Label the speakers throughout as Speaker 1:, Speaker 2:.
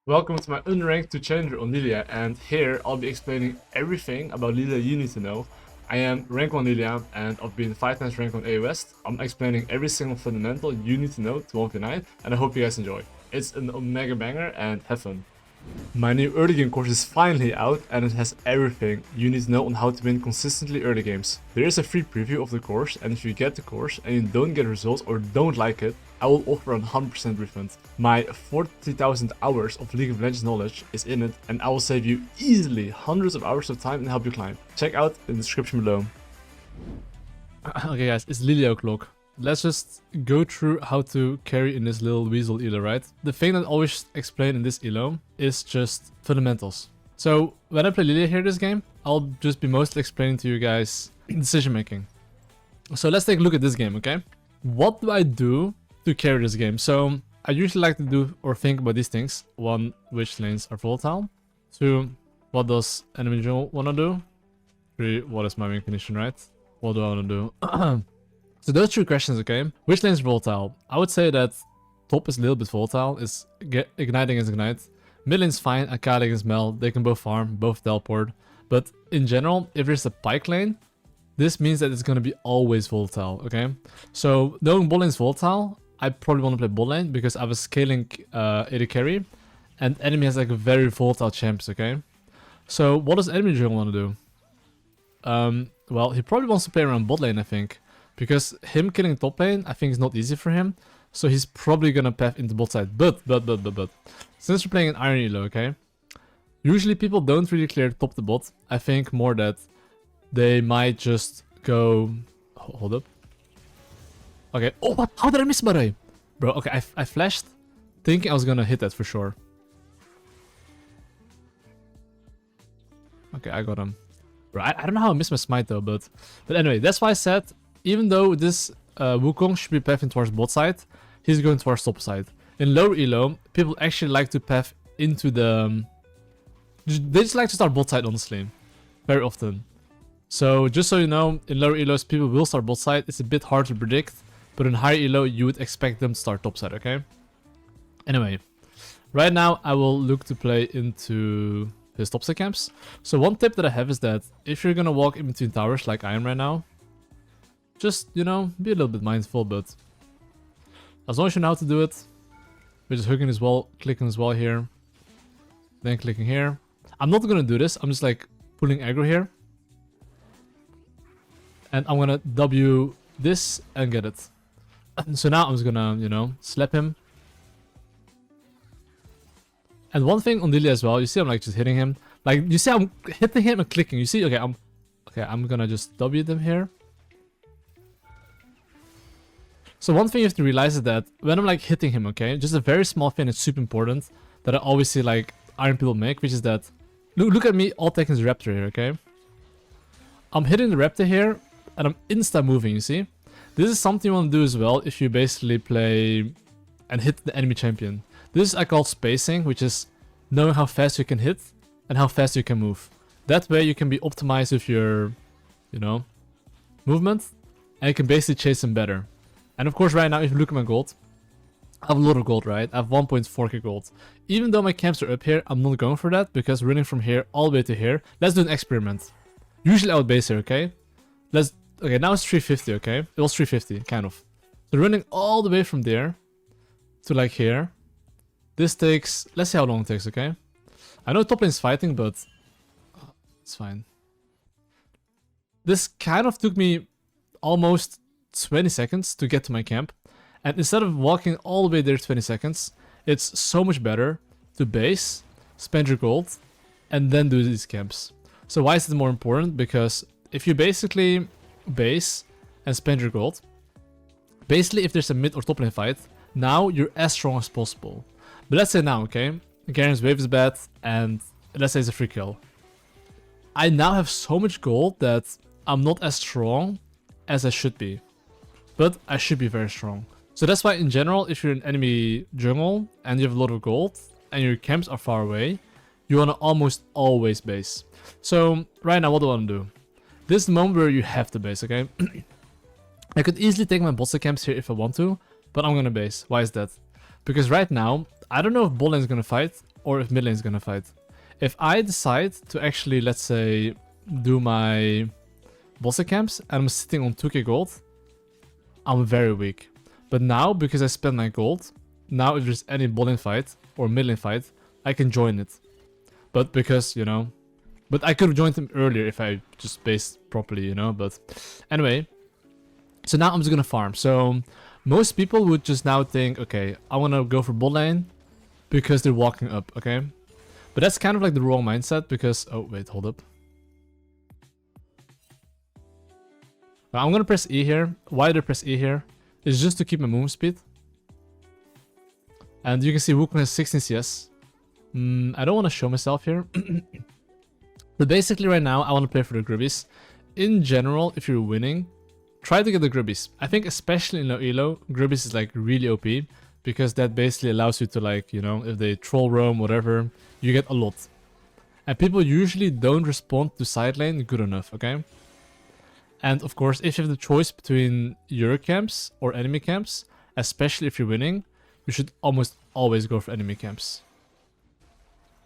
Speaker 1: Welcome to my unranked to challenger on Lillia, and here I'll be explaining everything about Lillia you need to know. I am rank 1 Lillia and I've been 5 times rank 1 AOS. I'm explaining every single fundamental you need to know to 1v9 and I hope you guys enjoy. It's an omega banger and have fun. My new early game course is finally out and it has everything you need to know on how to win consistently early games. There is a free preview of the course, and if you get the course and you don't get results or don't like it, I will offer a 100% refund. My 40,000 hours of League of Legends knowledge is in it, and I will save you easily hundreds of hours of time and help you climb. Check out in the description below. Okay guys, it's Lillia o'clock. Let's just go through how to carry in this little weasel elo, right? The thing that I always explain in this elo is just fundamentals. So when I play Lillia here this game, I'll just be mostly explaining to you guys decision making. So let's take a look at this game, okay? What do I do to carry this game? So I usually like to do or think about these things. 1, which lanes are volatile? 2, what does enemy jungle wanna do? 3, what is my win condition, right? What do I wanna do? So those 3 questions, okay? Which lane is volatile? I would say that top is a little bit volatile. It's Ignite against Ignite. Mid lane is fine, Akali against Mel. They can both farm, both teleport. But in general, if there's a pike lane, this means that it's gonna be always volatile, okay? So knowing bot lane is volatile, I probably want to play bot lane because I have a scaling AD carry, and enemy has like a very volatile champs, okay? So what does enemy jungle want to do? Well, he probably wants to play around bot lane, I think. Because him killing top lane, I think is not easy for him. So he's probably gonna path into bot side. But. Since we're playing an iron elo, okay? Usually people don't really clear top to bot. I think more that they might just go... Hold up. Okay. Oh, what? How did I miss Baray? Bro, okay, I flashed thinking I was gonna hit that for sure. Okay, I got him. Bro, I don't know how I missed my smite though, but anyway, that's why I said... Even though this Wukong should be pathing towards bot side, he's going towards top side. In lower elo, people actually like to path into the... They just like to start bot side, honestly. Very often. So, just so you know, in lower elos, people will start bot side. It's a bit hard to predict. But in higher elo, you would expect them to start top side, okay? Anyway. Right now, I will look to play into his top side camps. So, one tip that I have is that if you're gonna walk in between towers like I am right now, just, you know, be a little bit mindful, but as long as you know how to do it, we're just hooking as well, clicking as well here, then clicking here. I'm not gonna do this, I'm just like pulling aggro here. And I'm gonna W this and get it. So now I'm just gonna, you know, slap him. And one thing on Lillia as well, you see I'm like just hitting him. Like, you see I'm hitting him and clicking, you see, okay, I'm gonna just W them here. So one thing you have to realize is that when I'm like hitting him, okay, just a very small thing that's super important that I always see like iron people make, which is that, look at me all taking this raptor here, okay? I'm hitting the raptor here and I'm insta moving, you see? This is something you want to do as well if you basically play and hit the enemy champion. This I call spacing, which is knowing how fast you can hit and how fast you can move. That way you can be optimized with your, you know, movement, and you can basically chase him better. And of course right now, if you look at my gold, I have a lot of gold, right? I have 1.4k gold. Even though my camps are up here, I'm not going for that, because running from here all the way to here, let's do an experiment. Usually I would base here, okay? Okay, now it's 350, okay? It was 350, kind of. So running all the way from there to like here, this takes, let's see how long it takes, okay? I know top lane is fighting, but it's fine. This kind of took me almost 20 seconds to get to my camp, and instead of walking all the way there 20 seconds, it's so much better to base, spend your gold, and then do these camps. So why is it more important? Because if you basically base and spend your gold, basically if there's a mid or top lane fight, now you're as strong as possible. But let's say now, okay, Garen's wave is bad, and let's say it's a free kill. I now have so much gold that I'm not as strong as I should be. But I should be very strong. So that's why in general, if you're in enemy jungle and you have a lot of gold and your camps are far away, you want to almost always base. So right now, what do I want to do? This is the moment where you have to base, okay? I could easily take my bossa camps here if I want to, but I'm gonna base. Why is that? Because right now, I don't know if bot lane is gonna fight. or if mid lane is gonna fight. If I decide to actually, let's say, do my bossy camps and I'm sitting on 2k gold, I'm very weak. But now, because I spent my gold, now if there's any bot lane fight or mid lane fight, I can join it. But because, you know, but I could have joined him earlier if I just based properly, you know, but anyway. So now I'm just gonna farm. So most people would just now think, okay, I wanna go for bot lane because they're walking up, okay? But that's kind of like the wrong mindset because, oh wait, hold up. I'm gonna press E here. Why did I press E here? It's just to keep my movement speed. And you can see Wukong has 16 CS. I don't want to show myself here. But basically right now, I want to play for the Gribbies. In general, if you're winning, try to get the Gribbies. I think especially in low elo, Gribbies is like really OP. Because that basically allows you to, like, you know, if they troll roam, whatever, you get a lot. And people usually don't respond to side lane good enough, okay? And of course, if you have the choice between your camps or enemy camps, especially if you're winning, you should almost always go for enemy camps.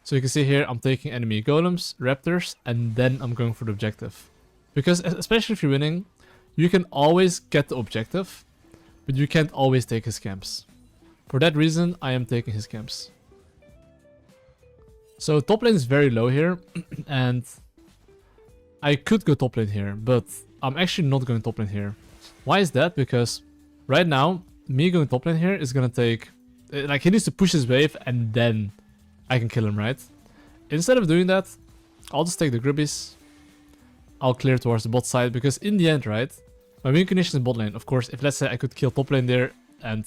Speaker 1: So you can see here, I'm taking enemy golems, raptors, and then I'm going for the objective. Because especially if you're winning, you can always get the objective, but you can't always take his camps. For that reason, I am taking his camps. So top lane is very low here, and I could go top lane here, but I'm actually not going top lane here. Why is that? Because right now, me going top lane here is gonna take... Like, he needs to push his wave, and then I can kill him, right? Instead of doing that, I'll just take the Gribbies. I'll clear towards the bot side, because in the end, right, my win condition is bot lane. Of course, if let's say I could kill top lane there and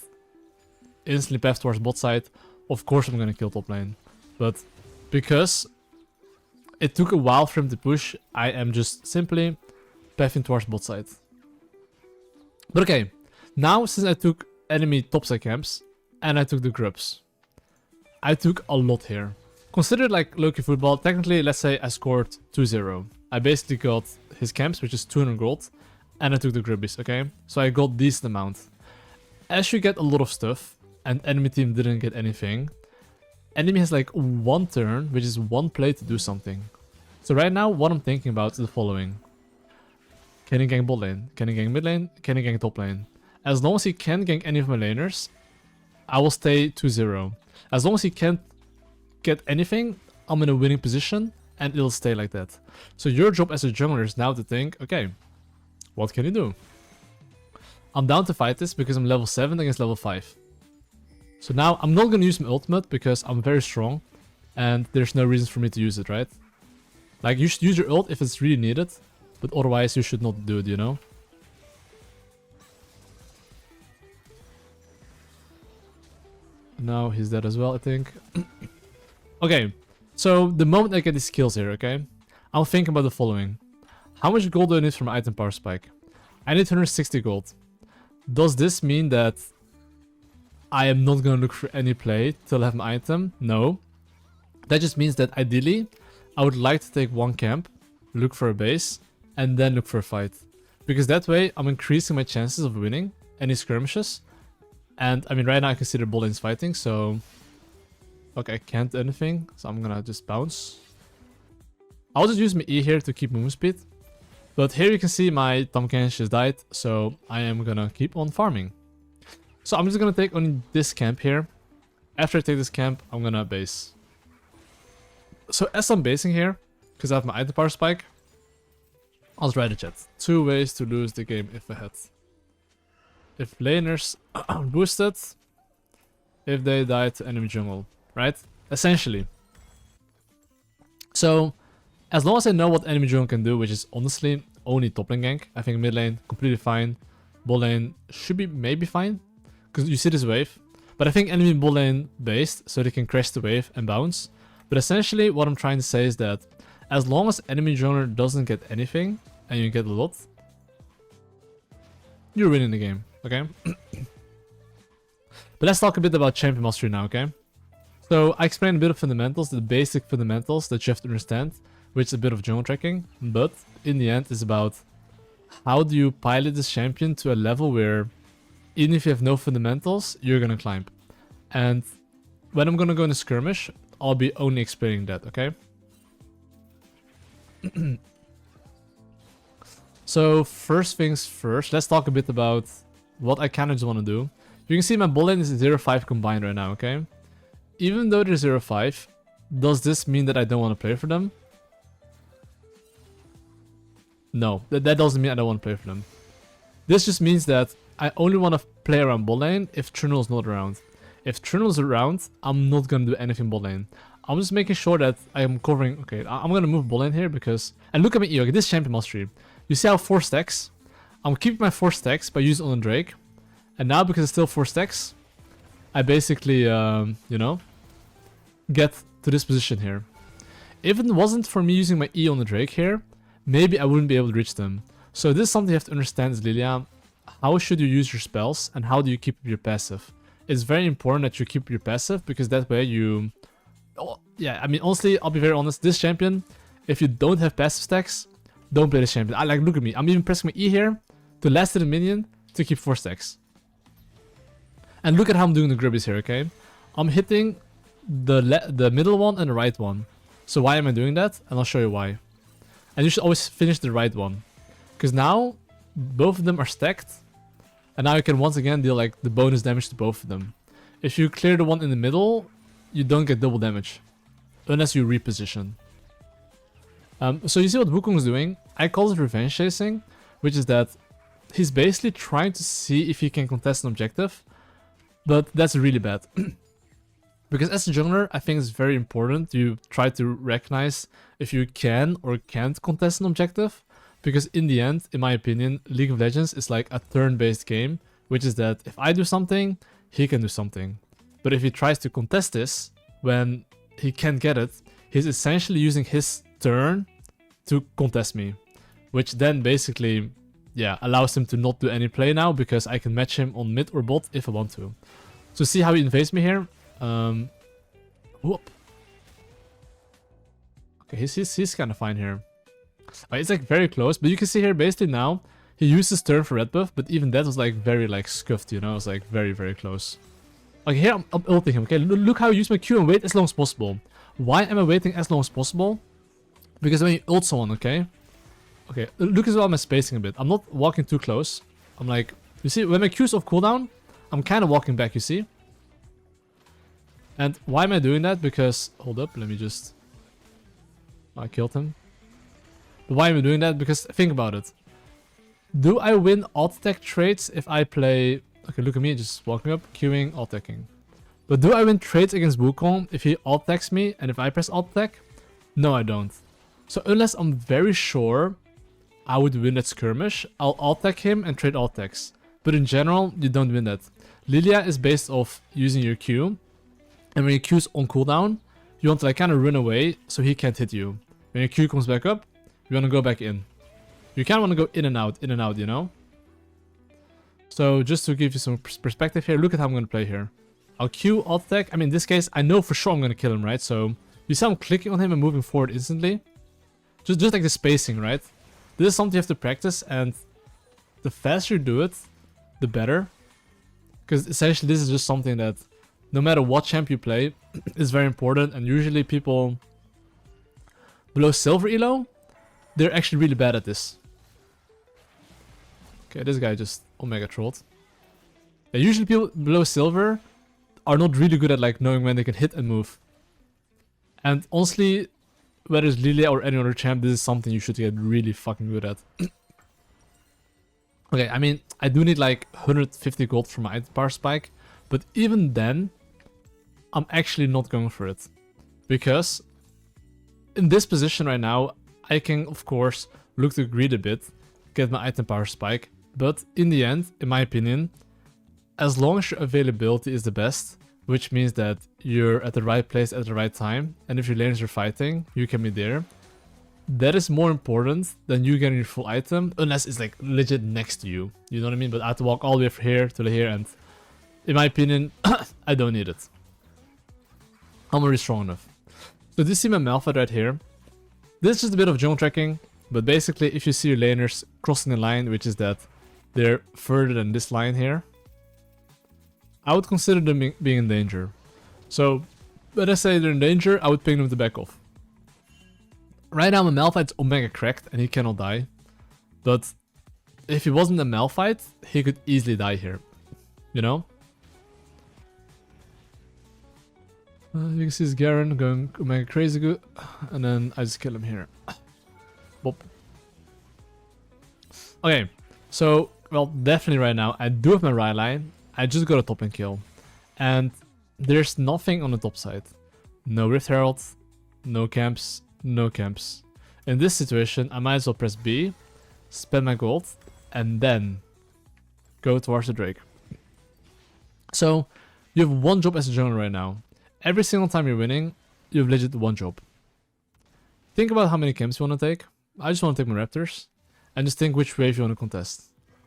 Speaker 1: instantly path towards bot side, of course I'm gonna kill top lane. But because it took a while for him to push, I am just simply pathing towards bot side. But okay, now since I took enemy topside camps and I took the grubs, I took a lot here. Consider like Loki football, technically let's say I scored 2-0. I basically got his camps, which is 200 gold, and I took the grubbies, okay? So I got decent amount. As you get a lot of stuff, and enemy team didn't get anything, enemy has like one turn, which is one play to do something. So right now, what I'm thinking about is the following. Can he gank bot lane? Can he gank mid lane? Can he gank top lane? As long as he can't gank any of my laners, I will stay 2-0. As long as he can't get anything, I'm in a winning position, and it'll stay like that. So your job as a jungler is now to think, okay, what can he do? I'm down to fight this because I'm level 7 against level 5. So now I'm not going to use my ultimate because I'm very strong and there's no reason for me to use it, right? Like, you should use your ult if it's really needed, but otherwise you should not do it, you know? Now he's dead as well, I think. Okay, so the moment I get these skills here, okay? I'm thinking about the following. How much gold do I need for my item power spike? I need 160 gold. Does this mean that I am not going to look for any play till I have my item? No. That just means that ideally, I would like to take one camp, look for a base, and then look for a fight. Because that way, I'm increasing my chances of winning any skirmishes. And I mean, right now I consider bot lane's fighting, so... Okay, I can't do anything, so I'm gonna just bounce. I'll just use my E here to keep movement speed. But here you can see my Tomken just died, so I am gonna keep on farming. So I'm just gonna take only this camp here. After I take this camp, I'm gonna base. So as I'm basing here, because I have my item power spike, I'll just write a chat. 2 ways to lose the game if ahead. If laners are boosted, if they die to enemy jungle, right? Essentially. So, as long as I know what enemy jungle can do, which is honestly only top lane gank, I think mid lane completely fine. Bot lane should be maybe fine, because you see this wave. But I think enemy bot lane based, so they can crash the wave and bounce. But essentially, what I'm trying to say is that as long as enemy jungler doesn't get anything, and you get a lot, you're winning the game, okay? But let's talk a bit about champion mastery now, okay? So I explained a bit of fundamentals, the basic fundamentals that you have to understand, which is a bit of jungle tracking, but in the end it's about how do you pilot this champion to a level where even if you have no fundamentals, you're gonna climb. And when I'm gonna go in a skirmish, I'll be only explaining that, okay? So first things first, let's talk a bit about what I kind of just want to do. You can see my bot lane is 0-5 combined right now, okay? Even though they're 0-5, does this mean that I don't want to play for them? No, that doesn't mean I don't want to play for them. This just means that I only want to play around bot lane if Trundle's not around. If Trundle's around, I'm not going to do anything bot lane. I'm just making sure that I am covering... Okay, I'm going to move bot lane here because... And look at me, okay, this champion mastery. You see how 4 stacks? I'm keeping my 4 stacks by using on Drake. And now because it's still 4 stacks, I basically, you know, get to this position here. If it wasn't for me using my E on the Drake here, maybe I wouldn't be able to reach them. So this is something you have to understand is Lillia. How should you use your spells and how do you keep your passive? It's very important that you keep your passive because that way you... Oh, yeah, I mean, honestly, I'll be very honest. This champion, if you don't have passive stacks, don't play this champion. Look at me. I'm even pressing my E here to last hit a minion to keep 4 stacks. And look at how I'm doing the gribbies here, okay? I'm hitting the middle one and the right one. So why am I doing that? And I'll show you why. And you should always finish the right one. Because now, both of them are stacked. And now you can once again deal like the bonus damage to both of them. If you clear the one in the middle, you don't get double damage. Unless you reposition. So you see what Wukong is doing? I call it revenge chasing. Which is that he's basically trying to see if he can contest an objective. But that's really bad. Because as a jungler, I think it's very important you try to recognize if you can or can't contest an objective. Because in the end, in my opinion, League of Legends is like a turn-based game. Which is that if I do something, he can do something. But if he tries to contest this, when he can't get it, he's essentially using his turn to contest me. Which then basically, yeah, allows him to not do any play now. Because I can match him on mid or bot if I want to. So see how he invades me here? Whoop. Okay, he's kind of fine here. It's like very close, but you can see here basically now he used his turn for red buff, but even that was like very like scuffed, you know, it was like very close. Okay, here I'm ulting him. Okay, look how I use my Q and wait as long as possible. Why am I waiting as long as possible? Because when you ult someone, okay, look as well, I'm spacing a bit. I'm not walking too close. I'm like, you see, when my Q's off cooldown, I'm kind of walking back, you see. And why am I doing that? Because, hold up, let me just... I killed him. But why am I doing that? Because think about it. Do I win alt attack trades if I play... Okay, look at me, just walking up, queuing, alt attacking. But do I win trades against Wukong if he alt attacks me and if I press alt attack? No, I don't. So unless I'm very sure I would win that skirmish, I'll alt attack him and trade alt attacks. But in general, you don't win that. Lillia is based off using your Q. And when your Q's on cooldown, you want to like kind of run away so he can't hit you. When your Q comes back up, you want to go back in. You kind of want to go in and out, you know? So just to give you some perspective here, look at how I'm going to play here. I'll Q alt attack. I mean, in this case, I know for sure I'm going to kill him, right? So you see I'm clicking on him and moving forward instantly. Just like the spacing, right? This is something you have to practice, and the faster you do it, the better. Because essentially this is just something that no matter what champ you play, is very important, and usually people below silver elo, they're actually really bad at this. Okay, this guy just omega trolled. Yeah, usually people below silver are not really good at like knowing when they can hit and move. And honestly, whether it's Lillia or any other champ, this is something you should get really fucking good at. Okay, I mean, I do need like 150 gold for my item power spike, but even then, I'm actually not going for it. Because in this position right now, I can of course look to greed a bit, get my item power spike, but in the end, in my opinion, as long as your availability is the best, which means that you're at the right place at the right time, and if your laners are fighting, you can be there. That is more important than you getting your full item, unless it's like legit next to you. You know what I mean? But I have to walk all the way from here to here, and in my opinion, I don't need it. I'm already strong enough. So do you see my Malphite right here? This is just a bit of jungle tracking, but basically if you see your laners crossing the line, which is that they're further than this line here, I would consider them being in danger. So But I say they're in danger, I would ping them to back off. Right now, my Malphite's Omega cracked and he cannot die. But if he wasn't a Malphite, he could easily die here. You know? You can see his Garen going Omega crazy good. And then I just kill him here. Bop. Okay, so, well, definitely right now, I do have my right line. I just got a top and kill. And there's nothing on the top side. No Rift Herald, no camps, no camps. In this situation, I might as well press B, spend my gold, and then go towards the Drake. So, you have one job as a jungler right now. Every single time you're winning, you have legit one job. Think about how many camps you want to take. I just want to take my Raptors, and just think which wave you want to contest.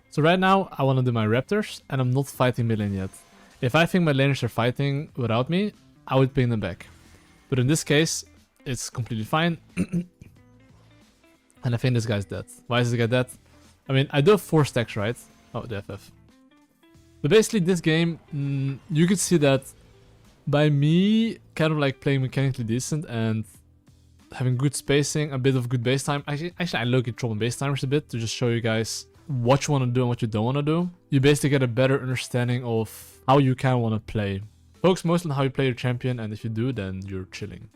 Speaker 1: So right now, I want to do my Raptors, and I'm not fighting mid lane yet. If I think my laners are fighting without me, I would ping them back. But in this case, it's completely fine. And I think this guy's dead. Why is this guy dead? I mean, I do have 4 stacks, right? Oh, the FF. But basically, this game, you could see that by me kind of like playing mechanically decent and having good spacing, a bit of good base time. Actually I low-key troll my base timers a bit to just show you guys what you want to do and what you don't want to do. You basically get a better understanding of how you kind of want to play. Focus mostly on how you play your champion, and if you do, then you're chilling.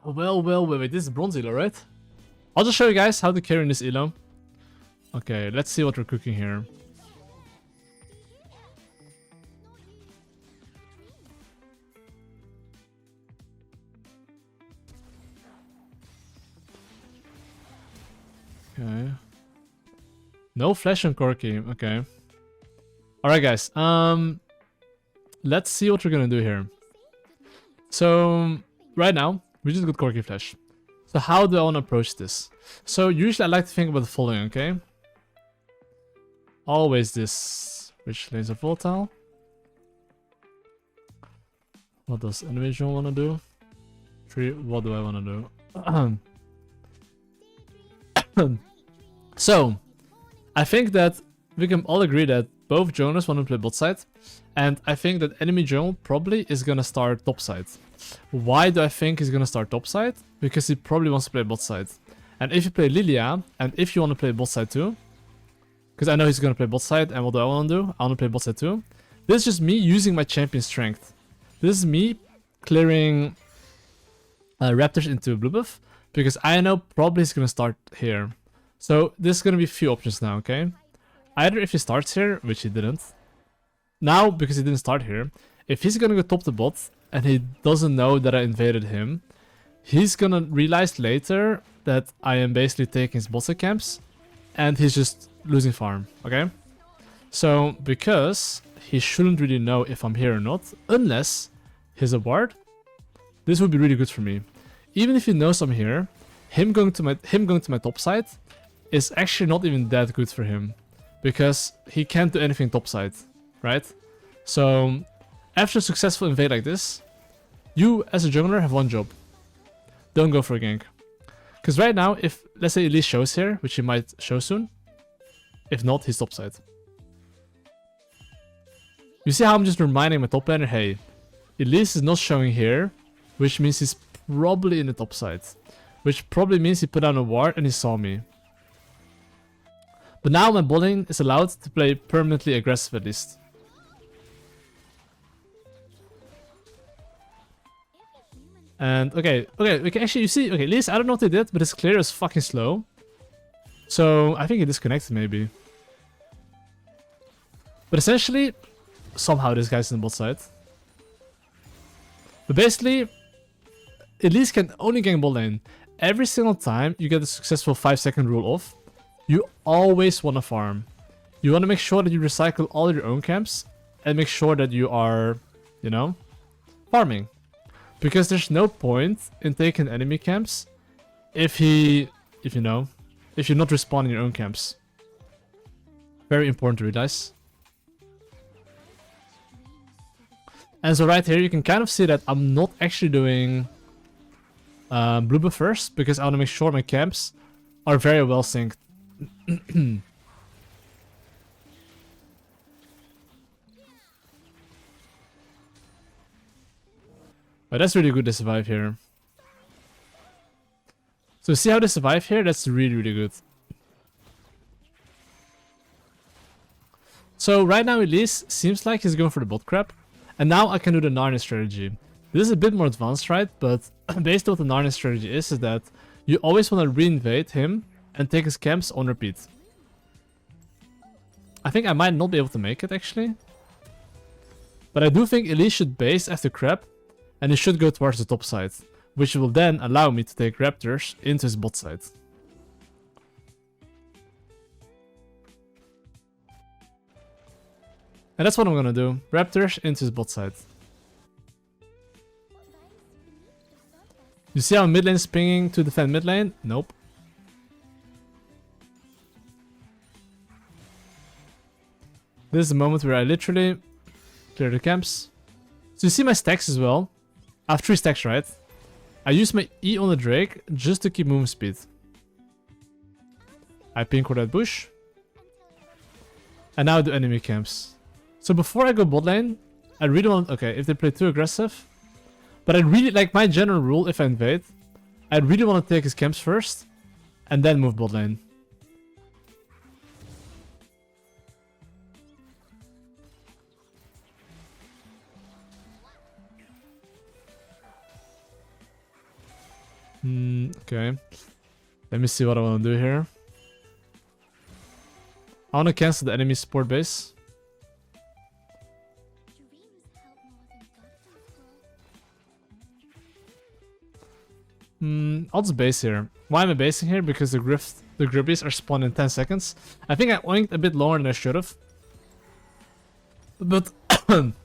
Speaker 1: Well, wait, this is bronze elo, right? I'll just show you guys how to carry in this elo. Okay, let's see what we're cooking here. Okay. No flash on Corki. Okay. Alright, guys. Let's see what we're gonna do here. So, right now, we just got Corki flash. So how do I want to approach this? So usually I like to think about the following, okay? Always this. Which lanes are volatile? What does individual want to do? 3. What do I want to do? So, I think that we can all agree that both junglers want to play bot side, and I think that enemy jungle probably is gonna start top side. Why do I think he's gonna start top side? Because he probably wants to play bot side. And if you play Lillia, and if you want to play bot side too, because I know he's gonna play bot side, and what do I want to do? I want to play bot side too. This is just me using my champion strength. This is me clearing Raptors into blue buff, because I know probably he's gonna start here. So there's gonna be a few options now, okay? Either if he starts here, which he didn't. Now, because he didn't start here, if he's gonna go top the bot and he doesn't know that I invaded him, he's gonna realize later that I am basically taking his bot side camps and he's just losing farm, okay? So, because he shouldn't really know if I'm here or not, unless he's a ward, this would be really good for me. Even if he knows I'm here, him going to my top side is actually not even that good for him, because he can't do anything topside, right? So, after a successful invade like this, you as a jungler have one job. Don't go for a gank. Because right now, if, let's say Elise shows here, which he might show soon, if not, he's topside. You see how I'm just reminding my top laner, hey, Elise is not showing here, which means he's probably in the top side. Which probably means he put down a ward and he saw me. But now my bot lane is allowed to play permanently aggressive at least. And okay, we can actually, you see, okay, Elise, I don't know what they did, but his clear is fucking slow. So I think he disconnected maybe. But essentially, somehow this guy's in the bot side. But basically, Elise can only gank bot lane. Every single time you get a successful 5-second rule off, you always want to farm. You want to make sure that you recycle all your own camps and make sure that you are, you know, farming. Because there's no point in taking enemy camps if you're not respawning your own camps. Very important to realize. And so right here you can kind of see that I'm not actually doing blue buff first, because I want to make sure my camps are very well synced. Oh, that's really good they survive here. So see how they survive here? That's really, really good. So right now Elise seems like he's going for the bot crap. And now I can do the Narnia strategy. This is a bit more advanced, right? But based on what the Narnia strategy is that you always want to re-invade him and take his camps on repeat. I think I might not be able to make it actually. But I do think Elise should base after crab and he should go towards the top side. Which will then allow me to take raptors into his bot side. And that's what I'm gonna do. Raptors into his bot side. You see how mid lane is pinging to defend mid lane? Nope. This is the moment where I literally clear the camps. So you see my stacks as well. I have 3 stacks, right? I use my E on the Drake just to keep movement speed. I ping for that bush. And now I do enemy camps. So before I go bot lane, I really want... Okay, if they play too aggressive. But I really... Like my general rule if I invade, I really want to take his camps first. And then move bot lane. Okay. Let me see what I want to do here. I want to cancel the enemy support base. I'll just base here. Why am I basing here? Because the Gribbies are spawned in 10 seconds. I think I oinked a bit lower than I should have. But but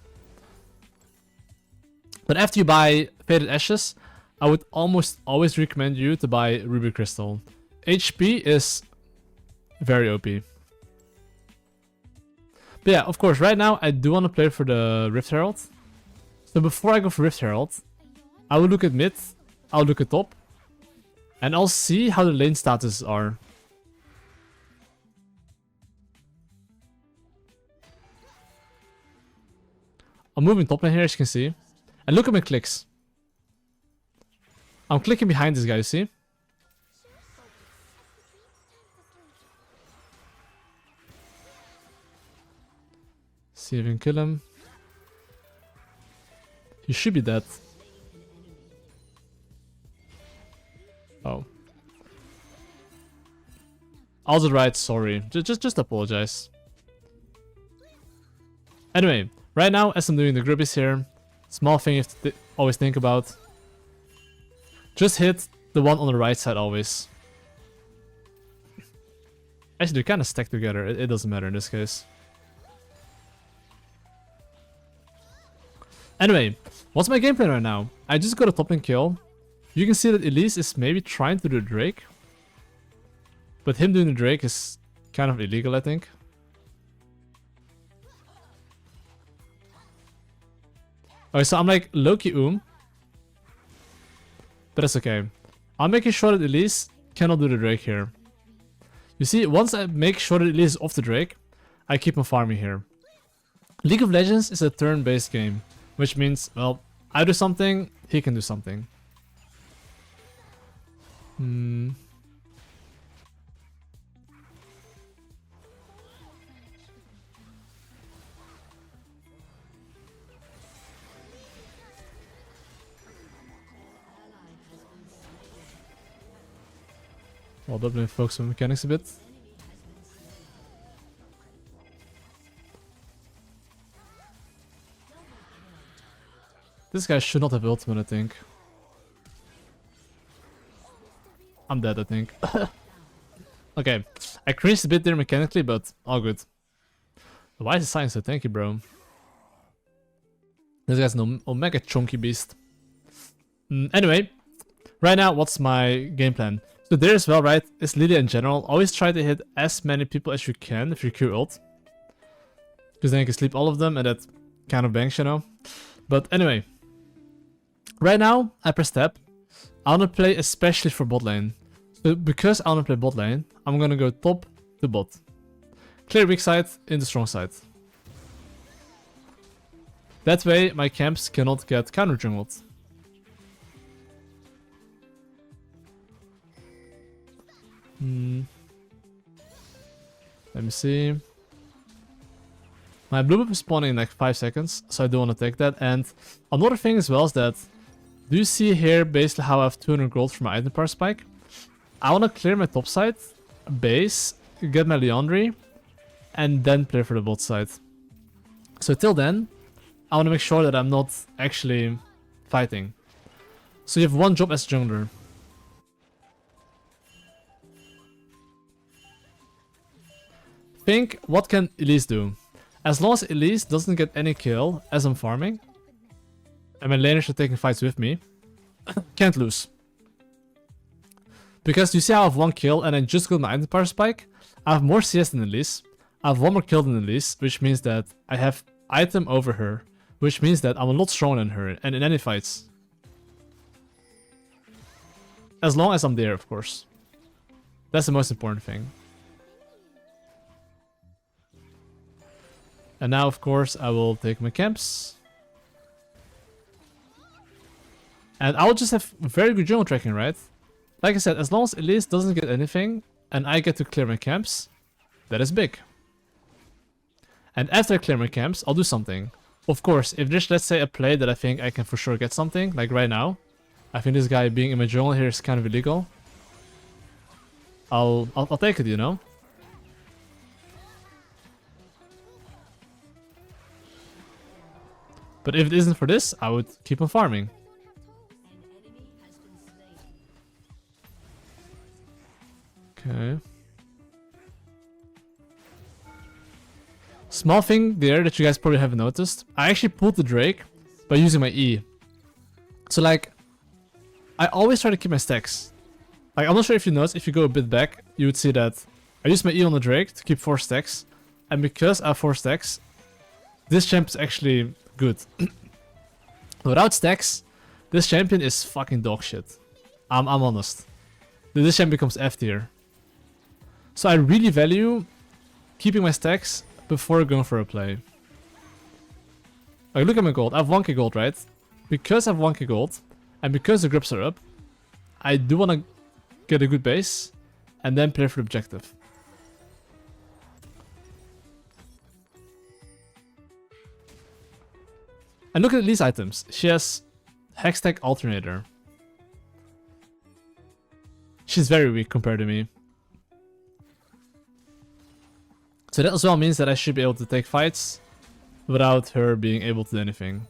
Speaker 1: after you buy Faded Ashes, I would almost always recommend you to buy Ruby Crystal. HP is very OP. But yeah, of course, right now I do want to play for the Rift Herald. So before I go for Rift Herald, I will look at mid, I'll look at top, and I'll see how the lane statuses are. I'm moving top lane here, as you can see. And look at my clicks. I'm clicking behind this guy, you see? See if we can kill him. He should be dead. Oh. I was right, sorry. Just apologize. Anyway, right now, as I'm doing the Gribbies here, small thing you have to always think about. Just hit the one on the right side always. Actually, they're kind of stacked together. It doesn't matter in this case. Anyway, what's my game plan right now? I just got a top lane kill. You can see that Elise is maybe trying to do the Drake. But him doing the Drake is kind of illegal, I think. Okay, so I'm like low-key but that's okay. I'm making sure that Elise cannot do the Drake here. You see, once I make sure that Elise is off the Drake, I keep on farming here. League of Legends is a turn-based game, which means, well, I do something, he can do something. Well, doubling focus on mechanics a bit. This guy should not have ultimate, I think. I'm dead, I think. Okay, I cringed a bit there mechanically, but all good. Why is the science so tanky, bro? This guy's an omega chunky beast. Anyway, right now, what's my game plan? So there as well, right, is Lillia in general. Always try to hit as many people as you can if you Q ult. Because then you can sleep all of them and that kind of banks, you know. But anyway. Right now, I press tab. I want to play especially for bot lane. So because I want to play bot lane, I'm going to go top to bot. Clear weak side into strong side. That way my camps cannot get counter jungled.
Speaker 2: Let me see. My blue buff is spawning in like 5 seconds, so I do want to take that. And another thing as well is that, do you see here basically how I have 200 gold for my item power spike? I want to clear my top side, base, get my Leandry, and then play for the bot side. So till then, I want to make sure that I'm not actually fighting. So you have one job as jungler. Think, what can Elise do? As long as Elise doesn't get any kill as I'm farming, and my laners are taking fights with me, can't lose. Because you see how I have 1 kill and I just got my item power spike, I have more CS than Elise, I have 1 more kill than Elise, which means that I have item over her, which means that I'm a lot stronger than her, and in any fights. As long as I'm there, of course. That's the most important thing. And now, of course, I will take my camps. And I will just have very good jungle tracking, right? Like I said, as long as Elise doesn't get anything, and I get to clear my camps, that is big. And after I clear my camps, I'll do something. Of course, if there's, let's say, a play that I think I can for sure get something, like right now, I think this guy being in my jungle here is kind of illegal. I'll take it, you know? But if it isn't for this, I would keep on farming. Okay. Small thing there that you guys probably haven't noticed. I actually pulled the Drake by using my E. So like, I always try to keep my stacks. Like, I'm not sure if you noticed, if you go a bit back, you would see that I use my E on the Drake to keep 4 stacks. And because I have 4 stacks, this champ is actually good. Without stacks, this champion is fucking dog shit. I'm honest. This champion becomes F tier. So I really value keeping my stacks before going for a play. Like, look at my gold. I have 1k gold, right? Because I have 1k gold, and because the grips are up, I do want to get a good base, and then play for the objective. And look at these items. She has Hextech Alternator. She's very weak compared to me. So that as well means that I should be able to take fights without her being able to do anything.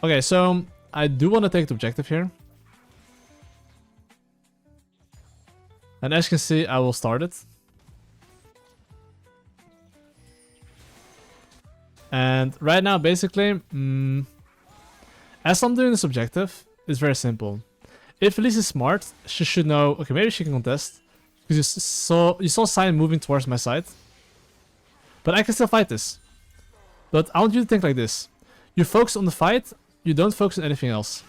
Speaker 2: Okay, so I do want to take the objective here. And as you can see, I will start it. And right now, basically, as I'm doing this objective, it's very simple. If Elise is smart, she should know, okay, maybe she can contest. Because you saw Sign moving towards my side. But I can still fight this. But I want you to think like this. You focus on the fight, you don't focus on anything else.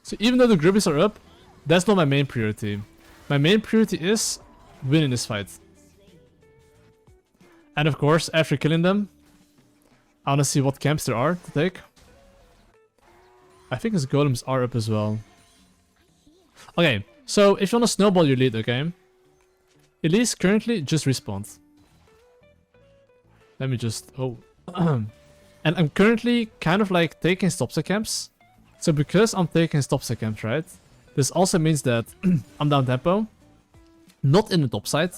Speaker 2: So even though the gribbies are up, that's not my main priority. My main priority is winning this fight. And of course, after killing them, I want to see what camps there are to take. I think his golems are up as well. Okay, so if you want to snowball your lead, okay? Elise currently just respawned. Let me just... Oh. And I'm currently kind of like taking stop-set camps. So because I'm taking stop-set camps, right? This also means that I'm down tempo. Not in the top side.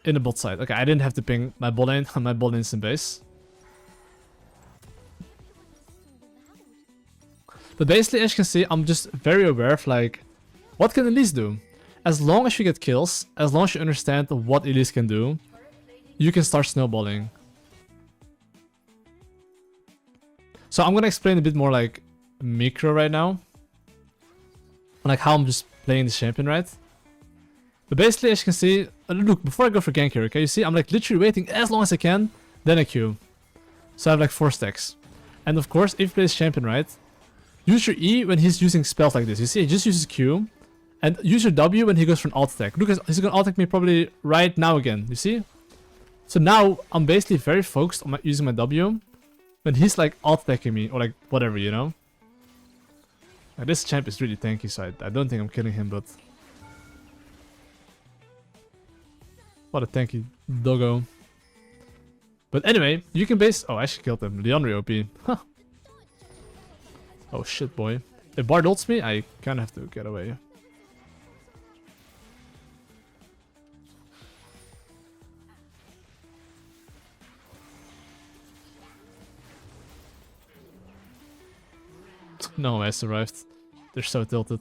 Speaker 2: In the bot side. Okay, I didn't have to ping my bot lane. My bot lane's in base. But basically, as you can see, I'm just very aware of like, what can Elise do? As long as you get kills, as long as you understand what Elise can do, you can start snowballing. So I'm gonna explain a bit more like micro right now. Like how I'm just playing this champion, right? But basically, as you can see, look, before I go for gank here, okay, you see, I'm like literally waiting as long as I can, then I Q. So I have like 4 stacks. And of course, if you play this champion, right, use your E when he's using spells like this. You see, he just uses Q. And use your W when he goes for an alt attack. Look, he's gonna alt attack me probably right now again, you see? So now, I'm basically very focused on using my W. when he's like alt-attacking me or like whatever, you know? Like, this champ is really tanky, so I don't think I'm killing him, but... What a tanky doggo. But anyway, you can base... Oh, I actually killed him. Leandre OP. Huh. Oh shit, boy. If Bard ults me, I kinda have to get away. No, I survived. They're so tilted.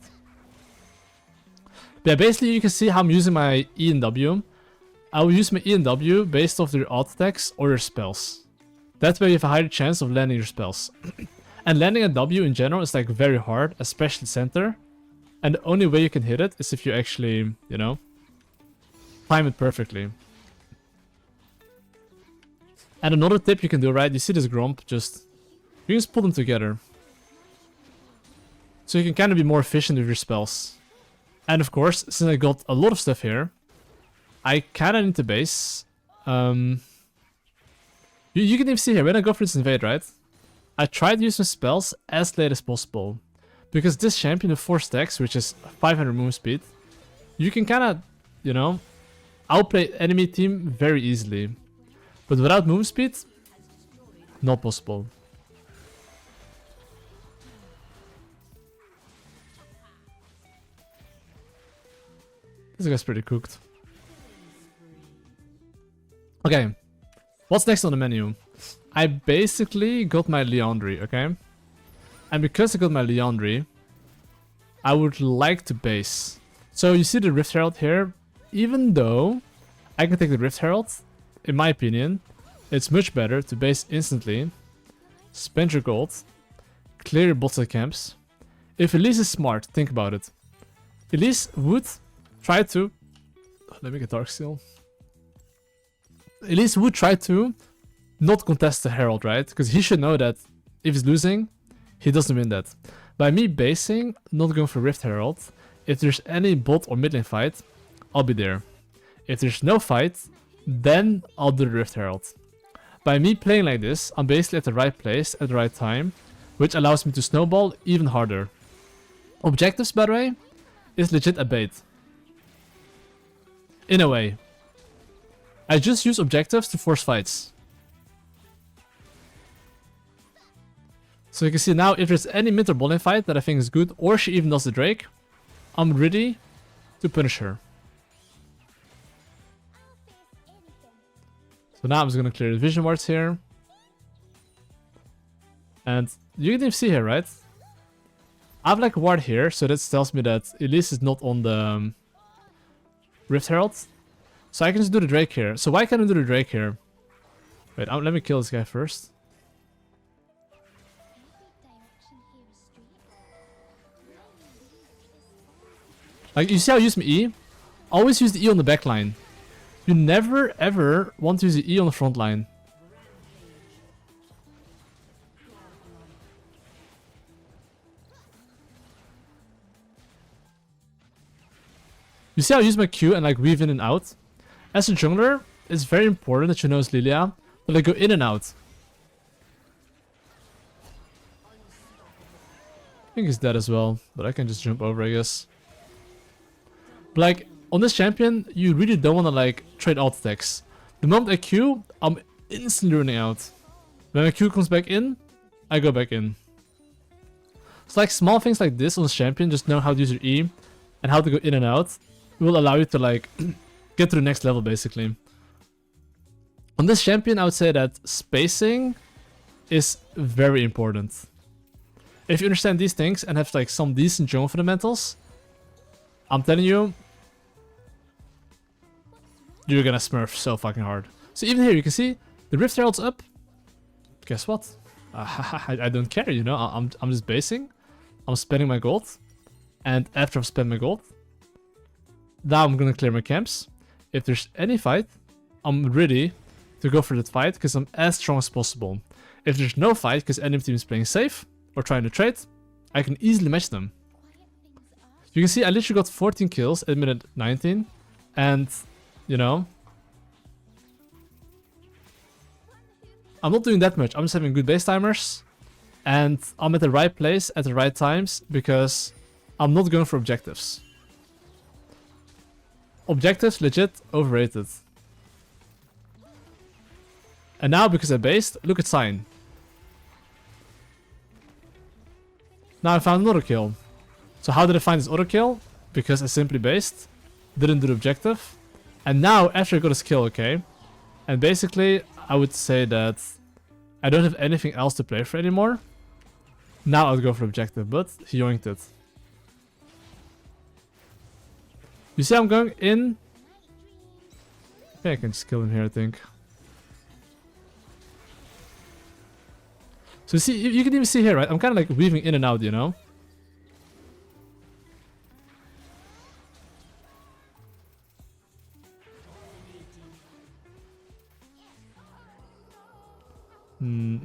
Speaker 2: But yeah, basically you can see how I'm using my E and W. I will use my E and W based off their auto attacks or their spells. That way you have a higher chance of landing your spells. And landing a W in general is like very hard, especially center. And the only way you can hit it is if you actually, you know, time it perfectly. And another tip you can do, right? You see this Gromp, you can just put them together. So you can kind of be more efficient with your spells. And of course, since I got a lot of stuff here, I kind of need to base. You can even see here, when I go for this invade, right? I try to use my spells as late as possible. Because this champion with 4 stacks, which is 500 move speed, you can kind of, you know, outplay enemy team very easily. But without move speed, not possible. This guy's pretty cooked. Okay, what's next on the menu? I basically got my Leandre, okay? And because I got my Leandre, I would like to base. So you see the Rift Herald here? Even though I can take the Rift Herald, in my opinion, it's much better to base instantly, spend your gold, clear your bot side camps. If Elise is smart, think about it. Elise would try to... Let me get Darksteel. Elise would try to not contest the Herald, right? Because he should know that if he's losing, he doesn't win that. By me basing, not going for Rift Herald, if there's any bot or mid lane fight, I'll be there. If there's no fight, then I'll do the Rift Herald. By me playing like this, I'm basically at the right place at the right time, which allows me to snowball even harder. Objectives, by the way, is legit a bait. In a way. I just use objectives to force fights. So you can see now, if there's any mid or bot lane fight that I think is good, or she even does the Drake, I'm ready to punish her. So now I'm just gonna clear the vision wards here. And you can even see here, right? I have like a ward here, so that tells me that Elise is not on the Rift Herald. So I can just do the Drake here. So why can't I do the Drake here? Wait, let me kill this guy first. Like, you see how I use my E? Always use the E on the back line. You never ever want to use the E on the front line. You see how I use my Q and like weave in and out? As a jungler, it's very important that you know Lillia, that I go in and out. I think he's dead as well, but I can just jump over, I guess. But like, on this champion, you really don't want to like trade alt attacks. The moment I Q, I'm instantly running out. When my Q comes back in, I go back in. So like small things like this on this champion, just know how to use your E and how to go in and out. It will allow you to like get to the next level basically. On this champion, I would say that spacing is very important. If you understand these things and have like some decent jungle fundamentals, I'm telling you, you're gonna smurf so fucking hard. So even here, you can see the Rift Herald's up. Guess what? I don't care, you know. I'm just basing. I'm spending my gold, and after I've spent my gold, now I'm gonna clear my camps. If there's any fight, I'm ready to go for that fight because I'm as strong as possible. If there's no fight because enemy team is playing safe or trying to trade, I can easily match them. You can see I literally got 14 kills at minute 19, and you know, I'm not doing that much. I'm just having good base timers. And I'm at the right place at the right times because I'm not going for objectives. Objectives, legit, overrated. And now, because I based, look at Sign. Now I found another kill. So how did I find this other kill? Because I simply based, didn't do the objective. And now, after I got his kill, okay. And basically, I would say that I don't have anything else to play for anymore. Now I'll go for objective, but he yoinked it. You see I'm going in? Okay, I can just kill him here, I think. So you see, you can even see here, right? I'm kind of like weaving in and out, you know?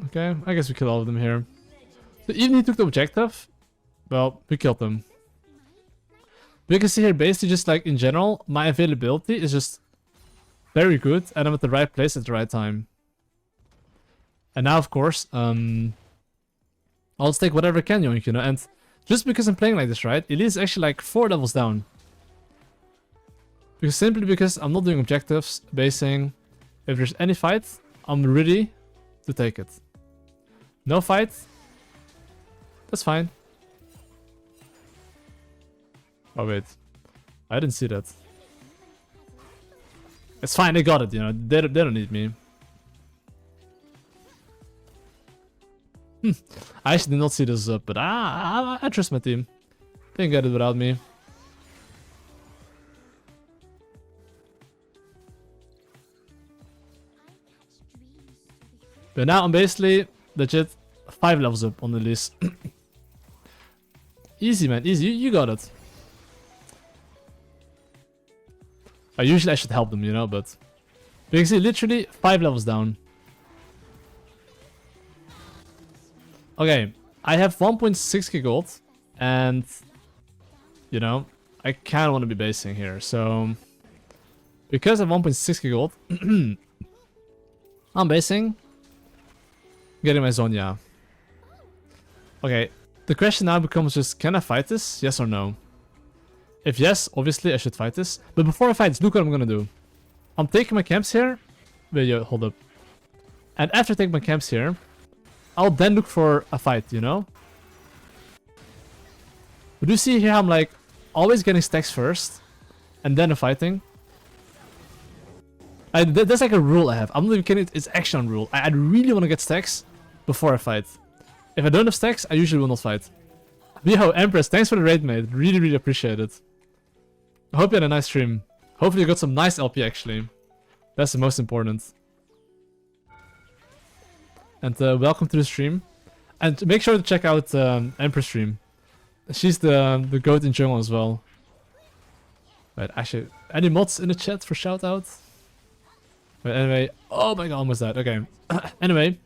Speaker 2: Okay, I guess we killed all of them here. So even he took the objective, well, we killed them. But you can see here, basically just like in general, my availability is just very good and I'm at the right place at the right time. And now, of course, I'll just take whatever I can, you know, and just because I'm playing like this, right, Elise is actually like 4 levels down. Because simply because I'm not doing objectives, basing, if there's any fight, I'm ready to take it. No fight, that's fine. Oh wait, I didn't see that. It's fine, they got it, you know, they don't need me. I actually did not see this up, but I trust my team. They can get it without me. But now I'm basically legit 5 levels up on the list. Easy, man, easy. You got it. Usually I should help them, you know, but you can see literally 5 levels down. Okay, I have 1.6k gold, and you know, I kind of want to be basing here. So because I have 1.6k gold, I'm basing, getting my Zonya. Okay, the question now becomes just, can I fight this? Yes or no? If yes, obviously I should fight this. But before I fight this, look what I'm gonna do. I'm taking my camps here. Wait, yo, hold up. And after taking my camps here, I'll then look for a fight, you know? But you see here I'm like always getting stacks first and then fighting. That's like a rule I have. I'm not even kidding, it's actually a rule. I really want to get stacks before I fight. If I don't have stacks, I usually will not fight. Yo, Empress, thanks for the raid, mate. Really, really appreciate it. I hope you had a nice stream. Hopefully you got some nice LP actually. That's the most important. And welcome to the stream. And make sure to check out Empress stream. She's the goat in jungle as well. Wait, actually, any mods in the chat for shout out? Wait, anyway, oh my god, almost died. Okay. Anyway,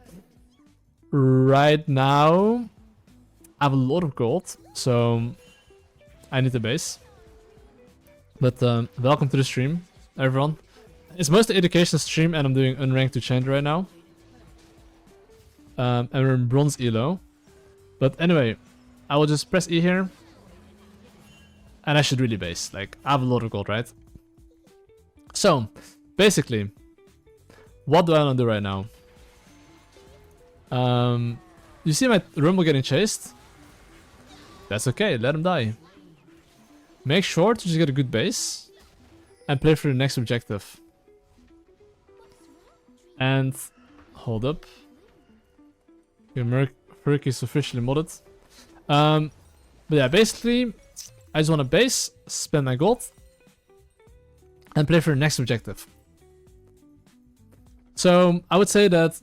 Speaker 2: right now I have a lot of gold, so I need a base. But welcome to the stream, everyone. It's mostly education stream, and I'm doing unranked to change right now. And we're in bronze elo. But anyway, I will just press E here. And I should really base. Like, I have a lot of gold, right? So, basically, what do I want to do right now? You see my Rumble getting chased? That's okay, let him die. Make sure to just get a good base. And play for the next objective. And, hold up. Merc is officially modded. But yeah, basically, I just want to base, spend my gold, and play for the next objective. So I would say that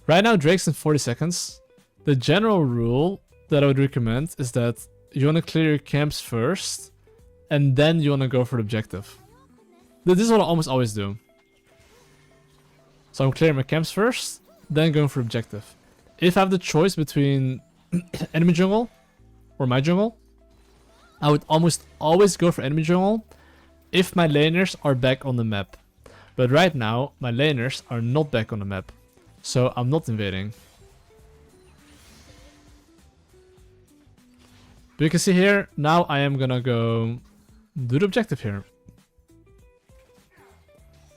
Speaker 2: right now Drake's in 40 seconds. The general rule that I would recommend is that you want to clear your camps first, and then you want to go for the objective. This is what I almost always do. So I'm clearing my camps first, then going for objective. If I have the choice between enemy jungle or my jungle, I would almost always go for enemy jungle if my laners are back on the map. But right now, my laners are not back on the map. So I'm not invading. But you can see here, now I am gonna go do the objective here.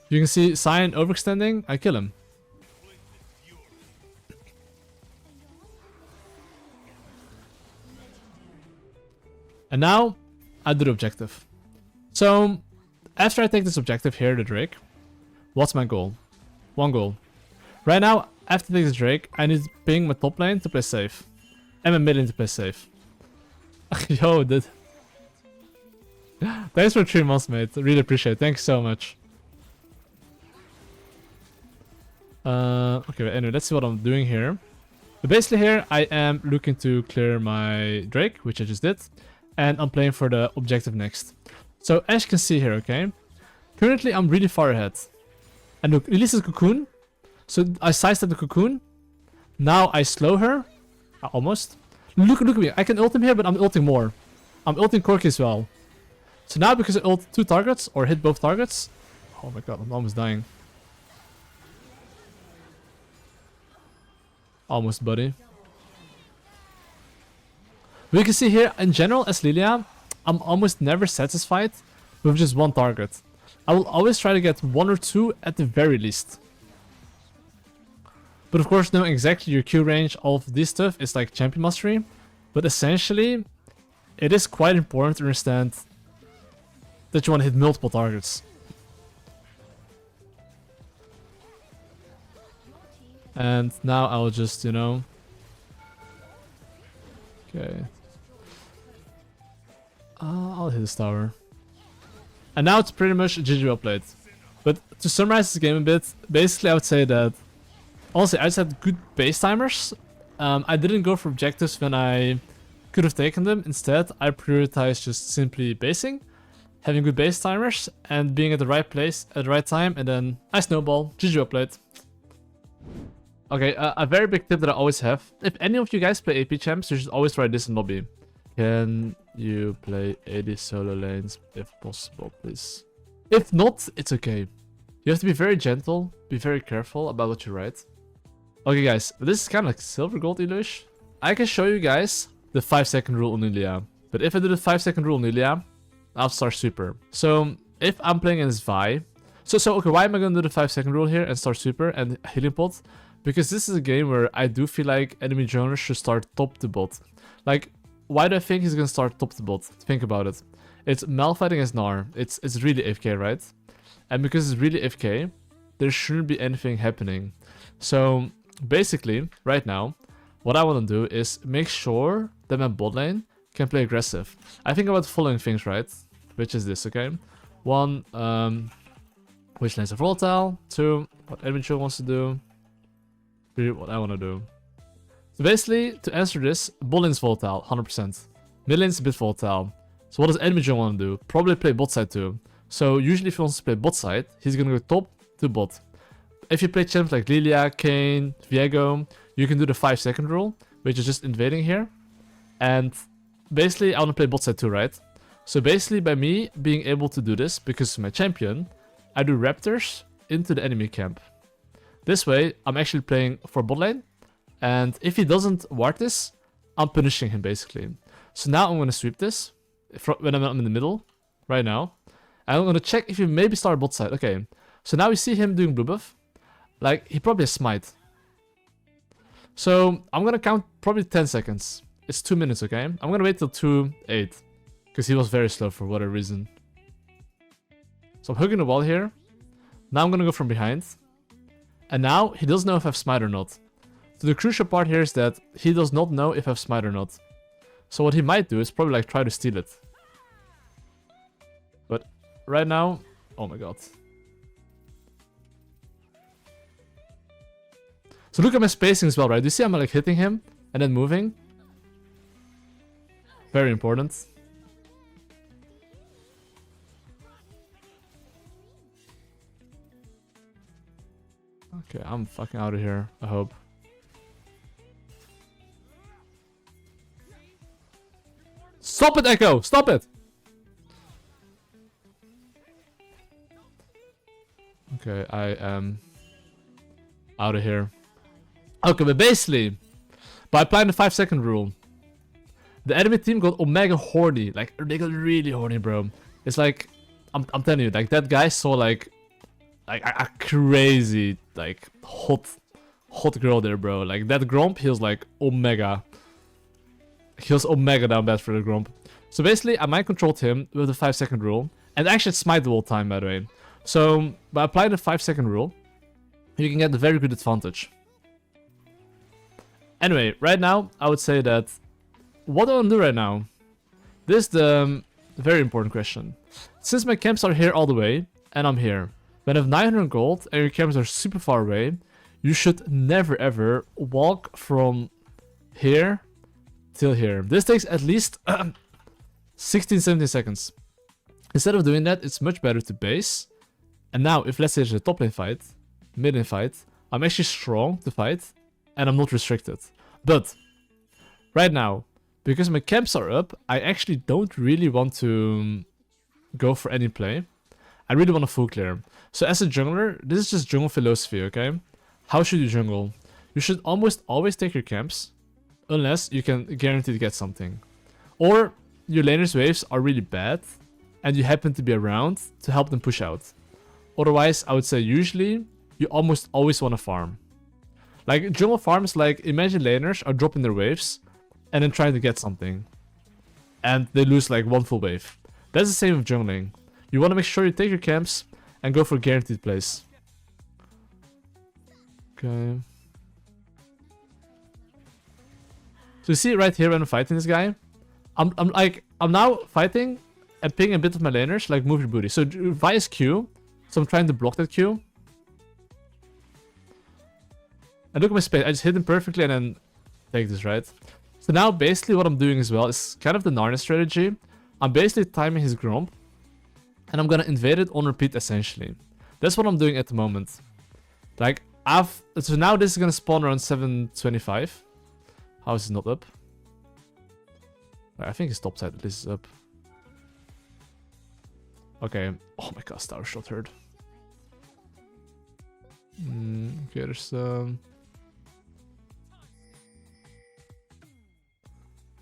Speaker 2: You can see Sion overextending, I kill him. And now, I do the objective. So, after I take this objective here, the Drake, what's my goal? One goal. Right now, after taking this Drake, I need to ping my top lane to play safe. And my mid lane to play safe. Yo, dude. Thanks for 3 months, mate. Really appreciate it. Thanks so much. Okay, anyway, let's see what I'm doing here. But basically here, I am looking to clear my Drake, which I just did. And I'm playing for the objective next. So, as you can see here, okay? Currently, I'm really far ahead. And look, Elise is cocoon. So, I sidestep the cocoon. Now, I slow her. Almost. Look at me. I can ult him here, but I'm ulting more. I'm ulting Corki as well. So now, because I ult 2 targets, or hit both targets... Oh my god, I'm almost dying. Almost, buddy. We can see here, in general, as Lillia, I'm almost never satisfied with just 1 target. I will always try to get 1 or 2 at the very least. But of course, knowing exactly your Q range, all of this stuff is like champion mastery. But essentially, it is quite important to understand that you want to hit multiple targets. And now I'll just, you know... Okay. I'll hit this tower. And now it's pretty much a GG well played. But to summarize this game a bit, basically I would say that... Honestly, I just had good base timers. I didn't go for objectives when I could have taken them. Instead, I prioritized just simply basing, having good base timers, and being at the right place at the right time, and then I snowball. GG well played. Okay, a very big tip that I always have. If any of you guys play AP champs, you should always try this in lobby. Can you play 80 solo lanes if possible, please? If not, it's okay. You have to be very gentle, be very careful about what you write. Okay guys, this is kind of like silver gold Elush. I can show you guys the 5-second rule on Lillia. But if I do the 5-second rule on Lillia, I'll start super. So if I'm playing against Vi... So okay, why am I going to do the 5-second rule here and start super and healing pot? Because this is a game where I do feel like enemy junglers should start top to bot. Like, why do I think he's going to start top to bot? Think about it. It's Malphite against Gnar. It's really AFK, right? And because it's really AFK, there shouldn't be anything happening. So basically, right now, what I want to do is make sure that my bot lane can play aggressive. I think about the following things, right? Which is this, okay? 1, which lanes are volatile. 2, what enemy jungle wants to do. 3, what I want to do. So basically, to answer this, bot lane's volatile, 100%. Mid lane's a bit volatile. So what does enemy jungle want to do? Probably play bot side too. So usually if he wants to play bot side, he's gonna go top to bot. If you play champs like Lillia, Kayn, Viego, you can do the 5-second rule, which is just invading here. And basically I want to play bot side too, right? So basically by me being able to do this, because of my champion, I do raptors into the enemy camp. This way I'm actually playing for bot lane. And if he doesn't ward this, I'm punishing him basically. So now I'm going to sweep this when I'm in the middle, right now. And I'm going to check if he maybe start bot side. Okay, so now we see him doing blue buff. Like, he probably has smite. So I'm going to count probably 10 seconds. It's 2 minutes, okay? I'm going to wait till 2:08. Because he was very slow for whatever reason. So I'm hugging the wall here. Now I'm going to go from behind. And now he doesn't know if I have smite or not. So the crucial part here is that he does not know if I have smite or not. So what he might do is probably like try to steal it. But right now, oh my god. So look at my spacing as well, right? Do you see I'm like hitting him and then moving? Very important. Okay, I'm fucking out of here, I hope. Stop it, Echo! Stop it! Okay, I am out of here. Okay, but basically, by applying the 5-second rule, the enemy team got Omega horny. Like, they got really horny, bro. It's like, I'm telling you, like, that guy saw, like a crazy, like, hot girl there, bro. Like, that Gromp, he was like, Omega. He was Omega down bad for the Gromp. So basically, I mind controlled him with the 5-second rule. And actually, smite the whole time, by the way. So, by applying the 5-second rule, you can get a very good advantage. Anyway, right now, I would say that what do I want to do right now? This is the very important question. Since my camps are here all the way, and I'm here, when I have 900 gold and your camps are super far away, you should never ever walk from here till here. This takes at least 16-17 seconds. Instead of doing that, it's much better to base. And now, if let's say there's a top lane fight, mid lane fight, I'm actually strong to fight, and I'm not restricted. But, right now, because my camps are up, I actually don't really want to go for any play. I really want to full clear. So as a jungler, this is just jungle philosophy, okay? How should you jungle? You should almost always take your camps, unless you can guarantee to get something. Or, your laner's waves are really bad, and you happen to be around to help them push out. Otherwise, I would say usually, you almost always want to farm. Like, jungle farms, like, imagine laners are dropping their waves, and then trying to get something. And they lose like one full wave. That's the same with jungling. You want to make sure you take your camps and go for guaranteed plays. Okay. So you see right here when I'm fighting this guy, I'm now fighting and pinging a bit of my laners, like move your booty. So via Q, so I'm trying to block that Q. And look at my space, I just hit him perfectly and then take this, right? So now basically what I'm doing as well is kind of the Narnia strategy. I'm basically timing his Gromp, and I'm gonna invade it on repeat essentially. That's what I'm doing at the moment. Like, so now this is gonna spawn around 725. How is it not up? I think his top side at least is up. Okay. Oh my god, Star Shot hurt. Okay, there's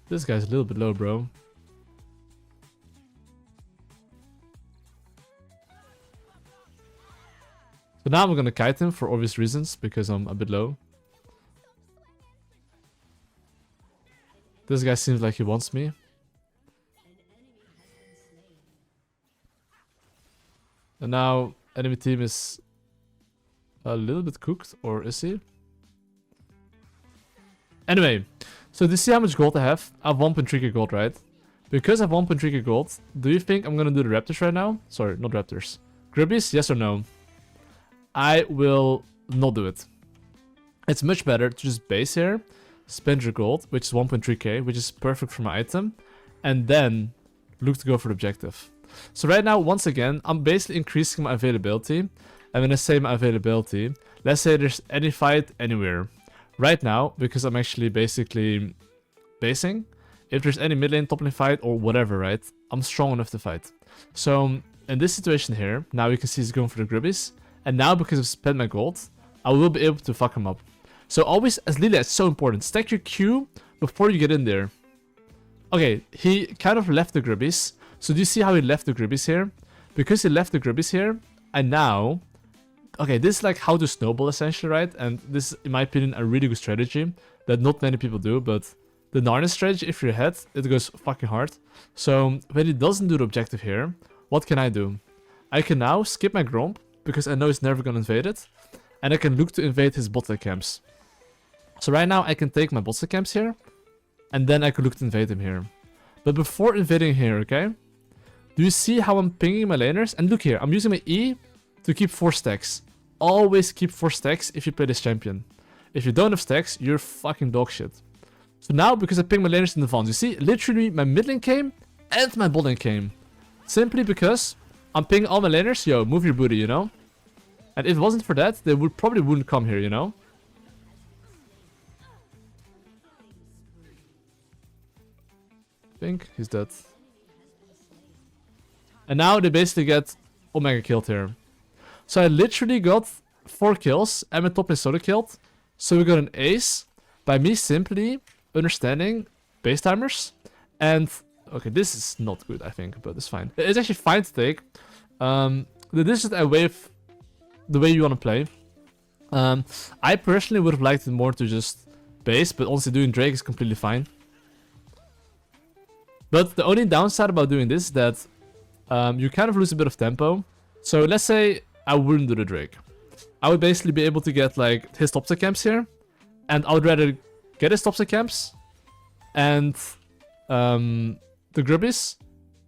Speaker 2: this guy's a little bit low, bro. So now I'm gonna kite him for obvious reasons, because I'm a bit low. This guy seems like he wants me. And now enemy team is a little bit cooked, or is he? Anyway, so do you see how much gold I have? I have 1.3k gold, right? Because I have 1.3k gold, do you think I'm gonna do the Raptors right now? Sorry, not Raptors. Grubbies, yes or no? I will not do it. It's much better to just base here, spend your gold, which is 1.3k, which is perfect for my item, and then look to go for the objective. So right now, once again, I'm basically increasing my availability. And when I say my availability, let's say there's any fight anywhere. Right now, because I'm actually basically basing, if there's any mid lane, top lane fight, or whatever, right, I'm strong enough to fight. So in this situation here, now you can see he's going for the grubbies. And now, because I've spent my gold, I will be able to fuck him up. So always, as Lillia, it's so important. Stack your Q before you get in there. Okay, he kind of left the grubbies. So do you see how he left the grubbies here? Because he left the grubbies here, and now... Okay, this is like how to snowball essentially, right? And this is, in my opinion, a really good strategy that not many people do, but the Narnia strategy, if you're ahead, it goes fucking hard. So when he doesn't do the objective here, what can I do? I can now skip my Gromp, because I know he's never gonna invade it, and I can look to invade his bot lane camps. So right now I can take my bot lane camps here, and then I can look to invade him here. But before invading here, okay? Do you see how I'm pinging my laners? And look here, I'm using my E to keep 4 stacks. Always keep 4 stacks if you play this champion. If you don't have stacks, you're fucking dog shit. So now, because I pinged my laners in advance, you see, literally my mid lane came and my bot lane came. Simply because I'm pinging all my laners, yo, move your booty, you know? And if it wasn't for that, they probably wouldn't come here, you know? I think he's dead. And now they basically get Omega killed here. So I literally got 4 kills and my top lane solo killed. So we got an ace by me simply understanding base timers. And okay, this is not good, I think, but it's fine. It's actually fine to take. This is a way of the way you want to play. I personally would have liked it more to just base, but honestly doing Drake is completely fine. But the only downside about doing this is that you kind of lose a bit of tempo. So let's say I wouldn't do the Drake. I would basically be able to get like his top side camps here. And I would rather get his top side camps and the grubbies,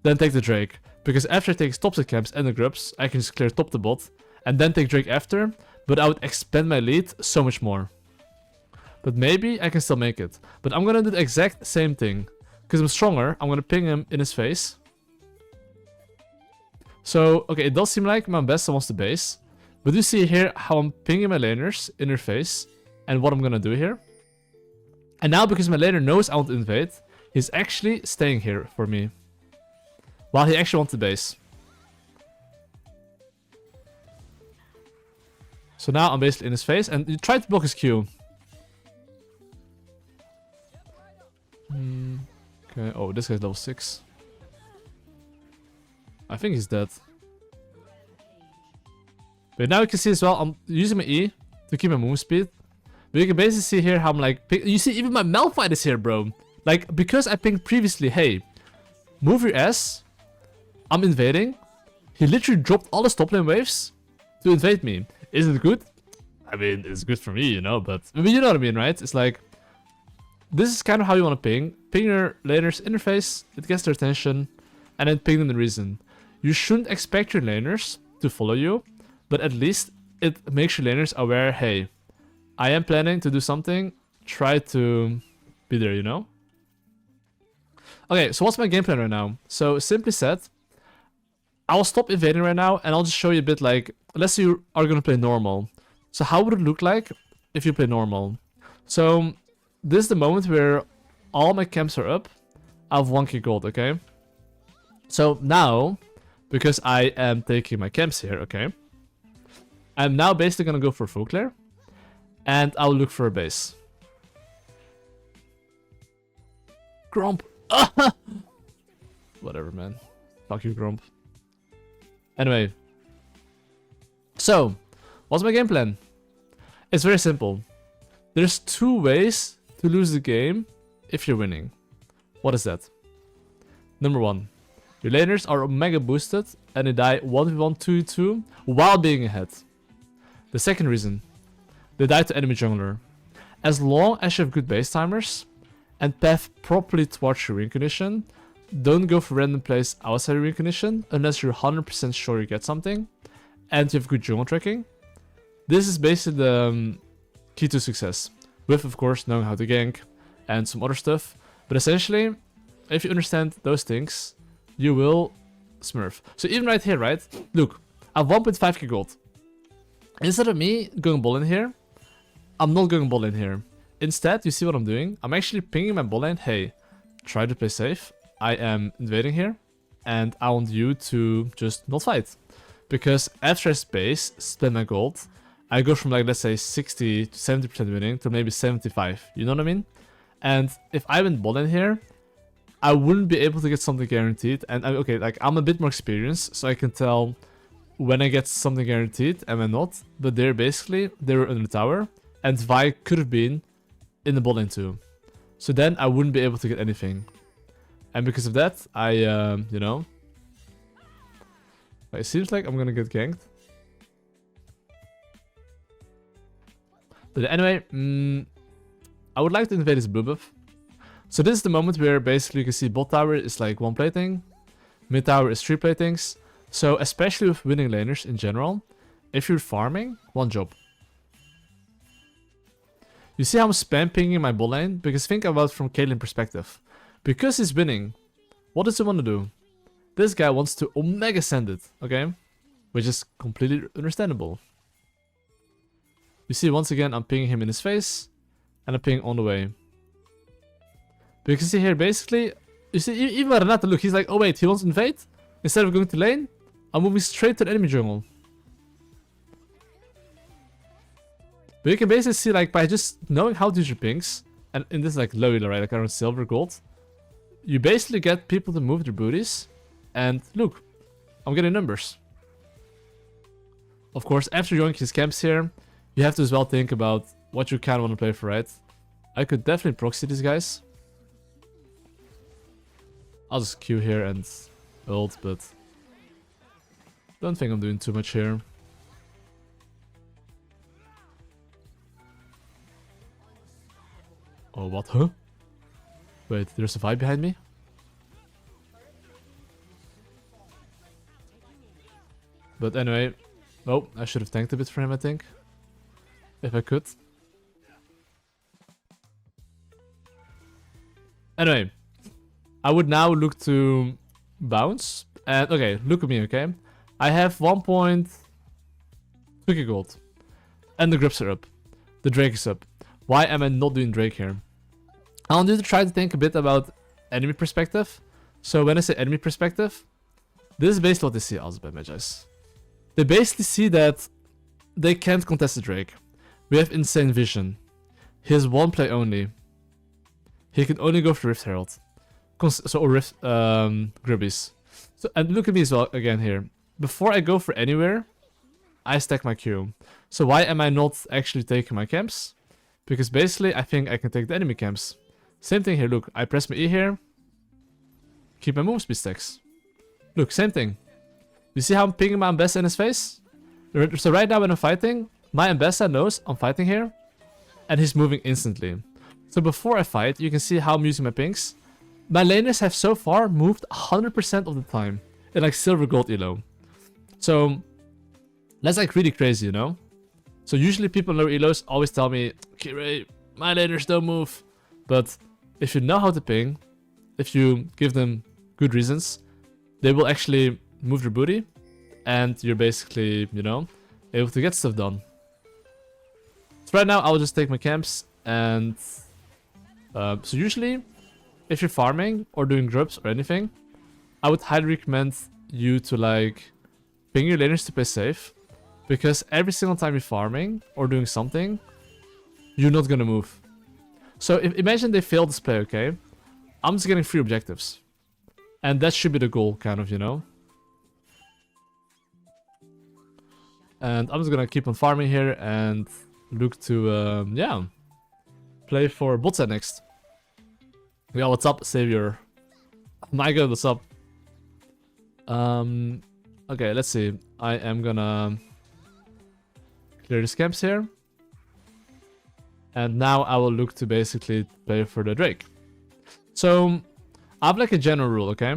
Speaker 2: then take the Drake. Because after I take top side camps and the grubs, I can just clear top to bot and then take Drake after. But I would expand my lead so much more. But maybe I can still make it. But I'm gonna do the exact same thing. Because I'm stronger, I'm gonna ping him in his face. So, okay, it does seem like my best wants to base. But you see here how I'm pinging my laners in their face. And what I'm gonna do here. And now because my laner knows I want to invade, he's actually staying here for me. While he actually wants to base. So now I'm basically in his face and you try to block his Q. Okay, oh, this guy's level 6. I think he's dead. But now you can see as well, I'm using my E to keep my move speed. But you can basically see here how I'm like... You see, even my Malphite is here, bro. Like, because I pinged previously, hey, move your ass. I'm invading. He literally dropped all his top lane waves to invade me. Is it good? I mean, it's good for me, you know, but you know what I mean, right? It's like... This is kind of how you want to ping. Ping your laners interface, it gets their attention, and then ping them the reason. You shouldn't expect your laners to follow you, but at least it makes your laners aware, hey, I am planning to do something, try to be there, you know? Okay, so what's my game plan right now? So, simply said, I'll stop invading right now, and I'll just show you a bit like, let's say you are going to play normal. So how would it look like if you play normal? So, this is the moment where all my camps are up. I have 1k gold, okay? So now, because I am taking my camps here, okay? I'm now basically gonna go for full clear. And I'll look for a base. Gromp! Whatever, man. Fuck you, Gromp. Anyway. So, what's my game plan? It's very simple. There's 2 ways to lose the game if you're winning. What is that? Number 1. Your laners are mega boosted and they die 1v1, 2v2 while being ahead. The second reason. They die to enemy jungler. As long as you have good base timers and path properly towards your win condition, don't go for random plays outside your win condition unless you're 100% sure you get something and you have good jungle tracking. This is basically the key to success. With, of course, knowing how to gank and some other stuff. But essentially, if you understand those things, you will smurf. So even right here, right? Look, I have 1.5k gold. Instead of me going ball in here, I'm not going ball in here. Instead, you see what I'm doing? I'm actually pinging my ball lane. Hey, try to play safe. I am invading here. And I want you to just not fight. Because after I space, spend my gold, I go from like, let's say 60 to 70% winning to maybe 75. You know what I mean? And if I went ball in here, I wouldn't be able to get something guaranteed. And okay, like I'm a bit more experienced, so I can tell when I get something guaranteed and when not. But they're basically, they were in the tower. And Vi could have been in the ball lane too. So then I wouldn't be able to get anything. And because of that, I, you know. It seems like I'm gonna get ganked. But anyway, I would like to invade his blue buff. So this is the moment where basically you can see bot tower is like 1 plating. Mid tower is 3 platings. So especially with winning laners in general, if you're farming, 1 job. You see how I'm spam pinging my bot lane? Because think about it from Caitlyn perspective. Because he's winning, what does he want to do? This guy wants to Omega Send it, okay? Which is completely understandable. You see, once again, I'm pinging him in his face. And I'm pinging on the way. But you can see here, basically... You see, even Renata, look, he's like, oh wait, he wants to invade? Instead of going to lane, I'm moving straight to the enemy jungle. But you can basically see, like, by just knowing how to use your pings, and in this, like, low elo, right, like around silver, gold, you basically get people to move their booties, and look, I'm getting numbers. Of course, after joining his camps here, you have to as well think about what you kind of want to play for, right? I could definitely proxy these guys. I'll just Q here and ult, but don't think I'm doing too much here. Oh, what? Huh? Wait, there's a fight behind me? But anyway, oh, I should have tanked a bit for him, I think. If I could. Anyway, I would now look to bounce. And okay, look at me, okay? I have 1.2k gold. And the grips are up. The Drake is up. Why am I not doing Drake here? I want you to try to think a bit about enemy perspective. So when I say enemy perspective, this is basically what they see as bad Magi's. They basically see that they can't contest the Drake. We have insane vision. He has one play only. He can only go for Rift Herald. Or Rift Grubbies. So, and look at me as well again here. Before I go for anywhere, I stack my Q. So why am I not actually taking my camps? Because basically I think I can take the enemy camps. Same thing here, look, I press my E here. Keep my move speed stacks. Look, same thing. You see how I'm pinging my Ambessa in his face? So right now when I'm fighting, my Ambessa knows I'm fighting here. And he's moving instantly. So before I fight, you can see how I'm using my pings. My laners have so far moved 100% of the time. In like silver gold elo. So that's like really crazy, you know? So usually people in lower elos always tell me, Kirei, my laners don't move. But if you know how to ping, if you give them good reasons, they will actually move their booty. And you're basically, you know, able to get stuff done. So right now I'll just take my camps and... so usually, if you're farming or doing grubs or anything, I would highly recommend you to like ping your laners to play safe. Because every single time you're farming or doing something, you're not gonna move. So imagine they fail this play, okay? I'm just getting 3 objectives. And that should be the goal, kind of, you know? And I'm just gonna keep on farming here and look to, yeah, play for bot side next. Yeah, what's up, Savior? My god, what's up? Okay, let's see. I am gonna clear the camps here. And now I will look to basically play for the Drake. So, I have like a general rule, okay?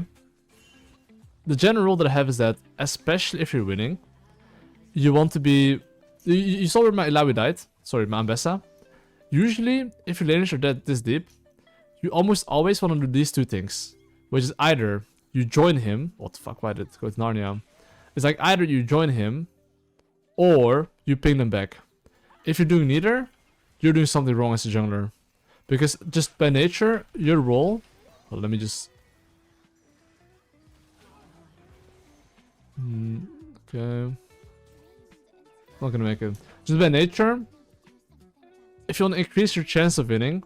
Speaker 2: The general rule that I have is that, especially if you're winning, you want to be... You saw where my Ilawi died. Sorry, my Ambessa. Usually, if your laners are dead this deep, you almost always want to do these 2 things. Which is either you join him... What the fuck, why did it go to Narnia? It's like either you join him, or you ping them back. If you're doing neither, you're doing something wrong as a jungler. Because just by nature, your role... Well, let me just... Okay... Not gonna make it. Just by nature, if you want to increase your chance of winning,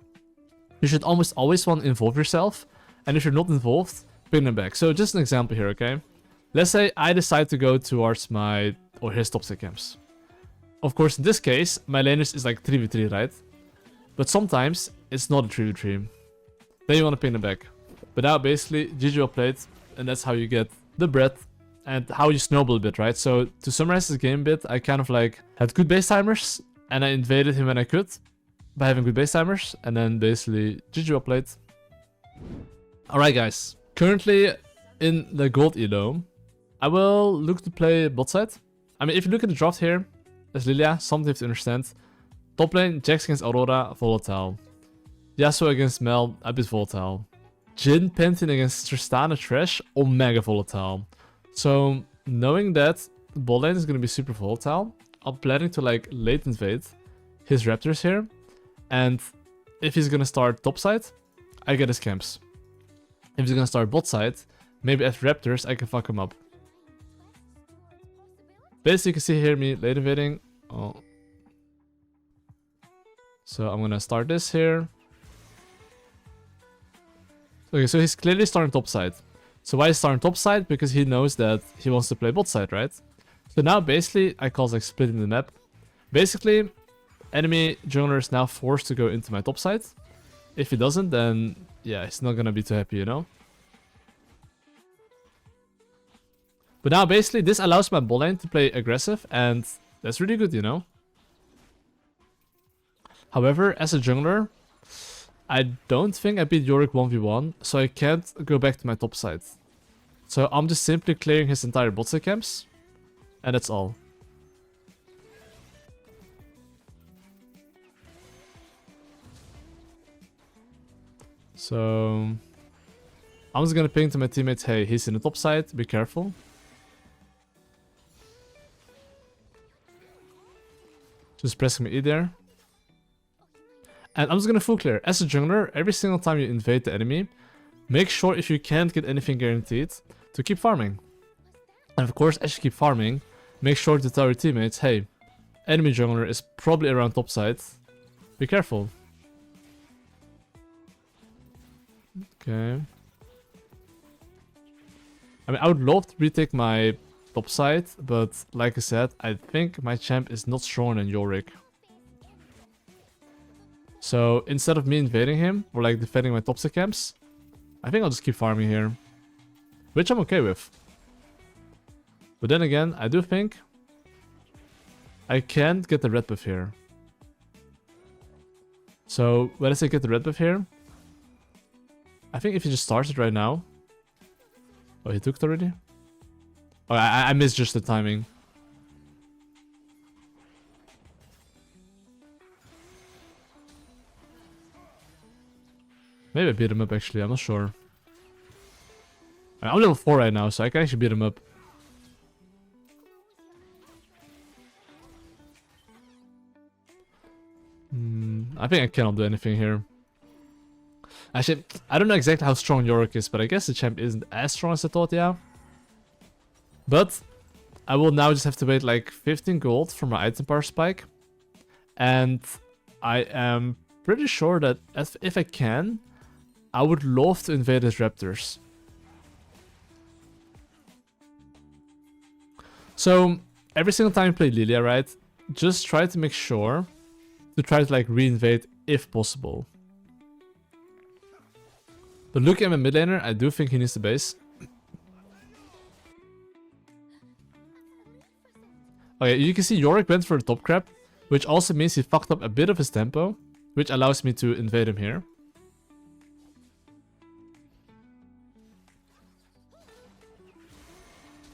Speaker 2: you should almost always want to involve yourself. And if you're not involved, ping them back. So just an example here, okay? Let's say I decide to go towards my... or his top side camps. Of course, in this case, my laners is like 3v3, right? But sometimes, it's not a 3v3. Then you want to ping them back. But now, basically, GG well played. And that's how you get the breadth. And how you snowball a bit, right? So, to summarize this game a bit, I kind of like had good base timers. And I invaded him when I could. By having good base timers. And then basically, GG well played. Alright guys. Currently, in the gold elo, I will look to play bot side. I mean, if you look at the draft here, there's Lillia, something you have to understand. Top lane, Jax against Aurora, volatile. Yasuo against Mel, a bit volatile. Jhin Pantheon against Tristana Trash, omega volatile. So, knowing that bot lane is going to be super volatile, I'm planning to like late invade his Raptors here. And if he's going to start top side, I get his camps. If he's going to start bot side, maybe as Raptors, I can fuck him up. Basically, you can see here me late invading. Oh. So I'm gonna start this here. Okay, so he's clearly starting top side. So why is he starting top side? Because he knows that he wants to play bot side, right? So now basically I call like splitting the map. Basically, enemy jungler is now forced to go into my top side. If he doesn't, then yeah, he's not gonna be too happy, you know? But now basically this allows my bot lane to play aggressive, and that's really good, you know? However, as a jungler, I don't think I beat Yorick 1v1, so I can't go back to my top side. So I'm just simply clearing his entire bot side camps, and that's all. So I'm just gonna ping to my teammates, hey, he's in the top side, be careful. Just pressing my E there. And I'm just gonna full clear. As a jungler, every single time you invade the enemy, make sure if you can't get anything guaranteed, to keep farming. And of course, as you keep farming, make sure to tell your teammates, hey, enemy jungler is probably around top side. Be careful. Okay. I mean, I would love to retake my top side, but like I said, I think my champ is not stronger than Yorick. So instead of me invading him or like defending my top side camps, I think I'll just keep farming here, which I'm okay with. But then again, I do think I can't get the red buff here. So when I say get the red buff here, I think if he just starts it right now. Oh, he took it already? Oh, I missed just the timing. Maybe I beat him up actually, I'm not sure. I'm level 4 right now, so I can actually beat him up. I think I cannot do anything here. Actually, I don't know exactly how strong Yorick is, but I guess the champ isn't as strong as I thought, yeah. But I will now just have to wait like 15 gold for my item power spike. And I am pretty sure that if I can, I would love to invade his raptors. So every single time you play Lillia, right, just try to make sure to try to like re-invade if possible. But looking at my mid laner, I do think he needs the base. Okay, you can see Yorick went for the top crab, which also means he fucked up a bit of his tempo, which allows me to invade him here.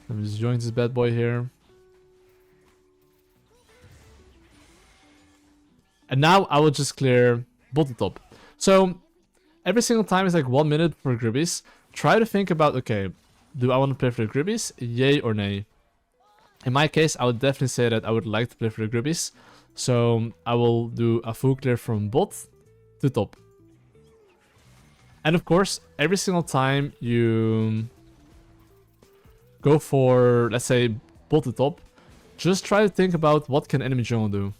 Speaker 2: Let me just join this bad boy here. And now I will just clear bottom top. So every single time it's like 1 minute for Gribbies. Try to think about, okay, do I want to play for the Gribbies? Yay or nay? In my case, I would definitely say that I would like to play for the Gribbies. So I will do a full clear from bot to top. And of course, every single time you go for, let's say, bot to top, just try to think about what can enemy jungle do.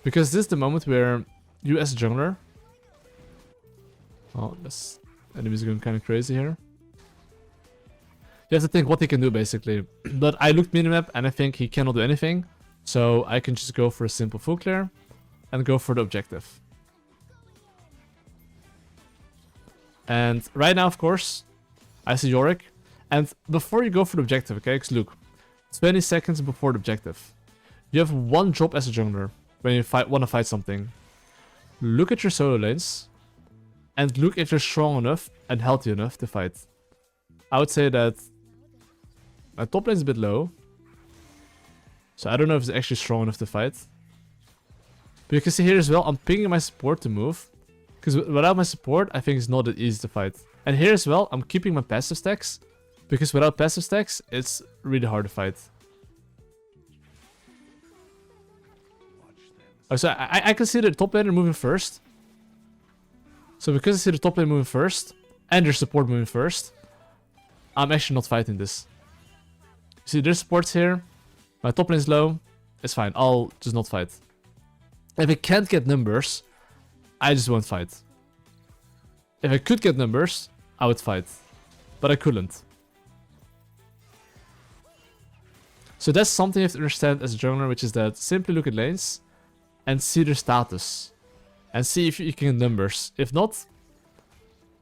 Speaker 2: Because this is the moment where you as a jungler... Oh, this enemy's going kind of crazy here. You have to think what he can do, basically. But I looked minimap and I think he cannot do anything. So I can just go for a simple full clear and go for the objective. And right now, of course, I see Yorick. And before you go for the objective, okay, because look, 20 seconds before the objective, you have one job as a jungler when you want to fight something. Look at your solo lanes and look if they're strong enough and healthy enough to fight. I would say that my top lane is a bit low, so I don't know if it's actually strong enough to fight. But you can see here as well, I'm pinging my support to move, because without my support, I think it's not that easy to fight. And here as well, I'm keeping my passive stacks, because without passive stacks, it's really hard to fight. Oh, so I can see the top laner moving first. So because I see the top lane moving first, and their support moving first, I'm actually not fighting this. See, there's supports here. My top lane is low. It's fine. I'll just not fight. If I can't get numbers, I just won't fight. If I could get numbers, I would fight. But I couldn't. So that's something you have to understand as a jungler, which is that simply look at lanes and see their status. And see if you can get numbers. If not,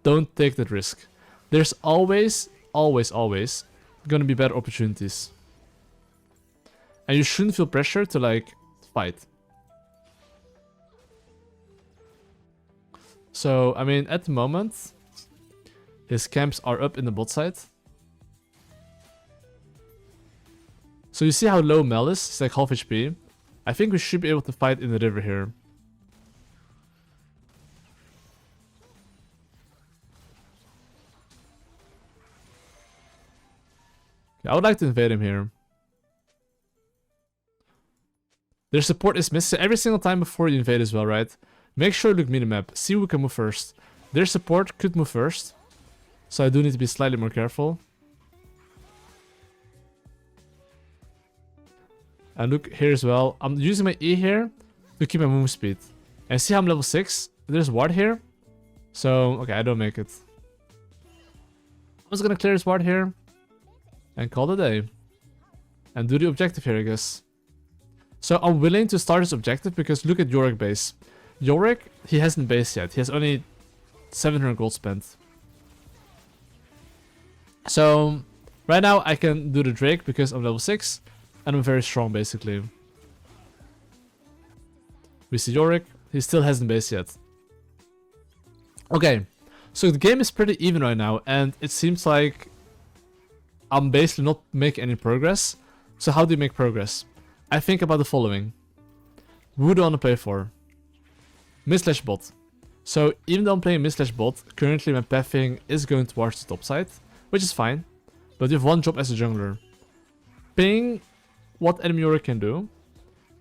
Speaker 2: don't take that risk. There's always gonna be better opportunities. And you shouldn't feel pressure to like fight. So, I mean, at the moment, his camps are up in the bot side. So you see how low Mel is? He's like half HP. I think we should be able to fight in the river here. I would like to invade him here. Their support is missing every single time before you invade as well, right? Make sure you look minimap. See who can move first. Their support could move first. So I do need to be slightly more careful. And look here as well. I'm using my E here to keep my move speed. And see how I'm level 6? There's ward here. So, okay, I don't make it. I'm just gonna clear this ward here. And call it a day. And do the objective here, I guess. So I'm willing to start this objective because look at Yorick base. Yorick, he hasn't based yet. He has only 700 gold spent. So right now I can do the Drake because I'm level 6. And I'm very strong basically. We see Yorick. He still hasn't based yet. Okay. So the game is pretty even right now. And it seems like I'm basically not making any progress. So how do you make progress? I think about the following. Who do I want to play for? Mid/bot. So even though I'm playing mid/bot, currently my pathing is going towards the top side, which is fine. But you have one job as a jungler. Ping what enemy Yorick can do,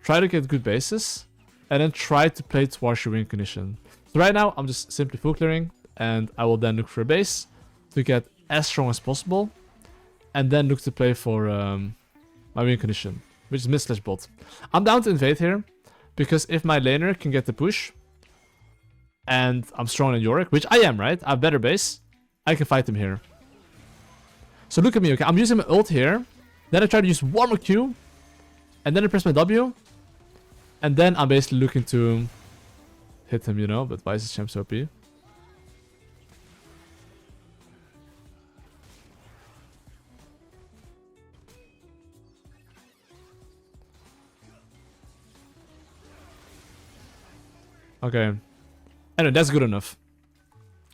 Speaker 2: try to get good bases, and then try to play towards your win condition. So right now I'm just simply full clearing, and I will then look for a base to get as strong as possible, and then look to play for my win condition, which is mid/bot. I'm down to invade here, because if my laner can get the push, and I'm stronger than Yorick, which I am, right? I have better base, I can fight him here. So look at me, okay? I'm using my ult here, then I try to use one more Q, and then I press my W, and then I'm basically looking to hit him, you know, but why is this champ so OP? Okay. Anyway, that's good enough.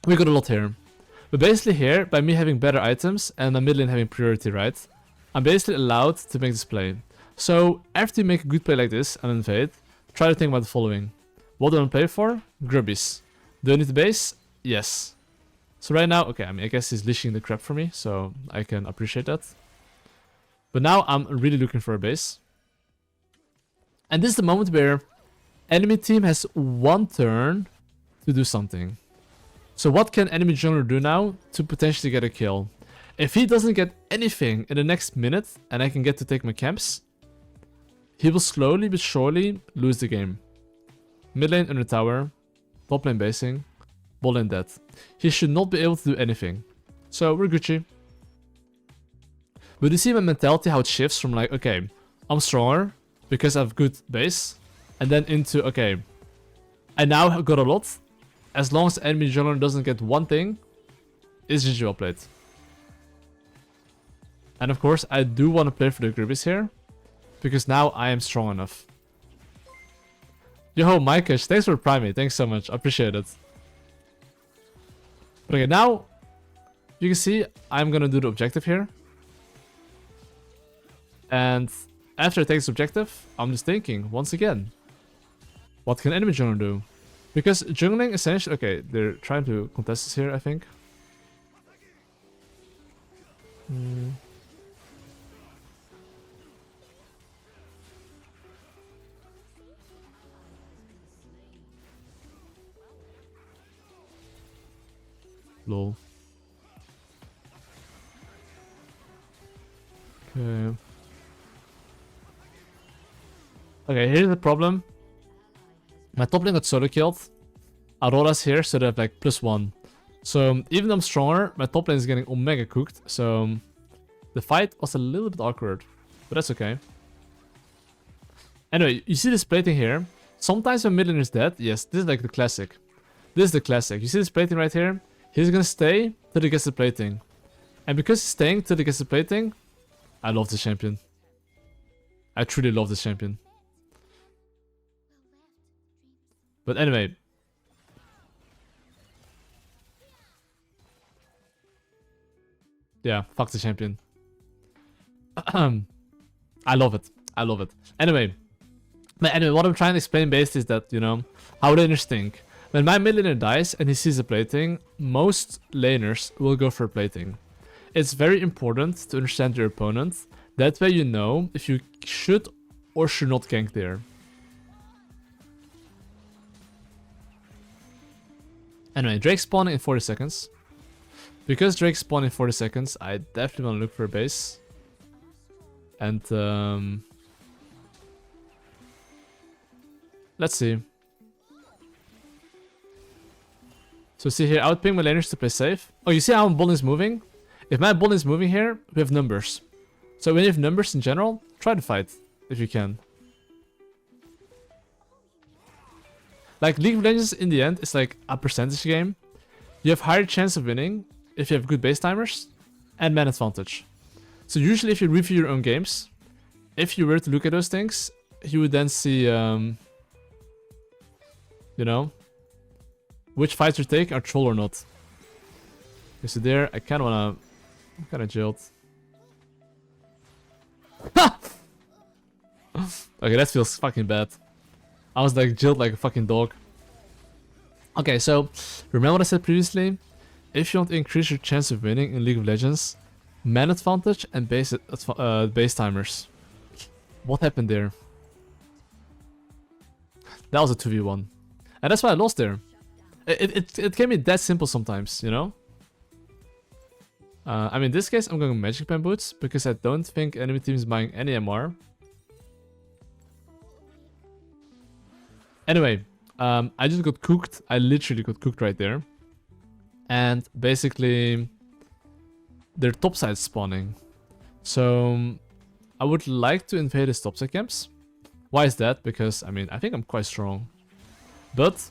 Speaker 2: We got a lot here. But basically here, by me having better items and my mid lane having priority, right? I'm basically allowed to make this play. So after you make a good play like this and invade, try to think about the following. What do I want to play for? Grubbies. Do I need the base? Yes. So right now, okay, I mean, I guess he's leashing the crap for me, so I can appreciate that. But now I'm really looking for a base. And this is the moment where enemy team has one turn to do something. So what can enemy jungler do now to potentially get a kill? If he doesn't get anything in the next minute and I can get to take my camps, he will slowly but surely lose the game. Mid lane under tower, top lane basing, bot lane dead. He should not be able to do anything. So we're Gucci. But you see my mentality, how it shifts from like, okay, I'm stronger because I have good base, and then into, okay, I now have got a lot. As long as the enemy jungler doesn't get one thing, it's GG well played. And of course, I do want to play for the Grubbies here, because now I am strong enough. Yo, Mikesh, thanks for priming. Thanks so much. I appreciate it. But okay, now you can see I'm gonna do the objective here. And after I take this objective, I'm just thinking, once again, what can enemy jungler do? Because jungling essentially... Okay, they're trying to contest this here, I think. Lol. Okay. Okay, here's the problem. My top lane got solo killed. Aurora's here, so they have like +1. So even though I'm stronger, my top lane is getting omega cooked. So the fight was a little bit awkward, but that's okay. Anyway, you see this plating here. Sometimes when mid lane is dead, yes, this is like the classic. This is the classic. You see this plating right here? He's gonna stay till he gets the plating. And because he's staying till he gets the plating, I love this champion. I truly love this champion. But anyway. Yeah, fuck the champion. I love it. I love it. Anyway. But anyway, what I'm trying to explain basically is that, you know, how laners think. When my mid laner dies and he sees a plating, most laners will go for plating. It's very important to understand your opponent. That way you know if you should or should not gank there. Anyway, Drake spawning in 40 seconds. Because Drake spawned in 40 seconds, I definitely want to look for a base. And let's see. So see here, I would ping my laners to play safe. Oh, you see how my bot is moving? If my bot is moving here, we have numbers. So when you have numbers in general, try to fight if you can. Like League of Legends in the end is like a percentage game. You have higher chance of winning if you have good base timers and man advantage. So usually if you review your own games, if you were to look at those things, you would then see, you know, which fights you take are troll or not. Okay, so there, I kind of wanna, I'm kind of jailed. Okay, that feels fucking bad. I was like jailed like a fucking dog. Okay, so remember what I said previously? If you want to increase your chance of winning in League of Legends, man advantage and base timers. What happened there? That was a 2v1. And that's why I lost there. It can be that simple sometimes, you know? I mean, in this case, I'm going Magic Pen Boots because I don't think enemy team is buying any MR. Anyway, I just got cooked. I literally got cooked right there. And basically, their topside spawning. So, I would like to invade his topside camps. Why is that? Because, I mean, I think I'm quite strong. But,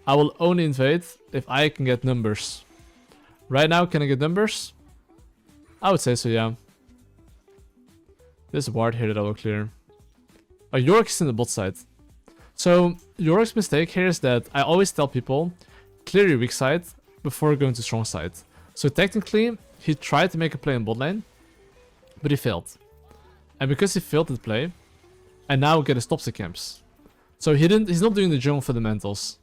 Speaker 2: I will only invade if I can get numbers. Right now, can I get numbers? I would say so, yeah. There's a ward here that I will clear. Oh, Yorick is in the bot side. So, Yorick's mistake here is that I always tell people, clear your weak side before going to strong side. So technically, he tried to make a play in bot lane, but he failed. And because he failed that play, I now get his topside camps. So he's not doing the jungle fundamentals.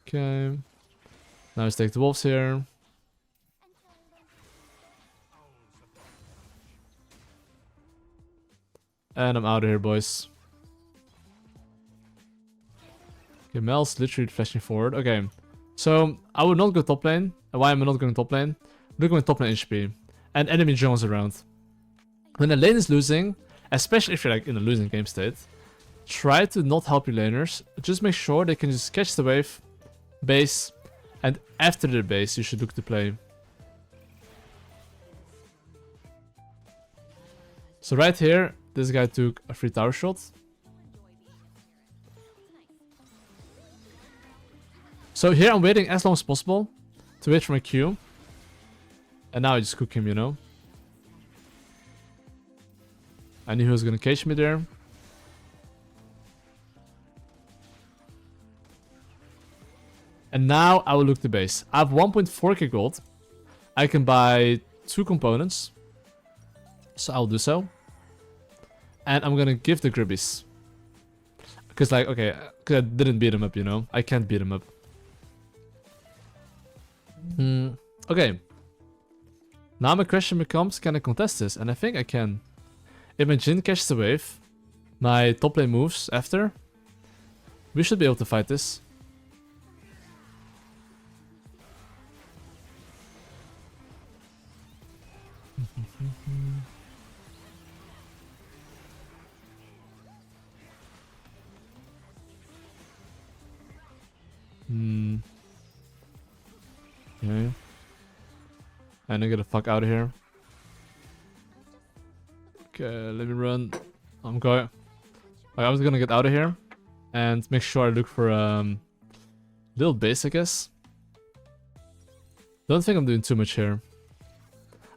Speaker 2: Okay. Now let's take the wolves here. And I'm out of here, boys. Okay, Mel's literally flashing forward. Okay, so I would not go top lane. And why am I not going top lane? Look at my top lane HP. And enemy jungles around. When a lane is losing, especially if you're like in a losing game state, try to not help your laners. Just make sure they can just catch the wave, base, and after the base, you should look to play. So right here, this guy took a free tower shot. So here I'm waiting as long as possible to wait for my Q. And now I just cook him, you know. I knew he was gonna cage me there. And now I will look to base. I have 1.4k gold. I can buy 2 components. So I'll do so. And I'm gonna give the Gribbies. Because like, okay, cause I didn't beat him up, you know. I can't beat him up. Okay. Now my question becomes, can I contest this? And I think I can. If my Jhin catches the wave, my top lane moves after, we should be able to fight this. Okay. I need to get the fuck out of here. Okay, let me run. I'm going. I was gonna get out of here and make sure I look for little base, I guess. Don't think I'm doing too much here.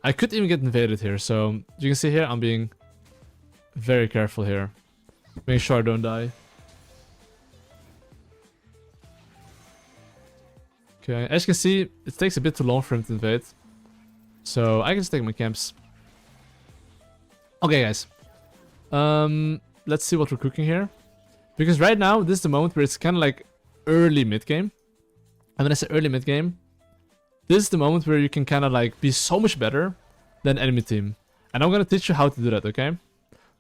Speaker 2: I could even get invaded here, so you can see here I'm being very careful here. Make sure I don't die. Okay, as you can see, it takes a bit too long for him to invade. So I can just take my camps. Okay, guys. Let's see what we're cooking here. Because right now, this is the moment where it's kind of like early mid-game. And when I say early mid-game, this is the moment where you can kind of like be so much better than enemy team. And I'm going to teach you how to do that, okay?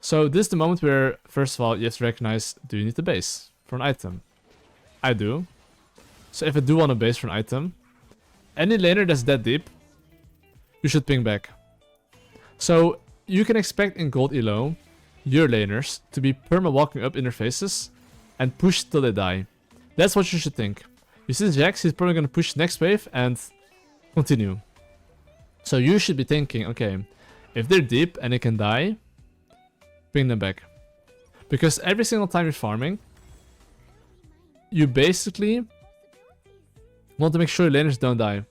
Speaker 2: So this is the moment where, first of all, you have to recognize, do you need the base for an item? I do. So if I do want a base for an item, any laner that's that deep, you should ping back. So you can expect in gold elo, your laners to be perma walking up interfaces and push till they die. That's what you should think. You see Jax, he's probably going to push next wave and continue. So you should be thinking, okay, if they're deep and they can die, bring them back. Because every single time you're farming, you basically want to make sure your laners don't die.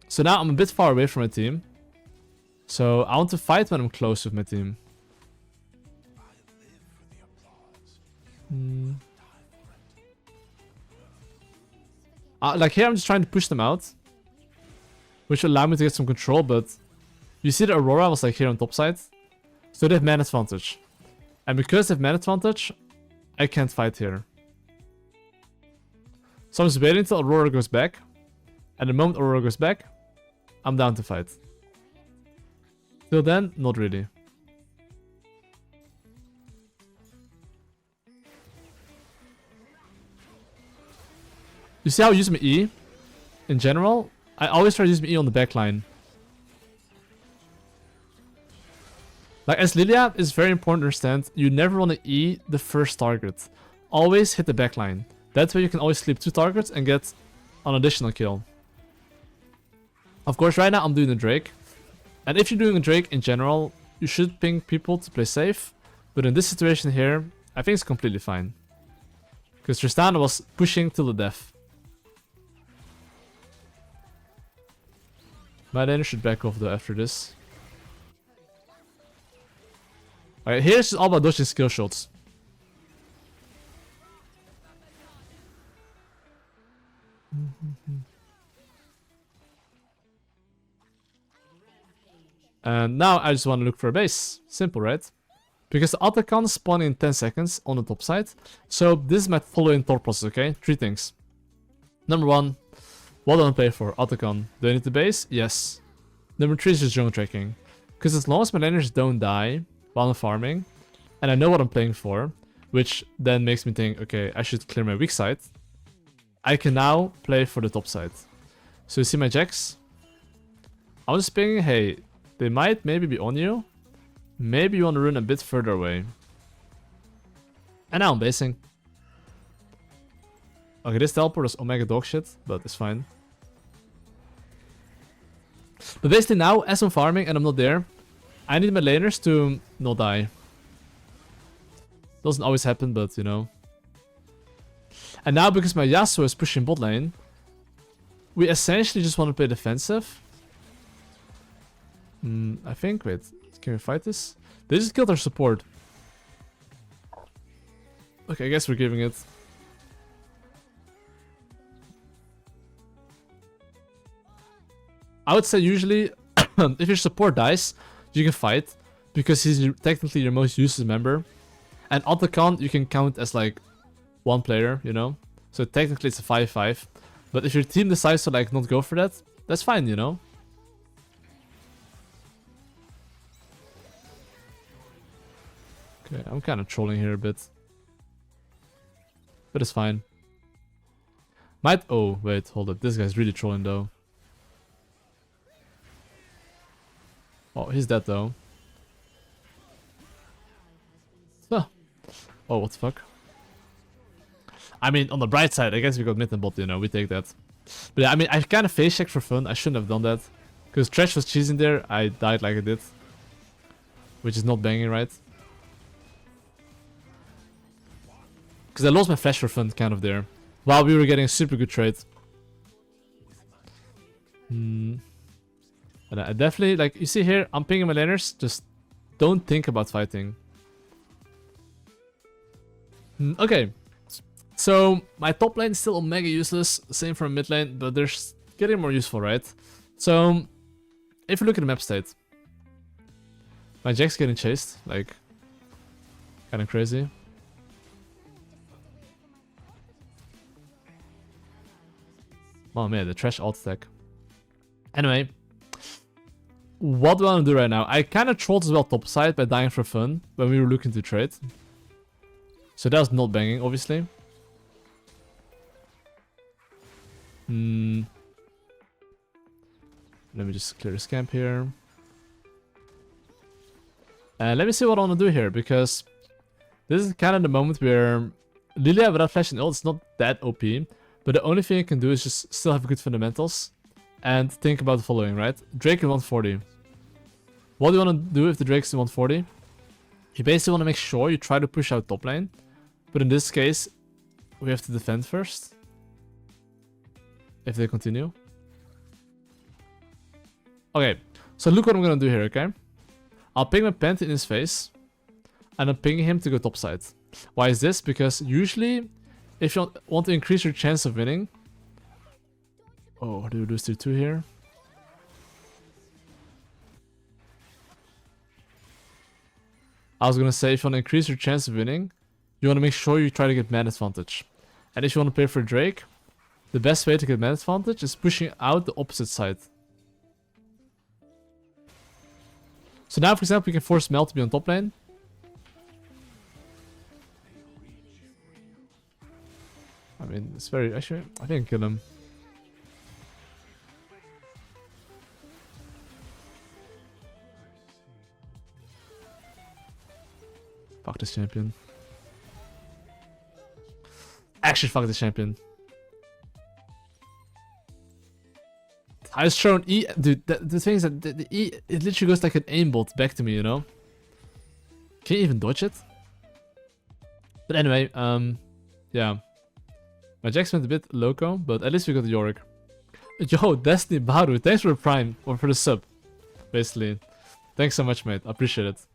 Speaker 2: So now I'm a bit far away from my team. So I want to fight when I'm close with my team. Like here I'm just trying to push them out, which will allow me to get some control, but you see the Aurora was like here on top side. So they have man advantage. And because they have man advantage, I can't fight here. So I'm just waiting until Aurora goes back. And the moment Aurora goes back, I'm down to fight. Till then, not really. You see how I use my E? In general, I always try to use my E on the backline. Like as Lillia, it's very important to understand, you never want to E the first target. Always hit the backline. That way you can always sleep 2 targets and get an additional kill. Of course, right now I'm doing a Drake. And if you're doing a Drake in general, you should ping people to play safe. But in this situation here, I think it's completely fine. Because Tristana was pushing till the death. My laner should back off though after this. Alright, here it's just all about dodging skill shots. And now I just want to look for a base. Simple, right? Because the Atacon is spawning in 10 seconds on the top side. So this is my following thought process, okay? 3 things. Number 1, what do I play for? Atacon. Do I need the base? Yes. Number 3 is just jungle tracking. Because as long as my laners don't die while I'm farming, and I know what I'm playing for, which then makes me think, okay, I should clear my weak side, I can now play for the top side. So you see my Jax? I'm just pinging, hey, they might maybe be on you. Maybe you want to run a bit further away. And now I'm basing. Okay, this teleport is omega dog shit, but it's fine. But basically now, as I'm farming and I'm not there, I need my laners to not die. Doesn't always happen, but you know. And now because my Yasuo is pushing bot lane, we essentially just want to play defensive. I think, wait, can we fight this? They just killed our support. Okay, I guess we're giving it. I would say usually, if your support dies, you can fight. Because he's technically your most useless member. And on the count, you can count as like 1 player, you know? So technically it's a 5-5. But if your team decides to like not go for that, that's fine, you know? Okay, I'm kind of trolling here a bit. But it's fine. Oh, wait, hold up. This guy's really trolling though. Oh, he's dead though. Ah. Oh, what the fuck? I mean, on the bright side, I guess we got mid and bot, you know, we take that. But yeah, I mean, I kind of face checked for fun. I shouldn't have done that. Because Trash was cheesing there, I died like I did. Which is not banging, right? Because I lost my flash for fun kind of there. While we were getting a super good trade. And I definitely, like, you see here, I'm pinging my laners. Just don't think about fighting. Okay. So, my top lane is still mega useless. Same for mid lane, but they're getting more useful, right? So, if you look at the map state. My Jack's getting chased, like, kind of crazy. Oh man, the trash alt stack. Anyway, what do I want to do right now? I kind of trolled as well topside by dying for fun when we were looking to trade. So that was not banging, obviously. Let me just clear this camp here. Let me see what I want to do here, because this is kind of the moment where Lillia without flash and ult is not that OP, but the only thing I can do is just still have good fundamentals and think about the following, right? Drake in 140. What do you want to do if the Drake's in 140? You basically want to make sure you try to push out top lane, but in this case, we have to defend first. If they continue. Okay, so look what I'm going to do here, okay? I'll ping my Pent in his face, and I'm pinging him to go topside. Why is this? Because usually, if you want to increase your chance of winning... Oh, do we lose to 2 here? I was gonna say, if you want to increase your chance of winning, you want to make sure you try to get man advantage. And if you want to play for Drake, the best way to get man advantage is pushing out the opposite side. So now, for example, we can force Mel to be on top lane. I mean, it's very... Actually, I think I can kill him. Fuck this champion. Actually, fuck this champion. I was thrown E... Dude, the thing is that the E... It literally goes like an aimbot back to me, you know? Can you even dodge it? But anyway, yeah. My Jax went a bit loco, but at least we got the Yorick. Yo, Destiny Baru, thanks for the prime, or for the sub, basically. Thanks so much, mate, I appreciate it.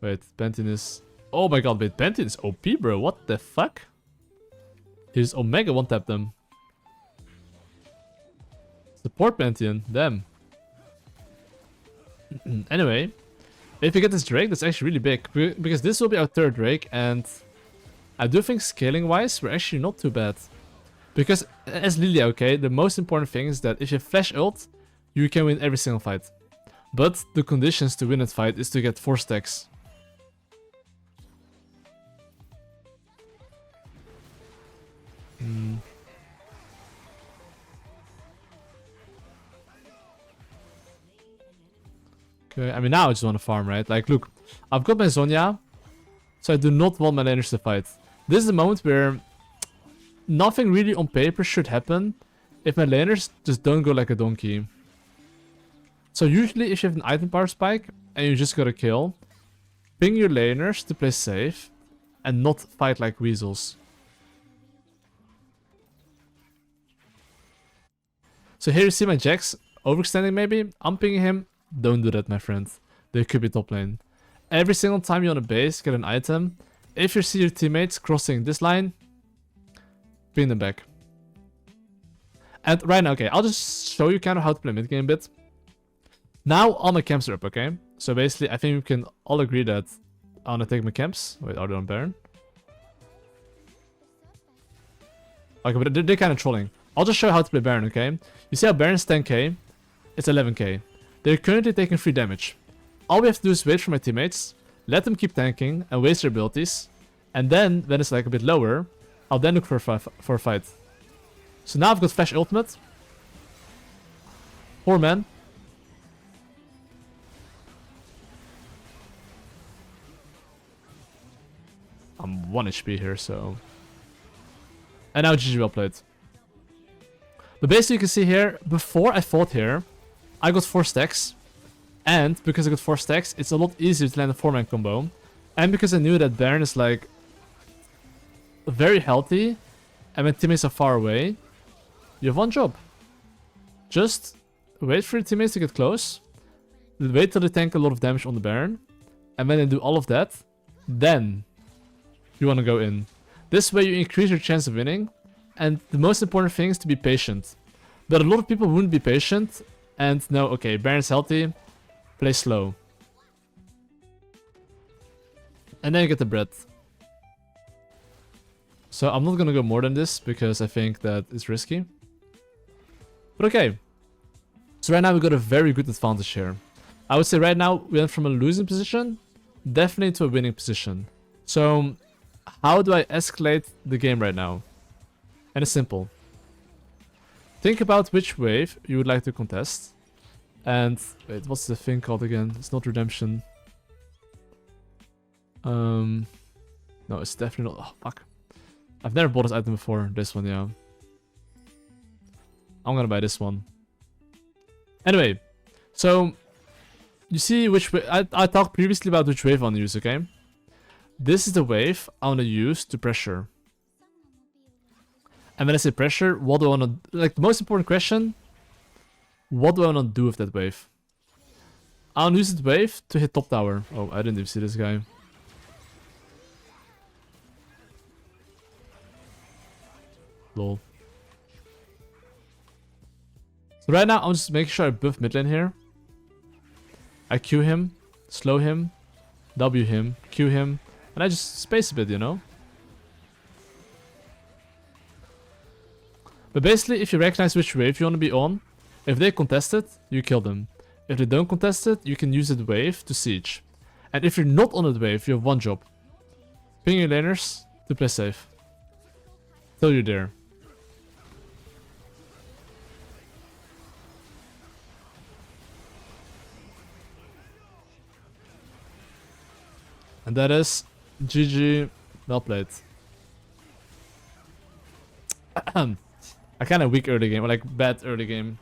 Speaker 2: Wait, Pantheon is... Oh my god, wait, Pantheon is OP, bro, what the fuck? He's Omega one-tap them. Support Pantheon, damn. Anyway, if we get this Drake, that's actually really big, because this will be our 3rd Drake, and I do think scaling-wise, we're actually not too bad. Because as Lillia, okay, the most important thing is that if you flash ult, you can win every single fight. But the conditions to win that fight is to get 4 stacks. Okay, I mean now I just want to farm, right? Like, look, I've got my Zhonya, so I do not want my laners to fight. This is the moment where nothing really on paper should happen if my laners just don't go like a donkey. So usually if you have an item power spike and you just gotta kill, ping your laners to play safe and not fight like weasels. So here you see my Jax overextending maybe. I'm pinging him. Don't do that, my friend. They could be top lane. Every single time you're on a base, get an item. If you see your teammates crossing this line, ping them back. And right now, okay, I'll just show you kind of how to play mid game a bit. Now all my camps are up, okay? So basically, I think we can all agree that I want to take my camps. Wait, are they on Baron? Okay, but they're kind of trolling. I'll just show you how to play Baron, okay? You see how Baron's 10k? It's 11k. They're currently taking 3 damage. All we have to do is wait for my teammates, let them keep tanking and waste their abilities, and then, when it's like a bit lower, I'll then look for a fight. So now I've got Flash Ultimate. 4 man. I'm 1 HP here, so... And now GG well played. But basically you can see here, before I fought here, I got 4 stacks. And because I got 4 stacks, it's a lot easier to land a 4-man combo. And because I knew that Baron is like... very healthy, and when teammates are far away, you have one job. Just wait for your teammates to get close, wait till they tank a lot of damage on the Baron, and when they do all of that, then you want to go in. This way you increase your chance of winning, and the most important thing is to be patient. But a lot of people wouldn't be patient, and know, okay, Baron's healthy, play slow. And then you get the bread. So I'm not gonna go more than this, because I think that it's risky. But okay. So right now we got a very good advantage here. I would say right now we went from a losing position, definitely to a winning position. So how do I escalate the game right now? And it's simple. Think about which wave you would like to contest. And wait, what's the thing called again? It's not redemption. No, it's definitely not. Oh, fuck. I've never bought this item before. This one, yeah. I'm gonna buy this one. Anyway, so you see which way I talked previously about which wave I want to use, okay? This is the wave I want to use to pressure. And when I say pressure, what do I want to... Like, the most important question, what do I want to do with that wave? I want to use that wave to hit top tower. Oh, I didn't even see this guy. Lol. So right now, I'm just making sure I buff mid lane here. I Q him, slow him, W him, Q him, and I just space a bit, you know? But basically, if you recognize which wave you want to be on, if they contest it, you kill them. If they don't contest it, you can use that wave to siege. And if you're not on that wave, you have one job. Ping your laners to play safe. Till you're there. And that is GG, well played. I kind of weak early game, or like bad early game.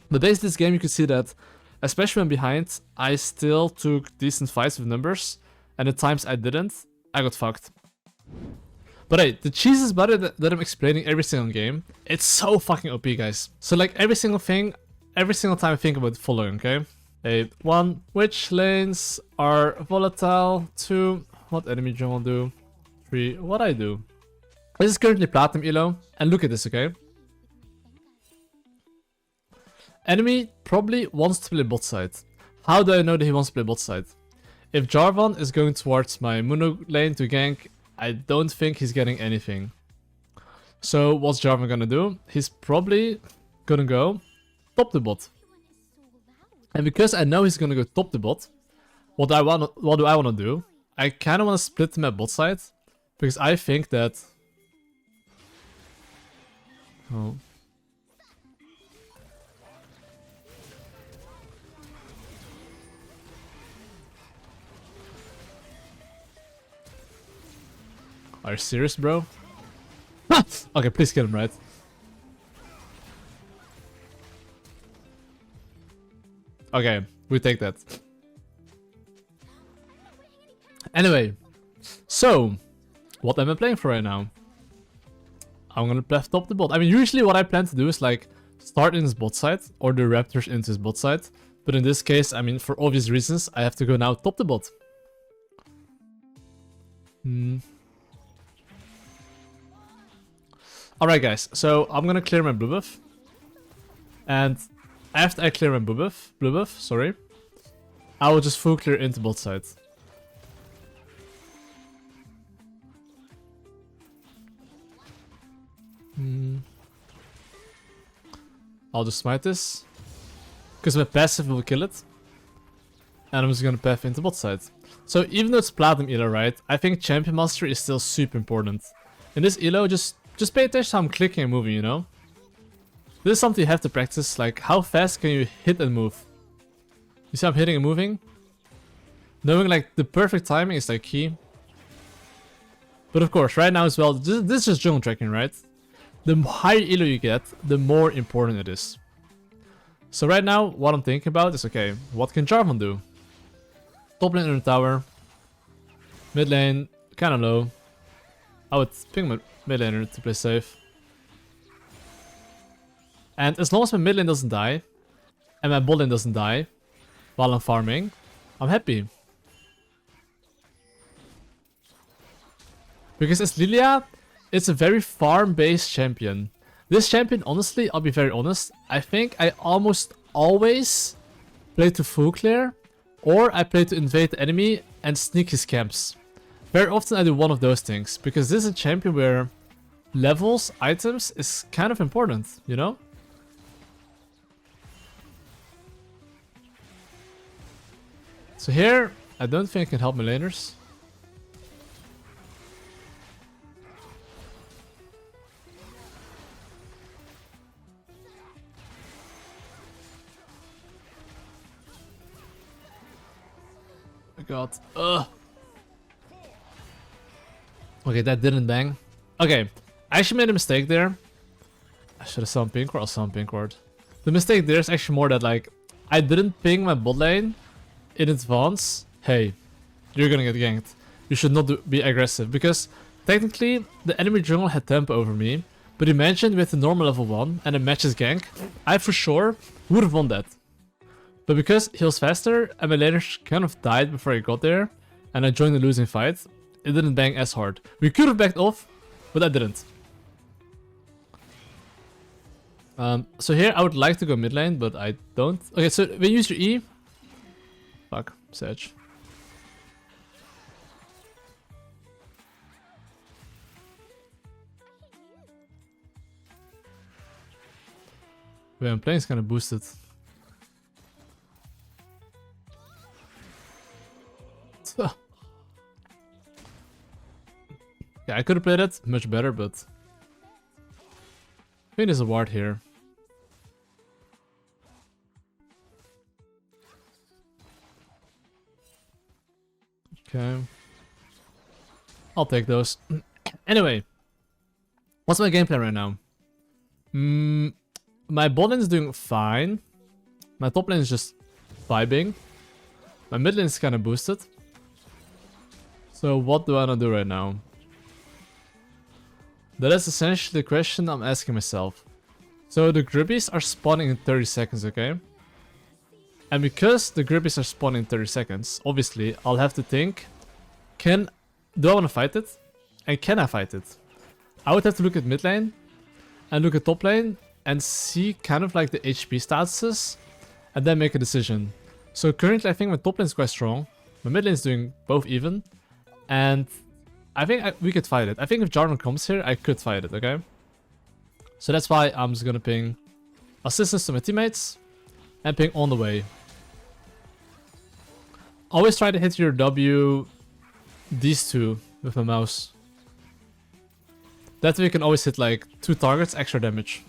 Speaker 2: But based this game, you can see that, especially when behind, I still took decent fights with numbers. And the times I didn't, I got fucked. But hey, the cheese is butter that I'm explaining every single game. It's so fucking OP, guys. So like every single thing, every single time I think about the following, okay? 1. Which lanes are volatile? 2. What enemy jungle do? 3. What I do? This is currently Platinum Elo, and look at this, okay? Enemy probably wants to play bot side. How do I know that he wants to play bot side? If Jarvan is going towards my Mono lane to gank, I don't think he's getting anything. So what's Jarvan gonna do? He's probably gonna go top the bot. And because I know he's gonna go top the bot, what do I wanna do? I kinda wanna split him at bot side, because I think that... Oh. Are you serious, bro? Okay, please get him right. Okay, we take that. Anyway, so what am I playing for right now? I'm gonna play top the bot. I mean, usually what I plan to do is like start in his bot side or the Raptors into his bot side. But in this case, I mean, for obvious reasons, I have to go now top the bot. Alright guys, so I'm gonna clear my blue buff. And after I clear my blue buff, sorry, I will just full clear into bot side. I'll just smite this, because my passive will kill it. And I'm just gonna path into bot side. So even though it's Platinum Elo, right, I think Champion Mastery is still super important. In this Elo, just pay attention to how I'm clicking and moving, you know? This is something you have to practice, like how fast can you hit and move? You see I'm hitting and moving? Knowing like the perfect timing is like key. But of course, right now as well, this is just jungle tracking, right? The higher elo you get, the more important it is. So right now, what I'm thinking about is, okay, what can Jarvan do? Top lane in the tower. Mid lane, kinda low. I would ping my mid laner to play safe. And as long as my mid lane doesn't die, and my bot lane doesn't die, while I'm farming, I'm happy. Because as Lillia, it's a very farm-based champion. This champion, honestly, I'll be very honest, I think I almost always play to full clear, or I play to invade the enemy and sneak his camps. Very often I do one of those things, because this is a champion where levels, items, is kind of important, you know? So here, I don't think I can help my laners. Oh my god. Ugh. Okay, that didn't bang. Okay, I actually made a mistake there. I should have summoned pink ward. I'll summon pink ward. The mistake there is actually more that like I didn't ping my bot lane in advance. Hey, you're gonna get ganked. You should not be aggressive because technically the enemy jungle had tempo over me. But imagine with the normal level 1 and a matches gank, I for sure would have won that. But because he was faster and my laners kind of died before I got there, and I joined the losing fight, it didn't bang as hard. We could have backed off, but I didn't. So here I would like to go mid lane, but I don't. Okay, so when you use your E... Fuck, Sage. Wait, I'm playing is kind of boosted. Yeah, I could have played it much better, but I think there's a ward here. Okay. I'll take those. Anyway, what's my game plan right now? My bot lane is doing fine. My top lane is just vibing. My mid lane is kind of boosted. So what do I want to do right now? That is essentially the question I'm asking myself. So the Gribbies are spawning in 30 seconds, okay? And because the Gribbies are spawning in 30 seconds, obviously I'll have to think, do I want to fight it? And can I fight it? I would have to look at mid lane and look at top lane and see kind of like the HP statuses and then make a decision. So currently I think my top lane is quite strong. My mid lane is doing both even. And I think we could fight it. I think if Jarvan comes here, I could fight it, okay? So that's why I'm just gonna ping assistance to my teammates and ping on the way. Always try to hit your W, these two, with my mouse. That way you can always hit like 2 targets, extra damage.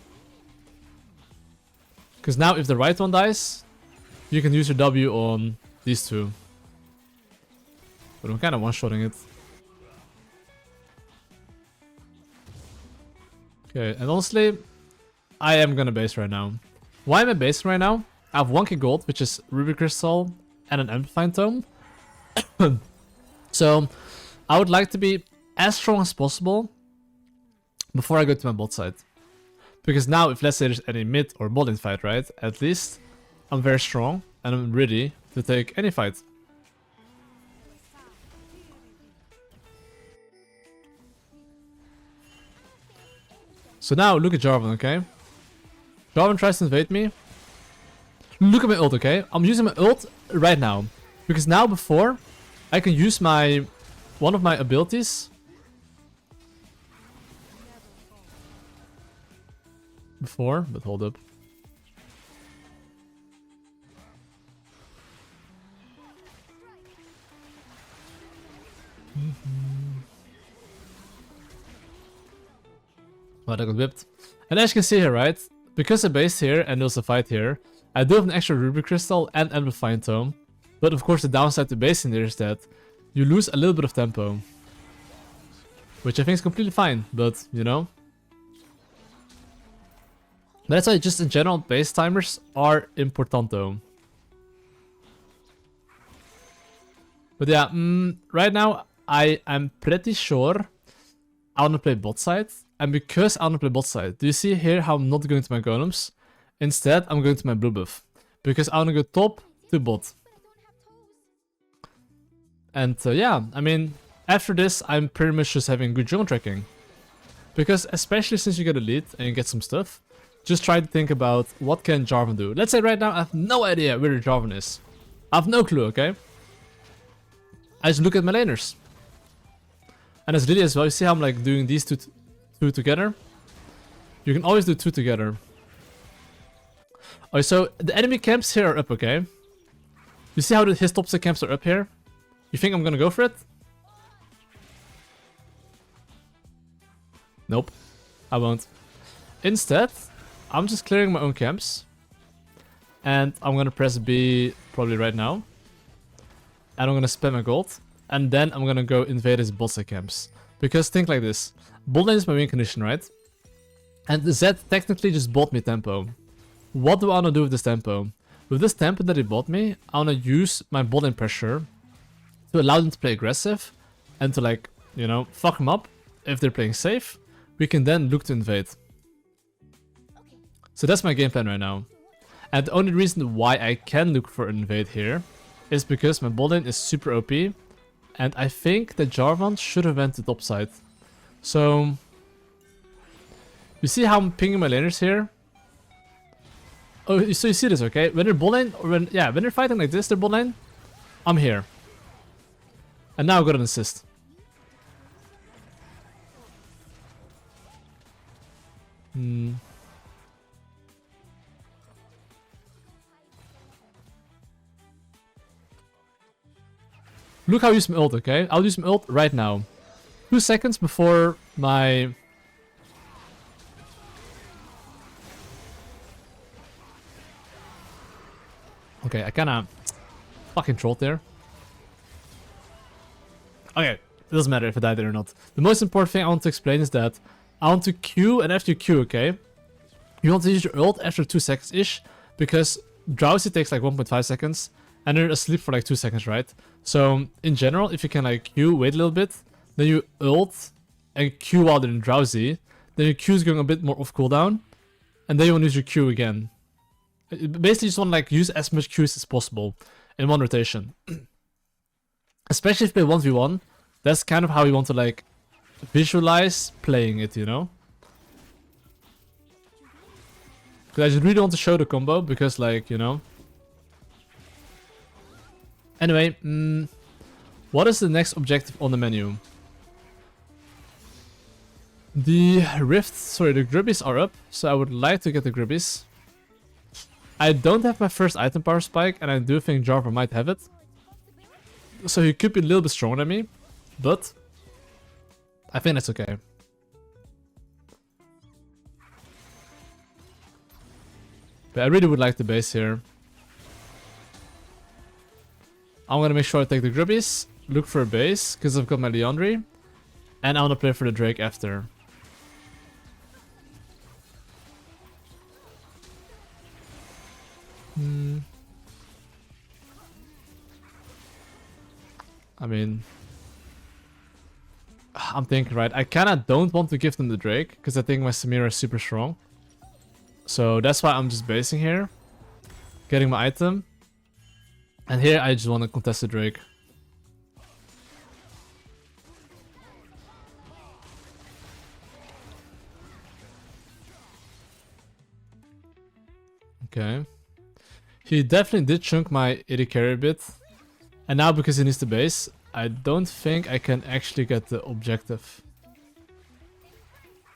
Speaker 2: Because now if the right one dies, you can use your W on these two. But I'm kind of one-shotting it. Okay, and honestly, I am gonna base right now. Why am I basing right now? I have 1k gold, which is Ruby Crystal and an Amplifying Tome. So, I would like to be as strong as possible before I go to my bot side. Because now, if let's say there's any mid or bot lane fight, right? At least I'm very strong and I'm ready to take any fight. So now, look at Jarvan, okay? Jarvan tries to invade me. Look at my ult, okay? I'm using my ult right now. Because now, before, I can use one of my abilities. Before, but hold up. Oh, that got whipped. And as you can see here, right? because I based here and there's a fight here, I do have an extra Ruby Crystal and Amplifying Tome. But of course the downside to basing there is that you lose a little bit of tempo. Which I think is completely fine, but you know. That's why just in general base timers are importanto. But yeah, right now I am pretty sure I want to play bot side. And because I want to play bot side, do you see here how I'm not going to my golems? Instead, I'm going to my blue buff. Because I want to go top to bot. And yeah, I mean, after this, I'm pretty much just having good jungle tracking. Because especially since you get a lead and you get some stuff, just try to think about what can Jarvan do. Let's say right now I have no idea where Jarvan is. I have no clue, okay? I just look at my laners. And as Lillia as well, you see how I'm like doing these two together? You can always do two together. Okay, so the enemy camps here are up, okay? You see how his top side camps are up here? You think I'm gonna go for it? Nope, I won't. Instead, I'm just clearing my own camps. And I'm gonna press B probably right now. And I'm gonna spend my gold. And then I'm gonna go invade his bot side camps. Because think like this. Bot lane is my win condition, right? And the Zed technically just bought me tempo. What do I wanna do with this tempo? With this tempo that he bought me, I wanna use my bot lane pressure to allow them to play aggressive. And to like, you know, fuck them up. If they're playing safe, we can then look to invade. So that's my game plan right now. And the only reason why I can look for an invade here is because my bot lane is super OP. And I think that Jarvan should have went to top side. So you see how I'm pinging my laners here? Oh, so you see this, okay? When they're bot lane, or when they're fighting like this, they're bot lane, I'm here. And now I got an assist. Look how I use my ult, okay? I'll use my ult right now. 2 seconds before my... Okay, I kinda fucking trolled there. Okay, it doesn't matter if I died there or not. The most important thing I want to explain is that I want to Q, and after you Q, okay? You want to use your ult after 2 seconds-ish, because Drowsy takes like 1.5 seconds, and they're asleep for like 2 seconds, right? So, in general, if you can like Q, wait a little bit, then you ult and Q while they're drowsy, then your Q is going a bit more off cooldown, and then you want to use your Q again. Basically, you just want to like use as much Qs as possible in one rotation. Especially if you play 1v1, that's kind of how you want to like visualize playing it, you know? Because I just really want to show the combo, because like, you know. Anyway, what is the next objective on the menu? The Gribbies are up, so I would like to get the Gribbies. I don't have my first item power spike, and I do think Jarvan might have it. So he could be a little bit stronger than me, but I think that's okay. But I really would like the base here. I'm gonna make sure I take the Gribbies, look for a base, because I've got my Leandry, and I wanna play for the Drake after. I mean, I'm thinking, right, I kinda don't want to give them the Drake, because I think my Samira is super strong. So that's why I'm just basing here, getting my item. And here I just want to contest the Drake. Okay. He definitely did chunk my Hecarim a bit. And now because he needs the base, I don't think I can actually get the objective.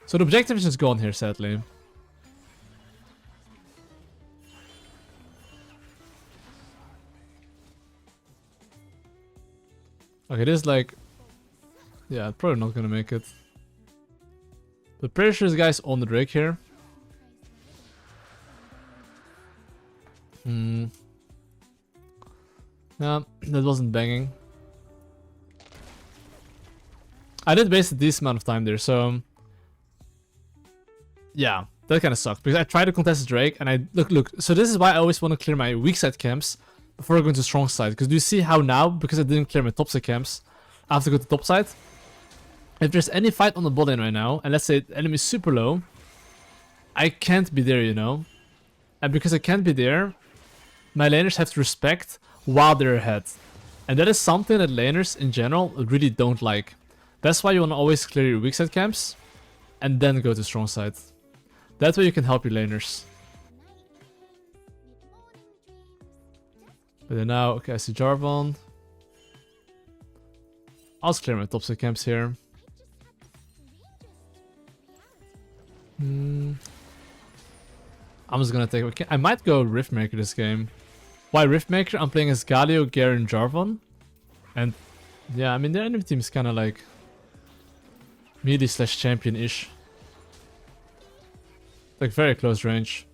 Speaker 2: So the objective is just gone here, sadly. Okay, this is like... Yeah, probably not gonna make it. But pretty sure this guy's on the Drake here. Hmm. No, that wasn't banging. I did waste a decent amount of time there, so... Yeah, that kind of sucked. Because I tried to contest Drake, and I... Look. So this is why I always want to clear my weak side camps before going to strong side. Because do you see how now, because I didn't clear my top side camps, I have to go to top side? If there's any fight on the bot lane right now, and let's say the enemy is super low, I can't be there, you know? And because I can't be there, my laners have to respect while they're ahead. And that is something that laners in general really don't like. That's why you want to always clear your weak side camps and then go to strong side. That way you can help your laners. But then now, okay, I see Jarvan. I'll just clear my top side camps here. I'm just gonna take... Okay, I might go Riftmaker this game. Why Riftmaker? I'm playing as Galio, Garen, and Jarvan. And yeah, I mean, their enemy team is kind of like melee slash champion-ish. Like very close range.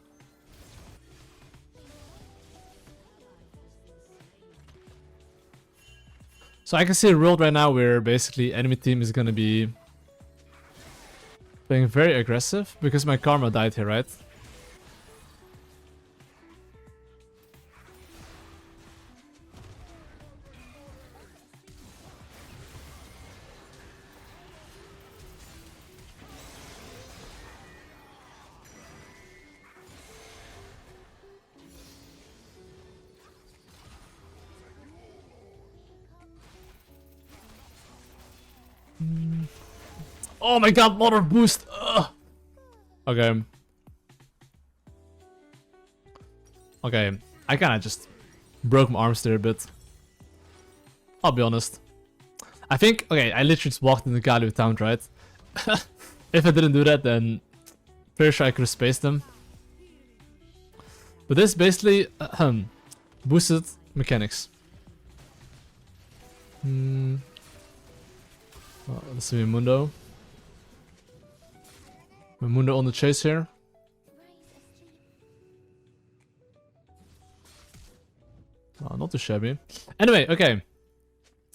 Speaker 2: So I can see a world right now where basically enemy team is gonna be playing very aggressive because my Karma died here, right? Oh my god, mother boost! Ugh. Okay. Okay, I kinda just broke my arms there a bit. I'll be honest. I think, okay, I literally just walked in the Galio town, right? If I didn't do that, then pretty sure I could have spaced them. But this basically boosted mechanics. Well, let's see Mundo. Mundo on the chase here. Oh, not too shabby. Anyway, okay.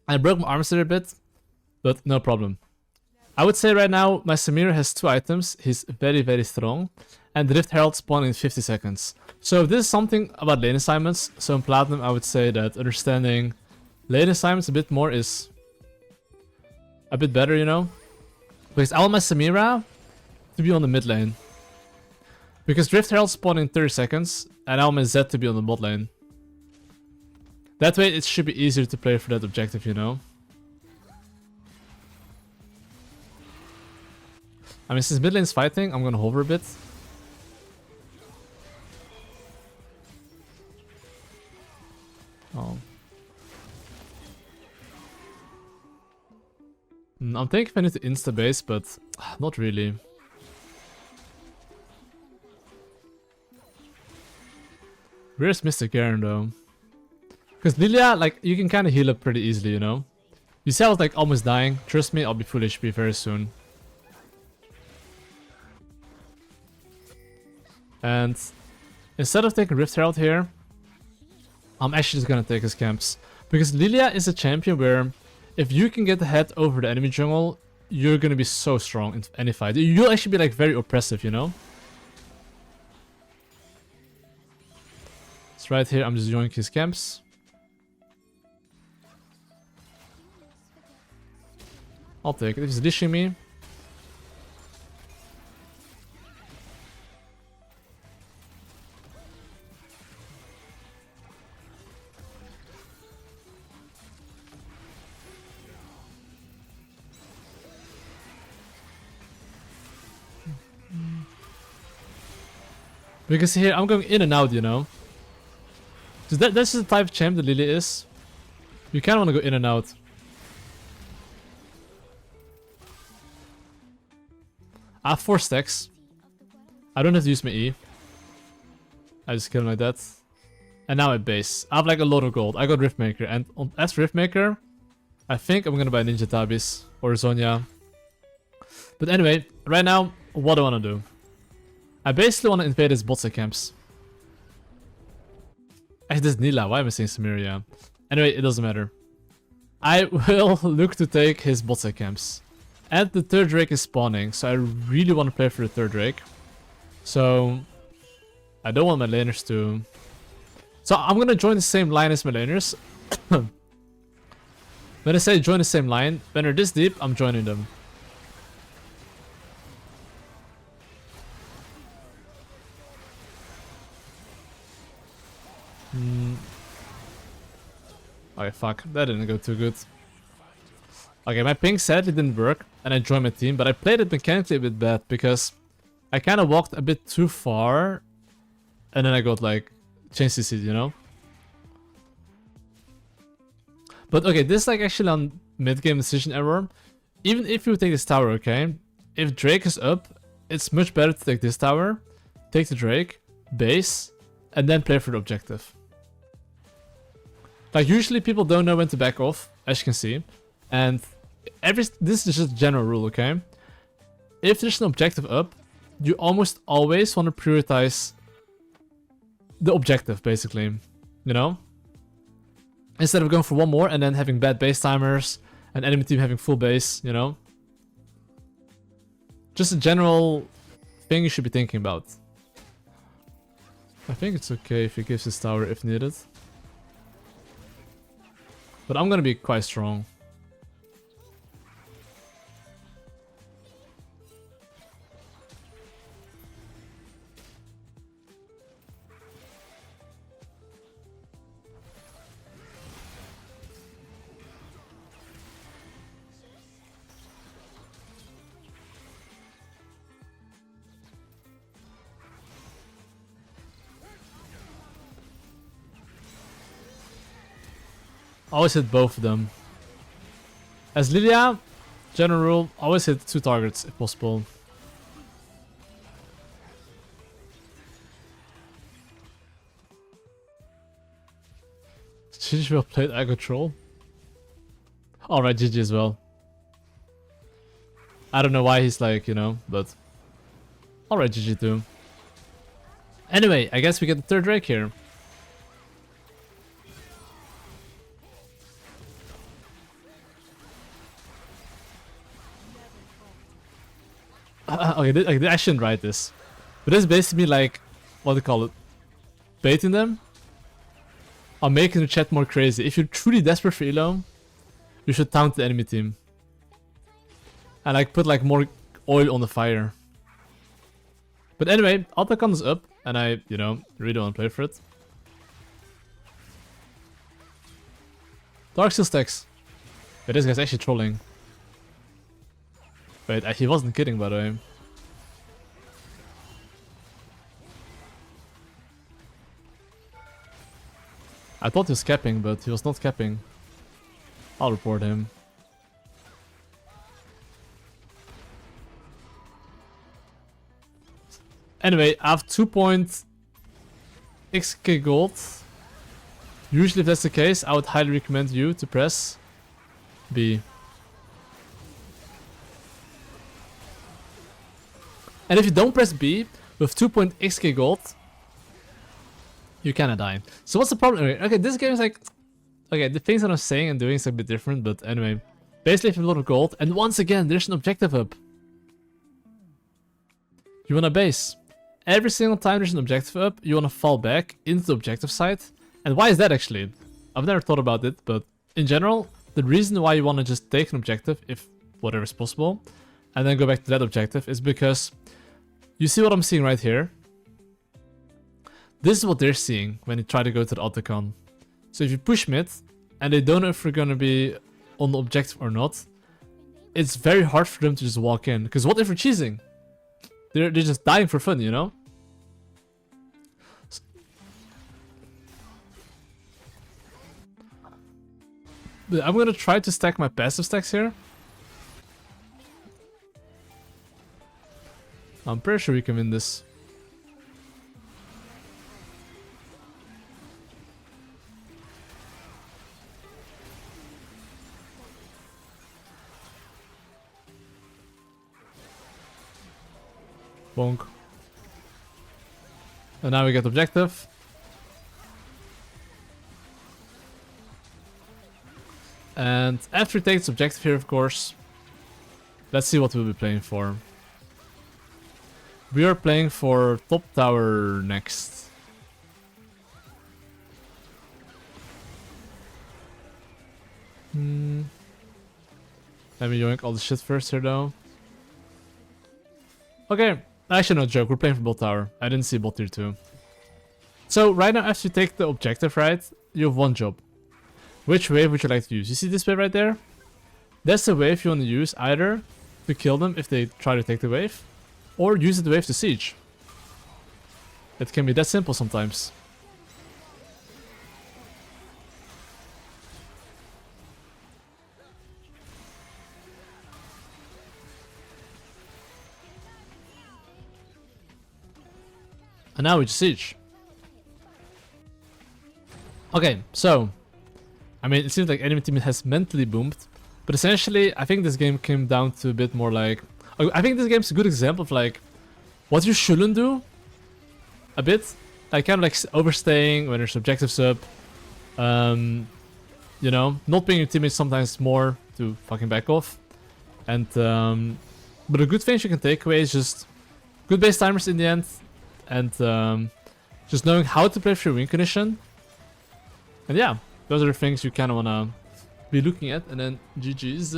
Speaker 2: I broke my arms there a bit, but no problem. I would say right now my Samira has 2 items. He's very, very strong. And the Rift Herald spawn in 50 seconds. So if this is something about lane assignments, so in Platinum I would say that understanding lane assignments a bit more is a bit better, you know? Because I want my Samira to be on the mid lane. Because Rift Herald spawn in 30 seconds, and I want my Zed to be on the bot lane. That way it should be easier to play for that objective, you know? I mean, since mid lane's fighting, I'm gonna hover a bit. Oh. I'm thinking if I need to insta-base, but not really. Where's Mr. Garen though? Because Lillia, like, you can kind of heal up pretty easily, you know? You see I was like almost dying. Trust me, I'll be full HP very soon. And instead of taking Rift Herald here, I'm actually just gonna take his camps. Because Lillia is a champion where if you can get the head over the enemy jungle, you're gonna be so strong in any fight. You'll actually be like very oppressive, you know? So right here, I'm just joining his camps. I'll take it. If he's dishing me. Because here, I'm going in and out, you know? So that's just the type of champ that Lillia is. You kind of want to go in and out. I have 4 stacks. I don't have to use my E. I just kill him like that. And now I base. I have like a lot of gold. I got Riftmaker. And as Riftmaker, I think I'm gonna buy Ninja Tabis or Zonya. But anyway, right now, what do I want to do? I basically want to invade his bot side camps. Actually, this is Nidalee. Why am I saying Samir? Yeah. Anyway, it doesn't matter. I will look to take his bot side camps. And the third Drake is spawning, so I really want to play for the third Drake. So I don't want my laners to... So I'm gonna join the same line as my laners. When I say join the same line, when they're this deep, I'm joining them. Okay, fuck. That didn't go too good. Okay, my ping sadly didn't work, and I joined my team, but I played it mechanically a bit bad, because I kind of walked a bit too far, and then I got, like, changed the seed, you know? But okay, this is, like, actually on mid-game decision error. Even if you take this tower, okay? If Drake is up, it's much better to take this tower, take the Drake, base, and then play for the objective. Like, usually people don't know when to back off, as you can see. And this is just a general rule, okay? If there's an objective up, you almost always want to prioritize the objective, basically. You know? Instead of going for one more and then having bad base timers and enemy team having full base, you know? Just a general thing you should be thinking about. I think it's okay if he gives his tower if needed. But I'm gonna be quite strong. Always hit both of them. As Lillia, general rule, always hit 2 targets if possible. GG well played, I control. Alright, GG as well. I don't know why he's like, you know, but... Alright, GG too. Anyway, I guess we get the third Drake here. Okay, I shouldn't write this. But this is basically like, what do you call it? Baiting them? Or making the chat more crazy. If you're truly desperate for elo, you should taunt the enemy team. And like put like more oil on the fire. But anyway, auto comes up, and I, you know, really want to play for it. Dark Fiddlesticks. Wait, this guy's actually trolling. Wait, he wasn't kidding, by the way. I thought he was capping, but he was not capping. I'll report him. Anyway, I have 2.xk gold. Usually if that's the case, I would highly recommend you to press B. And if you don't press B with 2.xk gold, you kinda die. So what's the problem? Okay, this game is like... Okay, the things that I'm saying and doing is a bit different, but anyway. Basically, if you have a lot of gold, and once again, there's an objective up. You wanna base. Every single time there's an objective up, you wanna fall back into the objective side. And why is that actually? I've never thought about it, but in general, the reason why you wanna just take an objective, if whatever is possible, and then go back to that objective is because... You see what I'm seeing right here? This is what they're seeing when they try to go to the Autocon. So if you push mid, and they don't know if you're gonna be on the objective or not, it's very hard for them to just walk in. Because what if you're cheesing? They're just dying for fun, you know? But I'm gonna try to stack my passive stacks here. I'm pretty sure we can win this. Bonk. And now we get objective. And after we take this objective here, of course, let's see what we'll be playing for. We are playing for top tower next. Let me yoink all the shit first here though. Okay, actually no joke, we're playing for bot tower. I didn't see bot tier 2. So right now after you take the objective, right, you have one job. Which wave would you like to use? You see this wave right there? That's the wave you want to use either to kill them if they try to take the wave, or use the wave to siege. It can be that simple sometimes. And now we just siege. Okay, so I mean, it seems like enemy team has mentally boomed, but essentially, I think this game came down to a bit more like... I think this game's a good example of like what you shouldn't do. A bit, like kind of like overstaying when there's objectives up. You know, not paying your teammates sometimes more to fucking back off. And but the good things you can take away is just good base timers in the end, and just knowing how to play through win condition. And yeah, those are the things you kind of want to be looking at. And then GG's.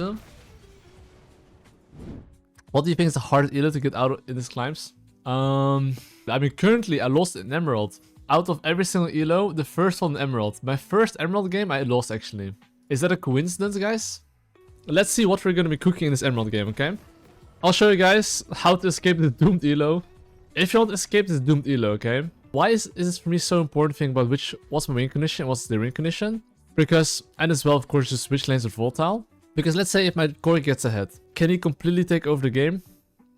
Speaker 2: What do you think is the hardest elo to get out in these climbs? I mean, currently I lost an emerald. Out of every single elo, the first one emerald. My first emerald game I lost actually. Is that a coincidence, guys? Let's see what we're going to be cooking in this emerald game, okay? I'll show you guys how to escape the doomed elo. If you want to escape this doomed elo, okay? Why is this for me so important thing about what's my win condition and what's the win condition? Because, and as well of course just which lanes are volatile. Because let's say if my core gets ahead, can he completely take over the game?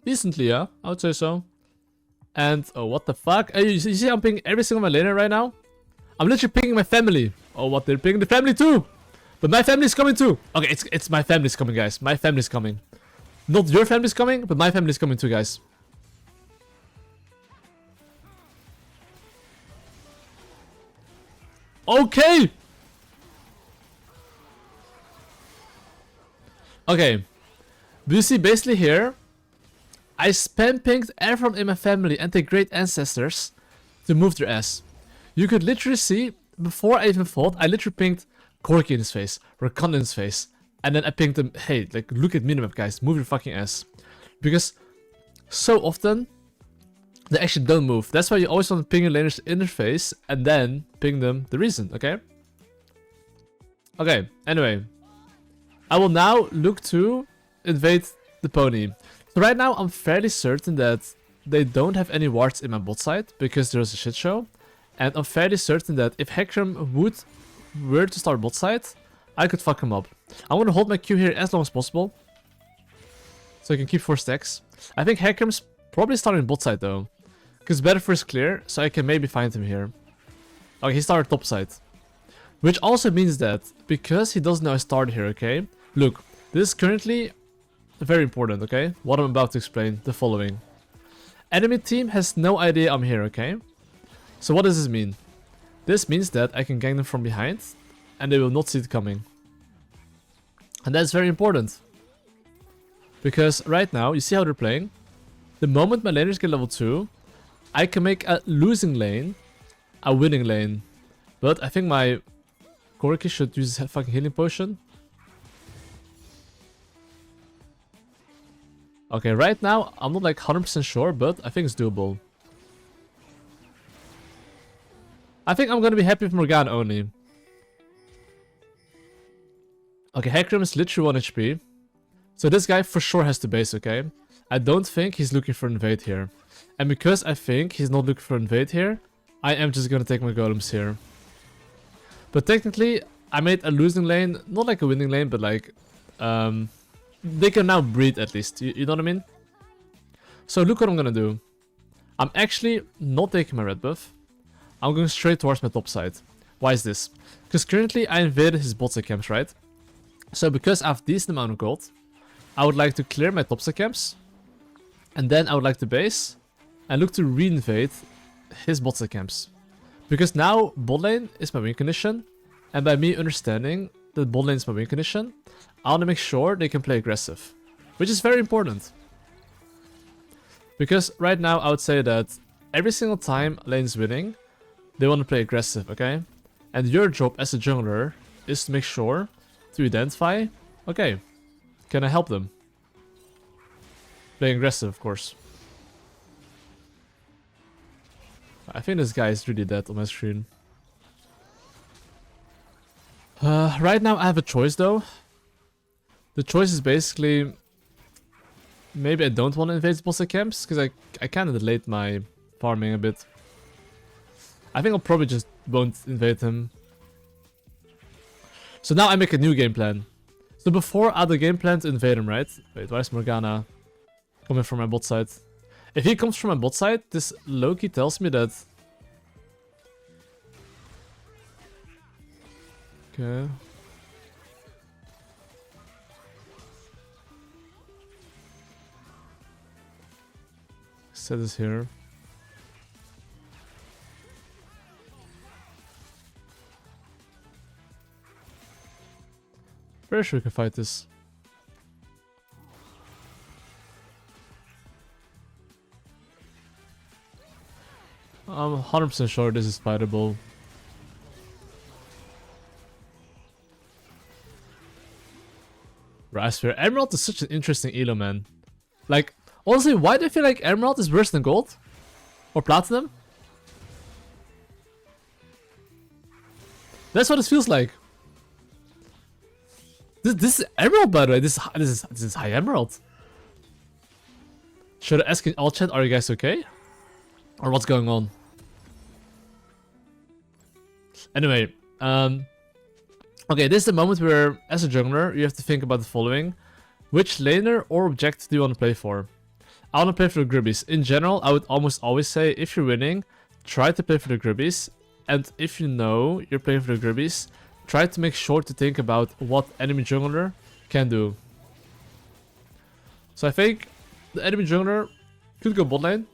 Speaker 2: Decently, yeah, I would say so. And, oh what the fuck? Hey, you see I'm pinging every single my laner right now? I'm literally pinging my family. Oh what, they're pinging the family too! But my family's coming too! Okay, it's my family's coming, guys. My family's coming. Not your family's coming, but my family's coming too, guys. Okay! Okay. Do you see basically here? I spam pinged everyone in my family and their great ancestors to move their ass. You could literally see, before I even fought, I literally pinged Corki in his face, Rakan in his face. And then I pinged them, hey, like, look at minimap, guys, move your fucking ass. Because so often, they actually don't move. That's why you always want to ping your laners in their face and then ping them the reason, okay? Okay, anyway. I will now look to invade the pony. So right now, I'm fairly certain that they don't have any wards in my bot side because there's a shit show. And I'm fairly certain that if Hecarim were to start bot side, I could fuck him up. I'm gonna hold my Q here as long as possible, so I can keep 4 stacks. I think Hecarim's probably starting bot side though, because better first clear, so I can maybe find him here. Okay, he started top side. Which also means that, because he doesn't know I started here, okay? Look, this is currently very important, okay? What I'm about to explain, the following. Enemy team has no idea I'm here, okay? So what does this mean? This means that I can gank them from behind, and they will not see it coming. And that's very important. Because right now, you see how they're playing? The moment my laners get level 2, I can make a losing lane a winning lane. But I think my Corki should use his fucking healing potion. Okay, right now, I'm not like 100% sure, but I think it's doable. I think I'm gonna be happy with Morgana only. Okay, Hecarim is literally 1 HP. So this guy for sure has to base, okay? I don't think he's looking for invade here. And because I think he's not looking for invade here, I am just gonna take my golems here. But technically, I made a losing lane, not like a winning lane, but like... they can now breed at least, you know what I mean? So look what I'm gonna do. I'm actually not taking my red buff. I'm going straight towards my top side. Why is this? Because currently I invaded his bot side camps, right? So because I have decent amount of gold, I would like to clear my top side camps. And then I would like to base and look to re-invade his bot side camps. Because now bot lane is my win condition. And by me understanding that bot lane is my win condition, I want to make sure they can play aggressive. Which is very important. Because right now I would say that every single time lane's winning, they want to play aggressive, okay? And your job as a jungler is to make sure to identify, okay, can I help them? Playing aggressive, of course. I think this guy is really dead on my screen. Right now I have a choice though. The choice is basically... Maybe I don't want to invade Bossa camps, because I kind of delayed my farming a bit. I think I'll probably just won't invade him. So now I make a new game plan. So before I had a game plan to invade him, right? Wait, why is Morgana coming from my bot side? If he comes from my bot side, this low-key tells me that... Okay. Set this here. Very sure we can fight this. I'm 100% sure this is fightable. Raspberry. Emerald is such an interesting elo, man. Like, honestly, why do I feel like Emerald is worse than Gold? Or Platinum? That's what it feels like. This is Emerald, by the way. This is high Emerald. Should I ask in all chat, are you guys okay? Or what's going on? Anyway, okay, this is the moment where, as a jungler, you have to think about the following. Which laner or objective do you want to play for? I want to play for the Gribbies. In general, I would almost always say, if you're winning, try to play for the Gribbies. And if you know you're playing for the Gribbies, try to make sure to think about what enemy jungler can do. So I think the enemy jungler could go bot lane.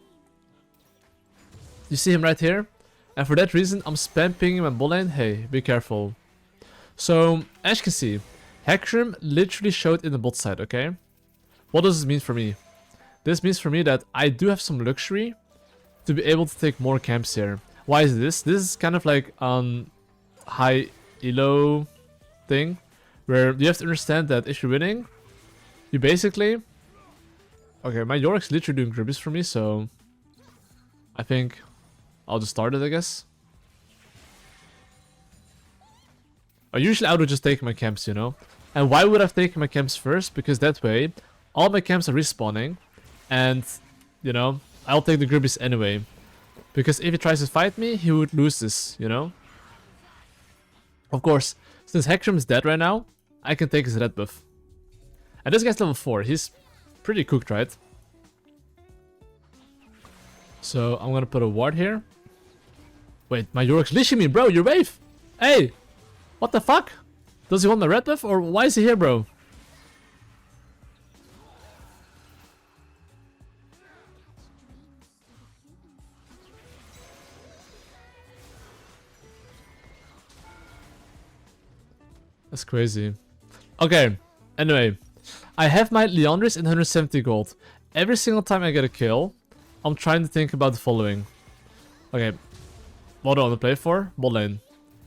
Speaker 2: You see him right here. And for that reason, I'm spam pinging my bot lane. Hey, be careful. So, as you can see, Hecarim literally showed in the bot side, okay? What does this mean for me? This means for me that I do have some luxury to be able to take more camps here. Why is this? This is kind of like high elo thing, where you have to understand that if you're winning, you basically... Okay, my Yorick's literally doing gribbies for me, so... I think I'll just start it, I guess. Usually I would just take my camps, you know? And why would I have taken my camps first? Because that way, all my camps are respawning. And, you know, I'll take the gribbies anyway. Because if he tries to fight me, he would lose this, you know? Of course, since Hecarim is dead right now, I can take his red buff. And this guy's level 4. He's pretty cooked, right? So I'm gonna put a ward here. Wait, my Yorick's leashing me, bro. Your wave! Hey! What the fuck? Does he want my red buff? Or why is he here, bro? That's crazy. Okay, anyway. I have my Leandris in 170 gold. Every single time I get a kill, I'm trying to think about the following. Okay, what do I want to play for? Bot lane.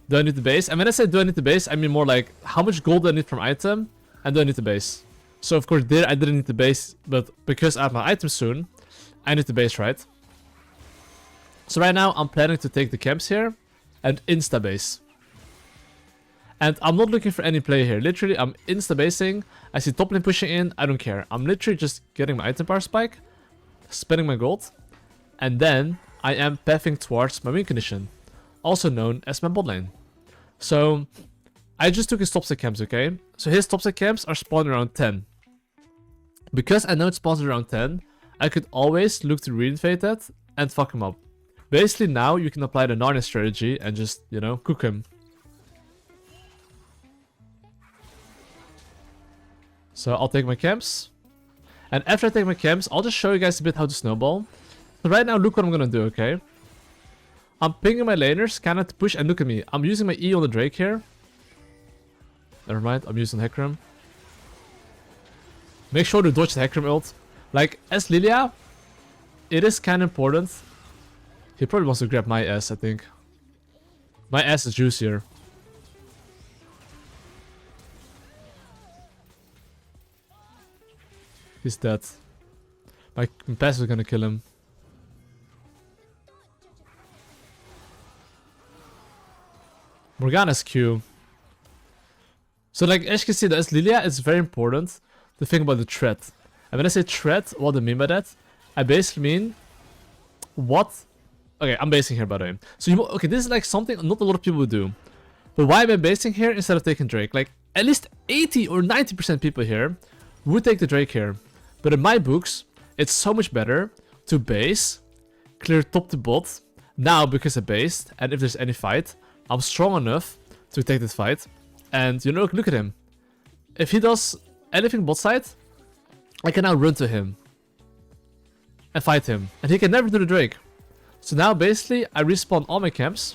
Speaker 2: Do I need the base? And when I say do I need the base, I mean more like how much gold do I need from item and do I need the base? So of course there I didn't need the base, but because I have my item soon, I need the base, right? So right now I'm planning to take the camps here and insta-base. And I'm not looking for any play here. Literally, I'm insta-basing. I see top lane pushing in. I don't care. I'm literally just getting my item power spike, spending my gold, and then I am pathing towards my win condition, also known as my bot lane. So, I just took his topside camps, okay? So his topside camps are spawned around 10. Because I know it spawns around 10, I could always look to reinvade that and fuck him up. Basically now you can apply the Narnia strategy and just, you know, cook him. So I'll take my camps. And after I take my camps, I'll just show you guys a bit how to snowball. So right now, look what I'm gonna do, okay? I'm pinging my laners, kinda to push, and look at me. I'm using my E on the Drake here. Never mind, I'm using Hecarim. Make sure to dodge the Hecarim ult. Like, as Lillia, it is kind of important. He probably wants to grab my ass, I think. My ass is juicier. He's dead. My passive is gonna kill him. Morgana's Q. So like, as you can see, as Lillia, it's very important to think about the threat. And when I say threat, what do I mean by that? I basically mean what... Okay, I'm basing here by the way. So okay, this is like something not a lot of people would do. But why am I basing here instead of taking Drake? Like, at least 80 or 90% people here would take the Drake here. But in my books, it's so much better to base, clear top to bot. Now, because I based, and if there's any fight, I'm strong enough to take this fight. And you know, look at him. If he does anything bot side, I can now run to him and fight him. And he can never do the Drake. So now basically I respawn all my camps.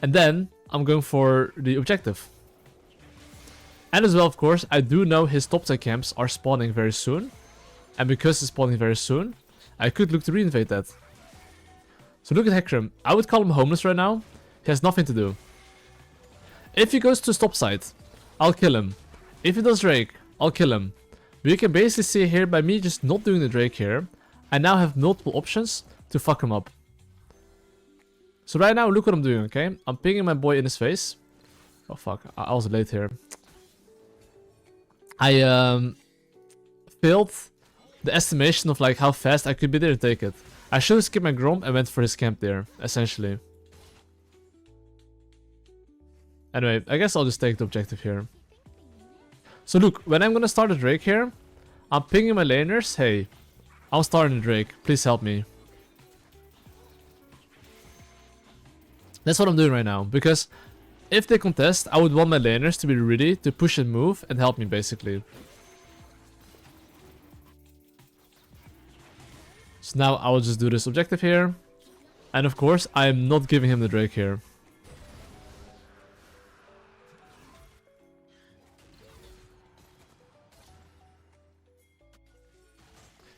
Speaker 2: And then I'm going for the objective. And as well, of course, I do know his top side camps are spawning very soon. And because it's spawning very soon, I could look to reinvade that. So look at Hecarim. I would call him homeless right now. He has nothing to do. If he goes to stop side, I'll kill him. If he does Drake, I'll kill him. But you can basically see here, by me just not doing the Drake here, I now have multiple options to fuck him up. So right now, look what I'm doing, okay? I'm pinging my boy in his face. Oh fuck, I was late here. I failed the estimation of like how fast I could be there to take it. I should have skipped my Grom and went for his camp there, essentially. Anyway, I guess I'll just take the objective here. So look, when I'm gonna start a Drake here, I'm pinging my laners, hey, I'm starting a Drake, please help me. That's what I'm doing right now, because if they contest, I would want my laners to be ready to push and move and help me basically. So now I will just do this objective here. And of course, I am not giving him the Drake here.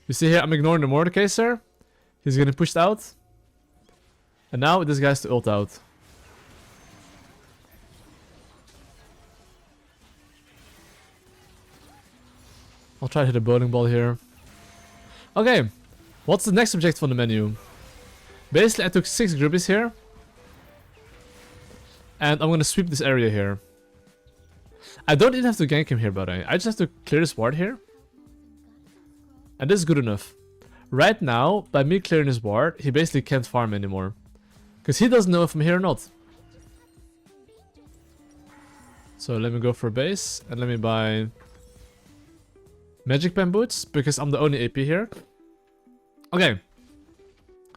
Speaker 2: You see here, I'm ignoring the Mordecai, sir. He's getting pushed out. And now this guy's to ult out. I'll try to hit a bowling ball here. Okay. What's the next objective on the menu? Basically, I took 6 groupies here. And I'm gonna sweep this area here. I don't even have to gank him here, by the way. I just have to clear this ward here. And this is good enough. Right now, by me clearing this ward, he basically can't farm anymore. Because he doesn't know if I'm here or not. So let me go for a base. And let me buy Magic Pen boots. Because I'm the only AP here. Okay.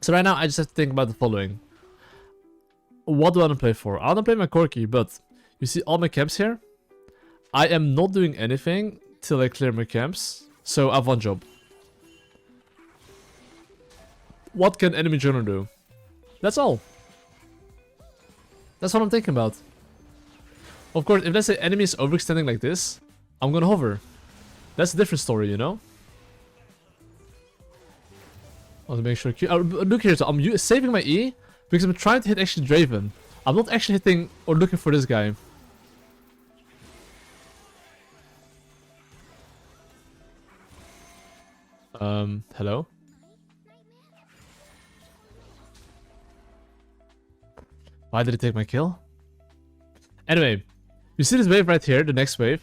Speaker 2: So right now, I just have to think about the following. What do I want to play for? I want to play my Corki, but you see all my camps here? I am not doing anything till I clear my camps. So I have one job. What can enemy journal do? That's all. That's what I'm thinking about. Of course, if let's say enemy is overextending like this, I'm gonna hover. That's a different story, you know? I'll make sure... look here, so I'm saving my E because I'm trying to hit actually Draven. I'm not actually hitting or looking for this guy. Hello? Why did he take my kill? Anyway, you see this wave right here, the next wave.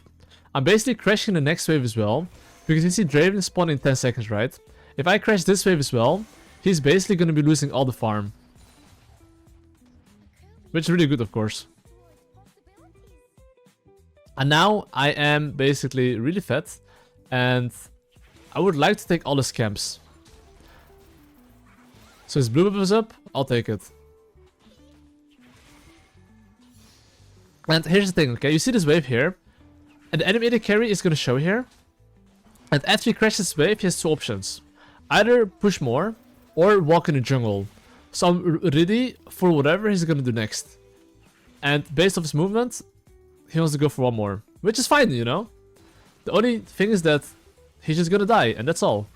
Speaker 2: I'm basically crashing the next wave as well. Because you see Draven spawn in 10 seconds, right? If I crash this wave as well, he's basically going to be losing all the farm. Which is really good, of course. And now I am basically really fat. And I would like to take all his camps. So his blue buff is up, I'll take it. And here's the thing, okay? You see this wave here. And the animated carry is going to show here. And after he crashes this wave, he has 2 options. Either push more, or walk in the jungle. So I'm ready for whatever he's going to do next. And based off his movement, he wants to go for one more. which is fine, you know. The only thing is that he's just gonna die, and that's all.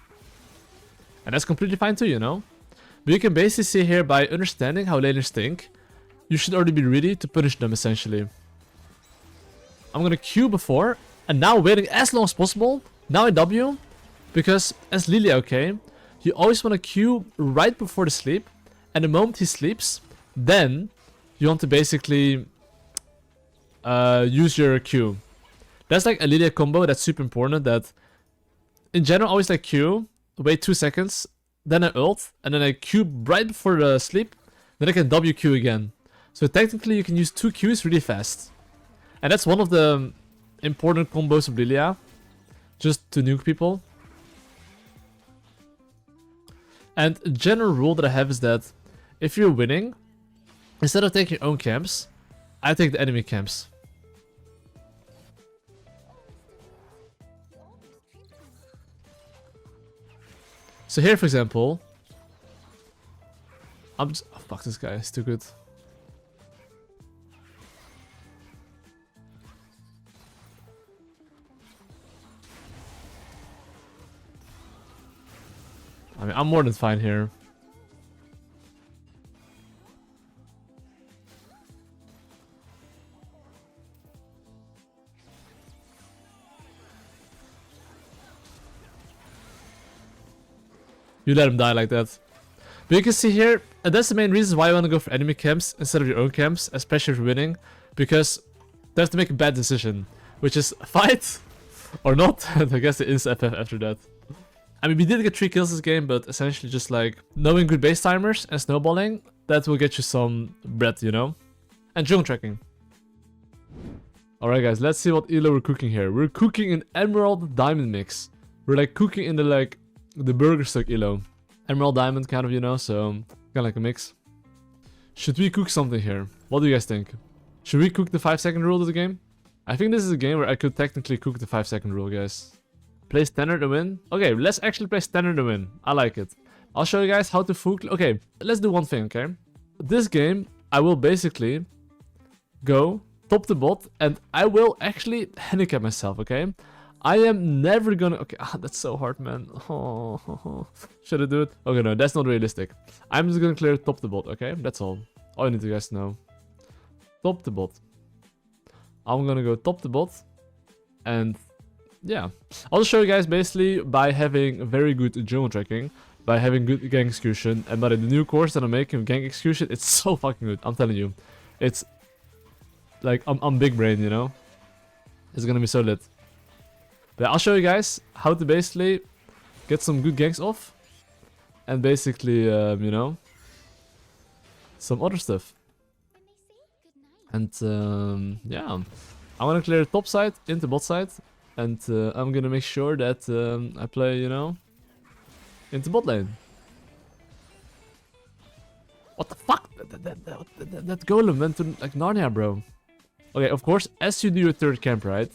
Speaker 2: And that's completely fine too, you know. But you can basically see here, by understanding how laners think, you should already be ready to punish them, essentially. I'm gonna Q before, and now waiting as long as possible. Now I W, because as Lillia, okay, you always want to Q right before the sleep, and the moment he sleeps, then you want to basically use your Q. That's like a Lillia combo that's super important, that in general always like Q, wait 2 seconds, then I ult, and then I Q right before the sleep, then I can WQ again. So technically you can use 2 Qs really fast. And that's one of the important combos of Lillia, just to nuke people. And a general rule that I have is that if you're winning, instead of taking your own camps, I take the enemy camps. So here, for example, I'm just... Oh, fuck this guy, he's too good. I mean, I'm more than fine here. You let him die like that. But you can see here, and that's the main reason why I want to go for enemy camps instead of your own camps, especially if you're winning, because they have to make a bad decision, which is fight or not, and I guess the insta FF after that. I mean, we did get 3 kills this game, but essentially just like knowing good base timers and snowballing, that will get you some bread, you know? And jungle tracking. Alright guys, let's see what elo we're cooking here. We're cooking an emerald diamond mix. We're like cooking in the burger stock elo. Emerald diamond kind of, you know, so kind of like a mix. Should we cook something here? What do you guys think? Should we cook the 5-second rule of the game? I think this is a game where I could technically cook the 5-second rule, guys. Play standard to win? Okay, let's actually play standard to win. I like it. I'll show you guys how to fook. Okay, let's do one thing, okay? This game, I will basically go top to bot, and I will actually handicap myself, okay? I am never gonna... Okay, that's so hard, man. Oh, should I do it? Okay, no, that's not realistic. I'm just gonna clear top to bot, okay? That's all. All you need to guys know. Top to bot. I'm gonna go top to bot, and... yeah, I'll just show you guys basically by having very good jungle tracking, by having good gank execution, and by the new course that I'm making with gank execution, it's so fucking good, I'm telling you. It's like, I'm big brain, you know? It's gonna be so lit. But I'll show you guys how to basically get some good ganks off, and basically, you know, some other stuff. And yeah, I'm gonna clear top side into bot side. And I'm gonna make sure that I play, you know, into bot lane. What the fuck? That golem went to like Narnia, bro. Okay, of course, as you do your third camp, right?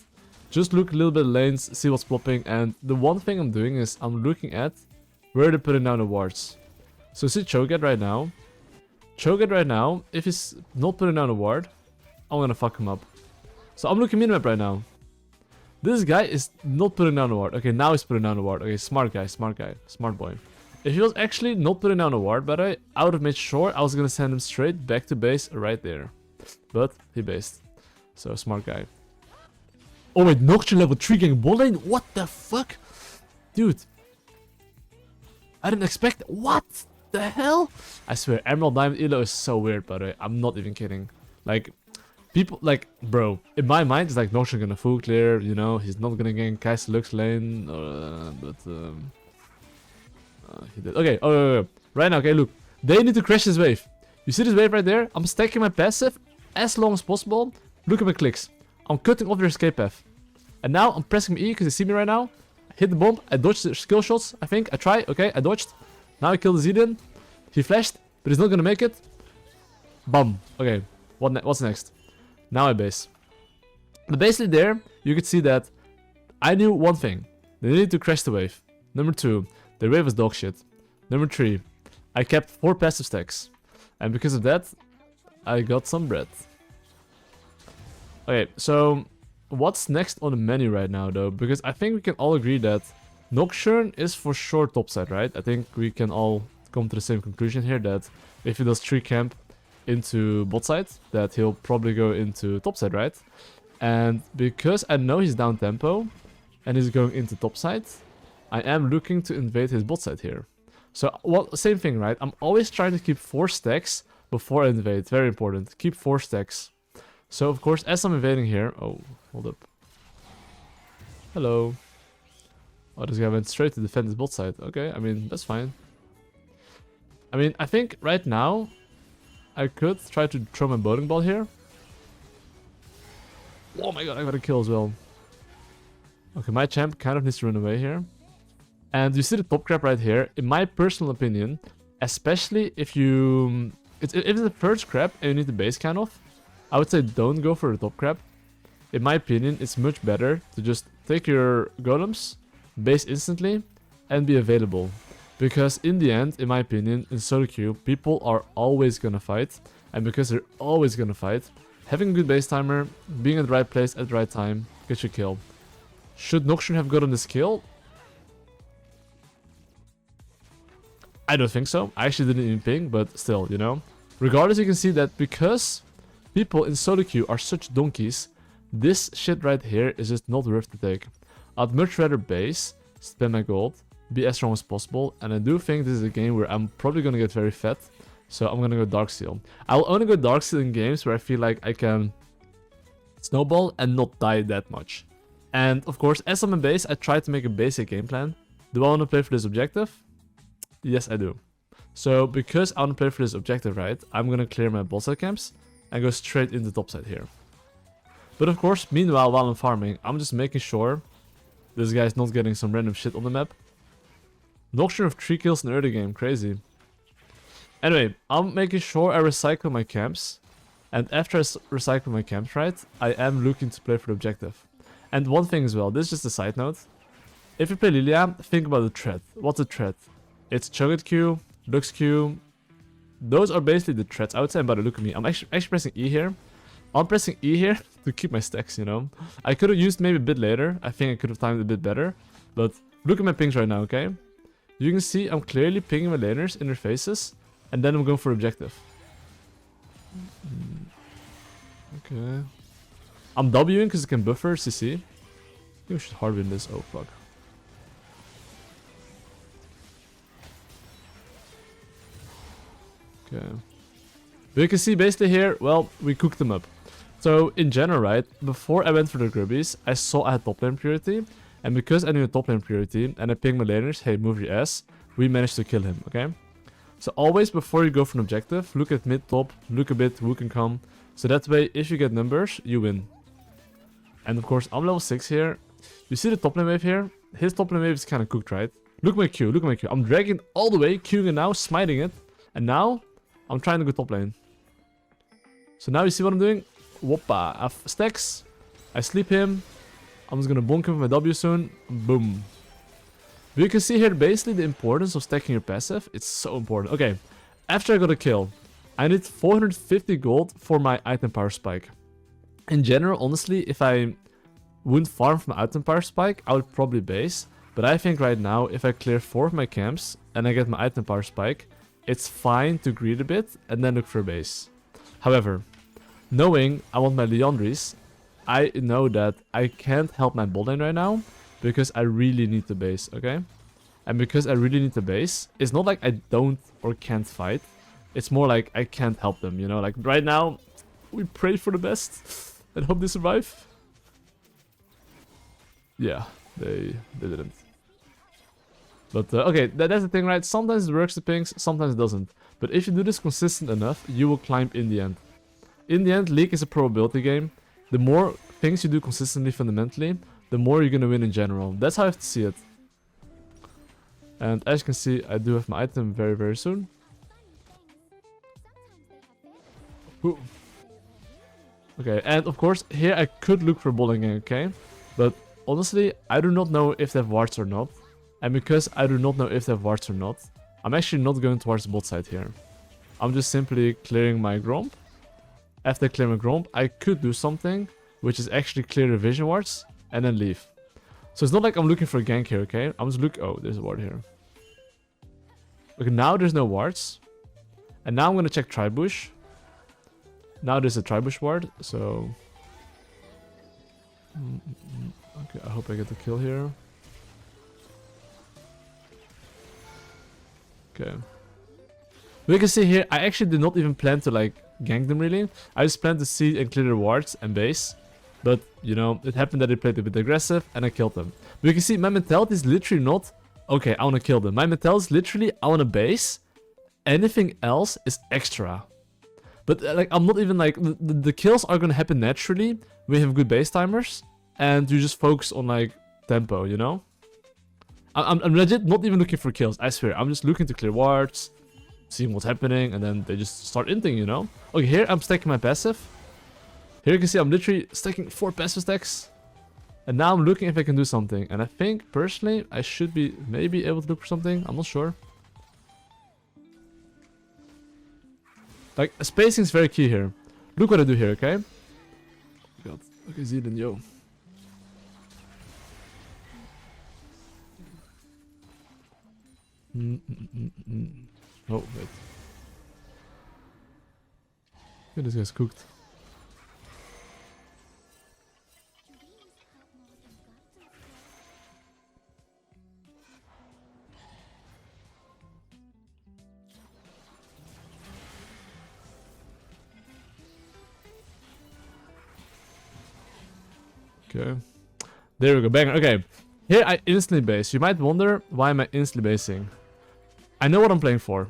Speaker 2: Just look a little bit at lanes, see what's plopping, and the one thing I'm doing is I'm looking at where they're putting down the wards. So see Cho'Gath right now. Cho'Gath right now, if he's not putting down a ward, I'm gonna fuck him up. So I'm looking minimap right now. This guy is not putting down a ward. Okay, now he's putting down a ward. Okay, smart guy, smart boy. If he was actually not putting down a ward, by the way, I would have made sure I was gonna send him straight back to base right there. But he based. So, smart guy. Oh wait, Nocturne level 3 gang bot lane? What the fuck? Dude. I didn't expect... What the hell? I swear, Emerald Diamond elo is so weird, by the way. I'm not even kidding. Like... people, like, bro, in my mind, it's like Nocturne gonna full clear, you know, he's not gonna gank Kai'Sa Lux lane, but, he did. Okay, oh, right now, okay, look, they need to crash this wave. You see this wave right there? I'm stacking my passive as long as possible. Look at my clicks. I'm cutting off their escape path. And now I'm pressing my E because they see me right now. I hit the bomb, I dodged the skill shots, I think, I try, okay, I dodged. Now I killed the Zillion. He flashed, but he's not gonna make it. Bum. Okay, what's next? Now I base. But basically there, you could see that I knew one thing. They needed to crash the wave. Number 2, the wave was dog shit. Number 3, I kept 4 passive stacks. And because of that, I got some bread. Okay, so what's next on the menu right now though? Because I think we can all agree that Nocturne is for sure topside, right? I think we can all come to the same conclusion here that if he does 3 camp into bot side, that he'll probably go into topside, right? And because I know he's down tempo and he's going into topside, I am looking to invade his bot side here. So, well, same thing, right? I'm always trying to keep 4 stacks before I invade. Very important. Keep 4 stacks. So, of course, as I'm invading here... Oh, hold up. Hello. Oh, this guy went straight to defend his bot side. Okay, I mean, that's fine. I mean, I think right now I could try to throw my bowling ball here. Oh my god, I got a kill as well. Okay, my champ kind of needs to run away here. And you see the top crab right here. In my personal opinion, especially if you... if it's the first crab and you need the base kind of, I would say don't go for the top crab. In my opinion, it's much better to just take your golems, base instantly, and be available. Because in the end, in my opinion, in solo queue, people are always gonna fight. And because they're always gonna fight, having a good base timer, being at the right place at the right time, gets you kill. Should Nocturne have gotten this kill? I don't think so. I actually didn't even ping, but still, you know. Regardless, you can see that because people in solo queue are such donkeys, this shit right here is just not worth to take. I'd much rather base, spend my gold, be as strong as possible, and I do think this is a game where I'm probably gonna get very fat, so I'm gonna go Darksteel. I'll only go Darksteel in games where I feel like I can snowball and not die that much. And of course, as I'm in base, I try to make a basic game plan. Do I want to play for this objective? Yes, I do. So, because I want to play for this objective, right, I'm gonna clear my bot side camps and go straight into top side here. But of course, meanwhile, while I'm farming, I'm just making sure this guy's not getting some random shit on the map. Nocturne of 3 kills in the early game, crazy. Anyway, I'm making sure I recycle my camps. And after I recycle my camps, right, I am looking to play for the objective. And one thing as well, this is just a side note. If you play Lillia, think about the threat. What's a threat? It's Cho'Gath Q, Lux Q. Those are basically the threats. I would say, but look at me. I'm actually pressing E here. I'm pressing E here to keep my stacks, you know. I could have used maybe a bit later. I think I could have timed it a bit better. But look at my pings right now, okay? You can see I'm clearly pinging my laners in their faces. And then I'm going for objective. Okay. I'm Wing because it can buffer CC. I think we should hard win this. Oh, fuck. Okay. But you can see basically here, well, we cooked them up. So, in general, right, before I went for the grubbies, I saw I had top lane priority. And because I knew a top lane priority, and I pinged my laners, hey, move your ass, we managed to kill him, okay? So always before you go for an objective, look at mid, top, look a bit, who can come. So that way, if you get numbers, you win. And of course, I'm level 6 here. You see the top lane wave here? His top lane wave is kind of cooked, right? Look at my Q, look at my Q. I'm dragging all the way, Qing it now, smiting it. And now, I'm trying to go top lane. So now you see what I'm doing? Whoppa, I have stacks. I sleep him. I'm just gonna bonk him with my W soon. Boom. But you can see here basically the importance of stacking your passive. It's so important. Okay, after I got a kill, I need 450 gold for my item power spike. In general, honestly, if I wouldn't farm from item power spike, I would probably base. But I think right now, if I clear 4 of my camps and I get my item power spike, it's fine to greed a bit and then look for a base. However, knowing I want my Leandries, I know that I can't help my bot lane right now because I really need the base, okay? And because I really need the base, it's not like I don't or can't fight. It's more like I can't help them, you know? Like right now, we pray for the best and hope they survive. Yeah, they didn't. But okay, that's the thing, right? Sometimes it works the pings, sometimes it doesn't. But if you do this consistent enough, you will climb in the end. In the end, League is a probability game. The more things you do consistently fundamentally, the more you're gonna win in general. That's how I have to see it. And as you can see, I do have my item very, very soon. Ooh. Okay, and of course, here I could look for bowling, okay? But honestly, I do not know if they have wards or not. And because I do not know if they have wards or not, I'm actually not going towards the bot side here. I'm just simply clearing my Gromp. After I clear my Gromp, I could do something. which is actually clear the vision wards, and then leave. So it's not like I'm looking for a gank here, okay? I'm just looking... Oh, there's a ward here. Okay, now there's no wards. And now I'm gonna check Tribush. Now there's a Tribush ward, so... Okay, I hope I get the kill here. Okay. We can see here, I actually did not even plan to like gank them really. I just planned to see and clear their wards and base. But, you know, it happened that they played a bit aggressive and I killed them. But you can see my mentality is literally not, okay, I want to kill them. My mentality is literally, I want to base. Anything else is extra. But like, I'm not even like, the kills are going to happen naturally. We have good base timers. And you just focus on like tempo, you know? I'm legit not even looking for kills, I swear. I'm just looking to clear wards, seeing what's happening, and then they just start inting, you know? Okay, here I'm stacking my passive. Here you can see I'm literally stacking 4 passive stacks. And now I'm looking if I can do something. And I think, personally, I should be maybe able to look for something. I'm not sure. Like, spacing is very key here. Look what I do here, okay? God. Okay, Zealand, yo. Oh, wait. Yeah, this guy's cooked. Okay. There we go, banger. Okay. Here I instantly base. You might wonder, why am I instantly basing? I know what I'm playing for.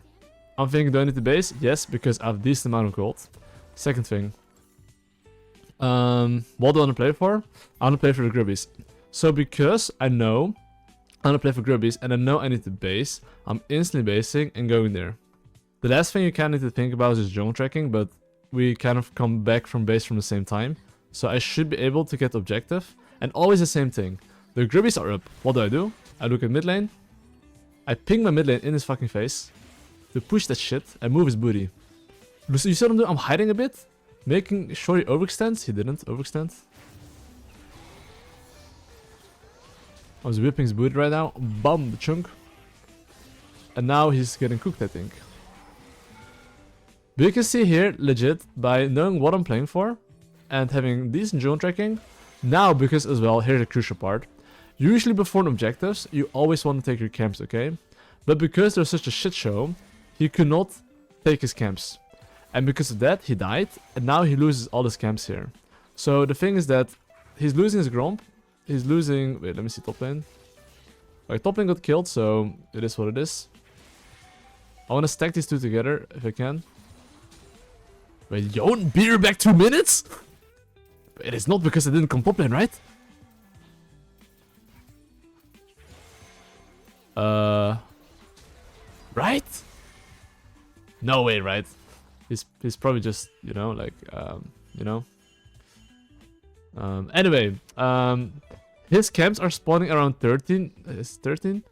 Speaker 2: I'm thinking, do I need to base? Yes, because I have a decent amount of gold. Second thing. What do I want to play for? I want to play for the grubbies. So because I know I want to play for grubbies and I know I need to base, I'm instantly basing and going there. The last thing you kind of need to think about is drone tracking, but we kind of come back from base from the same time. So I should be able to get objective. And always the same thing. The grubbies are up. What do? I look at mid lane. I ping my mid lane in his fucking face. To push that shit and move his booty. You see what I'm doing? I'm hiding a bit. Making sure he overextends. He didn't overextend. I was whipping his booty right now. Bam, the chunk. And now he's getting cooked, I think. But you can see here, legit, by knowing what I'm playing for and having decent drone tracking. Now, because as well, here's the crucial part. Usually before objectives, you always want to take your camps, okay? But because there's such a shit show, he could not take his camps. And because of that, he died, and now he loses all his camps here. So the thing is that he's losing his Gromp. He's losing... Wait, let me see top lane. Like, top lane got killed, so it is what it is. I want to stack these two together, if I can. Wait, you won't be back 2 minutes? It is not because I didn't come top lane, right? Right? No way, right? He's probably just, you know, like, you know. Anyway, his camps are spawning around 13. Is 13?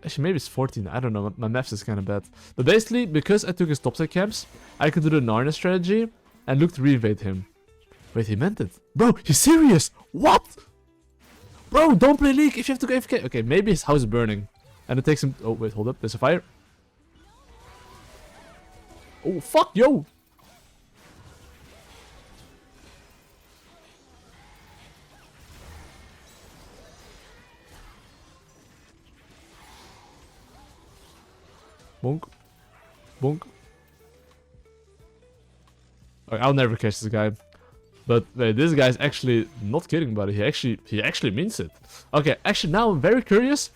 Speaker 2: Actually, maybe it's 14. I don't know. My maths is kind of bad. But basically, because I took his topside camps, I could do the Narnia strategy and look to re-invade him. Wait, he meant it. Bro, he's serious. What? Bro, don't play League if you have to go AFK. Okay, maybe his house is burning. And it takes him... Oh, wait, hold up. There's a fire. Oh, fuck, yo. Bonk. Bonk. Okay, I'll never catch this guy. But wait, this guy's actually not kidding about it. He actually means it. Okay, actually now I'm very curious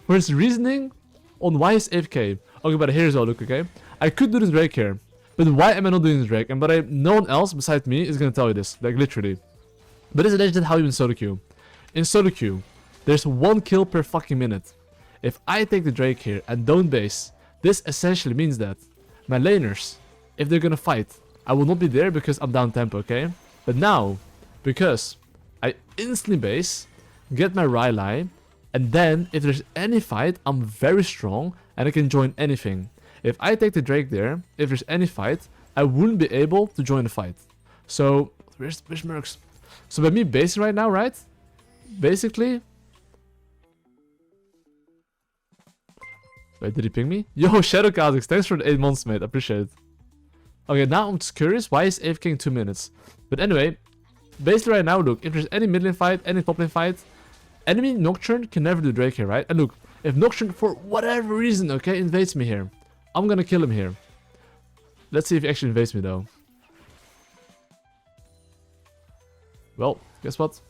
Speaker 2: for his reasoning on why he's AFK. Okay, but here's all look, okay? I could do this Drake here. But why am I not doing this Drake? And no one else besides me is gonna tell you this. Like literally. But this is legit how you win solo queue. In solo queue, there's 1 kill per fucking minute. If I take the Drake here and don't base, this essentially means that my laners, if they're gonna fight, I will not be there because I'm down tempo, okay? But now, because I instantly base, get my Rylai, and then if there's any fight, I'm very strong and I can join anything. If I take the Drake there, if there's any fight, I wouldn't be able to join the fight. So, where's Mercs? So by me basing right now, right? Basically... Wait, did he ping me? Yo, Shadow Kha'Zix, thanks for the 8 months, mate. Appreciate it. Okay, now I'm just curious, why is AFK in 2 minutes? But anyway, basically right now, look, if there's any mid lane fight, any top lane fight, enemy Nocturne can never do Drake here, right? And look, if Nocturne, for whatever reason, okay, invades me here, I'm gonna kill him here. Let's see if he actually invades me, though. Well, guess what?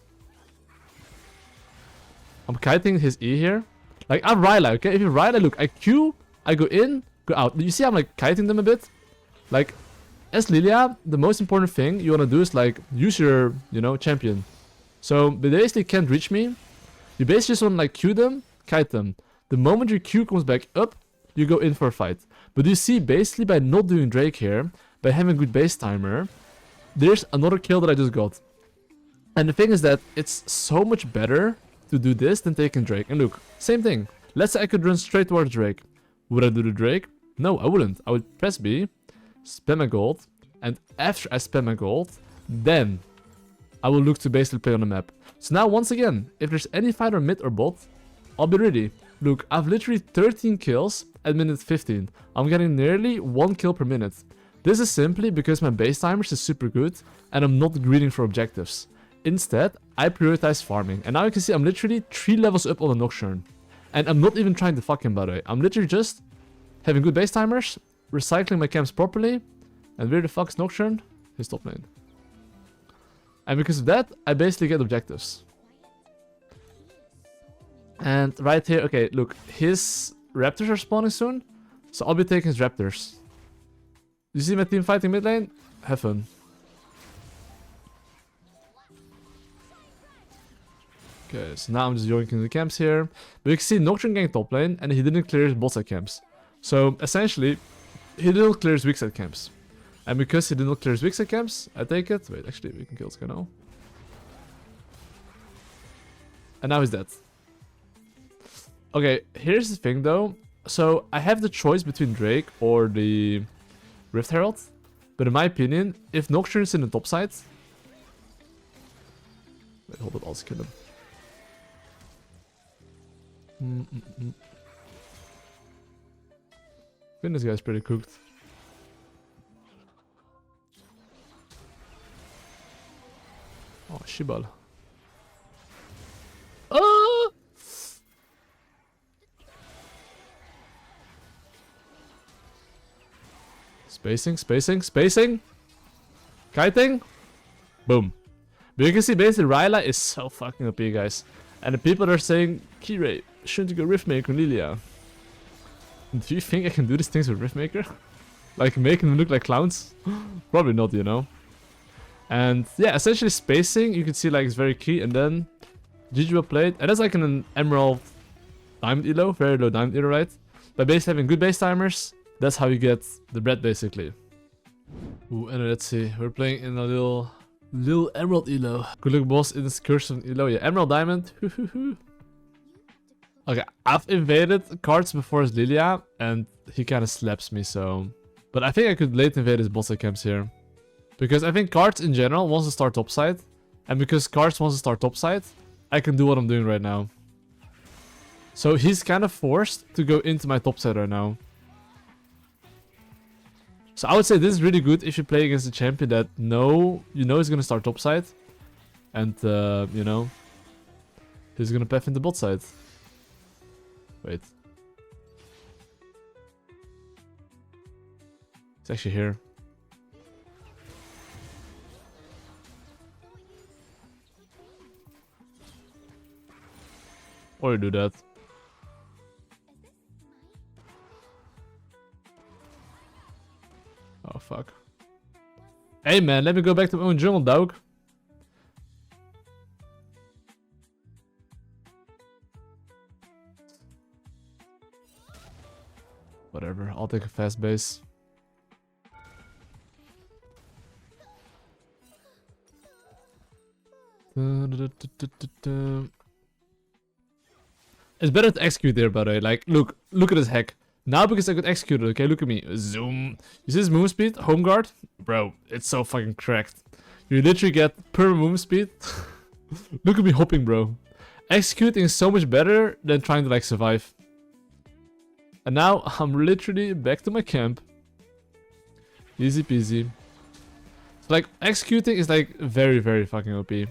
Speaker 2: I'm kiting his E here. Like, I'm Ryla, okay? If you Ryla, look, I Q, I go in, go out. You see I'm, like, kiting them a bit? Like, as Lillia, the most important thing you want to do is, like, use your, you know, champion. So, they basically can't reach me. You basically just want to, like, Q them, kite them. The moment your Q comes back up, you go in for a fight. But you see, basically, by not doing Drake here, by having a good base timer, there's another kill that I just got. And the thing is that it's so much better to do this than taking Drake. And look, same thing. Let's say I could run straight towards Drake. Would I do the Drake? No, I wouldn't. I would press B, spam my gold, and after I spam my gold, then I will look to basically play on the map. So now, once again, if there's any fight on mid or bot, I'll be ready. Look, I've literally 13 kills at minute 15. I'm getting nearly 1 kill per minute. This is simply because my base timers is super good, and I'm not greeding for objectives. Instead, I prioritize farming. And now you can see I'm literally 3 levels up on the Nocturne. And I'm not even trying to fuck him, by the way. I'm literally just having good base timers, recycling my camps properly. And where the fuck is Nocturne? His top lane. And because of that, I basically get objectives. And right here, okay, look. His raptors are spawning soon. So I'll be taking his raptors. You see my team fighting mid lane? Have fun. Okay, so now I'm just yoinking the camps here. But you can see Nocturne getting top lane, and he didn't clear his bot side camps. So, essentially, he didn't clear his weak side camps. And because he did not clear his weak side camps, I take it. Wait, actually, we can kill this guy now. And now he's dead. Okay, here's the thing though. So, I have the choice between Drake or the Rift Herald. But in my opinion, if Nocturne is in the top side... Wait, hold up, I'll just kill him. I think this guy's pretty cooked. Oh, Shibal. Ah! Spacing, spacing, spacing. Kiting. Boom. But you can see basically Ryla is so fucking OP, guys. And the people are saying, Kirei, shouldn't you go Riftmaker on Lillia? Do you think I can do these things with Riftmaker? Like making them look like clowns? Probably not, you know. And yeah, essentially spacing, you can see like it's very key. And then GG well played. And that's like an Emerald Diamond elo, very low Diamond elo, right? By basically having good base timers, that's how you get the bread basically. Ooh, and let's see, we're playing in a little Emerald elo. Good luck boss in this curse of elo. Yeah, Emerald Diamond. Okay, I've invaded cards before as Lillia, and he kind of slaps me, so... But I think I could late invade his bot side camps here. Because I think cards in general wants to start topside. And because cards wants to start topside, I can do what I'm doing right now. So he's kind of forced to go into my topside right now. So I would say this is really good if you play against a champion that you know he's gonna start topside. And, you know, he's gonna path in the bot side. Wait. It's actually here. Or you do that. Oh fuck. Hey man, let me go back to my own jungle, dog. Whatever, I'll take a fast base. It's better to execute there, by the way. Like, look at this hack. Now because I could execute it, okay? Look at me. Zoom. You see this move speed? Home guard? Bro, it's so fucking cracked. You literally get per move speed. Look at me hopping, bro. Executing is so much better than trying to like survive. And now I'm literally back to my camp. Easy peasy. So like executing is like very, very fucking OP. Okay.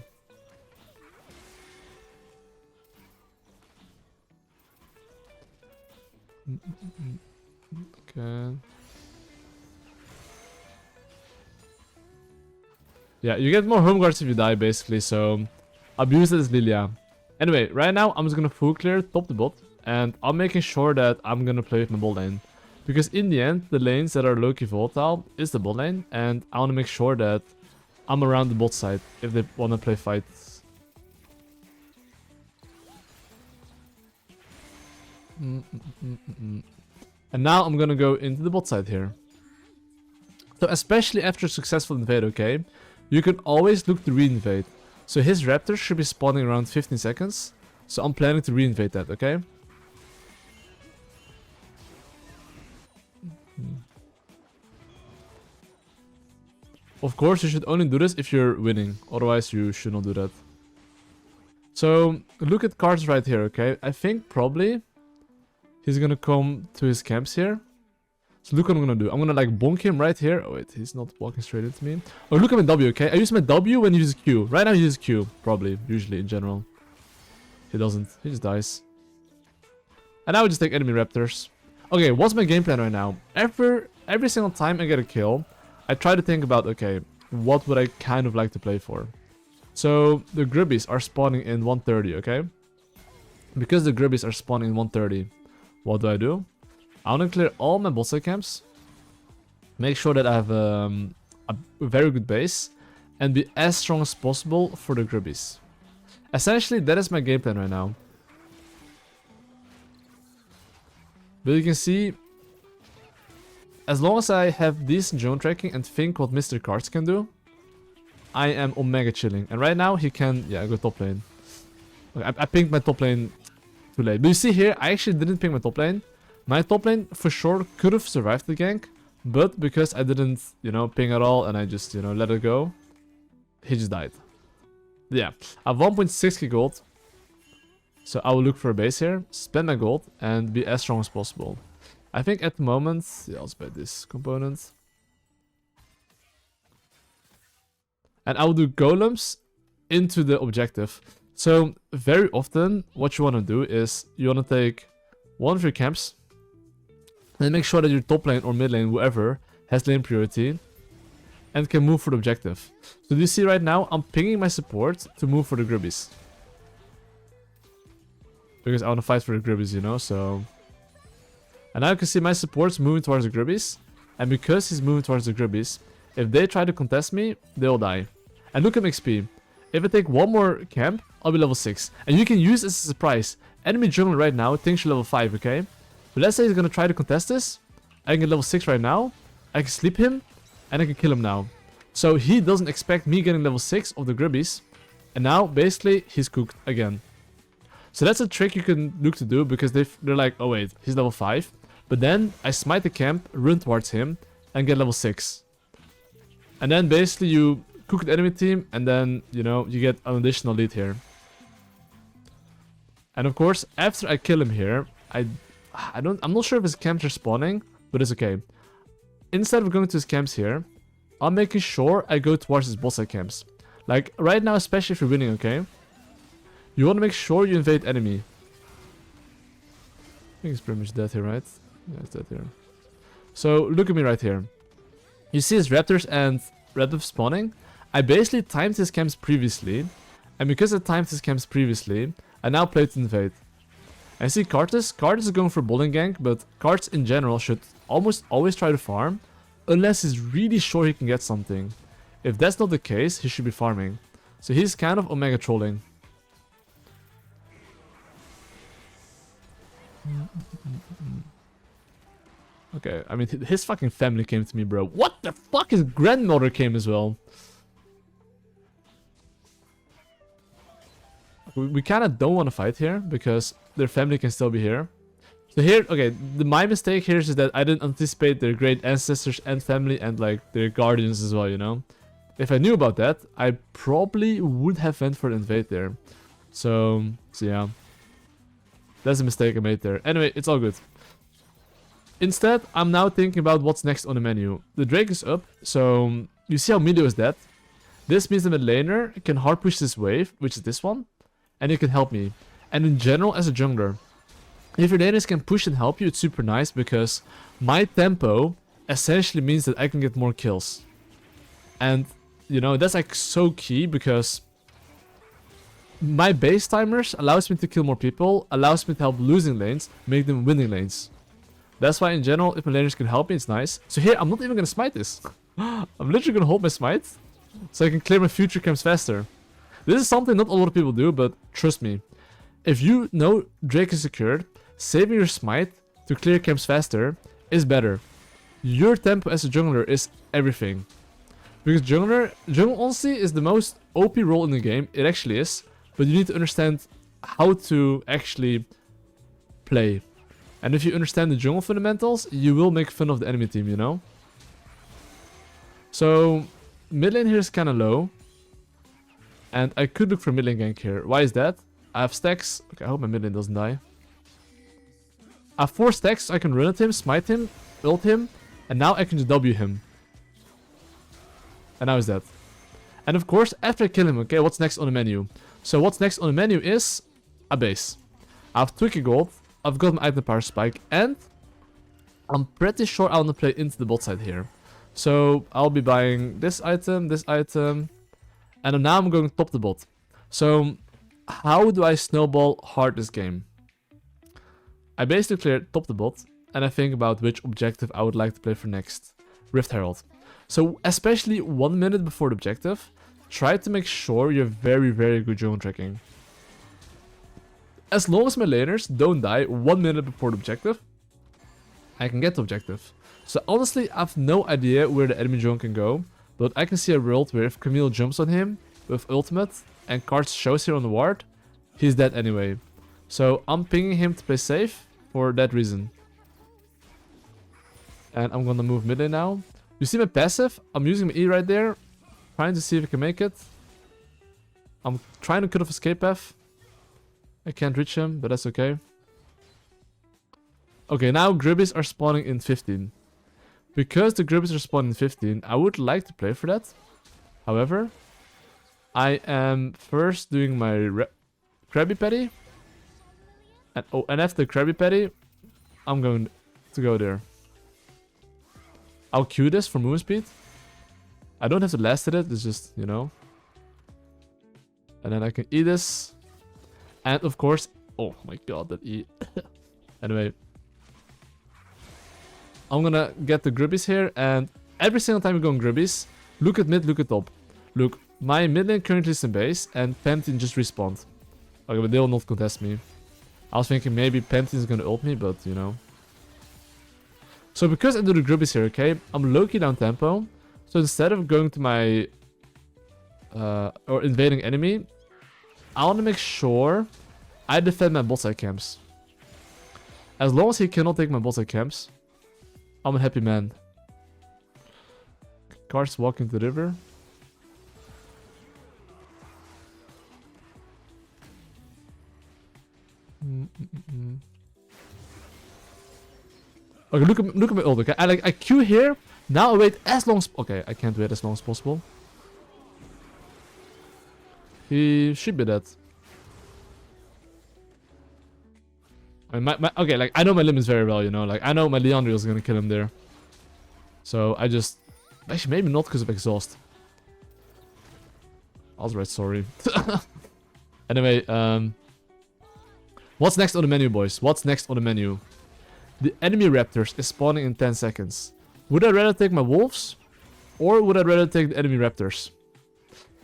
Speaker 2: Yeah, you get more home guards if you die basically, so abuse it as Lillia. Anyway, right now I'm just gonna full clear top to bot, and I'm making sure that I'm gonna play with my bot lane. Because in the end, the lanes that are low-key volatile is the bot lane, and I wanna make sure that I'm around the bot side if they wanna play fights. And now I'm gonna go into the bot side here. So especially after a successful invade, okay? You can always look to re-invade. So his raptors should be spawning around 15 seconds. So I'm planning to re-invade that, okay? Of course, you should only do this if you're winning. Otherwise, you should not do that. So, look at cards right here, okay? I think probably he's gonna come to his camps here. So look what I'm gonna do. I'm gonna like bonk him right here. Oh wait, he's not walking straight into me. Oh, look at my W, okay? I use my W when you use Q. Right now he uses Q, probably, usually in general. He doesn't. He just dies. And I would just take enemy raptors. Okay, what's my game plan right now? Every single time I get a kill, I try to think about, okay, what would I kind of like to play for? So the Grubbies are spawning in 130, okay? Because the Grubbies are spawning in 130, what do? I want to clear all my bot side camps, make sure that I have a very good base, and be as strong as possible for the Grubbies. Essentially, that is my game plan right now. But you can see, as long as I have decent zone tracking and think what Mr. Cards can do, I am omega chilling. And right now, he can, yeah, go top lane. Okay, I pinged my top lane too late. But you see here, I actually didn't ping my top lane. My top lane, for sure, could have survived the gank, but because I didn't, you know, ping at all and I just, you know, let it go, he just died. Yeah, I have 1.6k gold, so I will look for a base here, spend my gold, and be as strong as possible. I think at the moment, yeah, I'll spend this component. And I will do golems into the objective. So, very often, what you want to do is, you want to take one of your camps, and make sure that your top lane or mid lane, whoever, has lane priority and can move for the objective. So do you see right now, I'm pinging my support to move for the Grubbies. Because I want to fight for the Grubbies, you know, so... And now you can see my support's moving towards the Grubbies. And because he's moving towards the Grubbies, if they try to contest me, they'll die. And look at my XP. If I take one more camp, I'll be level 6. And you can use this as a surprise. Enemy jungle right now thinks you're level 5, okay? But let's say he's gonna try to contest this. I can get level 6 right now. I can sleep him. And I can kill him now. So he doesn't expect me getting level 6 of the Grubbies. And now, basically, he's cooked again. So that's a trick you can look to do. Because they're like, oh wait, he's level 5. But then, I smite the camp, run towards him. And get level 6. And then basically you cook the enemy team. And then, you know, you get an additional lead here. And of course, after I kill him here, I'm not sure if his camps are spawning, but it's okay. Instead of going to his camps here, I'm making sure I go towards his bot side camps. Like, right now, especially if you're winning, okay? You want to make sure you invade enemy. I think it's pretty much dead here, right? Yeah, it's dead here. So, look at me right here. You see his raptors and red buff spawning? I basically timed his camps previously. And because I timed his camps previously, I now play to invade. I see Karthus. Karthus is going for bowling gank, but Karthus in general should almost always try to farm, unless he's really sure he can get something. If that's not the case, he should be farming. So he's kind of omega trolling. Okay, I mean, his fucking family came to me, bro. What the fuck? His grandmother came as well. We kind of don't want to fight here, because their family can still be here. So here, okay, my mistake here is that I didn't anticipate their great ancestors and family and, like, their guardians as well, you know? If I knew about that, I probably would have went for the invade there. So yeah. That's a mistake I made there. Anyway, it's all good. Instead, I'm now thinking about what's next on the menu. The Drake is up, so you see how Meteor is dead? This means that mid laner can hard push this wave, which is this one, and it can help me. And in general, as a jungler, if your laners can push and help you, it's super nice because my tempo essentially means that I can get more kills. And, you know, that's like so key because my base timers allows me to kill more people, allows me to help losing lanes, make them winning lanes. That's why in general, if my laners can help me, it's nice. So here, I'm not even gonna smite this. I'm literally gonna hold my smite so I can clear my future camps faster. This is something not a lot of people do, but trust me. If you know Drake is secured, saving your smite to clear camps faster is better. Your tempo as a jungler is everything. Because jungle honestly is the most OP role in the game, it actually is. But you need to understand how to actually play. And if you understand the jungle fundamentals, you will make fun of the enemy team, you know? So, mid lane here is kind of low. And I could look for mid lane gank here. Why is that? I have stacks. Okay, I hope my mid lane doesn't die. I have 4 stacks, so I can run at him, smite him, ult him, and now I can just W him. And now he's dead. And of course, after I kill him, okay, what's next on the menu? So what's next on the menu is a base. I have 2k gold, I've got my item power spike, and I'm pretty sure I want to play into the bot side here. So I'll be buying this item, and now I'm going top the bot. So how do I snowball hard this game? I basically clear top the bot, and I think about which objective I would like to play for next. Rift Herald. So especially 1 minute before the objective, try to make sure you're very, very good jungle tracking. As long as my laners don't die 1 minute before the objective, I can get the objective. So honestly, I have no idea where the enemy jungle can go, but I can see a world where if Camille jumps on him with ultimate and Karthus shows here on the ward, he's dead anyway. So I'm pinging him to play safe for that reason. And I'm gonna move mid lane now. You see my passive? I'm using my E right there, trying to see if I can make it. I'm trying to cut off escape path. I can't reach him, but that's okay. Okay, now Gribbies are spawning in 15. Because the Gribbies are spawning in 15, I would like to play for that. However, I am first doing my Krabby Patty. And after Krabby Patty, I'm going to go there. I'll Q this for movement speed. I don't have to last at it, it's just, you know. And then I can E this. And of course, oh my god, that E. Anyway. I'm gonna get the Gribbies here, and every single time we go on Gribbies, look at mid, look at top. Look, my mid lane currently is in base, and Pantheon just respawned. Okay, but they will not contest me. I was thinking maybe Pantheon is gonna ult me, but you know. So because I do the Gribbies here, okay, I'm low-key down tempo. So instead of going to my... or invading enemy, I want to make sure I defend my bot side camps. As long as he cannot take my bot side camps, I'm a happy man. Cars walking to the river. Okay, look at my ult, okay? I Q here, now I wait as long as... Okay, I can't wait as long as possible. He should be dead. I mean, okay, like, I know my limits very well, you know? Like, I know my Leandriel is gonna kill him there. So, I just... Actually, maybe not because of exhaust. I was right, sorry. Anyway, what's next on the menu, boys? What's next on the menu? The enemy raptors is spawning in 10 seconds. Would I rather take my wolves? Or would I rather take the enemy raptors?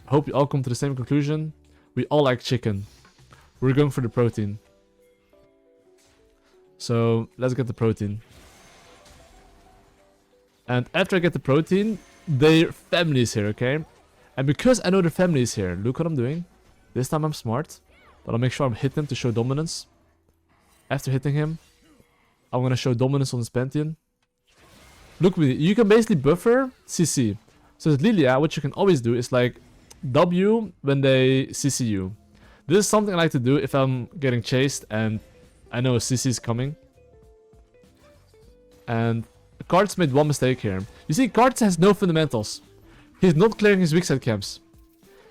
Speaker 2: I hope you all come to the same conclusion. We all like chicken. We're going for the protein. So, let's get the protein. And after I get the protein, their family is here, okay? And because I know their family is here, look what I'm doing. This time I'm smart. But I'll make sure I'm hitting him to show dominance. After hitting him, I'm gonna show dominance on his Pantheon. Look, you can basically buffer CC. So with Lillia, what you can always do is like W when they CC you. This is something I like to do if I'm getting chased and I know a CC is coming. And Karthus made one mistake here. You see, Karthus has no fundamentals. He's not clearing his weak side camps.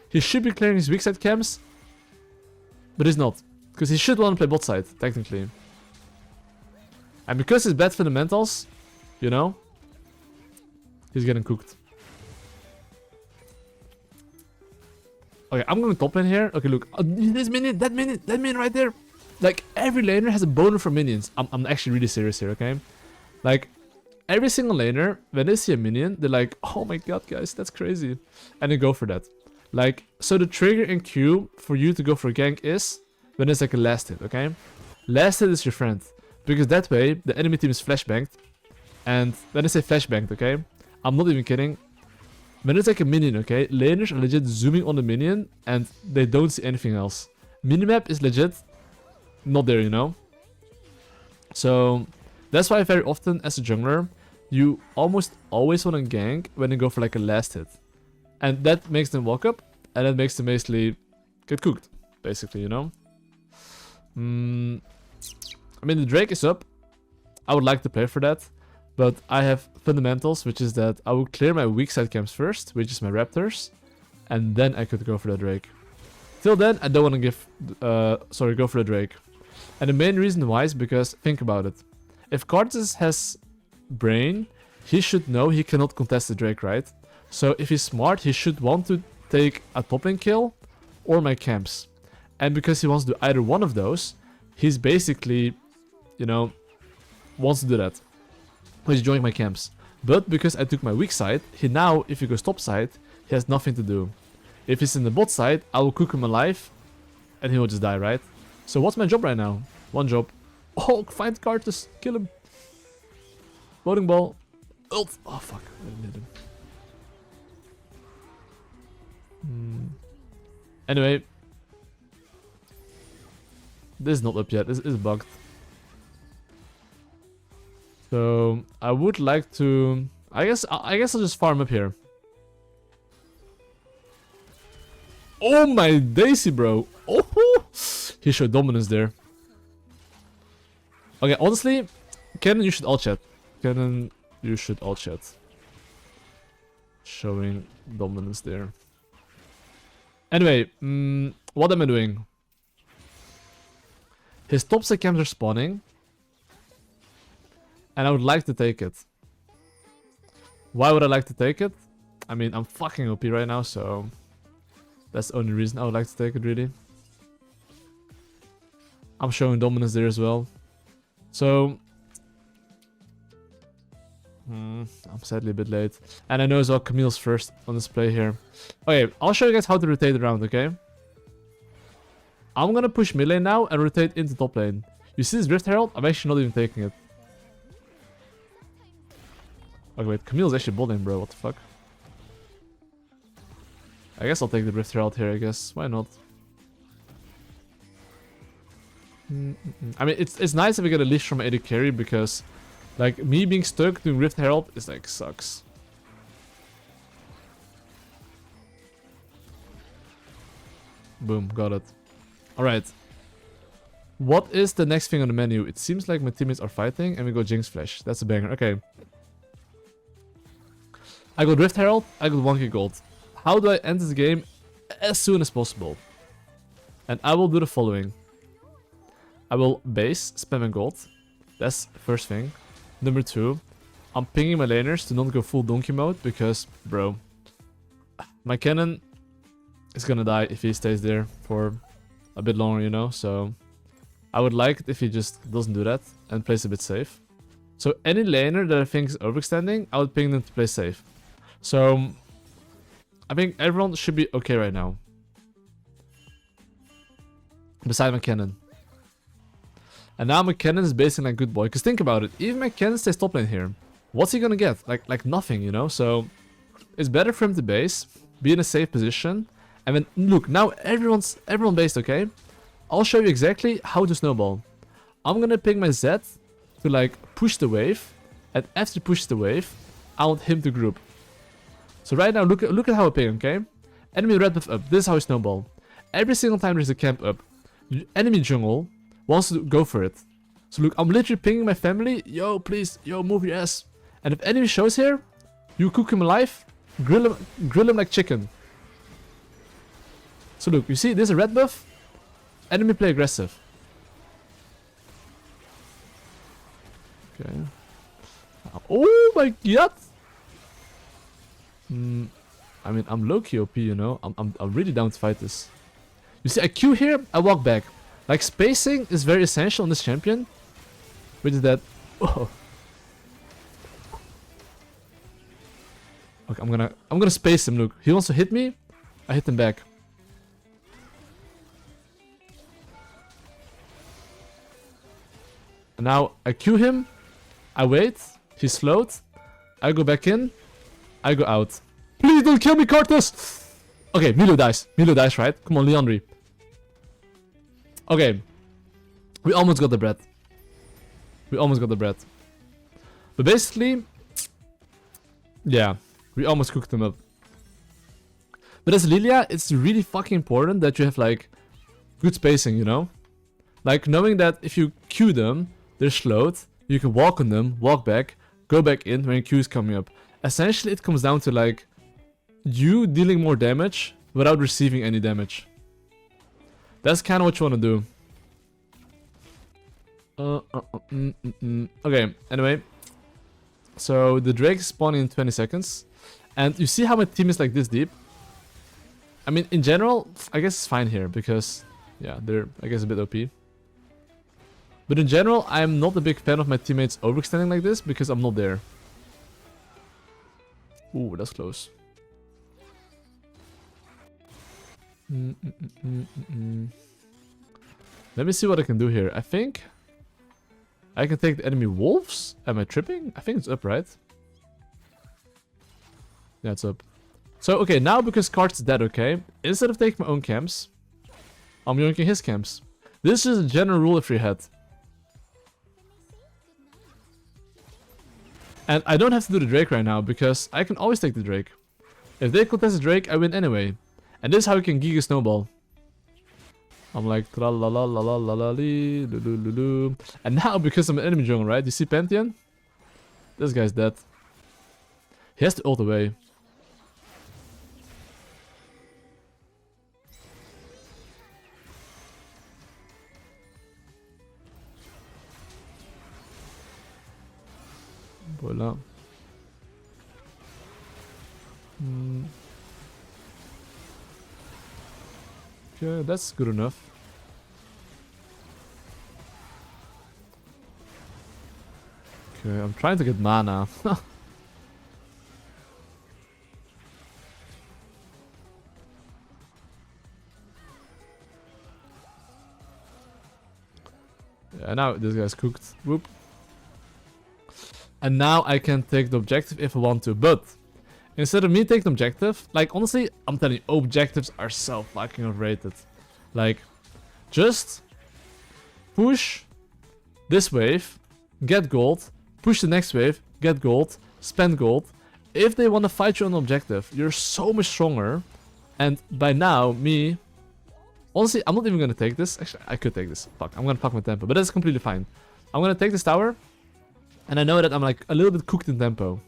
Speaker 2: He should be clearing his weak side camps, but he's not. Because he should want to play bot side, technically. And because he's bad fundamentals, you know, he's getting cooked. Okay, I'm going top lane here. Okay, look. This minion, that minion right there. Like, every laner has a boner for minions. I'm actually really serious here, okay? Like, every single laner, when they see a minion, they're like, oh my god, guys, that's crazy. And they go for that. Like, so the trigger in Q for you to go for a gank is when it's like a last hit, okay? Last hit is your friend. Because that way, the enemy team is flashbanged. And when I say flashbanged, okay? I'm not even kidding. When it's like a minion, okay? Laners are legit zooming on the minion and they don't see anything else. Minimap is legit not there, you know? So, that's why very often as a jungler, you almost always want to gank when they go for like a last hit. And that makes them walk up, and that makes them basically get cooked, basically, you know? I mean, the Drake is up. I would like to play for that. But I have fundamentals, which is that I will clear my weak side camps first, which is my Raptors. And then I could go for the Drake. Till then, I don't want to go for the Drake. And the main reason why is because, think about it. If Karthus has brain, he should know he cannot contest the Drake, right? So if he's smart, he should want to take a top lane kill or my camps. And because he wants to do either one of those, he's basically, you know, wants to do that. He's joining my camps. But because I took my weak side, he now, if he goes top side, he has nothing to do. If he's in the bot side, I will cook him alive and he will just die, right? So what's my job right now? One job. Oh, find Karthus. Kill him. Loading ball. Ult. Oh, fuck. I didn't hit him. Anyway. This is not up yet. This is bugged. So, I would like to... I guess I'll just farm up here. Oh my daisy, bro. Oh, he showed dominance there. Okay, honestly, Cannon, you should all chat. Cannon, you should all chat. Showing dominance there. Anyway, what am I doing? His top side camps are spawning. And I would like to take it. Why would I like to take it? I mean, I'm fucking OP right now, so... That's the only reason I would like to take it, really. I'm showing dominance there as well. So... I'm sadly a bit late. And I know as well Camille's first on this play here. Okay, I'll show you guys how to rotate around, okay? I'm gonna push mid lane now and rotate into top lane. You see this Rift Herald? I'm actually not even taking it. Okay, wait, Camille's actually bot lane, bro. What the fuck? I guess I'll take the Rift Herald here, I guess. Why not? I mean, it's nice if we get a leash from AD carry because, like, me being stuck doing Rift Herald is like, sucks. Boom, got it. Alright. What is the next thing on the menu? It seems like my teammates are fighting and we go Jinx Flash. That's a banger. Okay. I got Rift Herald, I got 1k gold. How do I end this game as soon as possible? And I will do the following. I will base, spam and gold. That's the first thing. Number 2, I'm pinging my laners to not go full donkey mode because, bro, my cannon is gonna die if he stays there for a bit longer, you know, so I would like it if he just doesn't do that and plays a bit safe. So any laner that I think is overextending, I would ping them to play safe. So I think everyone should be okay right now. Beside my cannon. And now my cannon is basically like good boy. Because think about it, even my cannon stays top lane here. What's he gonna get? Like nothing, you know? So it's better for him to base, be in a safe position. And then look, now everyone based, okay? I'll show you exactly how to snowball. I'm gonna ping my Z to like push the wave. And after he pushes the wave, I want him to group. So right now, look at how I ping, okay? Enemy red buff up. This is how I snowball. Every single time there's a camp up, enemy jungle wants to go for it. So look, I'm literally pinging my family. Yo, please, yo, move your ass. And if enemy shows here, you cook him alive, grill him like chicken. So look, you see, there's a red buff. Enemy play aggressive. Okay. Oh my god! I mean, I'm low-key OP, you know? I'm really down to fight this. You see, I Q here, I walk back. Like, spacing is very essential on this champion. Which is that... Oh. Okay, I'm gonna space him, look. He wants to hit me, I hit him back. And now, I Q him, I wait, he's slowed, I go back in, I go out. Please don't kill me, Karthus! Okay, Milo dies, right? Come on, Leandri. Okay, we almost got the bread. But basically, yeah, we almost cooked them up. But as Lillia, it's really fucking important that you have like good spacing, you know? Like knowing that if you Q them, they're slowed, you can walk on them, walk back, go back in when Q is coming up. Essentially, it comes down to like you dealing more damage without receiving any damage. That's kind of what you want to do. Okay, anyway. So the Drake is spawning in 20 seconds. And you see how my team is like this deep? I mean, in general, I guess it's fine here because, yeah, they're, I guess, a bit OP. But in general, I'm not a big fan of my teammates overextending like this because I'm not there. Ooh, that's close. Let me see what I can do here. I think I can take the enemy wolves. Am I tripping? I think it's up, right? Yeah, it's up. So, okay, now because Karthus is dead, okay, instead of taking my own camps, I'm yoinking his camps. This is a general rule if you're ahead. And I don't have to do the Drake right now, because I can always take the Drake. If they contest the Drake, I win anyway. And this is how you can Giga Snowball. I'm like, tra la la la la la la lee, lulu. And now, because I'm an enemy jungle, right? You see Pantheon? This guy's dead. He has to ult away. Voila. Okay, that's good enough. Okay, I'm trying to get mana. Yeah, now this guy's cooked. Whoop. And now I can take the objective if I want to, but instead of me taking the objective, like honestly, I'm telling you, objectives are so fucking overrated. Like, just push this wave, get gold, push the next wave, get gold, spend gold. If they want to fight you on an objective, you're so much stronger. And by now, me, honestly, I'm not even gonna take this. Actually, I could take this. Fuck, I'm gonna fuck my tempo, but that's completely fine. I'm gonna take this tower. And I know that I'm like a little bit cooked in tempo.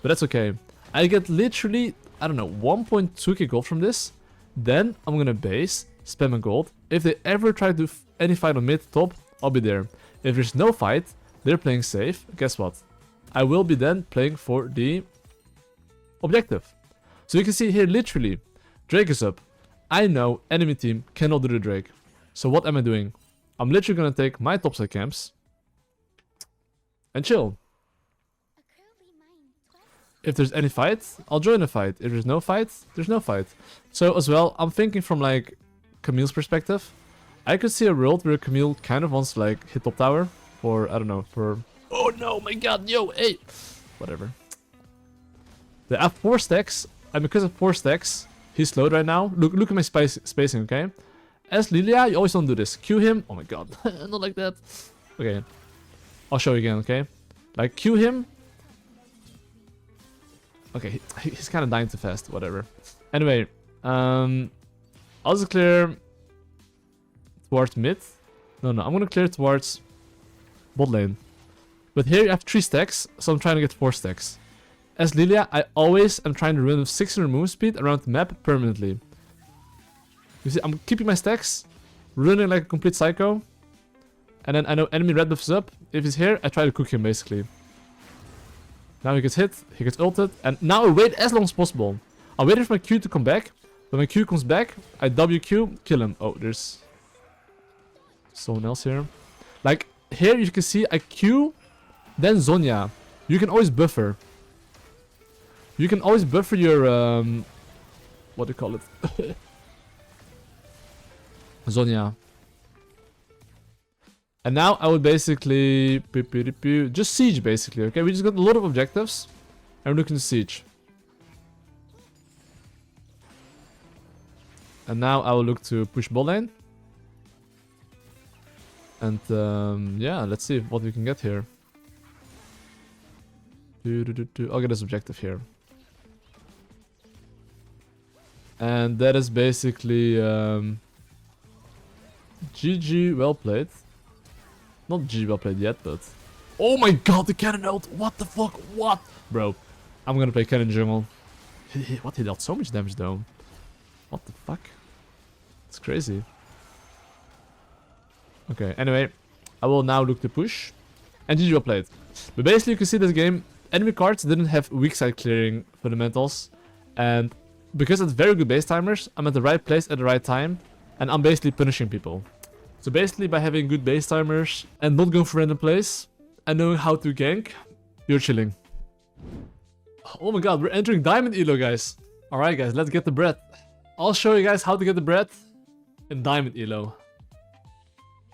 Speaker 2: But that's okay. I get literally, I don't know, 1.2k gold from this. Then I'm gonna base, spam my gold. If they ever try to do any fight on mid, top, I'll be there. If there's no fight, they're playing safe. Guess what? I will be then playing for the objective. So you can see here literally, Drake is up. I know enemy team cannot do the Drake. So what am I doing? I'm literally gonna take my topside camps and chill. If there's any fight, I'll join a fight. If there's no fight, there's no fight. So as well, I'm thinking from like Camille's perspective. I could see a world where Camille kind of wants to like hit top tower for, I don't know, for... Oh no, my god, yo, hey! Whatever. They have 4 stacks, and because of 4 stacks, he's slowed right now. Look at my spacing, okay? As Lillia, you always don't do this. Q him. Oh my god, not like that. Okay. I'll show you again, okay? Like, Q him. Okay, he's kind of dying too fast. Whatever. Anyway, I'll just clear towards mid. No, I'm gonna clear towards bot lane. But here you have 3 stacks, so I'm trying to get 4 stacks. As Lillia, I always am trying to run with 600 move speed around the map permanently. You see, I'm keeping my stacks, running like a complete psycho. And then I know enemy red buff is up. If he's here, I try to cook him basically. Now he gets hit, he gets ulted, and now I wait as long as possible. I wait for my Q to come back. When my Q comes back, I WQ, kill him. Oh, there's someone else here. Like, here you can see I Q, then Zhonya. You can always buffer. You can always buffer your, what do you call it? Zhonya. And now I would basically just siege basically, okay? We just got a lot of objectives and we're looking to siege. And now I will look to push bot lane. And yeah, let's see what we can get here. I'll get this objective here. And that is basically GG, well played. Not GG well played yet, but... Oh my god, the cannon ult! What the fuck? What? Bro, I'm gonna play cannon jungle. What, he dealt so much damage though. What the fuck? It's crazy. Okay, anyway. I will now look to push. And GG well played. But basically you can see this game, enemy cards didn't have weak side clearing fundamentals. And because it's very good base timers, I'm at the right place at the right time. And I'm basically punishing people. So basically by having good base timers and not going for random plays and knowing how to gank, you're chilling. Oh my god, we're entering diamond elo, guys. Alright guys, let's get the bread. I'll show you guys how to get the bread in diamond elo.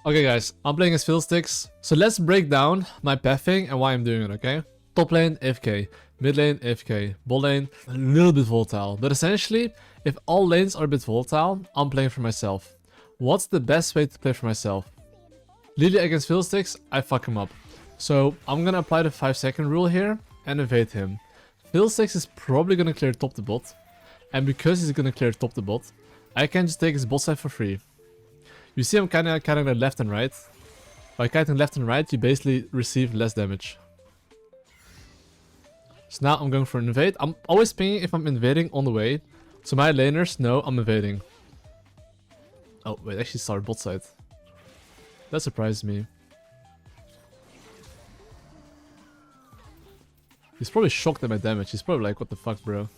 Speaker 2: Okay guys, I'm playing as Fiddlesticks. So let's break down my pathing and why I'm doing it, okay? Top lane, AFK. Mid lane, AFK. Bot lane, a little bit volatile. But essentially, if all lanes are a bit volatile, I'm playing for myself. What's the best way to play for myself? Lillia against Fiddlesticks, I fuck him up. So I'm gonna apply the 5-second rule here and evade him. Fiddlesticks is probably gonna clear top to bot. And because he's gonna clear top to bot, I can just take his bot side for free. You see I'm kinda like left and right. By kiting left and right, you basically receive less damage. So now I'm going for an invade. I'm always pinging if I'm invading on the way. So my laners know I'm invading. Oh, wait, actually started bot side. That surprised me. He's probably shocked at my damage. He's probably like, what the fuck, bro?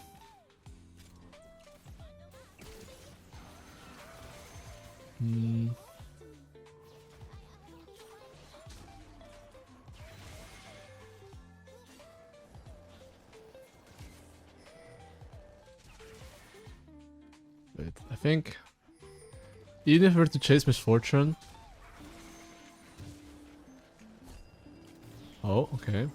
Speaker 2: Wait, I think... Even if we were to chase misfortune... Oh, okay.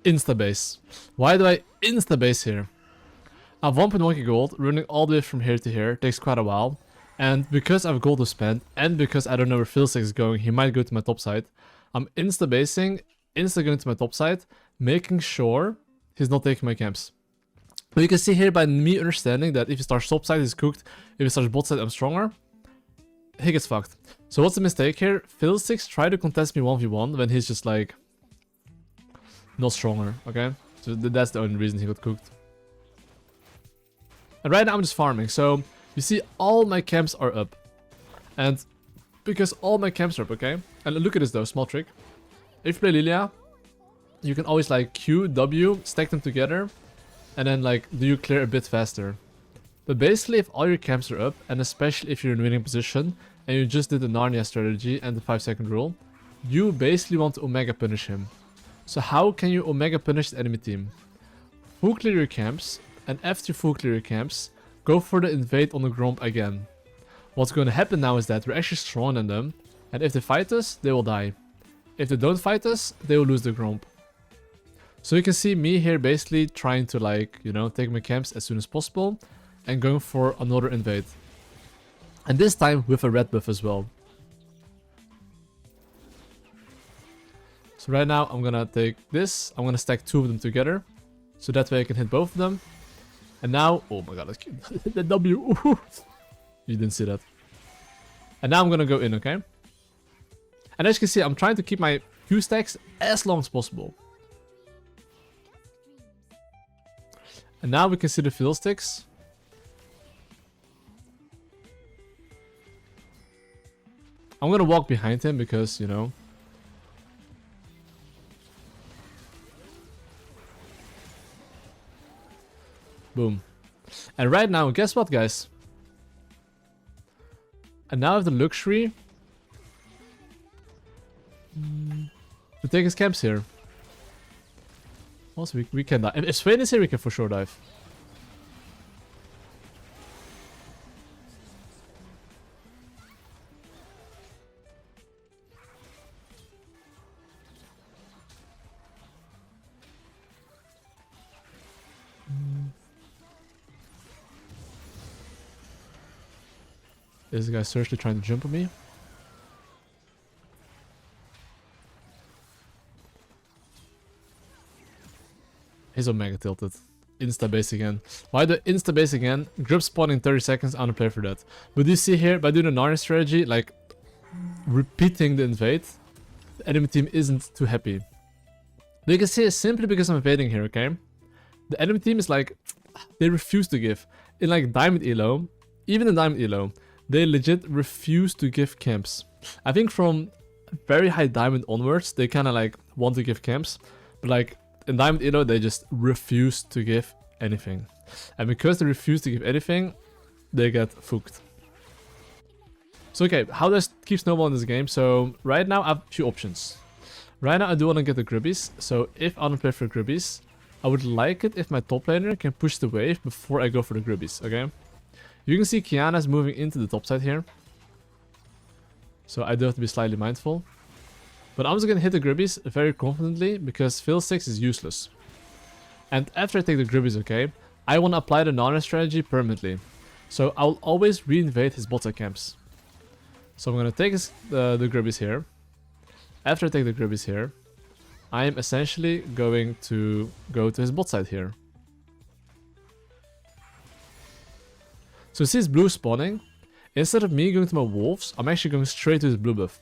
Speaker 2: Insta-base. Why do I insta-base here? I have 1.1k gold, running all the way from here to here, takes quite a while. And because I have gold to spend, and because I don't know where Fiddlesticks is going, he might go to my top side. I'm insta-basing, insta-going to my top side, making sure he's not taking my camps. But you can see here by me understanding that if he starts top side, he's cooked. If he starts bot side, I'm stronger. He gets fucked. So what's the mistake here? Fiddlesticks try to contest me 1v1 when he's just like... not stronger, okay? So that's the only reason he got cooked. And right now I'm just farming, so you see all my camps are up. And because all my camps are up, okay? And look at this though, small trick. If you play Lillia, you can always like Q, W, stack them together, and then like do you clear a bit faster. But basically if all your camps are up, and especially if you're in winning position, and you just did the Narnia strategy and the 5-second rule, you basically want to Omega punish him. So how can you Omega punish the enemy team? Full clear your camps, and after you full clear your camps, go for the invade on the Gromp again. What's going to happen now is that we're actually stronger than them, and if they fight us, they will die. If they don't fight us, they will lose the Gromp. So you can see me here basically trying to like, you know, take my camps as soon as possible, and going for another invade. And this time with a red buff as well. So right now I'm gonna take this. I'm gonna stack 2 of them together. So that way I can hit both of them. And now, oh my god, that's cute. The W. You didn't see that. And now I'm gonna go in, okay? And as you can see, I'm trying to keep my Q stacks as long as possible. And now we can see the Fiddlesticks. I'm gonna walk behind him because, you know. Boom. And right now, guess what, guys? And now I have the luxury to take his camps here. Also, we can dive. If Swain is here, we can for sure dive. This guy seriously trying to jump on me. He's Omega tilted. Insta base again. Why do insta base again? Grip spawn in 30 seconds, I don't play for that. But you see here, by doing the Narnia strategy, like repeating the invade, the enemy team isn't too happy. But you can see it's simply because I'm invading here, okay? The enemy team is like, they refuse to give. In like Diamond Elo, even in Diamond Elo, they legit refuse to give camps. I think from very high Diamond onwards, they kind of like want to give camps. But like in Diamond Elo, they just refuse to give anything. And because they refuse to give anything, they get fucked. So okay, how do I keep snowballing this game? So right now I have a few options. Right now I do want to get the Grubbies. So if I don't play for Grubbies, I would like it if my top laner can push the wave before I go for the Grubbies, okay? You can see Kiana's moving into the top side here. So I do have to be slightly mindful. But I'm just going to hit the Grubbies very confidently because Fiddlesticks is useless. And after I take the Grubbies, okay, I want to apply the Nana strategy permanently. So I'll always re-invade his bot side camps. So I'm going to take the Grubbies here. After I take the Grubbies here, I am essentially going to go to his bot side here. So see his blue spawning. Instead of me going to my wolves, I'm actually going straight to his blue buff.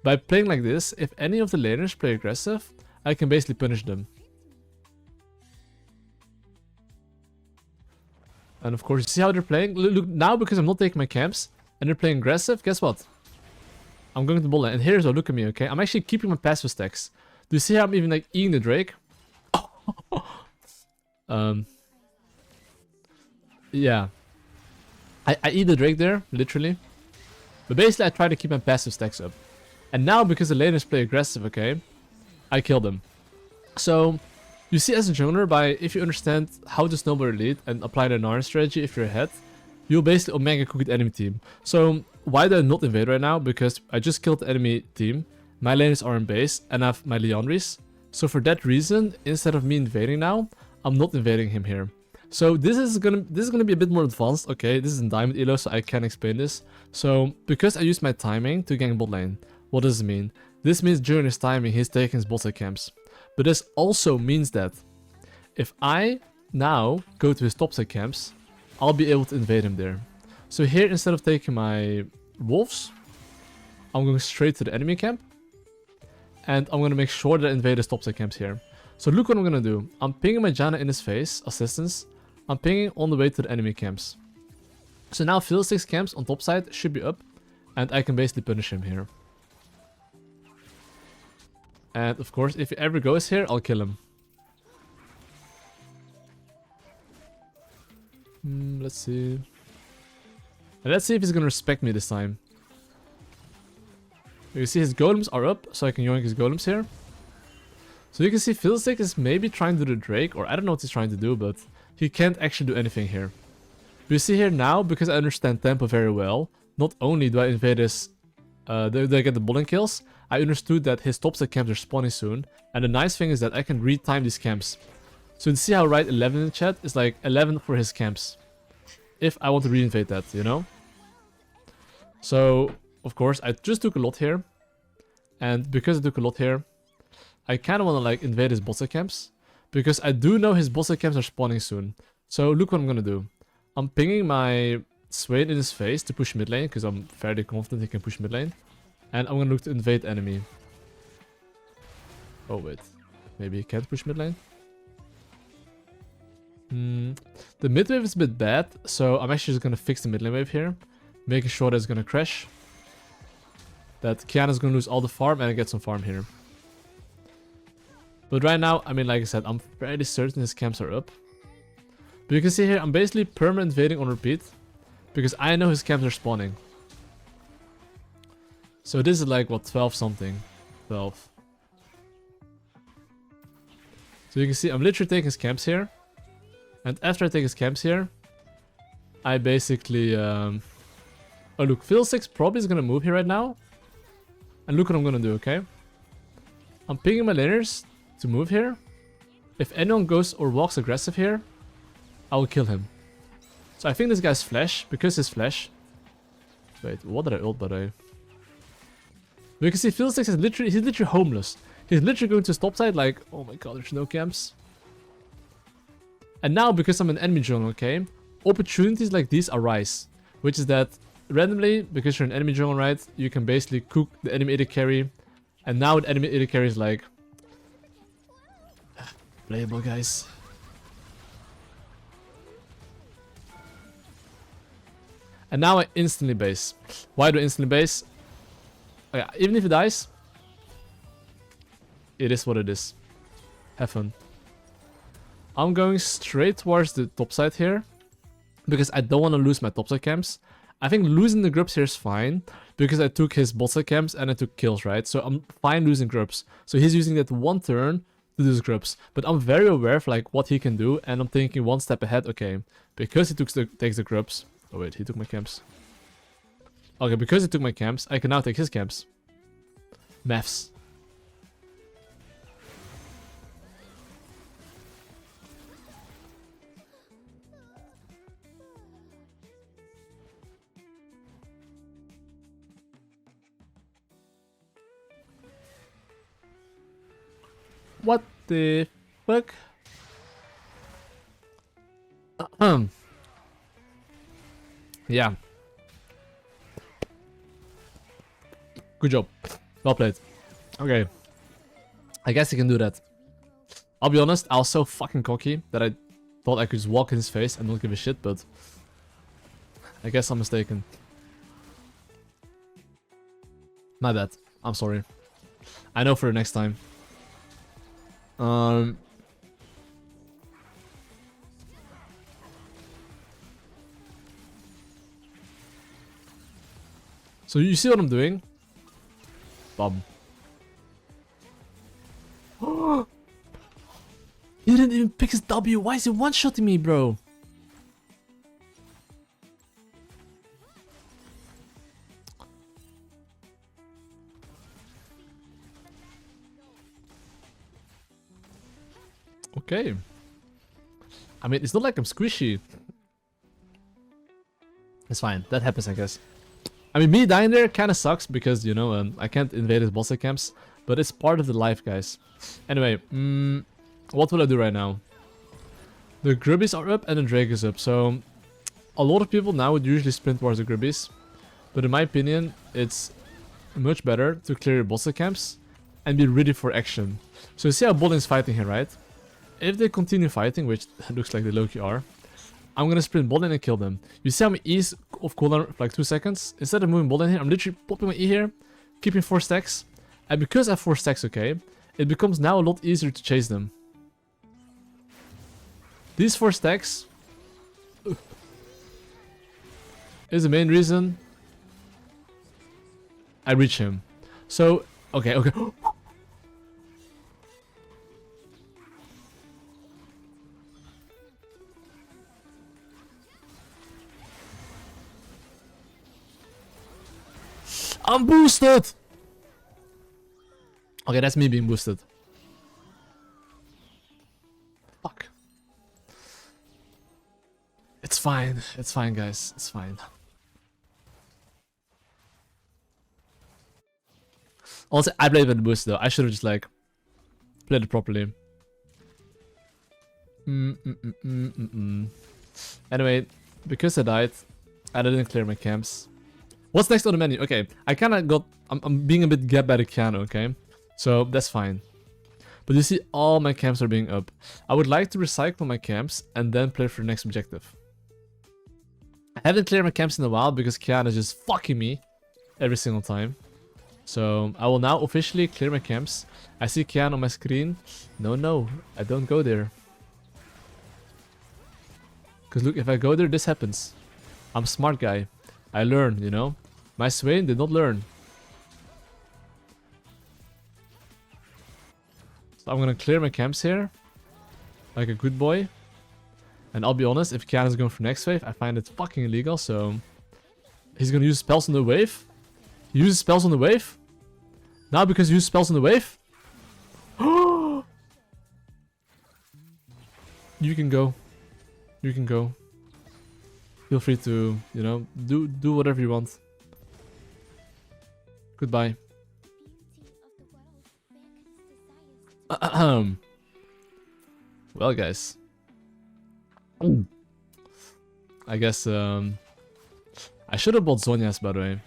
Speaker 2: By playing like this, if any of the laners play aggressive, I can basically punish them. And of course, you see how they're playing? Look, now because I'm not taking my camps, and they're playing aggressive, guess what? I'm going to bot lane. And here's what, look at me, okay? I'm actually keeping my passive stacks. Do you see how I'm even like eating the Drake? Yeah. I eat the Drake there, literally. But basically I try to keep my passive stacks up. And now because the laners play aggressive, okay, I kill them. So you see as a jungler, if you understand how to snowball your lead and apply the Narn strategy if you're ahead, you'll basically Omega cook the enemy team. So why do I not invade right now? Because I just killed the enemy team. My laners are in base and I have my Leandris. So for that reason, instead of me invading now, I'm not invading him here. So this is gonna be a bit more advanced, okay? This is in Diamond Elo, so I can explain this. So because I used my timing to gank bot lane, what does it mean? This means during his timing, he's taking his bot side camps. But this also means that if I now go to his top side camps, I'll be able to invade him there. So here, instead of taking my wolves, I'm going straight to the enemy camp. And I'm going to make sure that I invade his top side camps here. So look what I'm going to do. I'm pinging my Janna in his face, assistance. I'm pinging on the way to the enemy camps. So now Fiddlesticks camps on top side should be up. And I can basically punish him here. And of course, if he ever goes here, I'll kill him. Let's see. And let's see if he's gonna respect me this time. You see his golems are up, so I can yoink his golems here. So you can see Fiddlestick is maybe trying to do the Drake, or I don't know what he's trying to do, but he can't actually do anything here. But you see here now, because I understand tempo very well, not only do I invade his, do I get the bowling kills, I understood that his top side camps are spawning soon. And the nice thing is that I can retime these camps. So you see how right 11 in the chat is like 11 for his camps. If I want to reinvade that, you know? So, of course, I just took a lot here. And because I took a lot here, I kind of want to like invade his bossa camps. Because I do know his bossa camps are spawning soon. So look what I'm gonna do. I'm pinging my Swain in his face to push mid lane. Because I'm fairly confident he can push mid lane. And I'm gonna look to invade enemy. Oh wait. Maybe he can't push mid lane? The mid wave is a bit bad. So I'm actually just gonna fix the mid lane wave here. Making sure that it's gonna crash. That Kiana's gonna lose all the farm and I get some farm here. But right now, I mean, like I said, I'm fairly certain his camps are up. But you can see here, I'm basically perma invading on repeat. Because I know his camps are spawning. So this is like, what, 12 something? 12. So you can see, I'm literally taking his camps here. And after I take his camps here, I basically... oh look, Fiddlesticks probably is gonna move here right now. And look what I'm gonna do, okay? I'm pinging my laners to move here. If anyone goes or walks aggressive here, I will kill him. So I think this guy's flash, because his flash... Wait, what did I ult by the way? You can see Fiddlesticks is literally, he's literally homeless. He's literally going to top side like, oh my god, there's no camps. And now, because I'm an enemy jungle, okay, opportunities like these arise. Which is that, randomly, because you're an enemy jungle, right, you can basically cook the enemy AD carry. And now the enemy AD carry is like... playable, guys. And now I instantly base. Why do I instantly base? Oh yeah, even if he dies, it is what it is. Have fun. I'm going straight towards the top side here. Because I don't want to lose my top side camps. I think losing the groups here is fine. Because I took his bot side camps and I took kills, right? So I'm fine losing groups. So he's using that one turn to lose groups. But I'm very aware of like what he can do. And I'm thinking one step ahead. Okay, because he takes the groups. Oh wait, he took my camps. Okay, because he took my camps, I can now take his camps. Maths. What the fuck? Yeah. Good job. Well played. Okay. I guess he can do that. I'll be honest, I was so fucking cocky that I thought I could just walk in his face and not give a shit, but... I guess I'm mistaken. My bad. I'm sorry. I know for the next time. So you see what I'm doing? Bum. He didn't even pick his W. Why is he one-shotting me, bro? Okay. I mean, it's not like I'm squishy. It's fine. That happens, I guess. I mean, me dying there kind of sucks because, you know, I can't invade his bossa camps. But it's part of the life, guys. Anyway, what will I do right now? The Grubbies are up and the Drake is up. So, a lot of people now would usually sprint towards the Grubbies. But in my opinion, it's much better to clear your bossa camps and be ready for action. So you see how bot is fighting here, right? If they continue fighting, which looks like they low-key are, I'm gonna sprint bot lane and kill them. You see how my E is off cooldown for like 2 seconds? Instead of moving bot lane here, I'm literally popping my E here, keeping 4 stacks. And because I have 4 stacks, okay, it becomes now a lot easier to chase them. These 4 stacks is the main reason I reach him. So, okay. I'm boosted! Okay, that's me being boosted. Fuck. It's fine, guys. It's fine. Also, I played with the boost though. I should have just like played it properly. Anyway, because I died, and I didn't clear my camps. What's next on the menu? Okay, I kind of got... I'm being a bit gapped by the Kiana, okay? So, that's fine. But you see, all my camps are being up. I would like to recycle my camps and then play for the next objective. I haven't cleared my camps in a while because Kiana is just fucking me every single time. So, I will now officially clear my camps. I see Kiana on my screen. No, I don't go there. Because look, if I go there, this happens. I'm a smart guy. I learn, you know? My Swain did not learn. So I'm gonna clear my camps here. Like a good boy. And I'll be honest, if Kiana's going for next wave, I find it fucking illegal, so... He's gonna use spells on the wave? He uses spells on the wave? Now because he uses spells on the wave? You can go. You can go. Feel free to, you know, do whatever you want. Goodbye. Well, guys. I guess, I should have bought Zhonya's, by the way.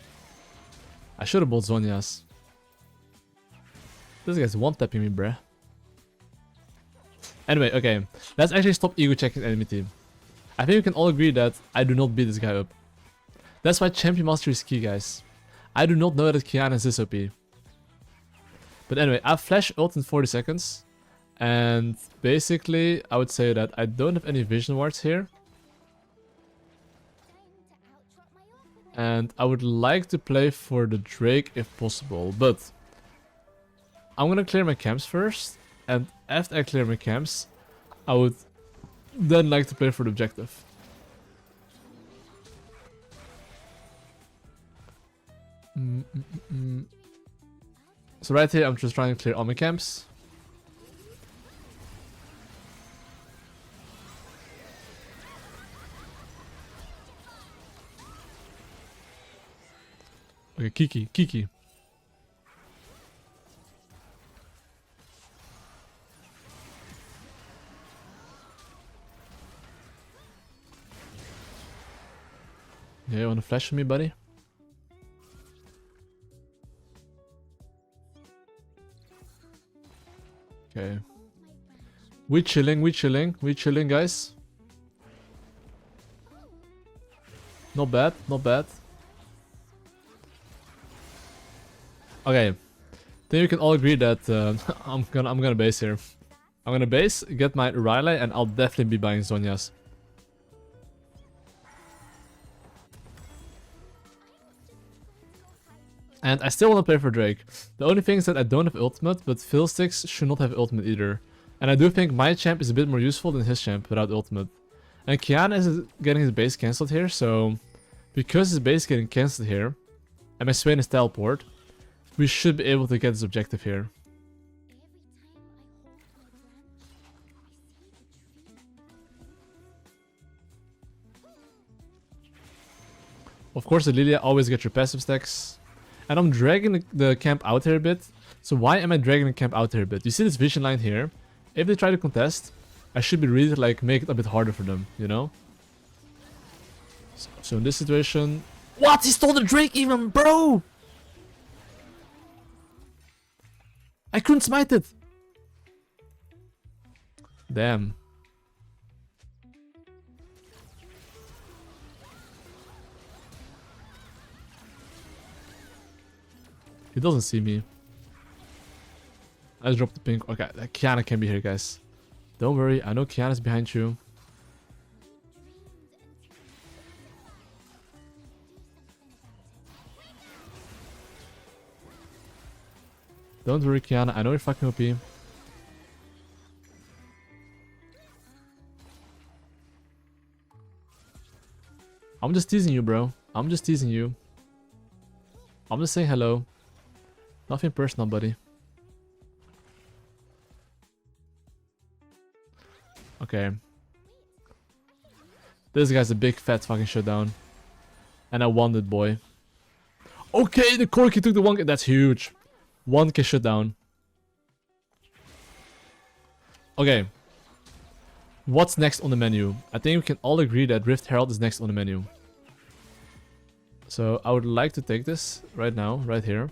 Speaker 2: I should have bought Zhonya's. This guy's one-tapping me, bruh. Anyway, okay. Let's actually stop ego-checking enemy team. I think we can all agree that I do not beat this guy up. That's why champion mastery is key, guys. I do not know that Kiana is this OP. But anyway, I flash ult in 40 seconds. And basically, I would say that I don't have any vision wards here. And I would like to play for the Drake if possible. But I'm gonna clear my camps first. And after I clear my camps, I would then like to play for the objective. So right here, I'm just trying to clear all my camps. Okay, Kiki. Yeah, you wanna flash with me, buddy? Okay. We chilling, guys. Not bad. Okay. Then you can all agree that I'm gonna base here. I'm gonna base, get my Riley, and I'll definitely be buying Zhonya's. And I still want to play for Drake. The only thing is that I don't have ultimate, but Fiddlesticks should not have ultimate either. And I do think my champ is a bit more useful than his champ without ultimate. And Kiana is getting his base cancelled here, so... Because his base is getting cancelled here, and my Swain is teleport, we should be able to get this objective here. Of course, the Lillia always get your passive stacks. And I'm dragging the camp out here a bit. So why am I dragging the camp out here a bit? You see this vision line here? If they try to contest, I should be really like make it a bit harder for them, you know? So in this situation... What? He stole the Drake even, bro! I couldn't smite it! Damn. He doesn't see me. I just dropped the pink. Okay, Kiana can be here, guys. Don't worry, I know Kiana's behind you. Don't worry, Kiana, I know you're fucking OP. I'm just teasing you, bro. I'm just teasing you. I'm just saying hello. Nothing personal, buddy. Okay. This guy's a big fat fucking shutdown. And I won it, boy. Okay, the Corki took the 1k. That's huge. 1k shutdown. Okay. What's next on the menu? I think we can all agree that Rift Herald is next on the menu. So I would like to take this right now, right here.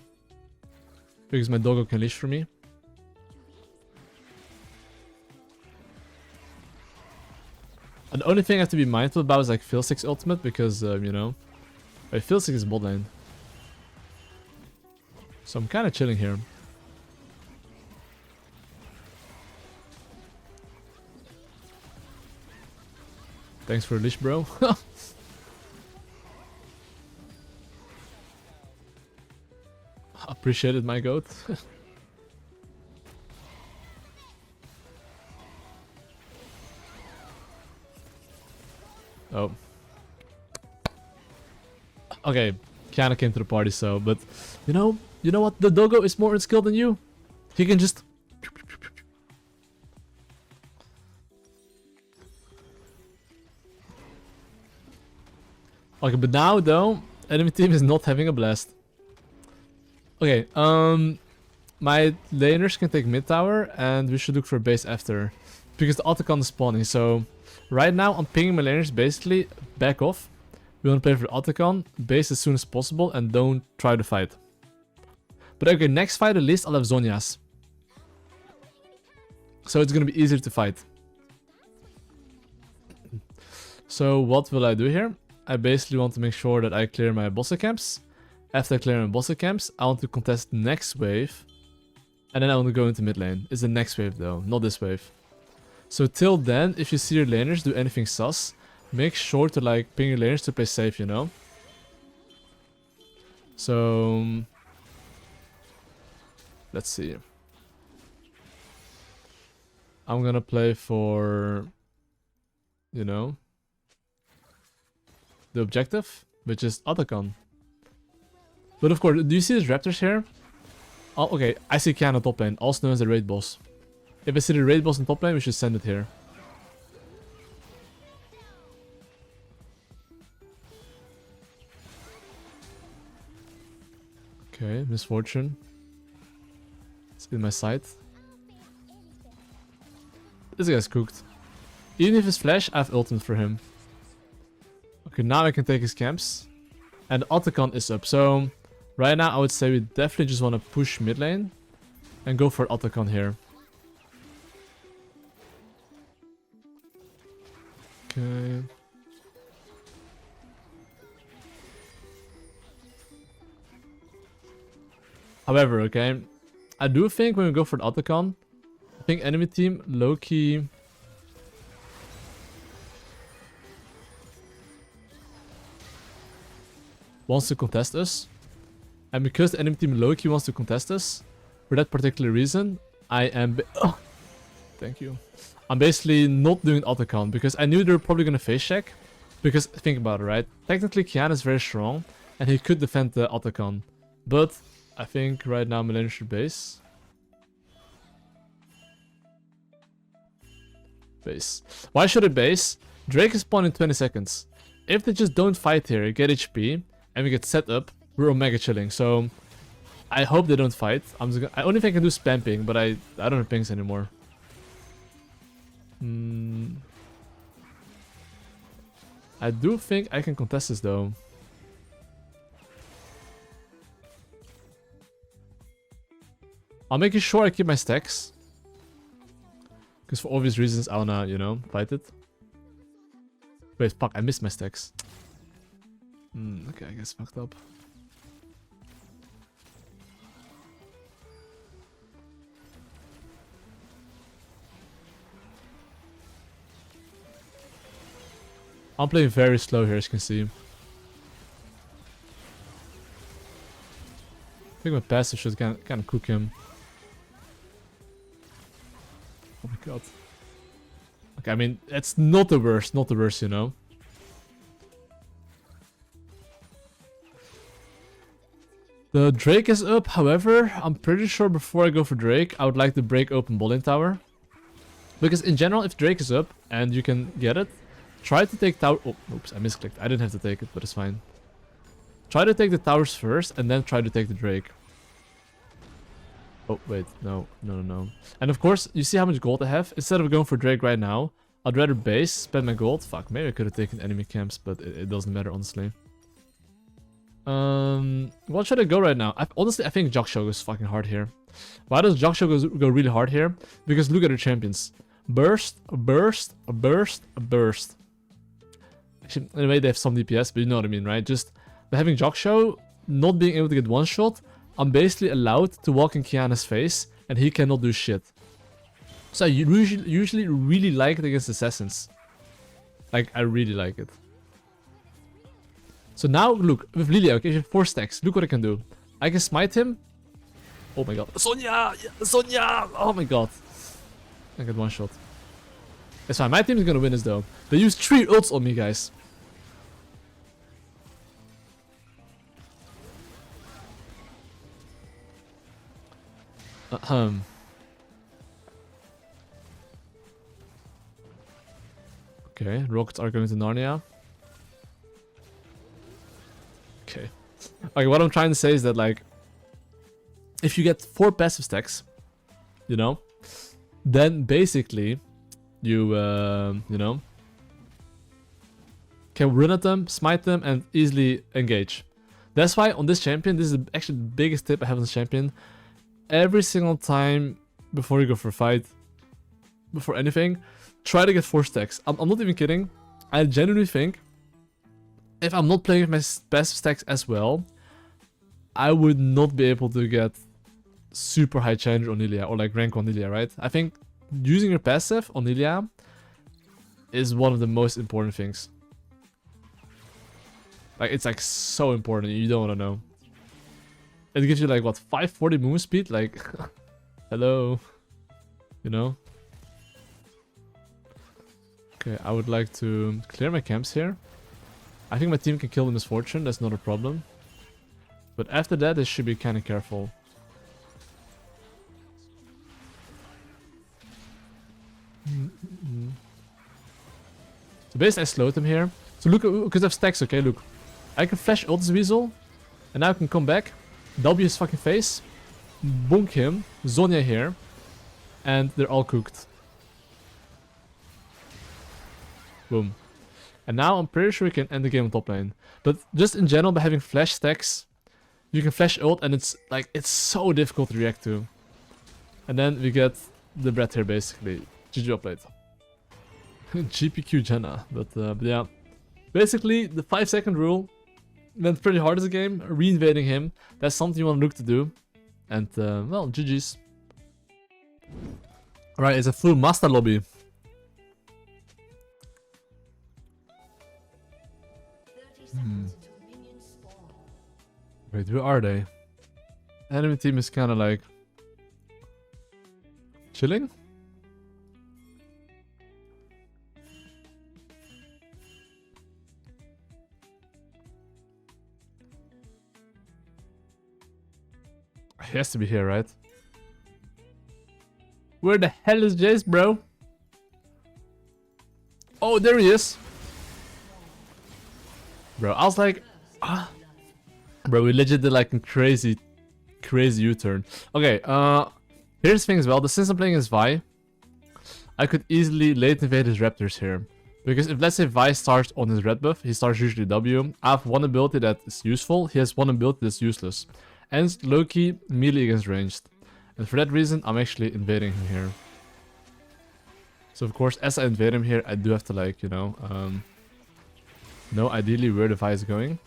Speaker 2: Because my doggo can leash for me. And the only thing I have to be mindful about is like Fiddlesticks ultimate because, you know, Fiddlesticks is bot lane. So I'm kind of chilling here. Thanks for the leash, bro. Appreciate it, my goat. Oh. Okay, Kiana came to the party, so, but you know what? The doggo is more unskilled than you. He can just. Okay, but now though, enemy team is not having a blast. Okay, my laners can take mid tower, and we should look for a base after, because the Otacon is spawning. So right now I'm pinging my laners basically back off. We want to play for the Otacon, base as soon as possible, and don't try to fight. But okay, next fight at least I'll have Zhonya's. So it's gonna be easier to fight. So what will I do here? I basically want to make sure that I clear my bossa camps. After I clear my bossa camps, I want to contest the next wave. And then I want to go into mid lane. It's the next wave though, not this wave. So till then, if you see your laners do anything sus, make sure to like ping your laners to play safe, you know? So let's see. I'm gonna play for, you know, the objective, which is Otacon. But of course, do you see these raptors here? Oh, okay, I see Kiana top lane, also known as the raid boss. If I see the raid boss in top lane, we should send it here. Okay, misfortune. It's in my sight. This guy's cooked. Even if it's flash, I have ultimate for him. Okay, now I can take his camps. And the Otacon is up. So right now I would say we definitely just want to push mid lane and go for Otacon here. Okay. However, okay, I do think when we go for the Otacon, I think enemy team low-key wants to contest us. And because the enemy team low-key wants to contest us, for that particular reason, I am... Oh, thank you. I'm basically not doing Otacon because I knew they were probably going to face check. Because think about it, right? Technically, Kiana is very strong and he could defend the Otacon. But I think right now my lane should base. Base. Why should it base? Drake is spawned in 20 seconds. If they just don't fight here, get HP, and we get set up, we're omega chilling. So I hope they don't fight. I only think I can do spam ping, but I don't have pings anymore. I do think I can contest this though. I'll make sure I keep my stacks. Because for obvious reasons I wanna, you know, fight it. Wait, fuck, I missed my stacks. Okay, I guess fucked up. I'm playing very slow here, as you can see. I think my passive should kind of cook him. Oh my god. Okay, I mean, it's not the worst, you know. The Drake is up, however, I'm pretty sure before I go for Drake, I would like to break open bowling tower. Because in general, if Drake is up and you can get it, try to take tower... Oh, oops, I misclicked. I didn't have to take it, but it's fine. Try to take the towers first and then try to take the Drake. Oh, wait. No. And of course, you see how much gold I have? Instead of going for Drake right now, I'd rather base, spend my gold. Fuck, maybe I could have taken enemy camps, but it doesn't matter, honestly. What should I go right now? Honestly, I think Jokshow goes fucking hard here. Why does Jokshow go really hard here? Because look at their champions. Burst, burst, burst, burst. Actually, in a way, they have some DPS, but you know what I mean, right? Just by having Jokshow, not being able to get one shot, I'm basically allowed to walk in Kiana's face, and he cannot do shit. So I usually really like it against assassins. Like, I really like it. So now, look, with Lillia, okay, 4 stacks. Look what I can do. I can smite him. Oh my god. Sonya! Sonya! Oh my god. I get one shot. It's fine. My team is gonna win this though. They used 3 ults on me, guys. Okay, rockets are going to Narnia. Okay. Okay, what I'm trying to say is that, like, if you get 4 passive stacks, you know, then basically you, you know, can run at them, smite them, and easily engage. That's why on this champion, this is actually the biggest tip I have on this champion. Every single time before you go for a fight, before anything, try to get 4 stacks. I'm not even kidding. I genuinely think if I'm not playing with my passive stacks as well, I would not be able to get super high challenge on Lillia or like rank on Lillia, right? I think using your passive on Lillia is one of the most important things. Like, it's like so important, you don't want to know. It gives you like, what, 540 movement speed? Like, hello, you know? Okay, I would like to clear my camps here. I think my team can kill the Misfortune, that's not a problem. But after that, they should be kind of careful. So basically I slowed them here. So look, because I have stacks, okay, look. I can flash ult this Weasel, and now I can come back, W his fucking face, bonk him, Zonya here, and they're all cooked. Boom. And now I'm pretty sure we can end the game on top lane. But just in general, by having flash stacks, you can flash ult and it's like, it's so difficult to react to. And then we get the bread here basically. GG well played. GPQ Jenna. But yeah. Basically, the 5-second rule went pretty hard as a game. Reinvading him. That's something you want to look to do. And well, GG's. Alright, it's a full master lobby. Wait, who are they? Enemy team is kind of like chilling. He has to be here, right? Where the hell is Jace, bro? Oh, there he is. Bro, I was like, ah. Bro, we legit did like a crazy U-turn. Okay, here's the thing as well. Since I'm playing as Vi, I could easily late invade his Raptors here. Because if, let's say, Vi starts on his red buff, he starts usually W. I have one ability that is useful, he has one ability that's useless. And it's low-key melee against ranged. And for that reason, I'm actually invading him here. So of course, as I invade him here, I do have to, like, you know, know ideally where the Vi is going.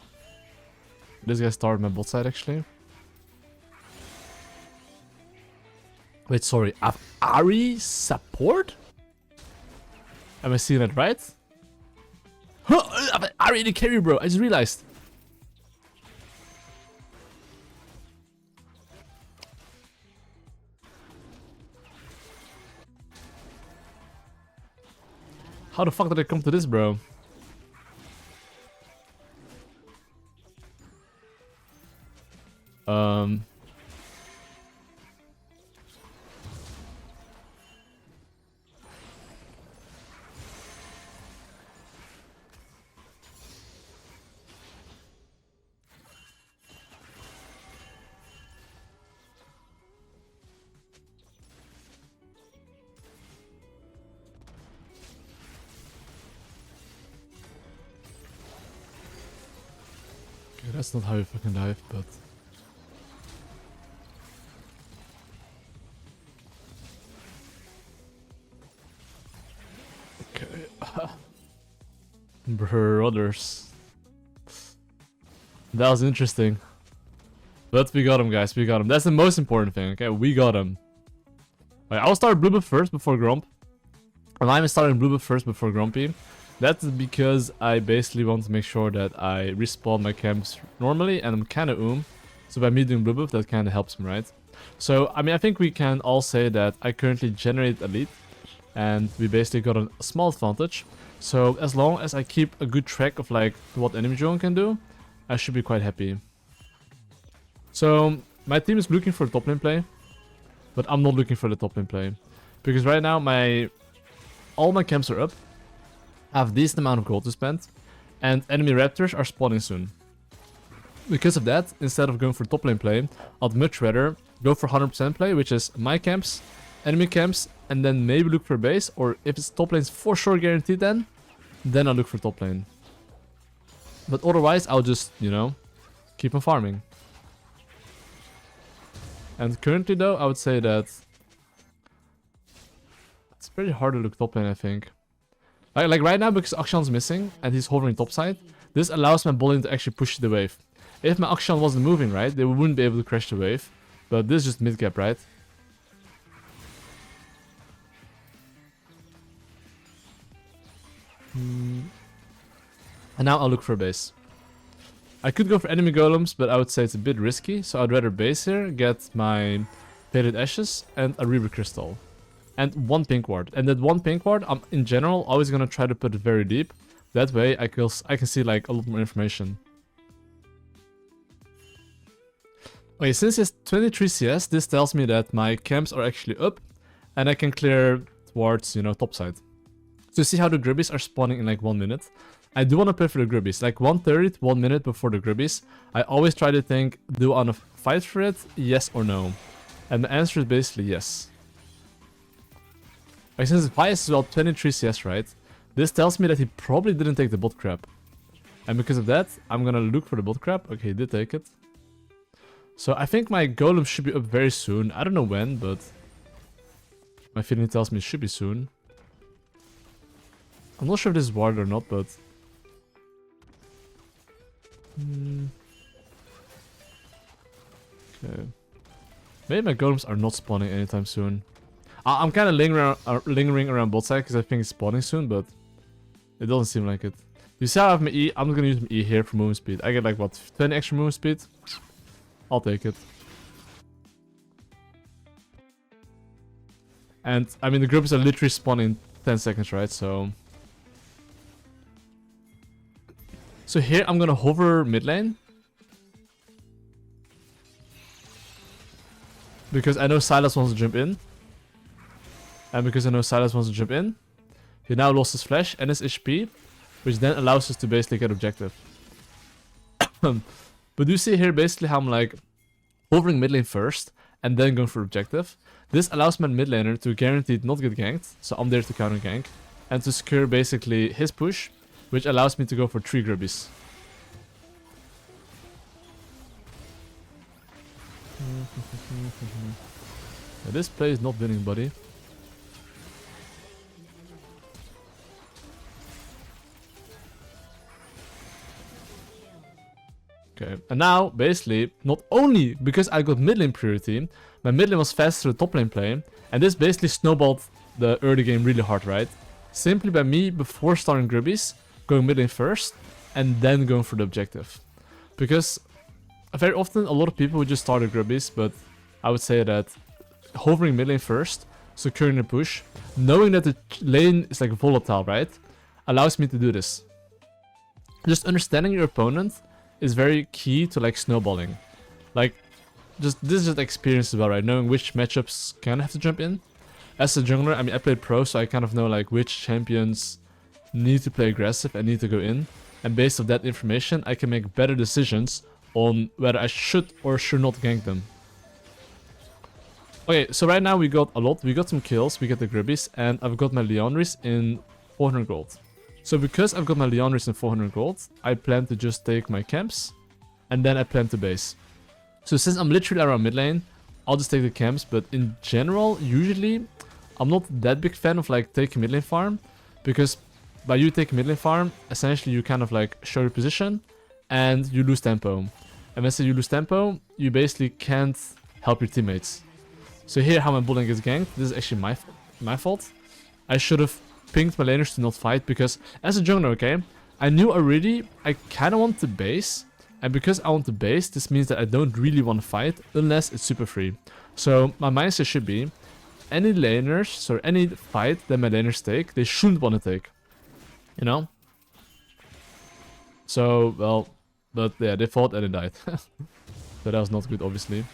Speaker 2: This guy started my bot side actually. Wait, sorry, I have Ahri support? Am I seeing that right? Huh, I have Ahri the carry, bro, I just realized. How the fuck did I come to this, bro? That's not how you fucking dive, but... Okay. Brothers. That was interesting. But we got him, guys. We got him. That's the most important thing, okay? We got him. Right, I'll start blue buff first before Gromp. And I'm starting blue buff first before Grumpy. That's because I basically want to make sure that I respawn my camps normally, and I'm kind of So by me doing blue buff, that kind of helps me, right? So, I mean, I think we can all say that I currently generate a lead, and we basically got a small advantage. So as long as I keep a good track of like what enemy drone can do, I should be quite happy. So my team is looking for top lane play, but I'm not looking for the top lane play. Because right now all my camps are up, I have a decent amount of gold to spend, and enemy raptors are spawning soon. Because of that, instead of going for top lane play, I'd much rather go for 100% play, which is my camps, enemy camps, and then maybe look for base, or if it's top lane's for sure guaranteed then I'll look for top lane. But otherwise, I'll just, you know, keep on farming. And currently though, I would say that it's pretty hard to look top lane, I think. Like right now, because Akshan's missing and he's hovering topside, this allows my bot lane to actually push the wave. If my Akshan wasn't moving, right, they wouldn't be able to crash the wave. But this is just mid gap, right? And now I'll look for a base. I could go for enemy golems, but I would say it's a bit risky, so I'd rather base here, get my Faded Ashes and a Reaver Crystal. And one pink ward. And that one pink ward, I'm in general always gonna try to put it very deep. That way I can see like a lot more information. Okay, since it's 23 CS, this tells me that my camps are actually up, and I can clear towards, you know, topside. So see how the grubbies are spawning in like 1 minute. I do want to play for the grubbies, like 1:30 to 1 minute before the grubbies. I always try to think, do I want to fight for it, yes or no? And the answer is basically yes. Like since the is well 23 CS, right? This tells me that he probably didn't take the bot crab. And because of that, I'm gonna look for the bot crab. Okay, he did take it. So I think my golem should be up very soon. I don't know when, but my feeling tells me it should be soon. I'm not sure if this is ward or not, but... Okay. Maybe my golems are not spawning anytime soon. I'm kind of lingering around bot side because I think it's spawning soon, but it doesn't seem like it. You see how I have my E? I'm gonna use my E here for movement speed. I get like, what, 20 extra movement speed? I'll take it. And, I mean, the groups are literally spawning in 10 seconds, right? So here, I'm gonna hover mid lane. Because I know Silas wants to jump in. And because I know Silas wants to jump in, he now lost his flash and his HP, which then allows us to basically get objective. But you see here basically how I'm like hovering mid lane first and then going for objective. This allows my mid laner to guaranteed not get ganked, so I'm there to counter gank, and to secure basically his push, which allows me to go for 3 grubbies. Yeah, this play is not winning, buddy. Okay, and now, basically, not only because I got mid lane priority, my mid lane was faster to top lane play, and this basically snowballed the early game really hard, right? Simply by me, before starting grubbies, going mid lane first, and then going for the objective. Because very often, a lot of people would just start the grubbies, but I would say that hovering mid lane first, securing the push, knowing that the lane is like volatile, right? Allows me to do this. Just understanding your opponent is very key to like snowballing. Like, this is just experience as well, right? Knowing which matchups can have to jump in. As a jungler, I mean, I played pro, so I kind of know like which champions need to play aggressive and need to go in. And based on that information, I can make better decisions on whether I should or should not gank them. Okay, so right now we got a lot. We got some kills, we get the grubbies, and I've got my Leonris in 400 gold. So because I've got my Leonris in 400 gold, I plan to just take my camps, and then I plan to base. So since I'm literally around mid lane, I'll just take the camps, but in general, usually, I'm not that big fan of like taking mid lane farm, because by you taking mid lane farm, essentially you kind of like show your position, and you lose tempo. And when I say you lose tempo, you basically can't help your teammates. So here how my bot lane gets ganked, this is actually my fault. I should have pinged my laners to not fight, because as a jungler, okay, I knew already I kind of want to base, and because I want to base, this means that I don't really want to fight unless it's super free. So my mindset should be, any laners, so any fight that my laners take, they shouldn't want to take. You know? So, well, but yeah, they fought and they died. So that was not good, obviously.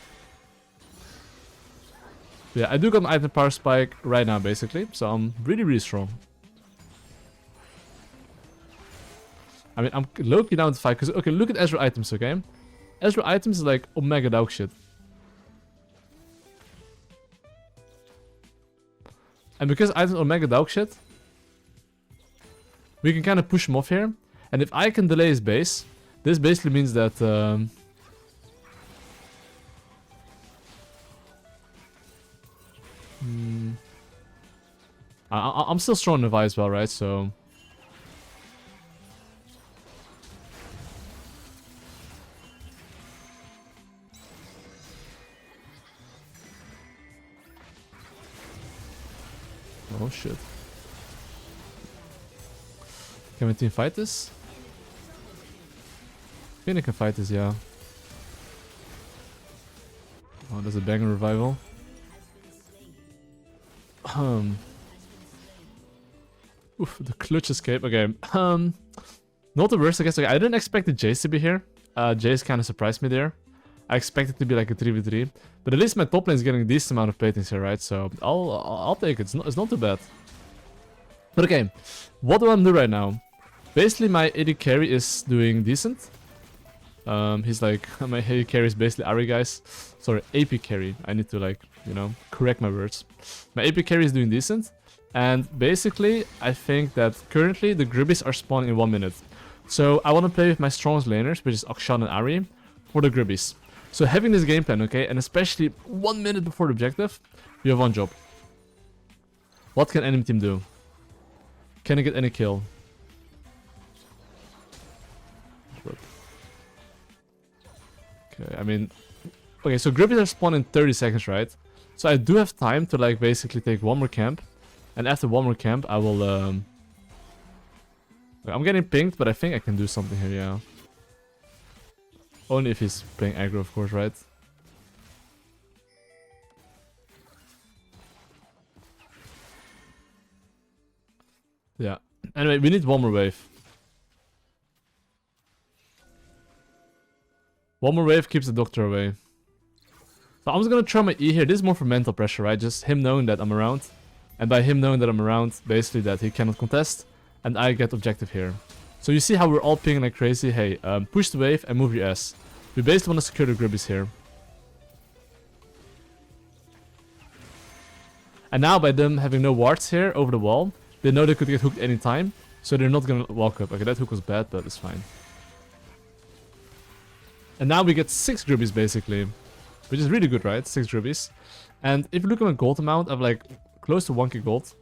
Speaker 2: Yeah, I do got an item power spike right now, basically. So I'm really, really strong. I mean, I'm low-key down to fight. Because, okay, look at Ezreal items, okay? Ezreal items is like Omega dog shit. And because items Omega dog shit, we can kind of push him off here. And if I can delay his base, this basically means that... I'm still strong in the Vi as well, right? So... Oh shit. Can my team fight this? I think they can fight this, yeah. Oh, there's a banger revival. Oof, the clutch escape. Okay. Not the worst, I guess. Okay, I didn't expect the Jace to be here. Jace kind of surprised me there. I expected it to be like a 3v3. But at least my top lane is getting a decent amount of platings here, right? So I'll take it. It's not too bad. But okay, what do I do right now? Basically, my AD carry is doing decent. He's like, my AD carry is basically Ari, guys. Sorry, AP carry. I need to like, you know, correct my words. My AP carry is doing decent. And basically, I think that currently the Gribbies are spawning in 1 minute. So I want to play with my strongest laners, which is Akshan and Ari, for the Gribbies. So having this game plan, okay, and especially 1 minute before the objective, we have one job. What can enemy team do? Can I get any kill? Okay, I mean... Okay, so Gribbies are spawned in 30 seconds, right? So I do have time to like basically take one more camp. And after one more camp, I will... I'm getting pinged, but I think I can do something here, yeah. Only if he's playing aggro, of course, right? Yeah. Anyway, we need one more wave. One more wave keeps the doctor away. So I'm just gonna try my E here. This is more for mental pressure, right? Just him knowing that I'm around. And by him knowing that I'm around, basically that he cannot contest. And I get objective here. So you see how we're all pinging like crazy. Hey, push the wave and move your ass. We basically want to secure the Gribbies here. And now by them having no wards here over the wall, they know they could get hooked anytime. So they're not gonna walk up. Okay, that hook was bad, but it's fine. And now we get 6 Gribbies basically. Which is really good, right? 6 Gribbies. And if you look at my gold amount, I have like close to 1k gold.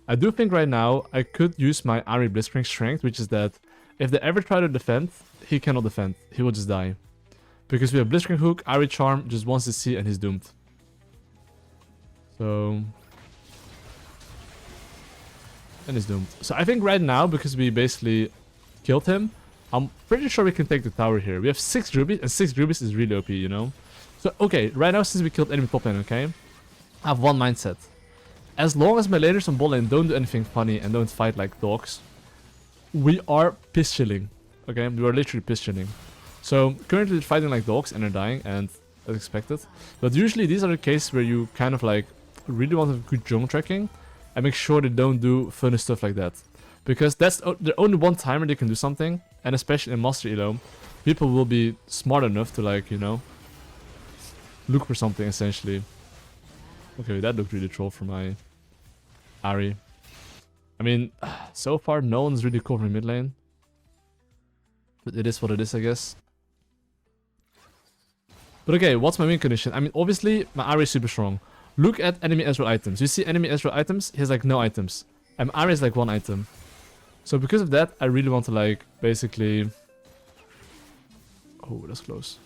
Speaker 2: I do think right now I could use my Ari Blitzcrank strength, which is that if they ever try to defend, he cannot defend. He will just die. Because we have Blitzcrank Hook, Ari Charm, just wants to see and he's doomed. So... And he's doomed. So I think right now, because we basically killed him, I'm pretty sure we can take the tower here. We have 6 Gribbies, and 6 Gribbies is really OP, you know? So, okay, right now since we killed enemy top lane, okay? I have one mindset. As long as my laners on bot lane don't do anything funny and don't fight like dogs, we are piss chilling. Okay, we are literally piss chilling. So currently they're fighting like dogs and they're dying, and as expected. But usually these are the cases where you kind of like really want to have good jungle tracking and make sure they don't do funny stuff like that. Because that's the only one timer they can do something, and especially in Master Elo, people will be smart enough to like, you know, look for something essentially. Okay, that looked really troll for my Ari. I mean, so far no one's really covering mid lane. But it is what it is, I guess. But okay, what's my win condition? I mean, obviously, my Ahri is super strong. Look at enemy Ezreal items. You see enemy Ezreal items? He has like no items. And Ahri is like 1 item. So because of that, I really want to like, basically... Oh, that's close.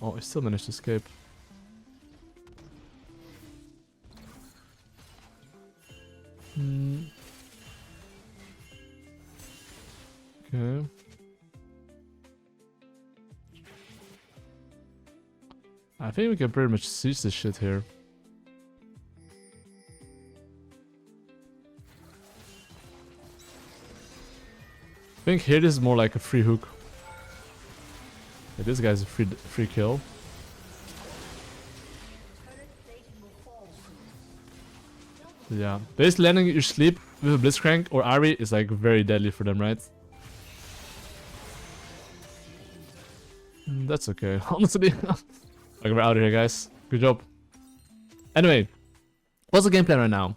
Speaker 2: Oh, I still managed to escape. Okay. I think we can pretty much siege this shit here. I think here this is more like a free hook. Yeah, this guy's a free kill. Yeah, basically landing your sleep with a Blitzcrank or Ahri is like very deadly for them, right? That's okay, honestly. Okay, we're out of here, guys. Good job. Anyway, what's the game plan right now?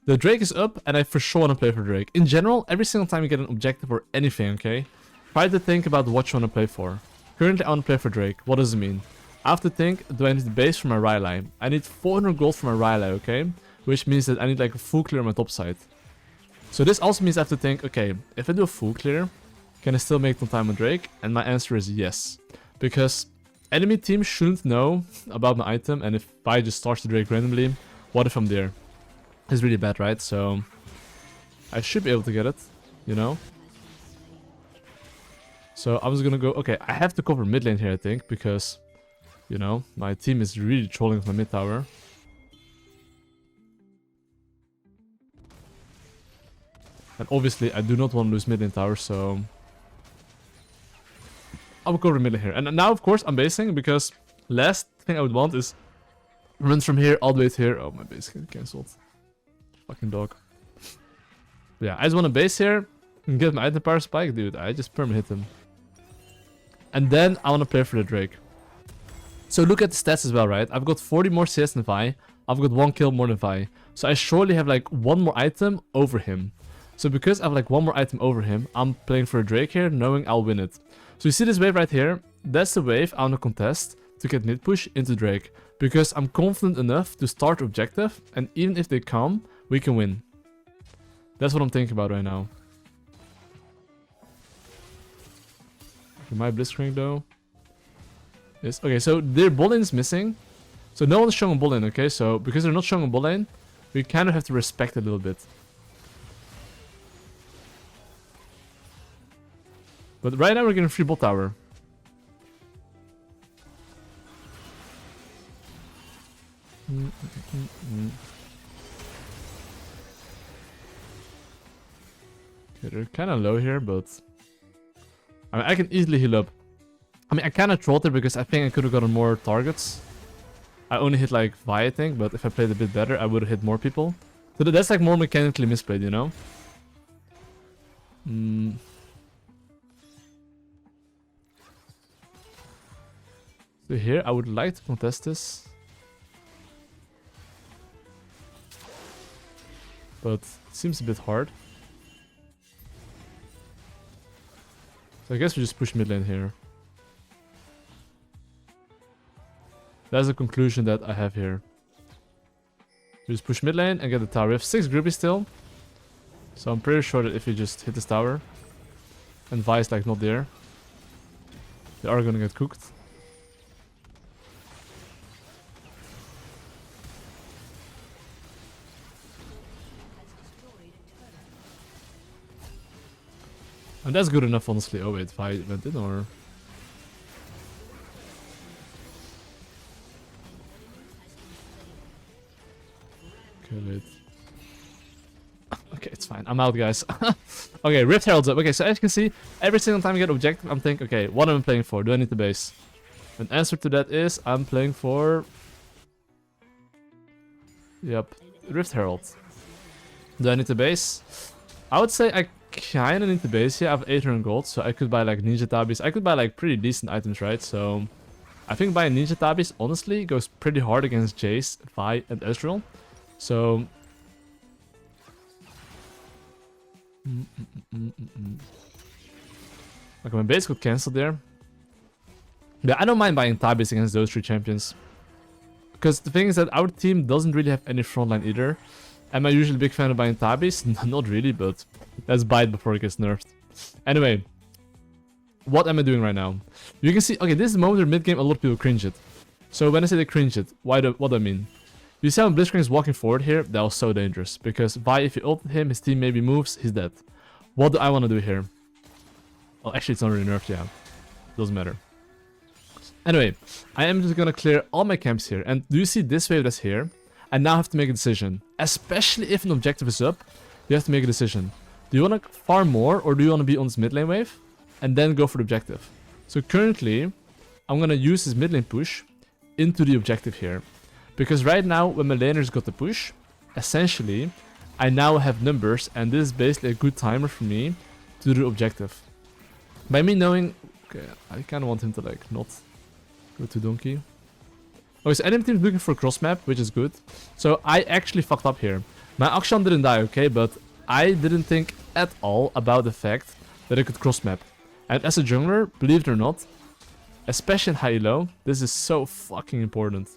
Speaker 2: The Drake is up, and I for sure want to play for Drake. In general, every single time you get an objective or anything, okay? Try to think about what you want to play for. Currently, I want to play for Drake. What does it mean? I have to think, do I need the base for my Rylai? I need 400 gold for my Rylai, okay? Which means that I need like a full clear on my top side. So this also means I have to think, okay, if I do a full clear, can I still make some time on Drake? And my answer is yes. Because enemy team shouldn't know about my item, and if I just start the Drake randomly, what if I'm there? It's really bad, right? So I should be able to get it, you know? So I was gonna go, okay, I have to cover mid lane here, I think, because, you know, my team is really trolling with my mid tower. And obviously, I do not want to lose mid lane tower, so I will cover mid lane here. And now, of course, I'm basing, because last thing I would want is runs from here all the way to here. Oh, my base get cancelled. Fucking dog. Yeah, I just want to base here and get my item power spike, dude. I just perma hit him. And then I want to play for the Drake. So look at the stats as well, right? I've got 40 more CS than Vi. I've got 1 kill more than Vi. So I surely have like 1 more item over him. So because I have like 1 more item over him, I'm playing for a Drake here, knowing I'll win it. So you see this wave right here? That's the wave I want to contest to get mid push into Drake. Because I'm confident enough to start objective, and even if they come, we can win. That's what I'm thinking about right now. Okay, my Blitzcrank though. Yes, okay, so their bot lane is missing. So no one's showing a bot lane, okay? So because they're not showing a bot lane, we kind of have to respect it a little bit. But right now we're getting free bot tower. Okay, they're kind of low here, but I mean, I can easily heal up. I mean, I kind of trolled it because I think I could have gotten more targets. I only hit like Vi, I think, but if I played a bit better, I would have hit more people. So that's like more mechanically misplayed, you know? So here, I would like to contest this. But it seems a bit hard. So I guess we just push mid lane here. That's the conclusion that I have here. We just push mid lane and get the tower. We have 6 groupies still. So I'm pretty sure that if we just hit this tower and Vi is like not there, they are gonna get cooked. And that's good enough, honestly. Oh wait, Vi went in or... Okay, wait. Okay, it's fine. I'm out, guys. Okay, Rift Herald's up. Okay, so as you can see, every single time I get objective, I'm thinking, okay, what am I playing for? Do I need the base? An answer to that is, I'm playing for... Yep, Rift Herald. Do I need the base? I would say I kinda need the base here. I have 800 gold, so I could buy like Ninja Tabis. I could buy like pretty decent items, right? So I think buying Ninja Tabis, honestly, goes pretty hard against Jace, Vi, and Ezreal. So... Okay, my base got cancelled there. Yeah, I don't mind buying Tabis against those 3 champions. Because the thing is that our team doesn't really have any frontline either. Am I usually a big fan of buying Tabis? Not really, but let's buy it before it gets nerfed. Anyway, what am I doing right now? You can see, okay, this is the moment where mid-game a lot of people cringe it. So when I say they cringe it, what do I mean? You see how Blitzcrank is walking forward here? That was so dangerous. Because Vi, if you ult him, his team maybe moves, he's dead. What do I want to do here? Well, actually it's not really nerfed, yeah. Doesn't matter. Anyway, I am just gonna clear all my camps here. And do you see this wave that's here? I now have to make a decision. Especially if an objective is up, you have to make a decision. Do you want to farm more or do you want to be on this mid lane wave? And then go for the objective. So currently, I'm gonna use this mid lane push into the objective here. Because right now, when my laners got the push, essentially, I now have numbers. And this is basically a good timer for me to do the objective. By me knowing... Okay, I kind of want him to like not... Go to Donkey. Okay, so enemy team is looking for a cross map, which is good. So I actually fucked up here. My Akshan didn't die, okay, but I didn't think at all about the fact that I could cross map. And as a jungler, believe it or not, especially in high elo, this is so fucking important.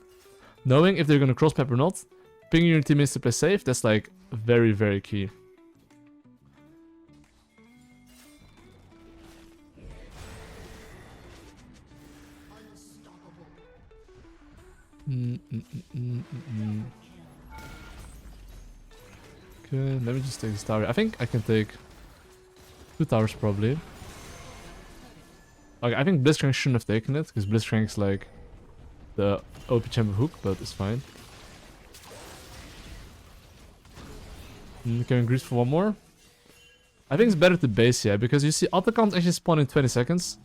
Speaker 2: Knowing if they're gonna cross map or not, pinging your teammates to play safe, that's like very, very key. Okay, let me just take this tower. I think I can take 2 towers probably. Okay, I think Blitzcrank shouldn't have taken it, because Blitzcrank's like the OP champion hook, but it's fine. Can we grease for one more? I think it's better to base, yeah, because you see auto count actually spawn in 20 seconds.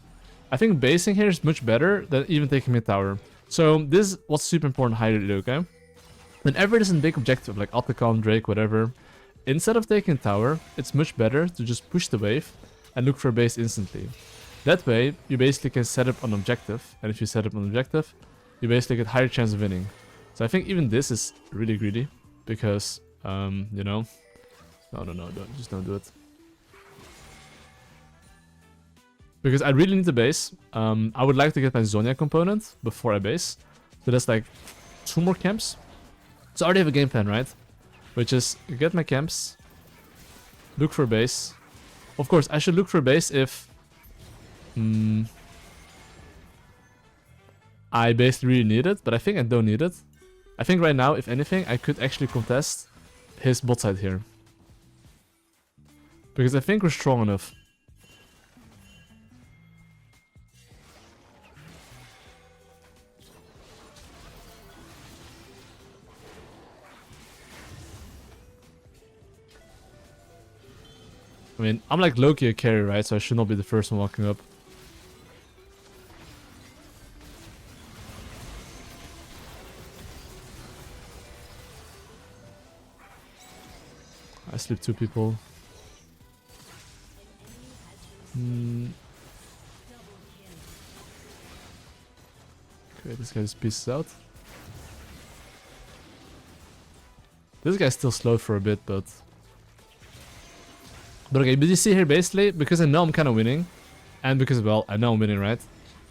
Speaker 2: I think basing here is much better than even taking mid tower. So this is what's super important high elo, okay? Whenever there's a big objective like Otacon, Drake, whatever, instead of taking tower, it's much better to just push the wave and look for a base instantly. That way, you basically can set up an objective, and if you set up an objective, you basically get higher chance of winning. So I think even this is really greedy, because, you know, no, just don't do it. Because I really need the base. I would like to get my Zhonya component before I base. So that's like 2 more camps. So I already have a game plan, right? Which is get my camps, look for a base. Of course, I should look for a base if I basically really need it, but I think I don't need it. I think right now, if anything, I could actually contest his bot side here. Because I think we're strong enough. I mean, I'm like low-key a carry, right? So I should not be the first one walking up. I sleep 2 people. Okay, this guy just pieces out. This guy's still slow for a bit, but okay, but you see here basically, because I know I'm kind of winning, and because, well, I know I'm winning, right?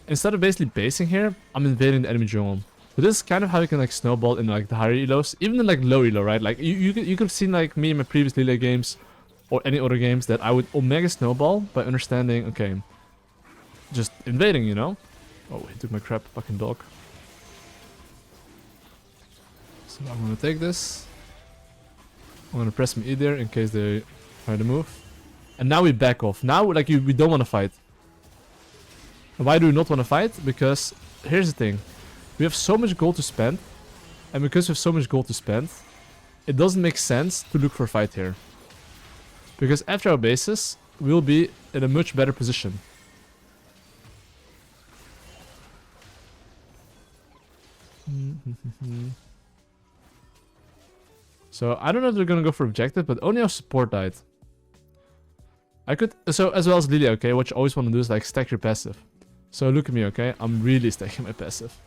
Speaker 2: Instead of basically basing here, I'm invading the enemy jungle. So this is kind of how you can like snowball in like the higher elos, even in like low elo, right? Like you could have seen like me in my previous Lillia games or any other games that I would omega snowball by understanding, okay, just invading, you know? Oh, he took my crap, fucking dog. So I'm gonna take this. I'm gonna press my Udyr in case they try to move. And now we back off. Now, like, we don't want to fight. And why do we not want to fight? Because, here's the thing. We have so much gold to spend. And because we have so much gold to spend, it doesn't make sense to look for a fight here. Because after our bases, we'll be in a much better position. So, I don't know if they're gonna go for objective, but only our support died. I could, so as well as Lillia, okay, what you always want to do is like stack your passive. So look at me, okay, I'm really stacking my passive.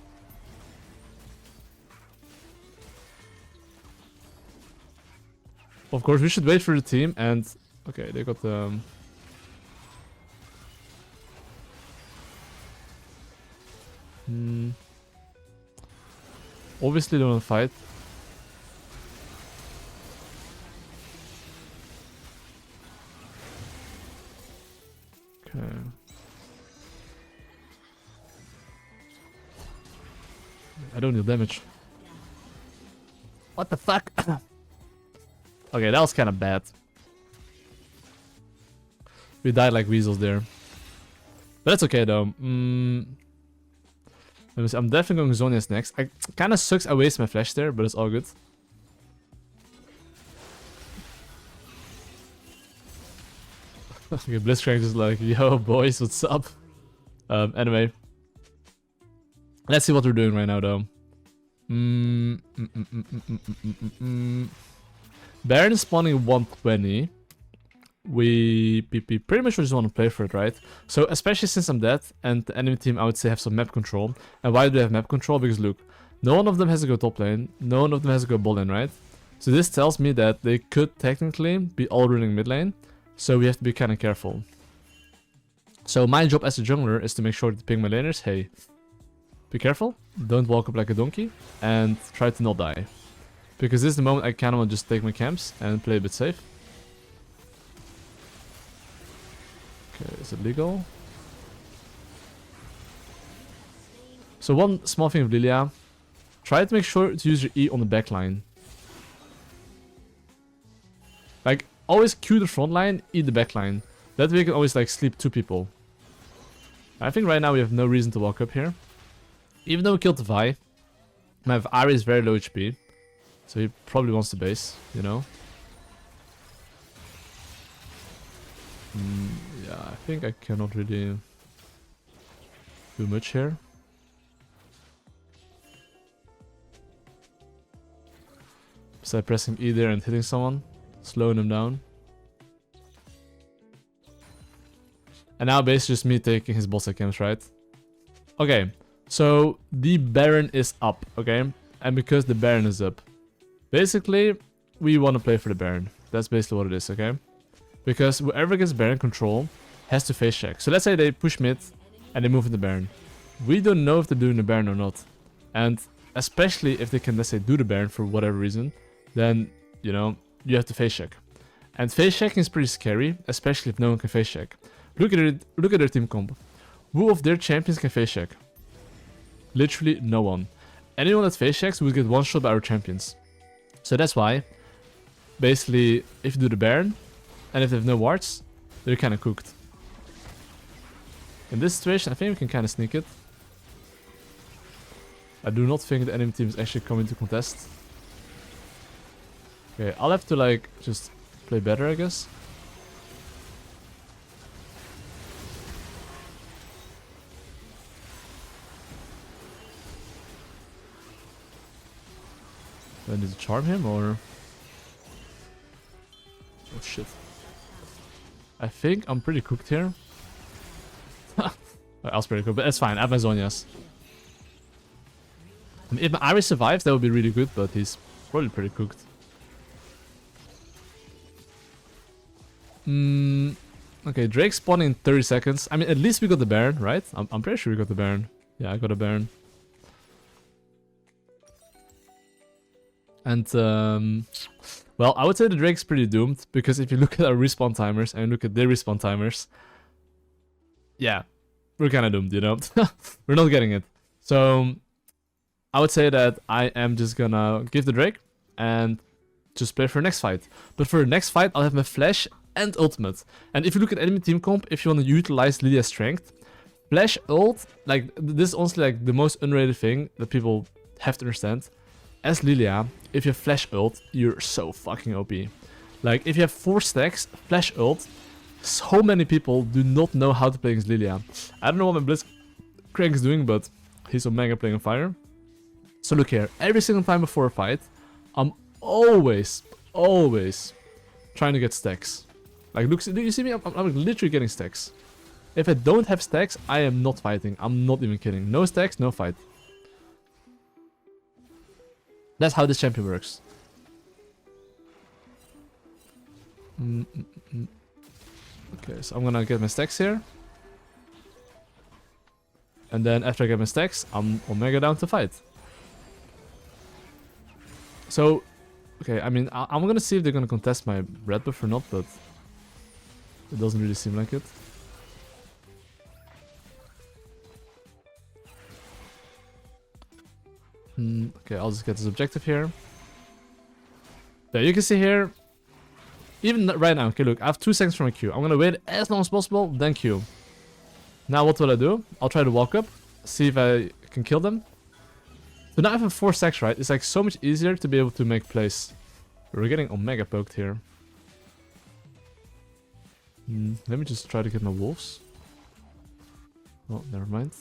Speaker 2: Of course, we should wait for the team and, okay, they got Obviously don't want to fight. Okay. I don't need damage. What the fuck? Okay, that was kind of bad. We died like weasels there. But that's okay though. Let me see. I'm definitely going Zhonya's next. I kind of sucks I wasted my flash there, but it's all good. Okay, Blitzcrank is like, yo boys, what's up? Anyway. Let's see what we're doing right now though. Baron is spawning 120. We pretty much just want to play for it, right? So especially since I'm dead and the enemy team, I would say, have some map control. And why do they have map control? Because look, no one of them has to go top lane, no one of them has to go bot lane, right? So this tells me that they could technically be all ruling mid lane. So we have to be kind of careful. So my job as a jungler is to make sure to ping my laners, hey, be careful, don't walk up like a donkey, and try to not die. Because this is the moment I kind of want to just take my camps and play a bit safe. Okay, is it legal? So one small thing with Lillia, try to make sure to use your E on the back line. Like, always Q the front line, E the back line. That way you can always like sleep two people. I think right now we have no reason to walk up here. Even though we killed the Vi, my Ahri is very low HP. So he probably wants to base, you know? Yeah, I think I cannot really do much here. Besides pressing E there and hitting someone, slowing them down. And now basically just me taking his boss camps, right? Okay, so the Baron is up, okay? And because the Baron is up, basically we want to play for the Baron. That's basically what it is, okay? Because whoever gets Baron control has to face check. So let's say they push mid and they move in the Baron. We don't know if they're doing the Baron or not. And especially if they can, let's say, do the Baron for whatever reason, then, you know, you have to face check. And face checking is pretty scary, especially if no one can face check. Look at their team comp. Who of their champions can face check? Literally no one. Anyone that face checks will get one shot by our champions. So that's why, basically, if you do the Baron, and if they have no wards, they're kind of cooked. In this situation, I think we can kind of sneak it. I do not think the enemy team is actually coming to contest. Okay, I'll have to like just play better, I guess. Do I need to charm him or? Oh shit. I think I'm pretty cooked here. I was pretty cooked, but that's fine. I have my Zhonya's. I mean, if my Ahri survives, that would be really good, but he's probably pretty cooked. Okay, Drake spawning in 30 seconds. I mean, at least we got the Baron, right? I'm pretty sure we got the Baron. Yeah, I got a Baron. And, well, I would say the Drake's pretty doomed, because if you look at our respawn timers and look at their respawn timers, yeah, we're kind of doomed, you know? We're not getting it. So, I would say that I am just gonna give the Drake and just play for the next fight. But for the next fight, I'll have my Flash and Ultimate. And if you look at enemy team comp, if you want to utilize Lillia's strength, Flash ult, like, this is honestly like the most underrated thing that people have to understand. As Lillia, if you have Flash ult, you're so fucking OP. Like, if you have 4 stacks, Flash ult, so many people do not know how to play against Lillia. I don't know what my Blitzcrank is doing, but he's Omega playing on fire. So look here, every single time before a fight, I'm always trying to get stacks. Like, look, do you see me? I'm literally getting stacks. If I don't have stacks, I am not fighting. I'm not even kidding. No stacks, no fight. That's how this champion works. Okay, so I'm gonna get my stacks here. And then after I get my stacks, I'm Omega down to fight. So, okay, I mean, I'm gonna see if they're gonna contest my red buff or not, but it doesn't really seem like it. Okay, I'll just get this objective here. Yeah, you can see here, even right now, okay, look, I have 2 seconds from a Q. I'm gonna wait as long as possible, then Q. Now what will I do? I'll try to walk up, see if I can kill them. So now I have 4 stacks, right? It's like so much easier to be able to make plays. We're getting Omega poked here. Let me just try to get my wolves. Oh, never mind.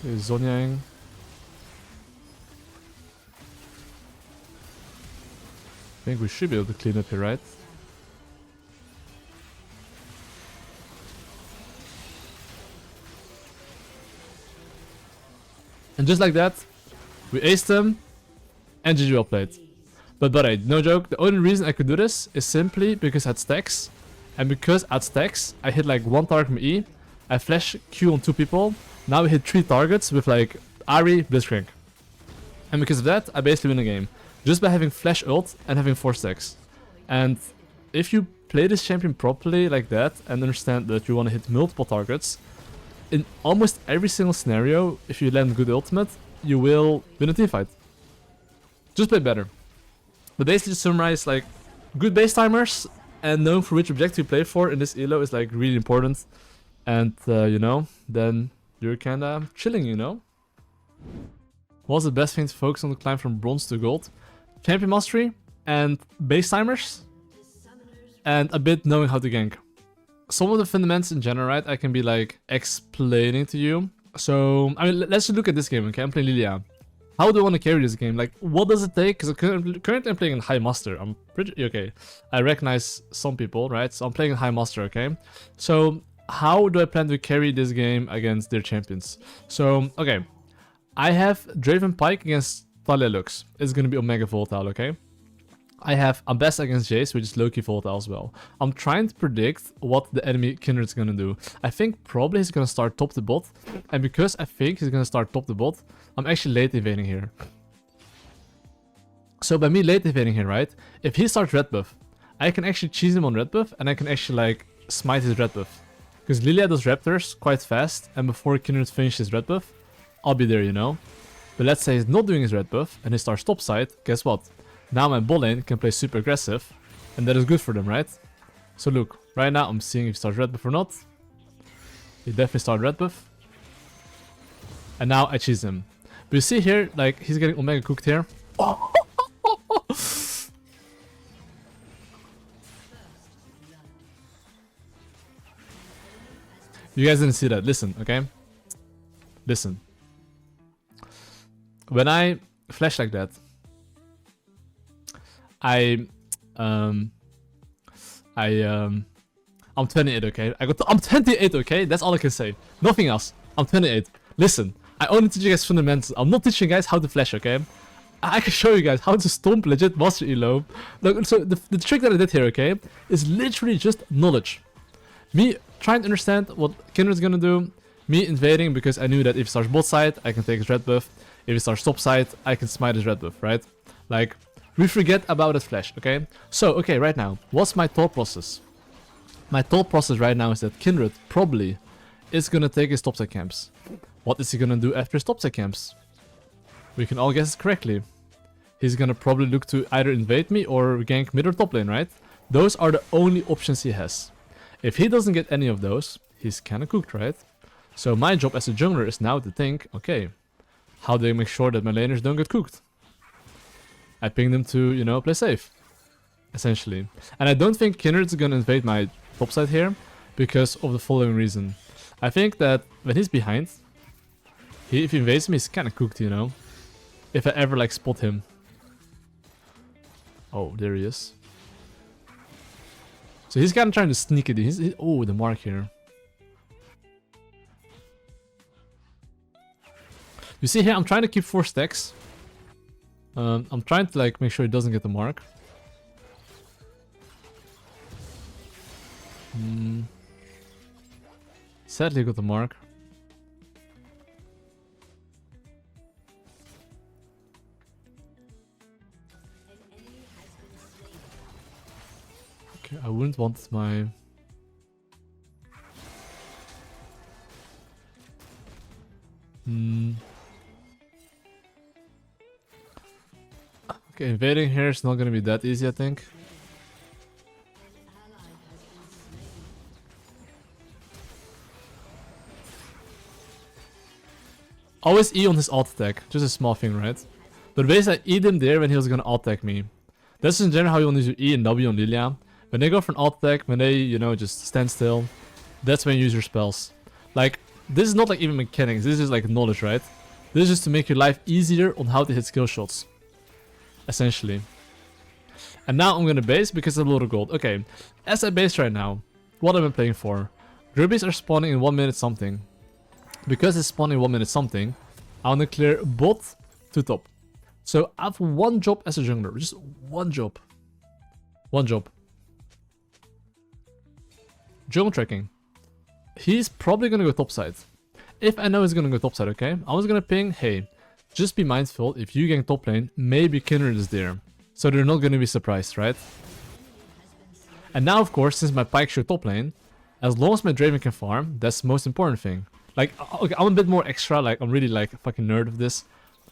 Speaker 2: Okay, Zhongyang. I think we should be able to clean up here, right? And just like that, we aced them, and GG well played. But no joke, the only reason I could do this is simply because I had stacks. And because I had stacks, I hit like 1 target with E, I flash Q on 2 people, now we hit 3 targets with like Ahri, Blitzcrank. And because of that, I basically win the game. Just by having flash ult and having 4 stacks. And if you play this champion properly like that and understand that you want to hit multiple targets, in almost every single scenario, if you land good ultimate, you will win a teamfight. Just play better. But basically to summarize, like, good base timers and knowing for which objective you play for in this elo is like really important. And you know, then you're kinda chilling, you know? What's the best thing to focus on to climb from bronze to gold? Champion mastery and base timers and a bit knowing how to gank. Some of the fundamentals in general, right, I can be like explaining to you. So, I mean, let's just look at this game, okay? I'm playing Lillia. How do I want to carry this game? Like, what does it take? Because currently I'm playing in High Master. I'm pretty, okay. I recognize some people, right? So I'm playing in High Master, okay? So, how do I plan to carry this game against their champions? So, okay. I have Draven Pike against Talia Lux. It's gonna be Omega volatile, okay? I have Abyss against Jace, which is low-key volatile as well. I'm trying to predict what the enemy Kindred's gonna do. I think probably he's gonna start top to bot. And because I think he's gonna start top to bot, I'm actually late invading here. So by me late invading here, right? If he starts red buff, I can actually cheese him on red buff and I can actually like smite his red buff. Because Lillia does raptors quite fast and before Kindred finishes red buff, I'll be there, you know? But let's say he's not doing his red buff and he starts top side, guess what? Now my bot lane can play super aggressive and that is good for them, right? So look, right now I'm seeing if he starts red buff or not. He definitely started red buff. And now I cheese him. But you see here, like, he's getting Omega cooked here. You guys didn't see that. Listen, okay? Listen. When I flash like that, I'm 28, okay? I'm 28, okay? That's all I can say. Nothing else. I'm 28. Listen, I only teach you guys fundamentals. I'm not teaching you guys how to flash, okay? I can show you guys how to stomp legit master elo. Look, so the trick that I did here, okay, is literally just knowledge. Me trying to understand what Kindred's gonna do. Me invading because I knew that if he starts bot side, I can take his red buff. If he starts top side, I can smite his red buff, right? Like, we forget about that flash, okay? So, okay, right now, what's my thought process? My thought process right now is that Kindred probably is gonna take his topside camps. What is he gonna do after his topside camps? We can all guess it correctly. He's gonna probably look to either invade me or gank mid or top lane, right? Those are the only options he has. If he doesn't get any of those, he's kinda cooked, right? So my job as a jungler is now to think, okay, how do I make sure that my laners don't get cooked? I ping them to, you know, play safe. Essentially. And I don't think Kindred's gonna invade my top side here because of the following reason. I think that when he's behind, if he invades me, he's kinda cooked, you know? If I ever, like, spot him. Oh, there he is. So he's kinda trying to sneak it in. Oh, the mark here. You see here, I'm trying to keep 4 stacks. I'm trying to like make sure it doesn't get the mark. Sadly, got the mark. Okay, I wouldn't want my... Okay, invading here is not gonna be that easy, I think. Always E on his alt attack, just a small thing, right? But basically I E'd him there when he was gonna alt attack me. That's in general how you want to use your E and W on Lillia. When they go for an alt attack, when they, you know, just stand still, that's when you use your spells. Like, this is not like even mechanics, this is like knowledge, right? This is just to make your life easier on how to hit skill shots. Essentially. And now I'm gonna base because I have a lot of gold. Okay, as I base right now, what am I playing for? Rubies are spawning in 1 minute something. Because it's spawning in 1 minute something, I want to clear bot to top. So I have one job as a jungler, just one job. One job. Jungle tracking. He's probably gonna go topside. If I know he's gonna go topside, okay? I was gonna ping, hey, just be mindful, if you gang top lane, maybe Kindred is there. So they're not gonna be surprised, right? And now, of course, since my Pyke show top lane, as long as my Draven can farm, that's the most important thing. Like, okay, I'm a bit more extra, like, I'm really like a fucking nerd of this.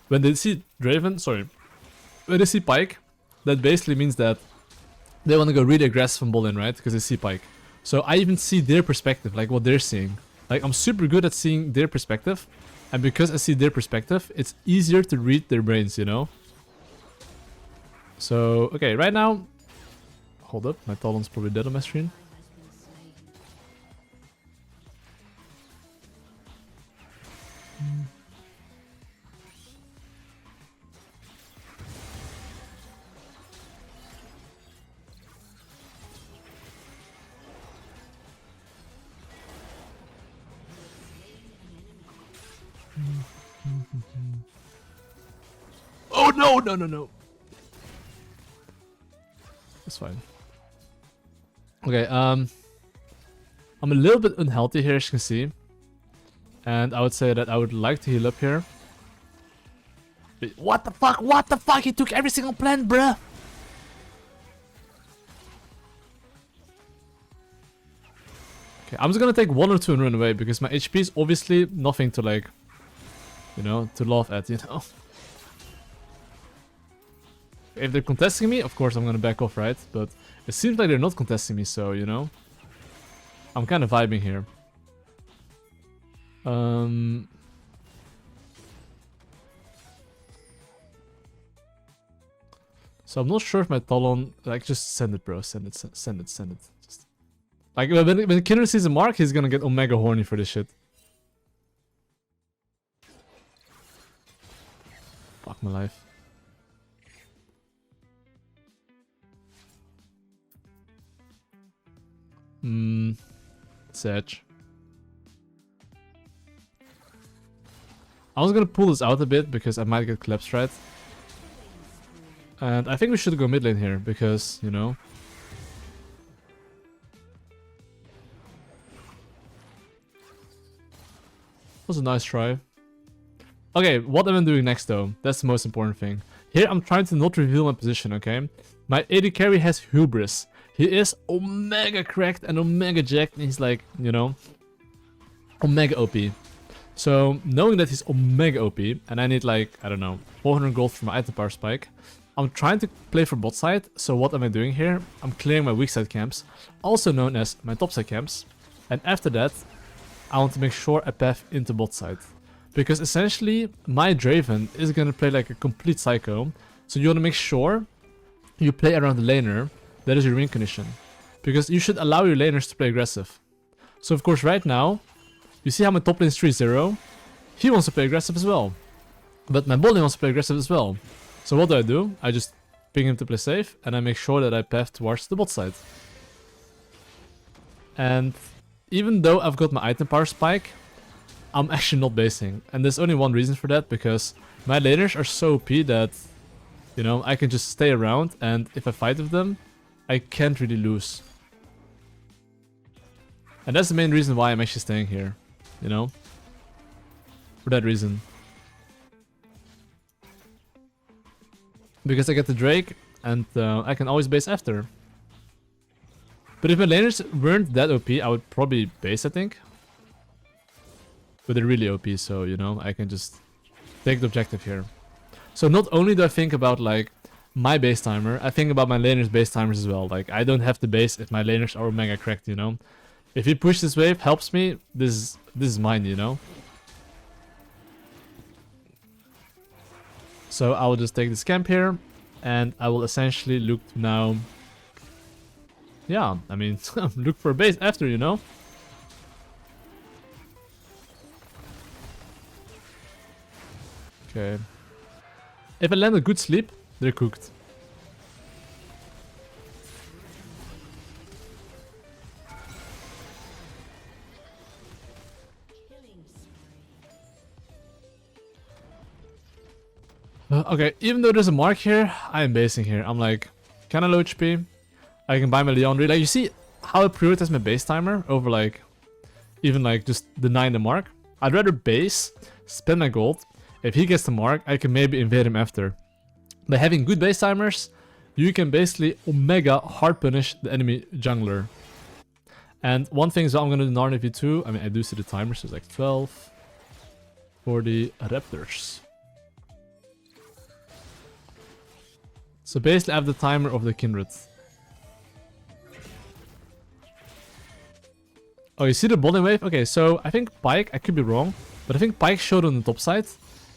Speaker 2: When they see Draven, when they see Pyke, that basically means that they want to go really aggressive on bot lane, right? Because they see Pyke. So I even see their perspective, like what they're seeing. Like, I'm super good at seeing their perspective. And because I see their perspective, it's easier to read their brains, you know? So, okay, right now... Hold up, my Talon's probably dead on my screen. Oh no, no, no, no. It's fine. Okay, I'm a little bit unhealthy here, as you can see. And I would say that I would like to heal up here. What the fuck? What the fuck? He took every single plant, bruh! Okay, I'm just gonna take 1 or 2 and run away, because my HP is obviously nothing to like, you know, to laugh at, you know? If they're contesting me, of course I'm gonna back off, right? But it seems like they're not contesting me, so, you know? I'm kind of vibing here. So I'm not sure if my Talon... Like, just send it, bro. Send it, send it, send it. Just... Like, when Kindred sees a mark, he's gonna get omega horny for this shit. Fuck my life. Sedge. I was gonna pull this out a bit because I might get collapsed, right? And I think we should go mid lane here because, you know. Was a nice try. Okay, what am I doing next though? That's the most important thing. Here I'm trying to not reveal my position, okay? My AD carry has hubris. He is omega cracked and omega jacked and he's like, you know, omega OP. So, knowing that he's omega OP, and I need like, I don't know, 400 gold for my item power spike, I'm trying to play for bot side. So what am I doing here? I'm clearing my weak side camps, also known as my top side camps. And after that, I want to make sure I path into bot side. Because essentially, my Draven is gonna play like a complete psycho. So you want to make sure you play around the laner. That is your win condition. Because you should allow your laners to play aggressive. So of course right now, you see how my top lane is 3-0? He wants to play aggressive as well. But my bot lane wants to play aggressive as well. So what do? I just ping him to play safe, and I make sure that I path towards the bot side. And even though I've got my item power spike, I'm actually not basing. And there's only one reason for that, because my laners are so OP that, you know, I can just stay around, and if I fight with them, I can't really lose. And that's the main reason why I'm actually staying here, you know? For that reason. Because I get the Drake, and I can always base after. But if my laners weren't that OP, I would probably base, I think. But they're really OP, so, you know, I can just take the objective here. So not only do I think about, like, my base timer, I think about my laners' base timers as well. Like, I don't have to base if my laners are mega cracked, you know? If he pushes this wave, helps me, this is mine, you know? So I will just take this camp here, and I will essentially look to now... Yeah, I mean, look for a base after, you know? Okay. If I land a good sleep, they're cooked. Okay, even though there's a mark here, I am basing here. I'm like, kinda low HP. I can buy my Leon. Like, you see how I prioritize my base timer over, like, even, like, just denying the mark? I'd rather base, spend my gold. If he gets the mark, I can maybe invade him after. By having good base timers, you can basically omega hard punish the enemy jungler. And one thing is I'm gonna do Narn V2. I mean, I do see the timer, so it's like 12 for the Raptors. So basically I have the timer of the Kindred. Oh, you see the bottom wave? Okay, so I think Pyke, I could be wrong, but I think Pyke showed on the top side.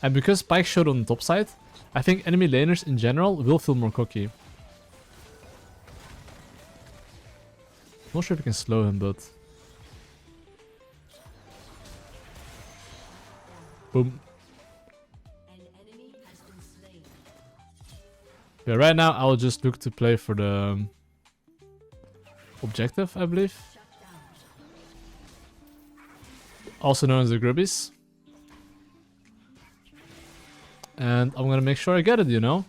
Speaker 2: And because Pyke showed on the top side, I think enemy laners in general will feel more cocky. Not sure if we can slow him, but... Boom. Yeah, right now I'll just look to play for the objective, I believe. Also known as the Grubbies. And I'm gonna make sure I get it, you know?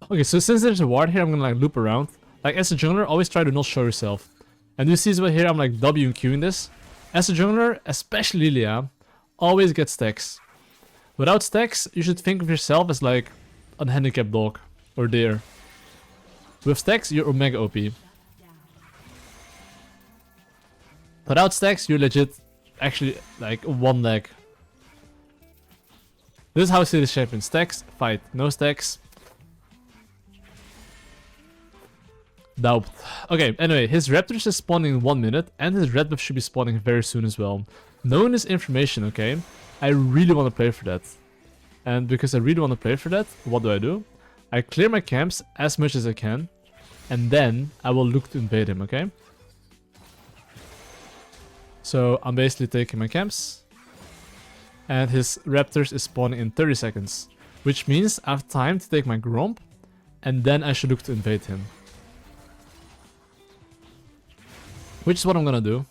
Speaker 2: Okay, so since there's a ward here, I'm gonna like loop around. Like as a jungler, always try to not show yourself. And you see right here, I'm like W and Qing this. As a jungler, especially Lillia, always get stacks. Without stacks, you should think of yourself as like a handicapped dog or deer. With stacks, you're Omega OP. Without stacks, you're legit actually like one leg. This is how I see this champion. Stacks, fight. No stacks. Doubt. Okay, anyway, his Raptors is spawning in 1 minute, and his red buff should be spawning very soon as well. Knowing this information, okay, I really want to play for that. And because I really want to play for that, what do? I clear my camps as much as I can, and then I will look to invade him, okay? So I'm basically taking my camps, and his Raptors is spawning in 30 seconds, which means I have time to take my Gromp, and then I should look to invade him. Which is what I'm gonna do.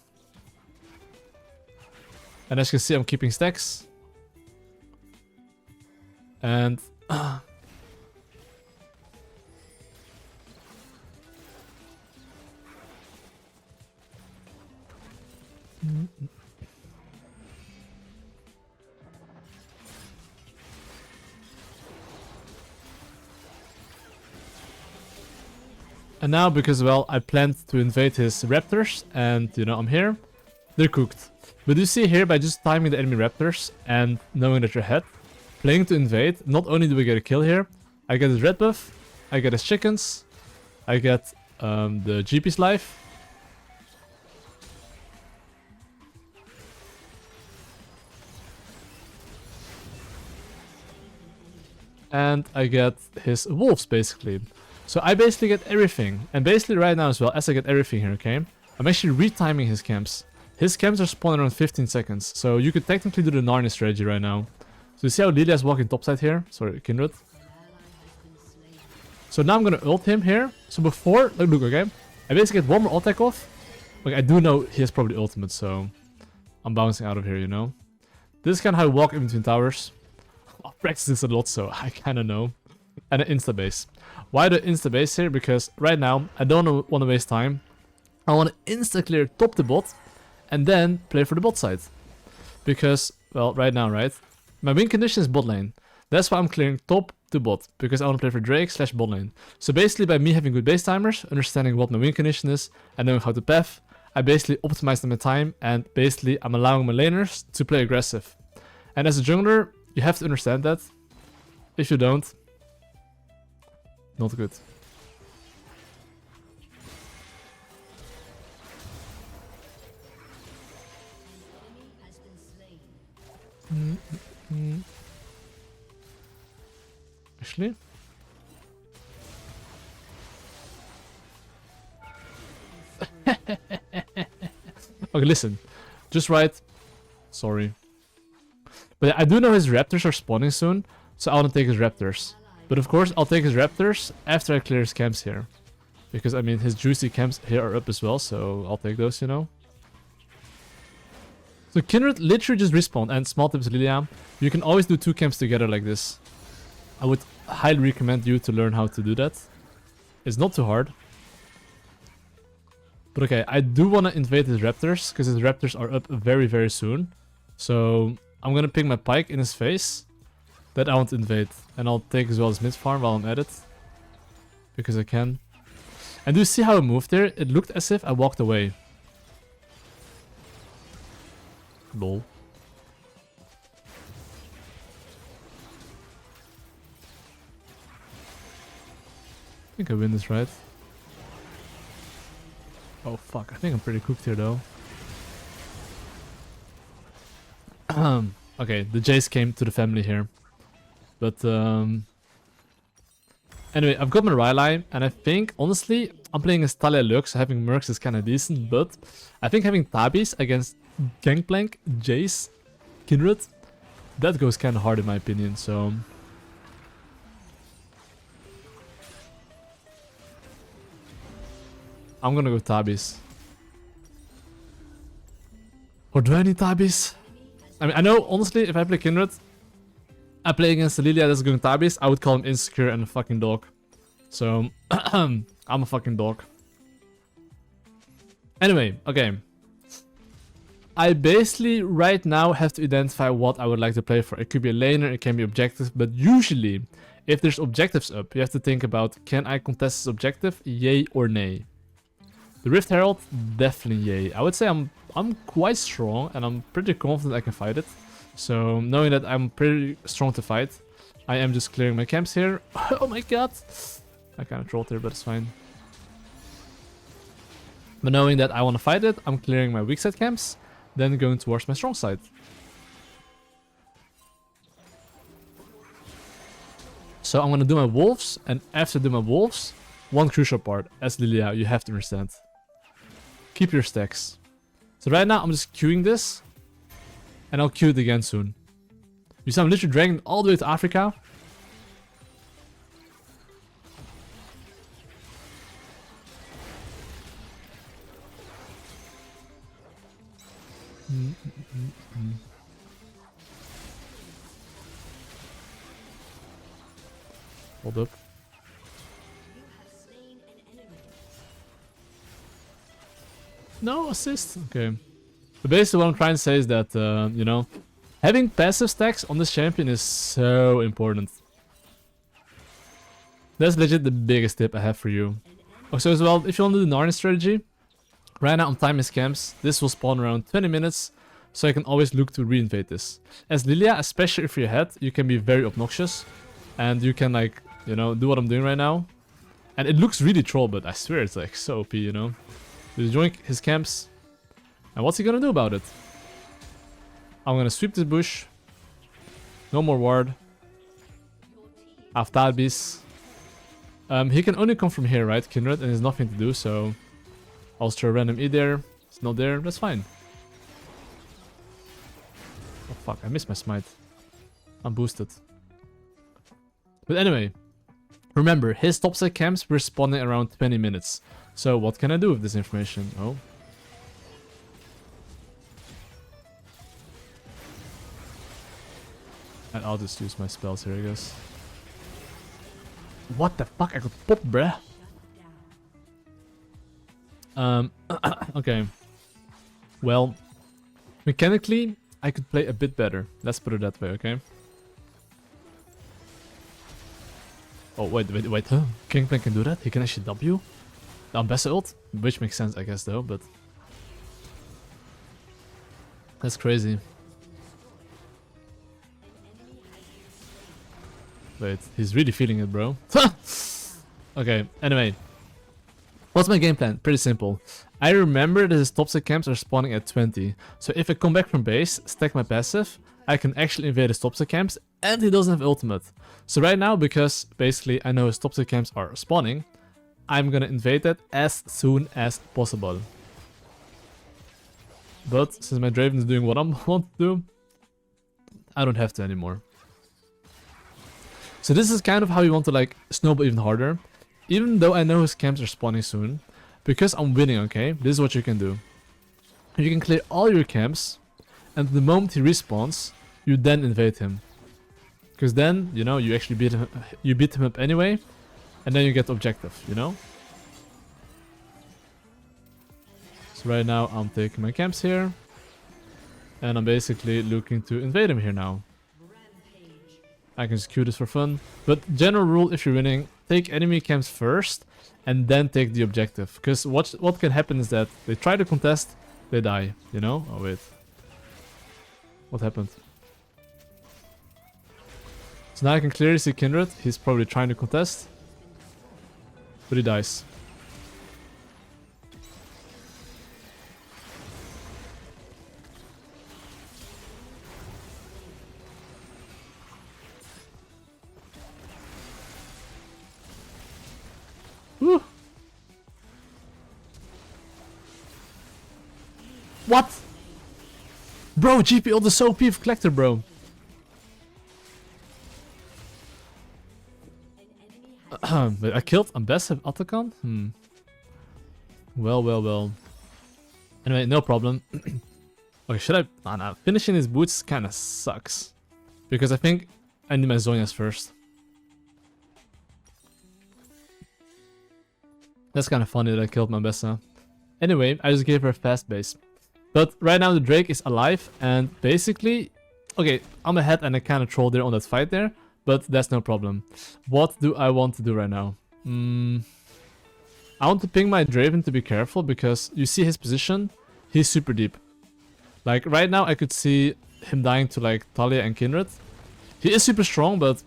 Speaker 2: And as you can see, I'm keeping stacks. And... And now, because, well, I planned to invade his Raptors, and, you know, I'm here, they're cooked. But you see here, by just timing the enemy Raptors, and knowing that you're ahead, playing to invade, not only do we get a kill here, I get his red buff, I get his chickens, I get the GP's life. And I get his wolves, basically. So I basically get everything. And basically right now as well, as I get everything here, okay? I'm actually retiming his camps. His camps are spawning around 15 seconds. So you could technically do the Narnia strategy right now. So you see how Lillia is walking topside here? Sorry, Kindred. So now I'm gonna ult him here. So before, look, okay? I basically get one more ult attack off. Okay, I do know he has probably ultimate, so... I'm bouncing out of here, you know? This is kind of how I walk in between towers. I've practiced this a lot, so I kind of know. And an insta-base. Why do insta-base here? Because right now, I don't want to waste time. I want to insta-clear top to bot, and then play for the bot side. Because, well, right now, right? My win condition is bot lane. That's why I'm clearing top to bot, because I want to play for Drake / bot lane. So basically, by me having good base timers, understanding what my win condition is, and knowing how to path, I basically optimize my time, and basically I'm allowing my laners to play aggressive. And as a jungler, you have to understand that. If you don't, not good. Actually? Okay, listen. Just write. Sorry. But yeah, I do know his raptors are spawning soon, so I want to take his raptors. But of course, I'll take his raptors after I clear his camps here. Because, I mean, his juicy camps here are up as well, so I'll take those, you know. So Kindred literally just respawned, and small tips Lillia, you can always do 2 camps together like this. I would highly recommend you to learn how to do that. It's not too hard. But okay, I do want to invade his raptors, because his raptors are up very, very soon. So I'm going to ping my pike in his face. That I want to invade. And I'll take as well as mid farm while I'm at it. Because I can. And do you see how I moved there? It looked as if I walked away. Lol. I think I win this, right? Oh fuck, I think I'm pretty cooked here though. Okay, the Jace came to the family here. But anyway, I've got my Rylai, and I think, honestly, I'm playing as Talia Lux, so having Mercs is kinda decent, but I think having Tabis against Gangplank, Jace, Kindred, that goes kinda hard in my opinion, so... I'm gonna go Tabis. Or do I need Tabis? I mean, I know, honestly, if I play Kindred, I play against Lillia that's going Tabis, I would call him insecure and a fucking dog. So, I'm a fucking dog. Anyway, okay. I basically, right now, have to identify what I would like to play for. It could be a laner, it can be objective, but usually, if there's objectives up, you have to think about, can I contest this objective, yay or nay? The Rift Herald, definitely yay. I would say I'm quite strong, and I'm pretty confident I can fight it. So, knowing that I'm pretty strong to fight, I am just clearing my camps here. Oh my god! I kind of trolled there, but it's fine. But knowing that I want to fight it, I'm clearing my weak side camps, then going towards my strong side. So I'm going to do my wolves, and after I do my wolves, one crucial part, as Lillia, you have to understand. Keep your stacks. So right now I'm just queuing this, and I'll queue it again soon. You see I'm literally dragging it all the way to Africa. Hold up. No assist. Okay. But basically what I'm trying to say is that, you know, having passive stacks on this champion is so important. That's legit the biggest tip I have for you. Also as well, if you want to do the Narnia strategy, right now I'm timing his camps. This will spawn around 20 minutes, so I can always look to reinvade this. As Lillia, especially if you're ahead, you can be very obnoxious. And you can like, you know, do what I'm doing right now. And it looks really troll, but I swear it's like so OP, you know. Just join his camps. And what's he gonna do about it? I'm gonna sweep this bush. No more ward. Aftabis. He can only come from here, right? Kindred, and there's nothing to do, so... I'll just throw a random E there. It's not there, that's fine. Oh fuck, I missed my smite. I'm boosted. But anyway, remember, his topside camps were spawning around 20 minutes. So what can I do with this information? Oh. And I'll just use my spells here, I guess. What the fuck? I got popped, bruh. Okay. Well, mechanically, I could play a bit better. Let's put it that way, okay? Oh, wait, huh? Kingpin can do that? He can actually W? The Ambassador ult? Which makes sense, I guess, though, but... That's crazy. Wait, he's really feeling it, bro. Okay, anyway. What's my game plan? Pretty simple. I remember that his topside camps are spawning at 20. So if I come back from base, stack my passive, I can actually invade his topside camps, and he doesn't have ultimate. So right now, because basically I know his topside camps are spawning, I'm gonna invade that as soon as possible. But since my Draven is doing what I want to do, I don't have to anymore. So this is kind of how you want to like snowball even harder. Even though I know his camps are spawning soon, because I'm winning, okay, this is what you can do. You can clear all your camps, and the moment he respawns, you then invade him. Because then, you know, you actually beat him up anyway, and then you get the objective, you know? So right now I'm taking my camps here, and I'm basically looking to invade him here now. I can just queue this for fun. But general rule, if you're winning, take enemy camps first and then take the objective. Because what can happen is that they try to contest, they die, you know? Oh wait. What happened? So now I can clearly see Kindred. He's probably trying to contest. But he dies. Woo. What? Bro, GP ult is so OP of Collector, bro. But I killed Ambassador Atacon? Well. Anyway, no problem. Okay, should I... Nah. Finishing his boots kinda sucks. Because I think I need my Zhonya's first. That's kind of funny that I killed my Bessa. Anyway, I just gave her a fast base. But right now the Drake is alive and basically... Okay, I'm ahead and I kind of trolled there on that fight there. But that's no problem. What do I want to do right now? I want to ping my Draven to be careful because you see his position. He's super deep. Like right now I could see him dying to like Talia and Kindred. He is super strong, but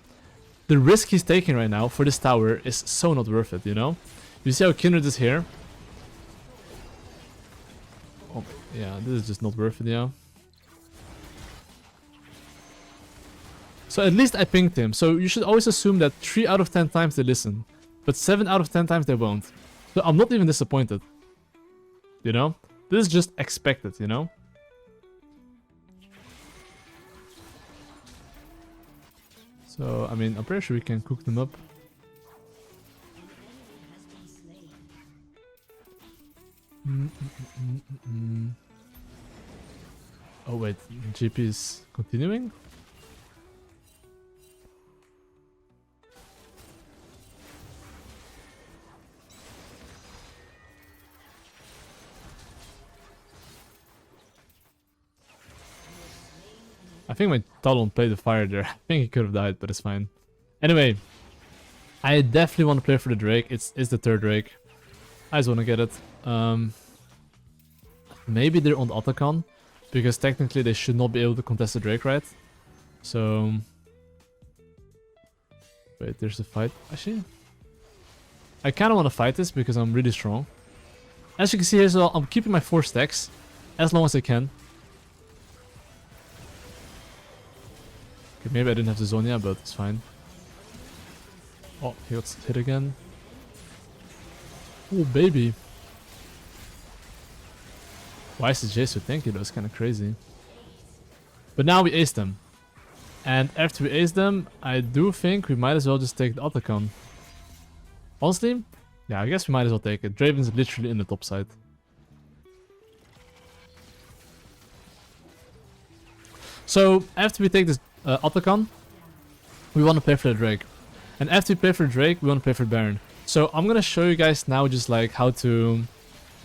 Speaker 2: the risk he's taking right now for this tower is so not worth it, you know? You see how Kindred is here? Oh, yeah, this is just not worth it, yeah. So at least I pinged him. So you should always assume that 3 out of 10 times they listen. But 7 out of 10 times they won't. So I'm not even disappointed. You know? This is just expected, you know? So, I mean, I'm pretty sure we can cook them up. Oh wait, GP is continuing? I think my Talon played the fire there. I think he could have died, but it's fine. Anyway, I definitely want to play for the Drake. It's the third Drake. I just want to get it. Maybe they're on the Atacon, because technically they should not be able to contest the Drake, right? So... Wait, there's a fight. Actually, I kind of want to fight this because I'm really strong. As you can see here as well, I'm keeping my 4 stacks as long as I can. Okay, maybe I didn't have the Zhonya, but it's fine. Oh, he got hit again. Oh, baby. Why is the J so tanky? That's kind of crazy. But now we aced them. And after we aced them, I do think we might as well just take the Atacon. Honestly, yeah, I guess we might as well take it. Draven's literally in the top side. So, after we take this Atacon, we want to play for the Drake. And after we play for the Drake, we want to play for the Baron. So I'm gonna show you guys now just like how to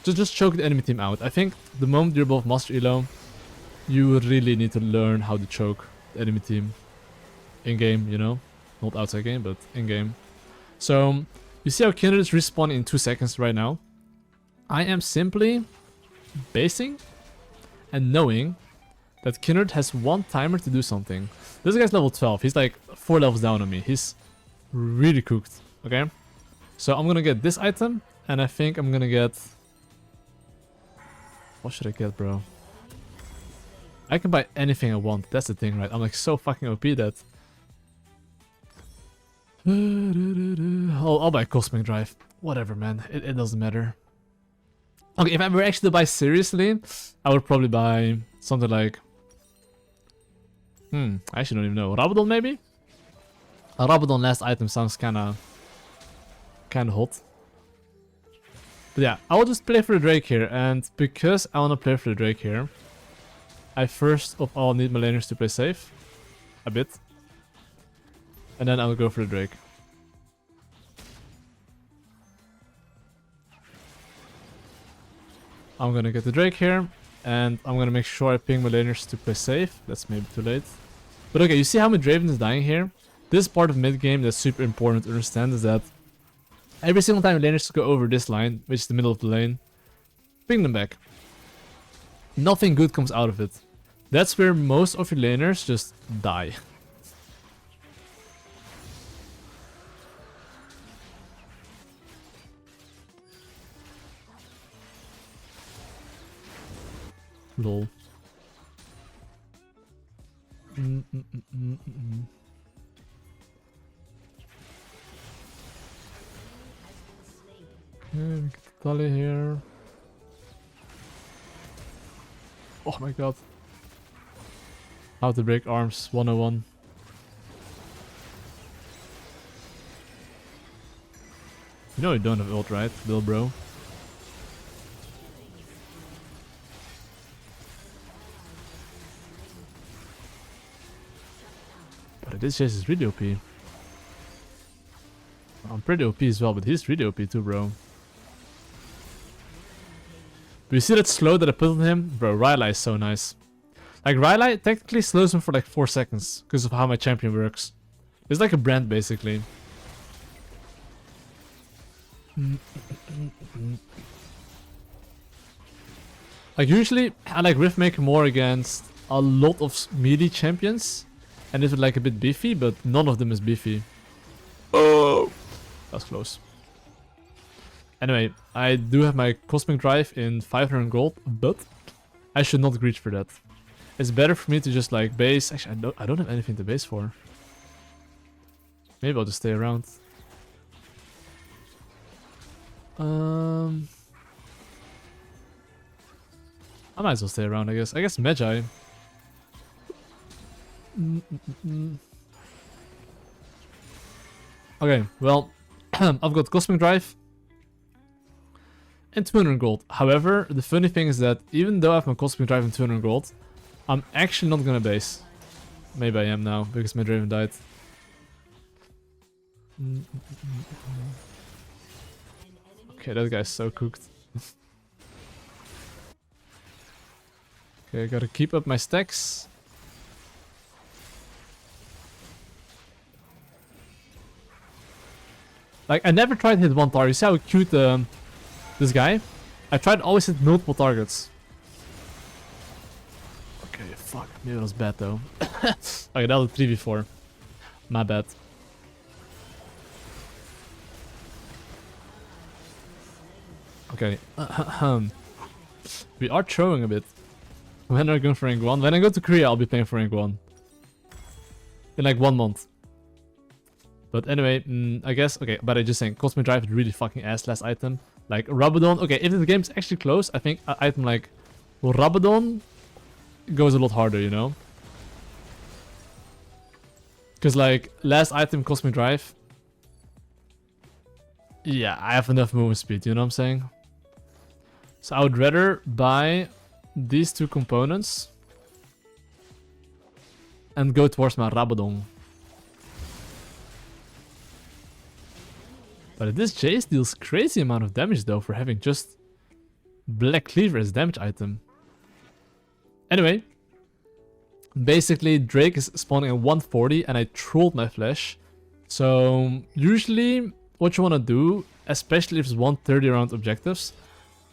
Speaker 2: just choke the enemy team out. I think the moment you're above Master Elo, you really need to learn how to choke the enemy team in-game, you know? Not outside game, but in-game. So, you see how Kindred is respawning in 2 seconds right now? I am simply basing and knowing that Kindred has one timer to do something. This guy's level 12. He's like 4 levels down on me. He's really cooked, okay? So I'm gonna get this item, and I think I'm gonna get... What should I get, bro? I can buy anything I want. That's the thing, right? I'm like so fucking OP that... I'll buy Cosmic Drive. Whatever, man. It doesn't matter. Okay, if I were actually to buy seriously, I would probably buy something like... I actually don't even know. Rabadon, maybe? A Rabadon last item sounds kinda hot. But yeah, I will just play for the Drake here. And because I want to play for the Drake here, I first of all need my laners to play safe. A bit. And then I'll go for the Drake. I'm gonna get the Drake here. And I'm gonna make sure I ping my laners to play safe. That's maybe too late. But okay, you see how my Draven is dying here? This part of mid game that's super important to understand is that every single time your laners go over this line, which is the middle of the lane, ping them back. Nothing good comes out of it. That's where most of your laners just die. Lol. Okay, we get Nidalee here. Oh my god. How to break arms 101. You know you don't have ult, right, little bro? But this chase is really OP. I'm pretty OP as well, but he's really OP too, bro. But you see that slow that I put on him? Bro, Rylai is so nice. Like, Rylai technically slows him for like 4 seconds because of how my champion works. It's like a brand, basically. Like, usually, I like Riftmaker more against a lot of melee champions. And it's like a bit beefy, but none of them is beefy. Oh! That's close. Anyway, I do have my Cosmic Drive in 500 gold, but I should not reach for that. It's better for me to just like base. Actually, I don't have anything to base for. Maybe I'll just stay around. I might as well stay around, I guess. I guess Magi. Okay, well, I've got Cosmic Drive and 200 gold. However, the funny thing is that even though I have my Cosmic Drive and 200 gold, I'm actually not gonna base. Maybe I am now, because my Draven died. Okay, that guy's so cooked. Okay, I gotta keep up my stacks. Like, I never tried to hit one target. You see how cute this guy? I tried to always hit multiple targets. Okay, fuck. Maybe that was bad though. Okay, that was 3v4. My bad. Okay. We are throwing a bit. When are we going for rank 1? When I go to Korea, I'll be playing for rank 1. In like 1 month. But anyway, I guess, okay, but I just saying, Cosmic Drive is really fucking ass last item. Like, Rabadon, okay, if the game's actually close, I think an item like Rabadon goes a lot harder, you know? Because, like, last item, Cosmic Drive, yeah, I have enough movement speed, you know what I'm saying? So I would rather buy these 2 components and go towards my Rabadon. But this Jace deals crazy amount of damage though for having just Black Cleaver as damage item. Anyway, basically Drake is spawning at 140 and I trolled my flash. So usually what you want to do, especially if it's 130 round objectives,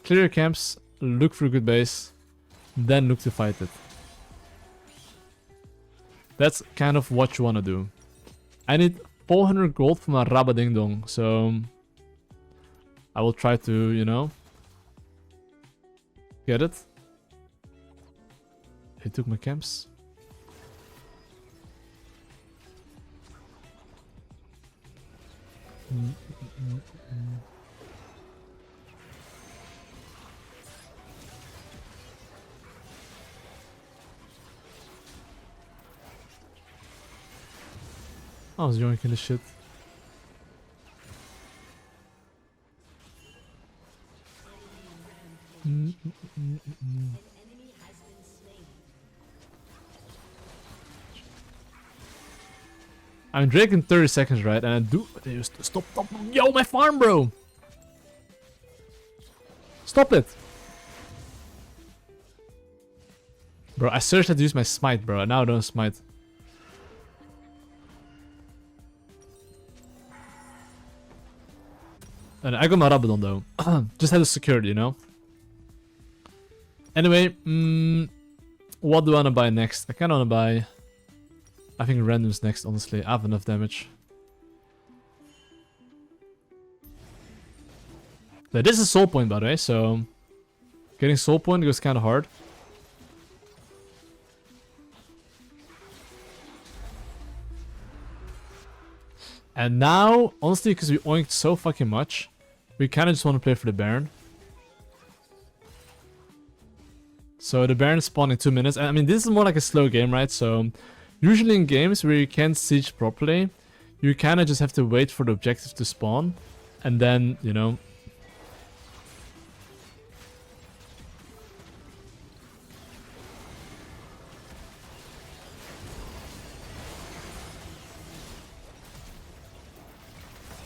Speaker 2: clear your camps, look for a good base, then look to fight it. That's kind of what you want to do. I need 400 gold from a Rabba Ding Dong, so I will try to, you know, get it. He took my camps. I was yoinking this shit. I'm Drake in 30 seconds, right? And I do. Stop. Yo, my farm, bro! Stop it! Bro, I searched how to use my smite, bro. Now I don't smite. And I got my Rabadon though. Just had to secure it, you know? Anyway, what do I want to buy next? I kind of want to buy... I think random's next, honestly. I have enough damage. Now, this is soul point, by the way, so... Getting soul point goes kind of hard. And now, honestly, because we oinked so fucking much, we kind of just want to play for the Baron. So the Baron spawned in 2 minutes. I mean, this is more like a slow game, right? So usually in games where you can't siege properly, you kind of just have to wait for the objective to spawn. And then, you know...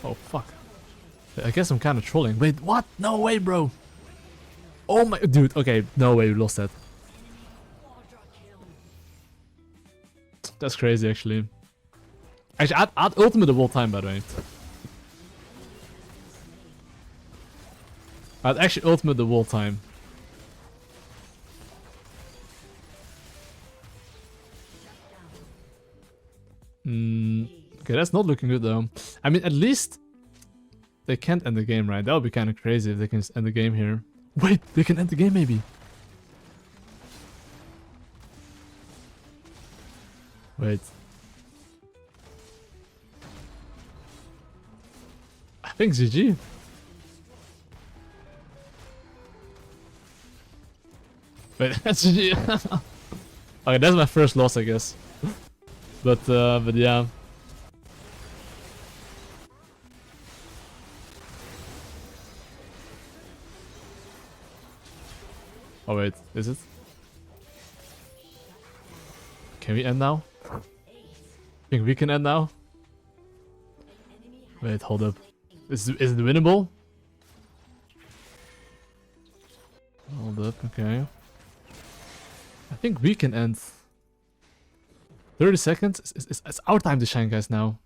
Speaker 2: Oh, fuck. I guess I'm kind of trolling. Wait, what? No way, bro. Oh my... Dude, okay. No way we lost that. That's crazy, actually. Actually, I'd ultimate the whole time, by the way. I'd actually ultimate the whole time. Okay, that's not looking good though. I mean, at least they can't end the game, right? That would be kind of crazy if they can end the game here. Wait, they can end the game maybe. Wait. I think GG. Wait, that's GG. Okay, that's my first loss, I guess. But yeah. Oh wait, is it? Can we end now? Think we can end now? Wait, hold up. Is it winnable? Hold up, okay. I think we can end. 30 seconds? It's our time to shine, guys, now.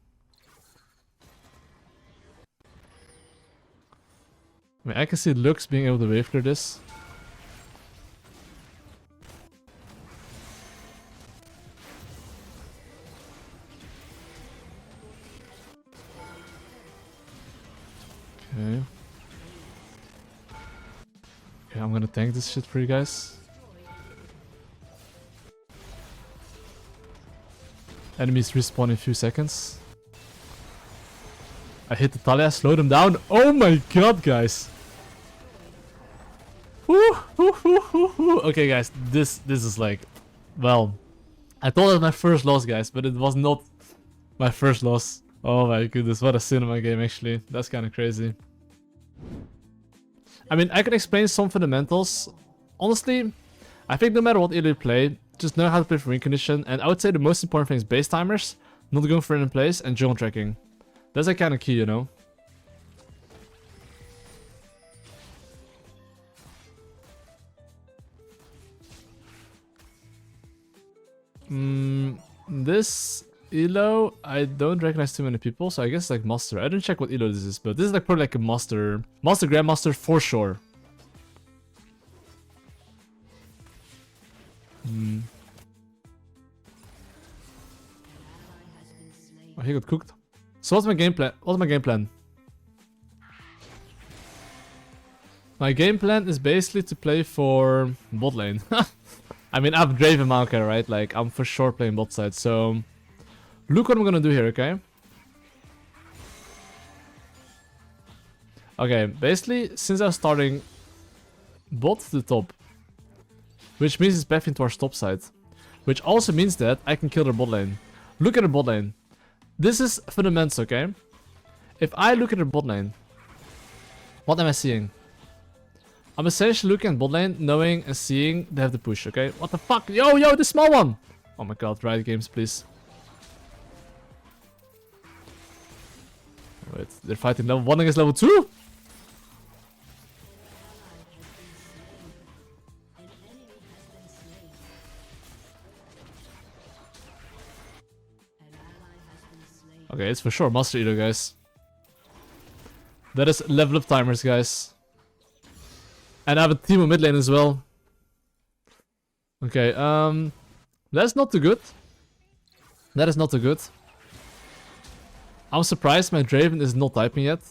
Speaker 2: I mean, I can see Lux being able to wave clear this. Okay. Okay, I'm gonna tank this shit for you guys. Enemies respawn in a few seconds. I hit the Talia, slow them down. Oh my god, guys. Okay, guys, this is like, well, I thought it was my first loss, guys, but it was not my first loss. Oh my goodness, what a cinema game, actually. That's kind of crazy. I mean, I can explain some fundamentals. Honestly, I think no matter what you play, just know how to play for win condition. And I would say the most important thing is base timers, not going for in place, and jungle tracking. That's like kind of key, you know. this elo, I don't recognize too many people, so I guess like master. I didn't check what elo this is, but this is like probably like a master, grandmaster for sure. Oh, he got cooked. So what's my game plan? My game plan is basically to play for bot lane. I mean, I have Draven Maokai, right? Like, I'm for sure playing bot side, so... Look what I'm gonna do here, okay? Okay, basically, since I'm starting bot to the top, which means it's pathing towards top side, which also means that I can kill their bot lane. Look at their bot lane. This is fundamentals, okay? If I look at their bot lane, what am I seeing? I'm essentially looking at bot lane, knowing and seeing they have the push, okay? What the fuck? Yo, the small one! Oh my god, Riot Games, please. Wait, they're fighting level 1 against level 2? Okay, it's for sure Master Eater, guys. That is level up timers, guys. And I have a team of mid lane as well. Okay, that's not too good. That is not too good. I'm surprised my Draven is not typing yet.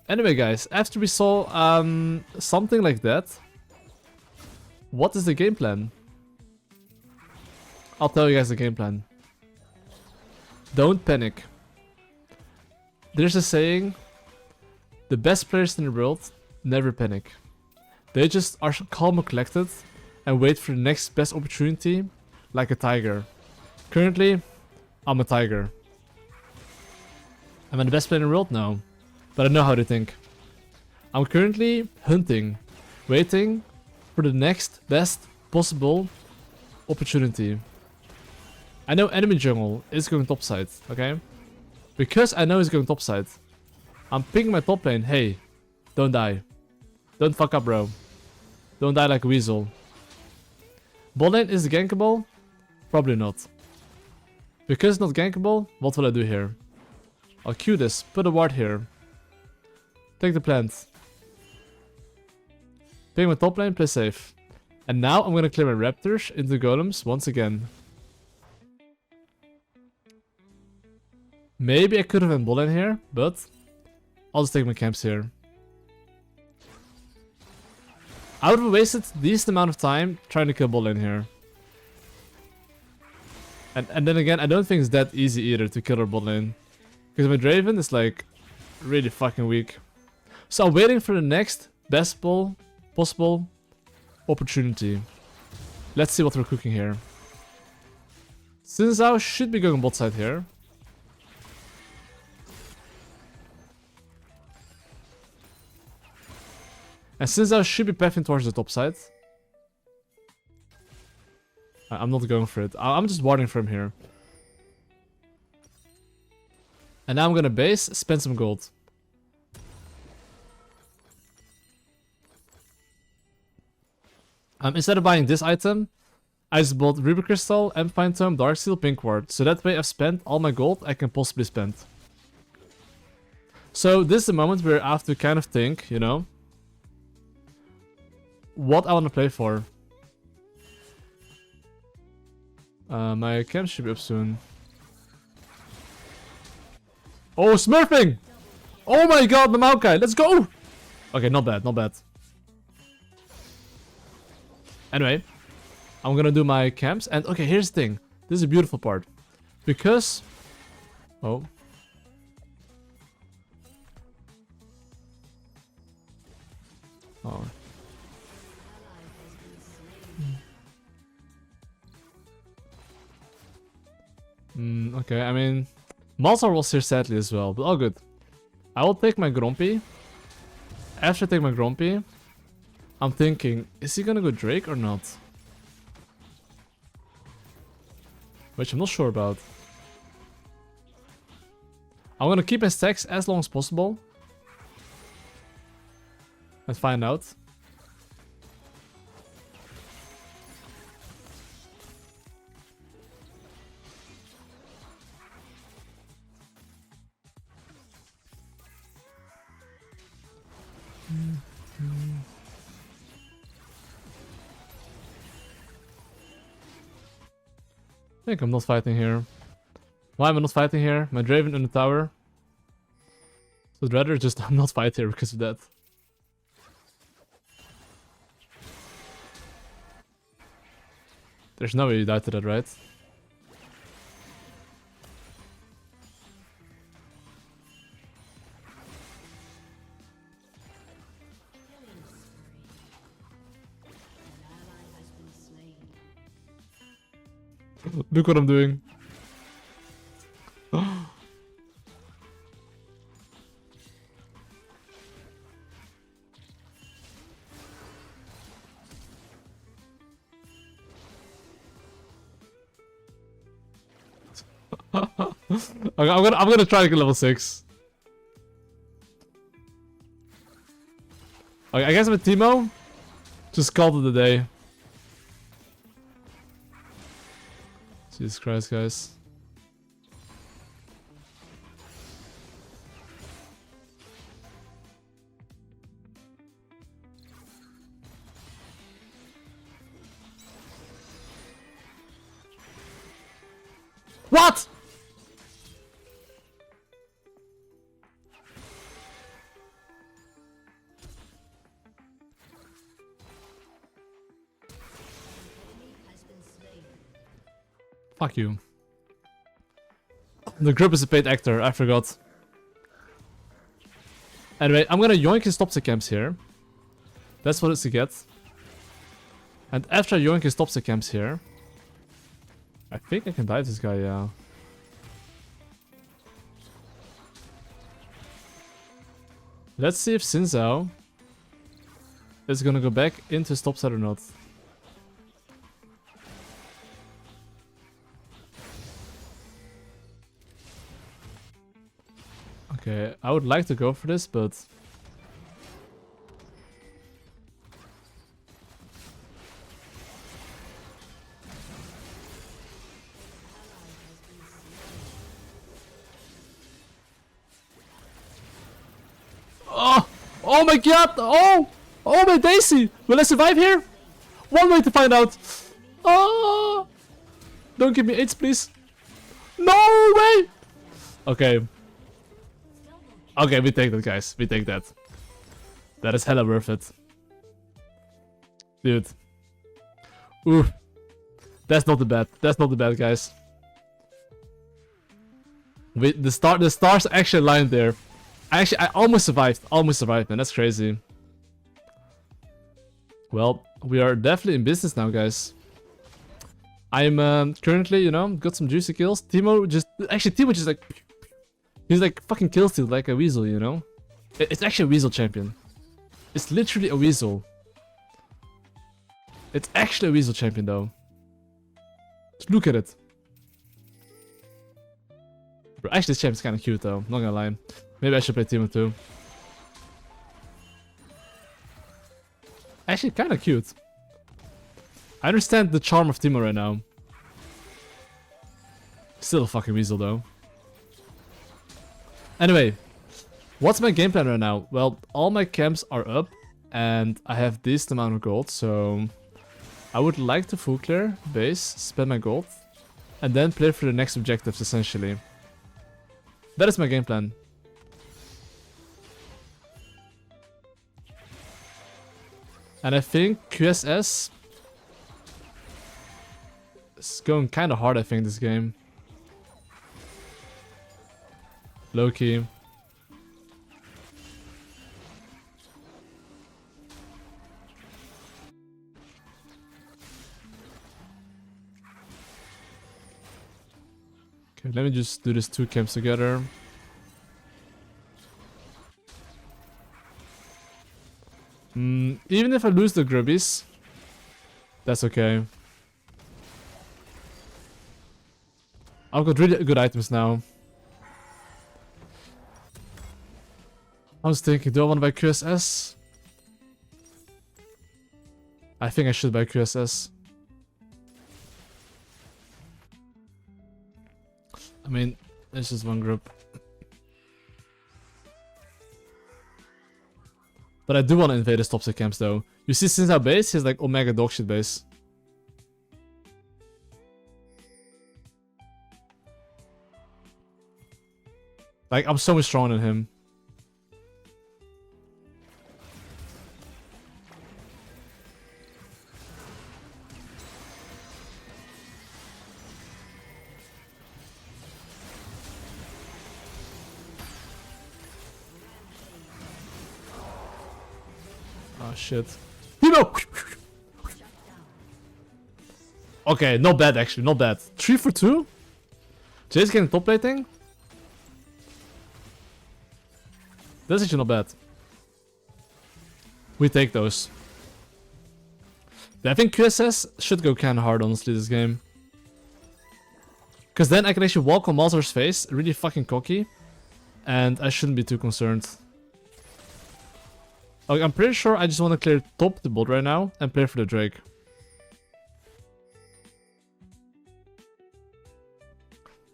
Speaker 2: Anyway, guys, after we saw something like that, what is the game plan? I'll tell you guys the game plan. Don't panic. There's a saying, the best players in the world never panic. They just are calm and collected and wait for the next best opportunity, like a tiger. Currently, I'm a tiger. Am I the best player in the world? No. But I know how to think. I'm currently hunting, waiting for the next best possible opportunity. I know enemy jungle is going topside, okay? Because I know he's going topside, I'm pinging my top lane, hey, don't die. Don't fuck up, bro. Don't die like a weasel. Bot lane is it gankable? Probably not. Because it's not gankable, what will I do here? I'll Q this, put a ward here. Take the plant. Ping my top lane, play safe. And now I'm gonna clear my raptors into golems once again. Maybe I could have been bot lane here, but I'll just take my camps here. I would have wasted decent amount of time trying to kill bot lane here. And then again, I don't think it's that easy either to kill our bot lane. Because my Draven is like really fucking weak. So I'm waiting for the next best possible opportunity. Let's see what we're cooking here. Xin Zhao should be going bot side here. And Xin Zhao should be pathing towards the top side. I'm not going for it. I'm just warding for him here. And now I'm gonna base, spend some gold. Instead of buying this item, I just bought Ruby Crystal, Empine Tome, Darksteel, Pink Ward. So that way I've spent all my gold I can possibly spend. So this is the moment where I have to kind of think, you know, what I want to play for. My camp should be up soon. Oh, smurfing! Oh my god, the Maokai, let's go! Okay, not bad, not bad. Anyway, I'm gonna do my camps, and okay, here's the thing. This is a beautiful part. Because... Oh. Oh. Okay, I mean... Malzar was here sadly as well, but all good. I will take my Grumpy. After I take my Grumpy, I'm thinking, is he gonna go Drake or not? Which I'm not sure about. I'm gonna keep my stacks as long as possible. And find out. think I'm not fighting here. Why am I not fighting here? My Draven in the tower. So I'd rather just not fight here because of that. There's no way you died to that, right? Look what I'm doing. Okay, I'm gonna try to get level 6. Okay, I guess with Teemo, just call it a day. Jesus Christ, guys. What? Fuck you. The group is a paid actor, I forgot. Anyway, I'm gonna yoink his toxic camps here. That's what it's to get. And after I yoink his toxic camps here, I think I can dive this guy, yeah. Let's see if Xin Zhao is gonna go back into his top side or not. Okay, I would like to go for this, but... Oh! Oh my god! Oh! Oh my Daisy! Will I survive here? One way to find out! Oh! Don't give me AIDS, please! No way! Okay. Okay, we take that, guys. We take that. That is hella worth it. Dude. Ooh. That's not the bad. That's not the bad, guys. The stars actually aligned there. I almost survived. Almost survived, man. That's crazy. Well, we are definitely in business now, guys. I'm currently, you know, got some juicy kills. Teemo just like... He's like fucking kill steal like a weasel, you know? It's actually a weasel champion. It's literally a weasel. It's actually a weasel champion though. Just look at it. Bro, actually this champion's kinda cute though, not gonna lie. Maybe I should play Teemo too. Actually kinda cute. I understand the charm of Teemo right now. Still a fucking weasel though. Anyway, what's my game plan right now? Well, all my camps are up and I have this amount of gold, so I would like to full clear base, spend my gold, and then play for the next objectives essentially. That is my game plan. And I think QSS is going kind of hard, I think, this game. Low key. Okay, let me just do these two camps together. Even if I lose the grubbies, that's okay. I've got really good items now. I was thinking, do I want to buy QSS? I think I should buy QSS. I mean, it's just one group. But I do want to invade his top six camps though. You see since our base, he's like Omega dogshit base. Like, I'm so much stronger than him. Oh shit. Timo! Okay, not bad actually, not bad. 3 for 2? Jay's getting top plating? That's actually not bad. We take those. But I think QSS should go kinda hard honestly this game. Cause then I can actually walk on Malzar's face, really fucking cocky. And I shouldn't be too concerned. Okay, I'm pretty sure I just want to clear top the bot right now and play for the Drake.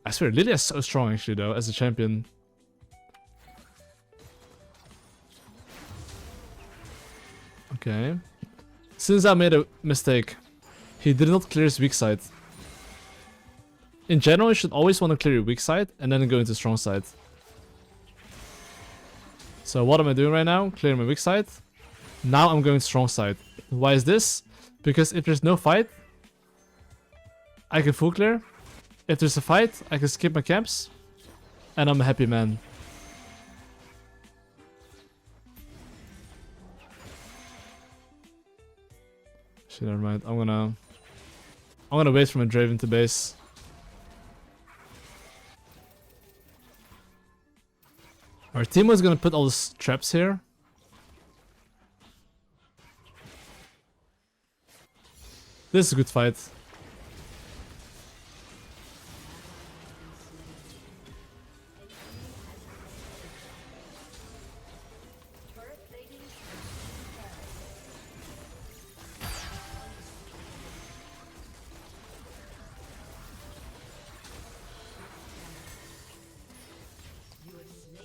Speaker 2: I swear, Lillia is so strong actually though, as a champion. Okay. Xin Zhao made a mistake. He did not clear his weak side. In general, you should always want to clear your weak side and then go into strong side. So what am I doing right now? Clearing my weak side. Now I'm going strong side. Why is this? Because if there's no fight, I can full clear. If there's a fight, I can skip my camps. And I'm a happy man. Shit, never mind. I'm gonna wait for my Draven to base. Our team was gonna put all the traps here. This is a good fight.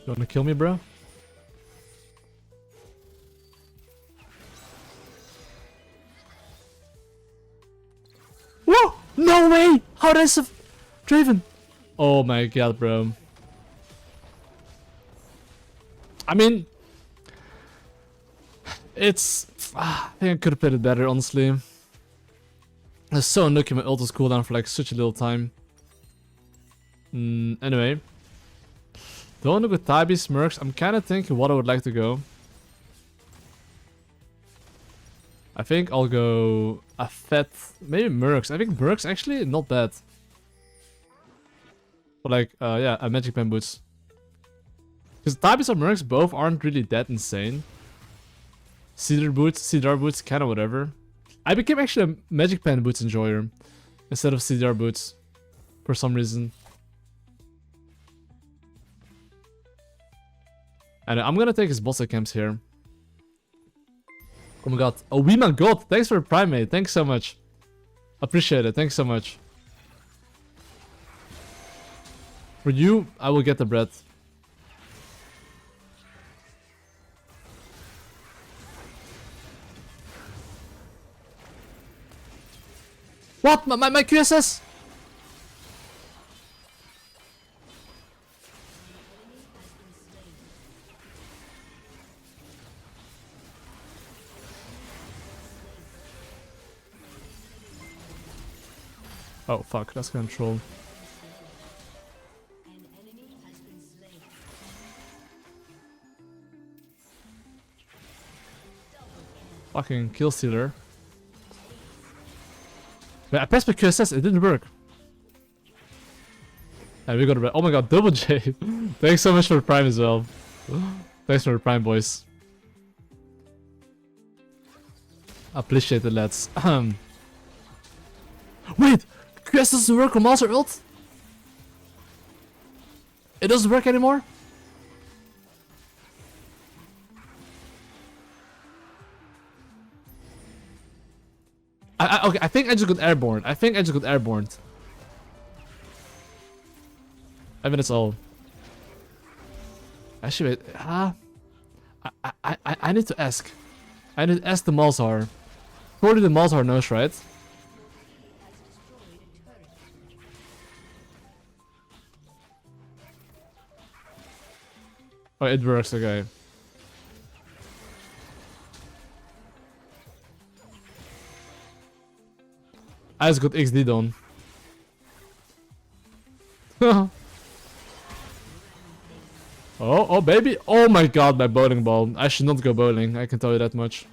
Speaker 2: You wanna kill me, bro? Whoa! No way! How did I Draven? Oh my god, bro. I mean, it's... I think I could have played it better, honestly. I was so unlucky my ult was cooldown for like such a little time. Anyway. Don't want to go Tabi, Smurks. I'm kind of thinking what I would like to go. I think I'll go a Fett, maybe Mercs. I think Mercs actually not bad. But like, yeah, a Magic Pen Boots. Because Tabis or Mercs both aren't really that insane. Cedar Boots, kind of whatever. I became actually a Magic Pen Boots enjoyer instead of CDR Boots for some reason. And I'm gonna take his bossa camps here. Oh my god. Oh, we my god. Thanks for the primate. Thanks so much. Appreciate it. Thanks so much. For you, I will get the bread. What? My QSS? Oh fuck, that's control. Fucking kill stealer. Wait, I pressed my QSS, it didn't work. And we got a... Oh my god, double J. Thanks so much for the prime as well. Thanks for the prime, boys. Appreciate it, lads. Wait! QSS doesn't work on Master ult? It doesn't work anymore? Okay, I think I just got airborne. I think it's all. Actually, wait. I need to ask. I need to ask the Malzahar. Probably the Malzahar knows, right? Oh, it works, okay. I just got XD done. Oh, baby. Oh my god, my bowling ball. I should not go bowling, I can tell you that much.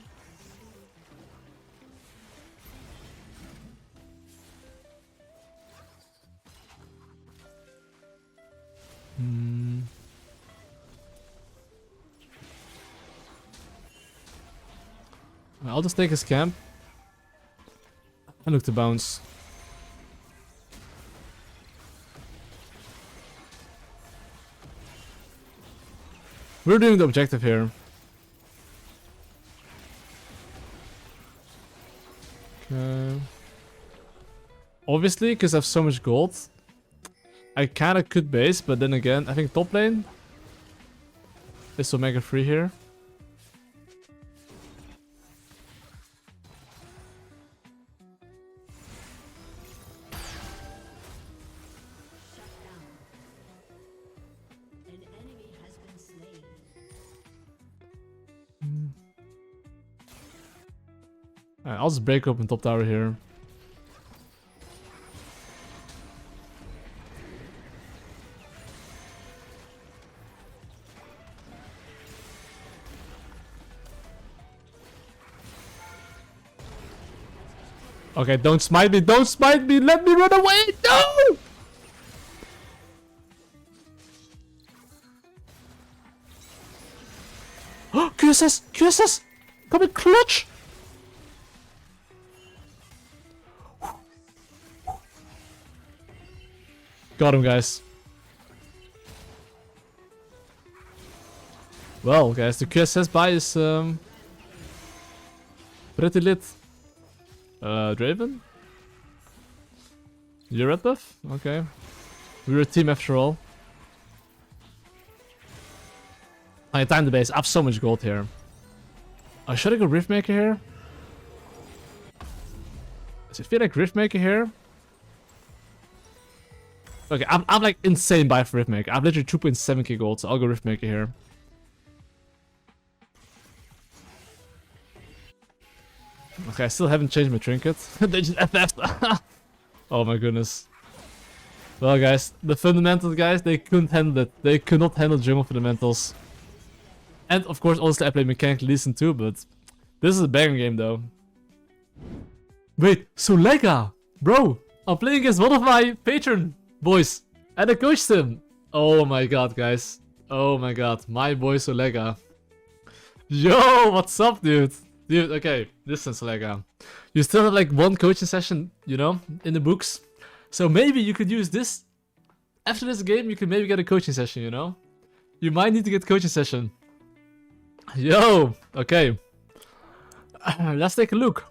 Speaker 2: I'll just take his camp. And look to bounce. We're doing the objective here. Okay. Obviously, because I have so much gold, I kinda could base, but then again, I think top lane is Omega free here. Alright, I'll just break open top tower here. Okay, don't smite me, let me run away, no! QSS, come in clutch! Got him, guys. Well, guys, the QSS buy is pretty lit. Draven? You're red buff? Okay. We're a team after all. I time the base. I have so much gold here. Should I go Riftmaker here? Does it feel like Riftmaker here? Okay, I'm like insane buy for Riftmaker. I have literally 2.7k gold, so I'll go Riftmaker here. Okay, I still haven't changed my trinket. They just FF'd. Oh my goodness. Well guys, the fundamentals guys, they couldn't handle it. They could not handle jungle fundamentals. And of course, also I play mechanical Leeson too, but this is a banger game though. Wait, Solega! Bro, I'm playing against one of my patron boys. And I coached him. Oh my god, guys. Oh my god, my boy Solega. Yo, what's up, dude? Dude, okay, listen, Solega. You still have like one coaching session, you know, in the books. So maybe you could use this. After this game, you could maybe get a coaching session, you know? You might need to get a coaching session. Yo, okay. Let's take a look.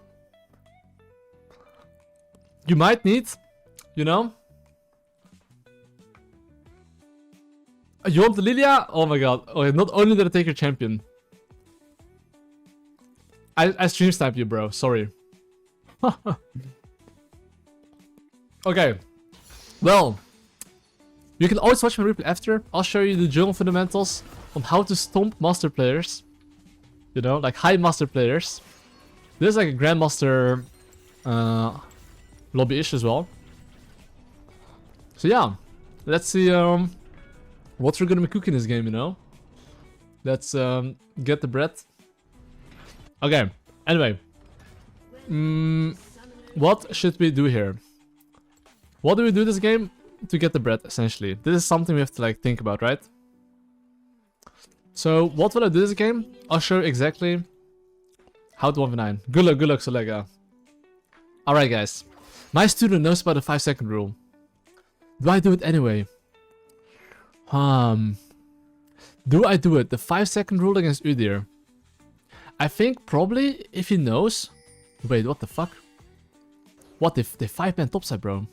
Speaker 2: You might need, you know? You want the Lillia? Oh my god. Okay, not only did I take your champion. I stream snipe you, bro. Sorry. Okay. Well. You can always watch my replay after. I'll show you the jungle fundamentals on how to stomp master players. You know, like high master players. This is like a Grandmaster lobby-ish as well. So yeah. Let's see what we're gonna be cooking this game, you know? Let's get the bread. Okay, anyway. What should we do here? What do we do this game to get the bread, essentially? This is something we have to like think about, right? So, what will I do this game? I'll show you exactly how to 1v9. Good luck, Solega. Alright guys. My student knows about the 5-second rule. Do I do it anyway? Do I do it? The 5-second rule against Udyr. I think probably if he knows... Wait, what the fuck? What if they 5-man topside, bro?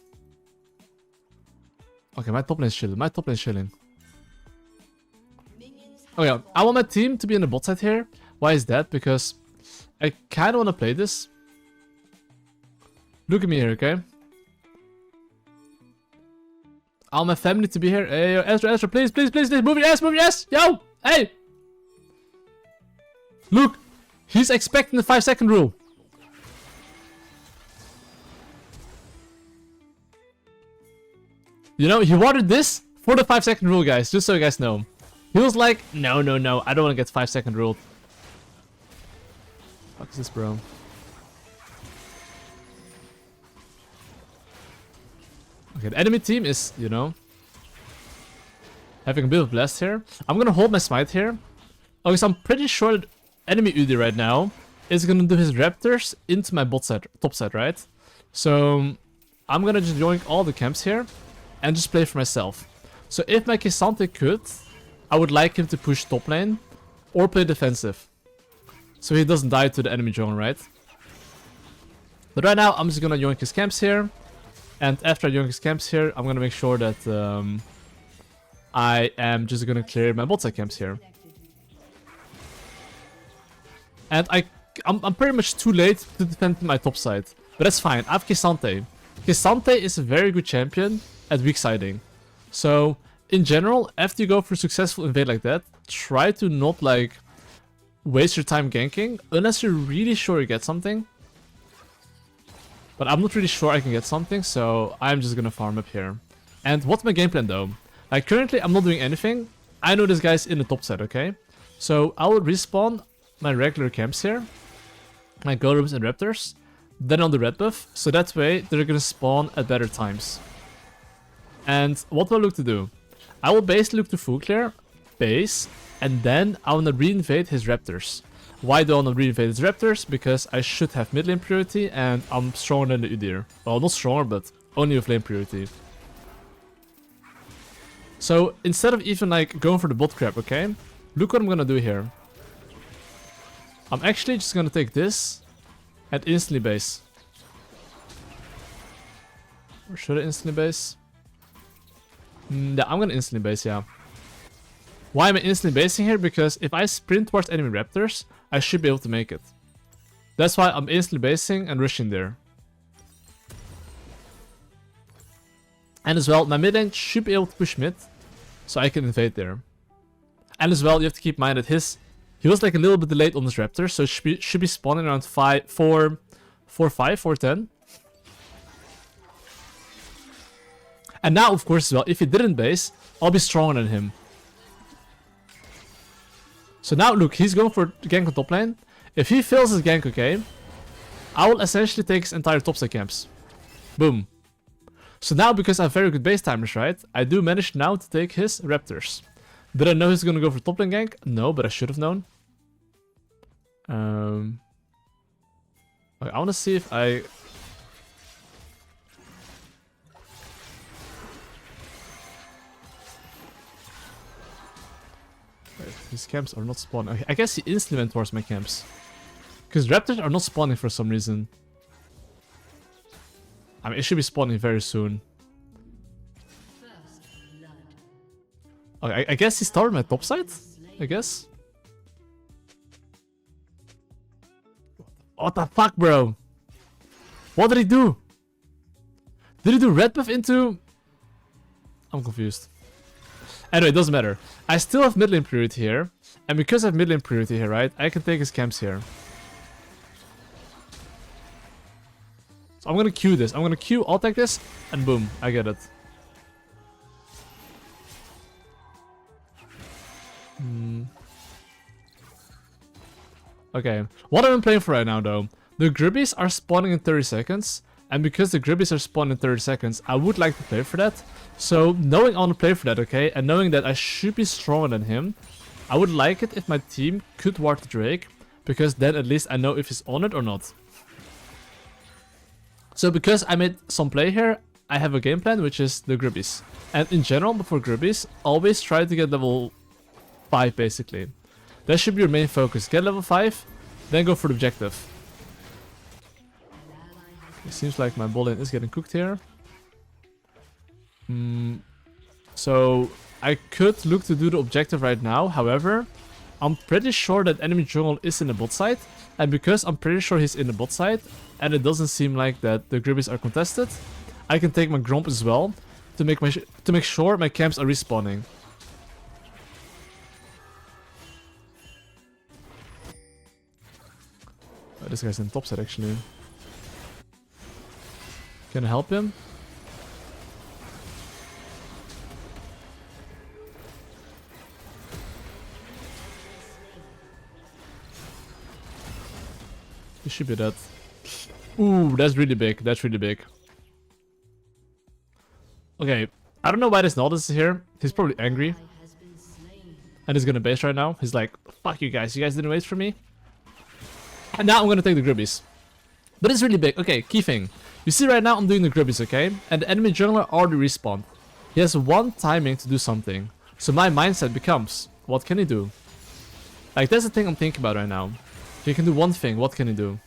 Speaker 2: Okay, my top lane is chilling. Okay, I want my team to be on the bot side here. Why is that? Because I kinda wanna play this. Look at me here, okay? I want my family to be here. Hey, yo, Ezra, please, move your ass, Yo! Hey! Look! He's expecting the 5-second rule. You know, he wanted this for the 5-second rule, guys. Just so you guys know. He was like, no, no, no. I don't want to get 5-second ruled. Fuck is this, bro? Okay, the enemy team is, you know, having a bit of blast here. I'm gonna hold my smite here. Okay, so I'm pretty sure that enemy Udyr right now is gonna do his raptors into my bot side, top side, right? So I'm gonna just join all the camps here and just play for myself. So if my K'Sante could, I would like him to push top lane or play defensive, so he doesn't die to the enemy jungle, right? But right now I'm just gonna join his camps here. And after I join his camps here, I'm gonna make sure that I am just gonna clear my bot side camps here. And I'm pretty much too late to defend my top side, but that's fine. I have K'Sante. K'Sante is a very good champion at weak siding. So in general, after you go for a successful invade like that, try to not like waste your time ganking unless you're really sure you get something. But I'm not really sure I can get something, so I'm just gonna farm up here. And what's my game plan though? Like currently I'm not doing anything. I know this guy's in the top side, okay? So I will respawn my regular camps here, my golems and raptors, then on the red buff, so that way they're gonna spawn at better times. And what do I look to do? I will basically look to full clear, base, and then I wanna reinvade his raptors. Why do I wanna reinvade his raptors? Because I should have mid lane priority and I'm stronger than the Udyr. Well, not stronger, but only with lane priority. So instead of even like going for the bot crap, okay? Look what I'm gonna do here. I'm actually just gonna take this and instantly base. Or should I instantly base? Yeah, I'm gonna instantly base, yeah. Why am I instantly basing here? Because if I sprint towards enemy raptors, I should be able to make it. That's why I'm instantly basing and rushing there. And as well, my mid lane should be able to push mid, so I can invade there. And as well, you have to keep in mind that he was like a little bit delayed on his raptor, so it should be spawning around 4:10. And now, of course, as well, if he didn't base, I'll be stronger than him. So now, look, he's going for gank on top lane. If he fails his gank, okay, I will essentially take his entire top side camps. Boom. So now, because I have very good base timers, right, I do manage now to take his raptors. Did I know he's gonna go for top lane gank? No, but I should have known. Okay, I wanna see if I... Wait, his camps are not spawning. Okay, I guess he instantly went towards my camps. Because raptors are not spawning for some reason. I mean, it should be spawning very soon. Okay, I guess he started my top side? I guess? What the fuck, bro? What did he do? Did he do red buff into... I'm confused. Anyway, it doesn't matter. I still have mid lane priority here. And because I have mid lane priority here, right, I can take his camps here. So I'm gonna Q this. I'm gonna Q, I'll take this, and boom, I get it. Okay, what am I playing for right now though? The Gribbies are spawning in 30 seconds, and because the Gribbies are spawning in 30 seconds, I would like to play for that. So knowing I want to play for that, okay, and knowing that I should be stronger than him, I would like it if my team could ward the Drake, because then at least I know if he's on it or not. So because I made some play here, I have a game plan, which is the Gribbies. And in general, before Gribbies, always try to get level 5 basically. That should be your main focus. Get level 5, then go for the objective. It seems like my bot lane is getting cooked here. So I could look to do the objective right now. However, I'm pretty sure that enemy jungle is in the bot side. And because I'm pretty sure he's in the bot side, and it doesn't seem like that the Gribbies are contested, I can take my Gromp as well to make sure my camps are respawning. This guy's in top side actually. Can I help him? He should be dead. Ooh, that's really big. That's really big. Okay, I don't know why this Nautilus is here. He's probably angry. And he's gonna base right now. He's like, fuck you guys didn't wait for me. And now I'm gonna take the Grubbies. But it's really big. Okay, key thing. You see right now I'm doing the Grubbies, okay? And the enemy jungler already respawned. He has one timing to do something. So my mindset becomes, what can he do? Like, that's the thing I'm thinking about right now. He can do one thing, what can he do?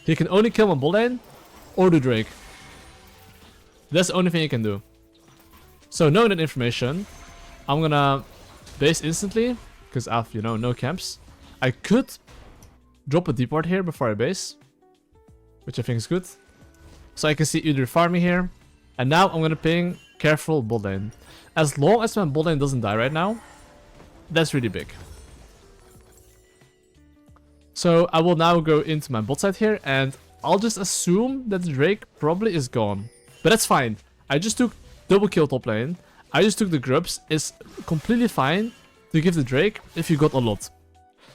Speaker 2: He can only kill my bot lane or do Drake. That's the only thing he can do. So knowing that information, I'm gonna base instantly, because I have, you know, no camps. I could drop a deep ward here before I base, which I think is good. So I can see Udyr farming here. And now I'm gonna ping careful bot lane. As long as my bot lane doesn't die right now, that's really big. So I will now go into my bot side here, and I'll just assume that the Drake probably is gone. But that's fine. I just took double kill top lane. I just took the grubs. It's completely fine to give the Drake if you got a lot.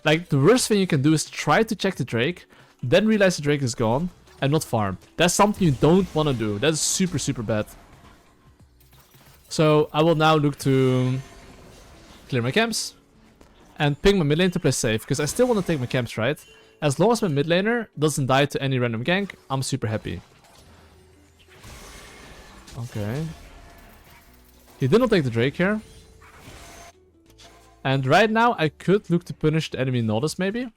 Speaker 2: Like, the worst thing you can do is try to check the Drake, then realize the Drake is gone, and not farm. That's something you don't want to do. That's super, super bad. So I will now look to clear my camps and ping my mid lane to play safe, because I still want to take my camps, right? As long as my mid laner doesn't die to any random gank, I'm super happy. Okay. He did not take the Drake here. And right now I could look to punish the enemy Nautilus maybe.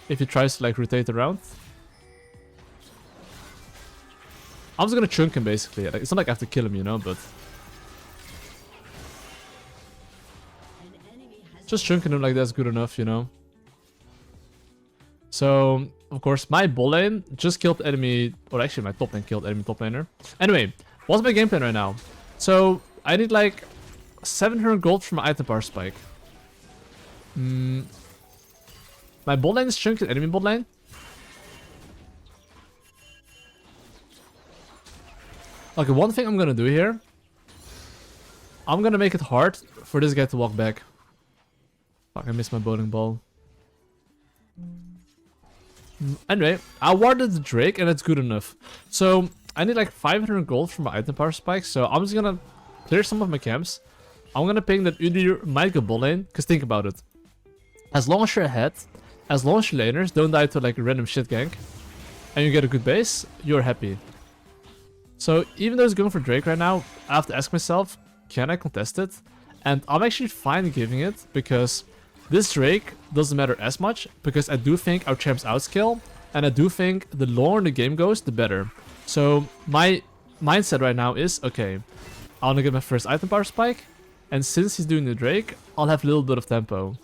Speaker 2: If he tries to like rotate around. I'm just gonna chunk him basically. Like, it's not like I have to kill him, you know, but... just chunking him like that's good enough, you know. So, of course, my bot lane just killed enemy... or actually my top lane killed enemy top laner. Anyway, what's my game plan right now? So, I need like 700 gold for my item power spike. My bot lane is chunked at enemy bot lane. Okay, one thing I'm gonna do here. I'm gonna make it hard for this guy to walk back. Fuck, I missed my bowling ball. Anyway, I warded the Drake and that's good enough. So, I need like 500 gold for my item power spike. So, I'm just gonna clear some of my camps. I'm gonna ping that Udyr might go bot lane. Because think about it. As long as you're ahead, as long as your laners don't die to like a random shit gank, and you get a good base, you're happy. So, even though he's going for Drake right now, I have to ask myself, can I contest it? And I'm actually fine giving it, because this Drake doesn't matter as much, because I do think our champs outscale, and I do think the longer the game goes, the better. So my mindset right now is, okay, I want to get my first item power spike, and since he's doing the Drake, I'll have a little bit of tempo.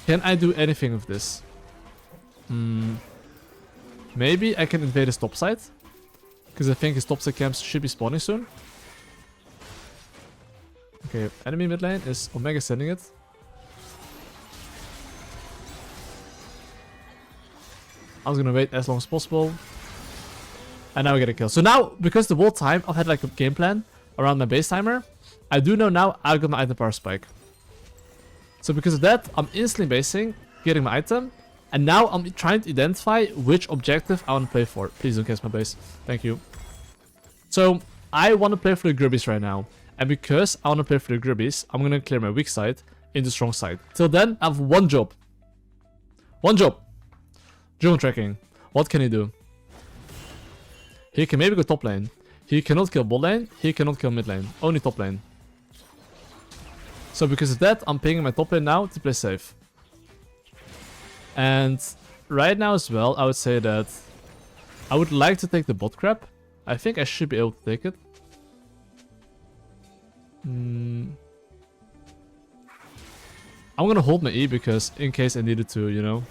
Speaker 2: Can I do anything with this? Maybe I can invade his top side, because I think his top side camps should be spawning soon. Okay, enemy mid lane is Omega sending it. I was gonna wait as long as possible. And now we get a kill. So now, because the whole time I've had like a game plan around my base timer, I do know now I got my item power spike. So because of that, I'm instantly basing, getting my item, and now I'm trying to identify which objective I want to play for. Please don't catch my base. Thank you. So I want to play for the Grubbies right now. And because I want to play for the Grubbies, I'm going to clear my weak side into strong side. Till then, I have one job. One job. Jungle tracking. What can he do? He can maybe go top lane. He cannot kill bot lane. He cannot kill mid lane. Only top lane. So because of that, I'm pinging my top lane now to play safe. And right now as well, I would say that I would like to take the bot crab. I think I should be able to take it. I'm gonna hold my E because in case I needed to, you know.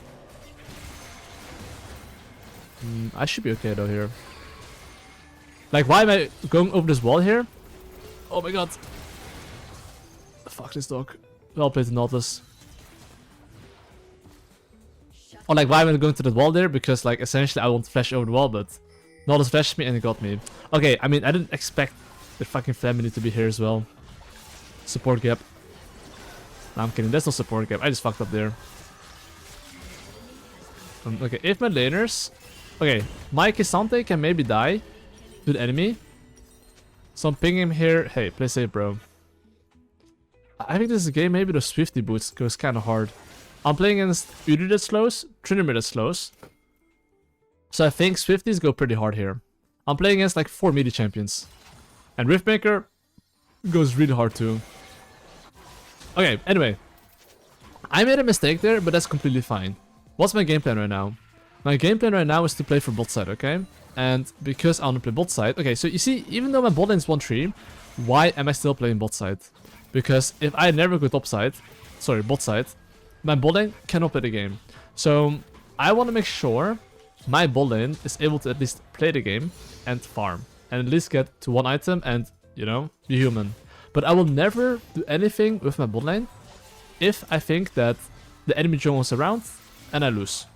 Speaker 2: I should be okay though here. Like, why am I going over this wall here? Oh my god. Fuck this dog. Well played, the Nautilus. Or like, why am I going to the wall there? Because like, essentially I want to flash over the wall, but Nautilus flashed me and it got me. Okay, I mean, I didn't expect the fucking family to be here as well. Support gap. No, I'm kidding, that's no support gap. I just fucked up there. Okay, if my laners... Okay, my K'Sante can maybe die to the enemy. So I'm pinging him here. Hey, play safe, bro. I think this is a game maybe the Swifty boots goes kind of hard. I'm playing against Udyr that slows, Tryndamere that slows. So I think Swifties go pretty hard here. I'm playing against like 4 melee champions. And Riftmaker goes really hard too. Okay, anyway. I made a mistake there, but that's completely fine. What's my game plan right now? My game plan right now is to play for bot side, okay? And because I want to play bot side... Okay, so you see, even though my bot lane is 1-3, why am I still playing bot side? Because if I never go top side... Sorry, bot side... My bot lane cannot play the game. So, I want to make sure my bot lane is able to at least play the game and farm. And at least get to 1 item and, you know, be human. But I will never do anything with my bot lane if I think that the enemy jungle is around and I lose.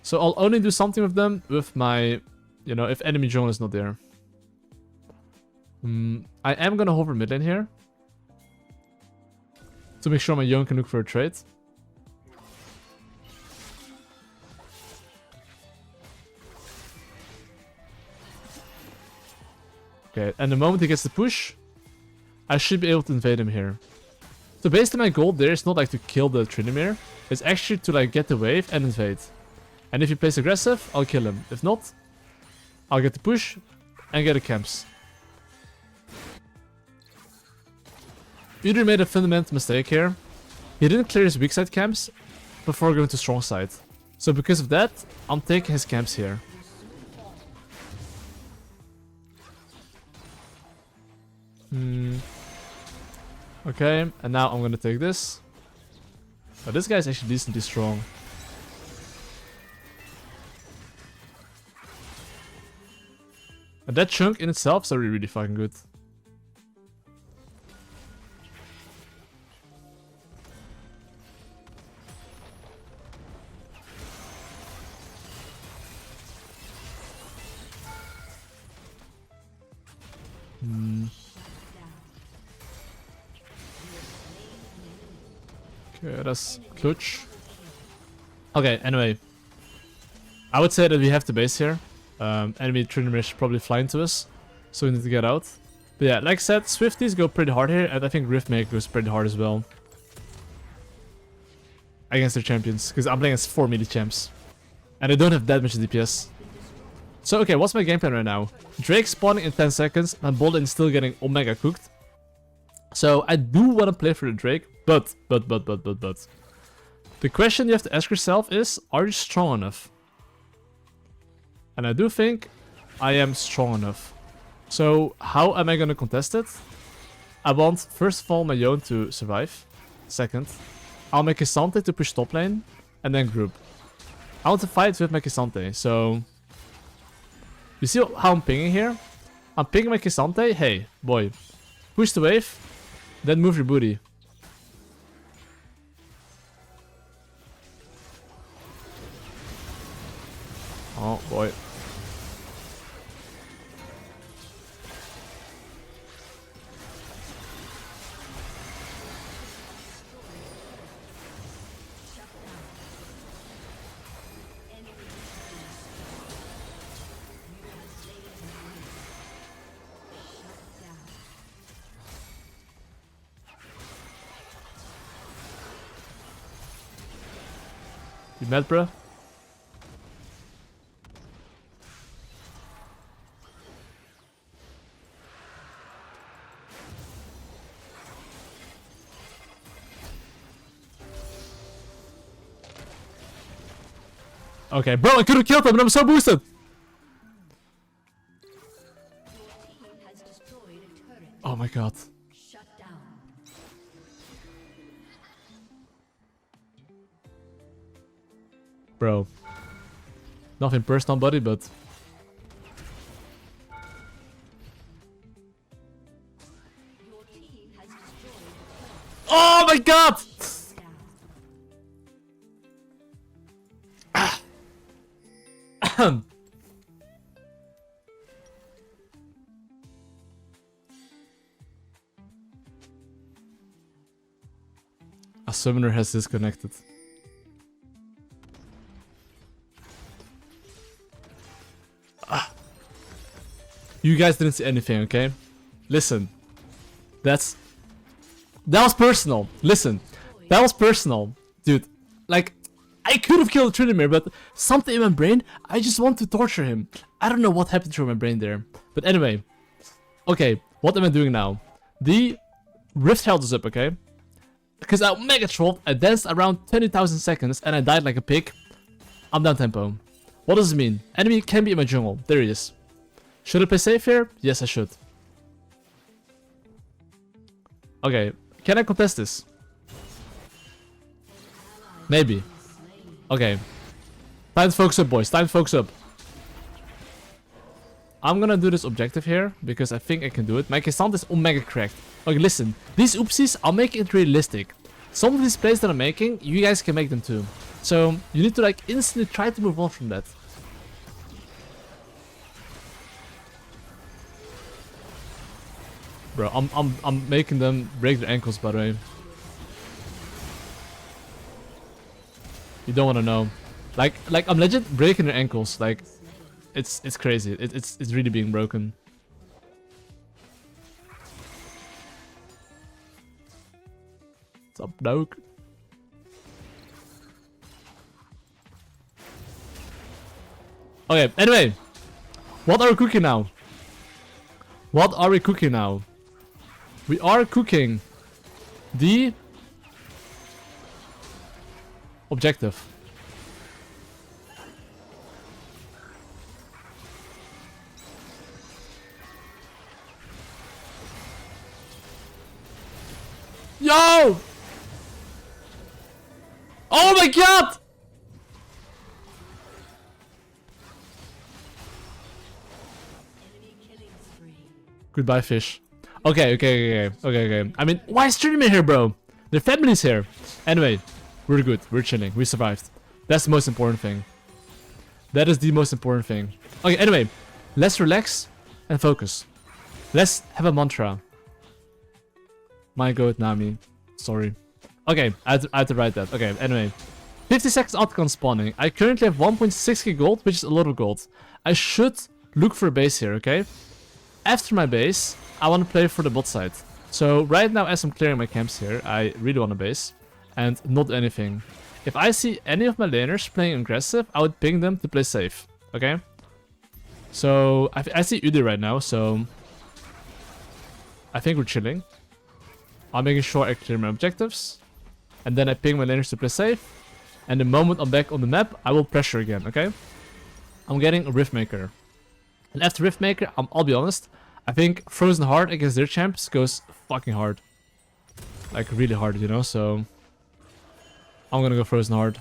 Speaker 2: So I'll only do something with them with my, you know, if enemy jungle is not there. I am gonna hover mid lane here to make sure my Yone can look for a trade. Okay, and the moment he gets the push, I should be able to invade him here. So basically my goal there is not like to kill the Tryndamere, it's actually to like get the wave and invade. And if he plays aggressive, I'll kill him. If not, I'll get the push and get the camps. Udyr made a fundamental mistake here. He didn't clear his weak side camps before going to strong side. So because of that, I'm taking his camps here. Okay, and now I'm gonna take this. But this guy is actually decently strong. And that chunk in itself is already really fucking good. Okay, that's clutch. Okay, anyway. I would say that we have the base here. Enemy Tryndamere is probably flying to us. So we need to get out. But yeah, like I said, Swifties go pretty hard here. And I think Riftmaker goes pretty hard as well. Against their champions. Because I'm playing against 4 melee champs. And they don't have that much DPS. So okay, what's my game plan right now? Drake spawning in 10 seconds. My bot lane is still getting omega cooked. So I do want to play for the Drake. But. The question you have to ask yourself is, are you strong enough? And I do think I am strong enough. So how am I going to contest it? I want, first of all, my Yone to survive. Second, I'll make K'Sante to push top lane. And then group. I want to fight with my K'Sante, so... You see how I'm pinging here? I'm pinging my K'Sante. Hey, boy. Push the wave. Then move your booty. Oh, boy. You mad, bro? Okay, bro, I could have killed him, but I'm so boosted. Oh my god. Bro. Nothing personal, buddy, but... Oh my god! A summoner has disconnected. You guys didn't see anything, okay? Listen. That was personal. Listen. That was personal. Dude, like, I could have killed Trinimir, but something in my brain, I just want to torture him. I don't know what happened through my brain there. But anyway. Okay, what am I doing now? The Rift Herald is up, okay? Because I mega trolled, I danced around 20,000 seconds, and I died like a pig. I'm down tempo. What does it mean? Enemy can be in my jungle. There he is. Should I play safe here? Yes, I should. Okay, can I contest this? Maybe. Okay. Time to focus up, boys. Time to focus up. I'm gonna do this objective here, because I think I can do it. My Cassandra is omega cracked. Okay, listen. These oopsies, I'll make it realistic. Some of these plays that I'm making, you guys can make them too. So, you need to like instantly try to move on from that. Bro, I'm making them break their ankles, by the way. You don't want to know. Like I'm legit breaking their ankles. Like, it's crazy. It's really being broken. What's up, dog? Okay. Anyway, what are we cooking now? What are we cooking now? We are cooking the objective. Yo! Oh my god! Goodbye, fish. Okay. I mean, why is Trinimir here, bro? Their family's here. Anyway, we're good. We're chilling. We survived. That's the most important thing. That is the most important thing. Okay, anyway. Let's relax and focus. Let's have a mantra. My god, Nami. Sorry. Okay, I had to write that. Okay, anyway. 50 seconds outcome spawning. I currently have 1.6k gold, which is a lot of gold. I should look for a base here, okay? After my base, I want to play for the bot side. So right now, as I'm clearing my camps here, I really want a base. And not anything. If I see any of my laners playing aggressive, I would ping them to play safe. Okay? So, I see Udyr right now, so... I think we're chilling. I'm making sure I clear my objectives. And then I ping my laners to play safe. And the moment I'm back on the map, I will pressure again, okay? I'm getting a Riftmaker. And after Riftmaker, I'll be honest, I think Frozen Heart against their champs goes fucking hard. Like, really hard, you know, so... I'm gonna go Frozen Heart.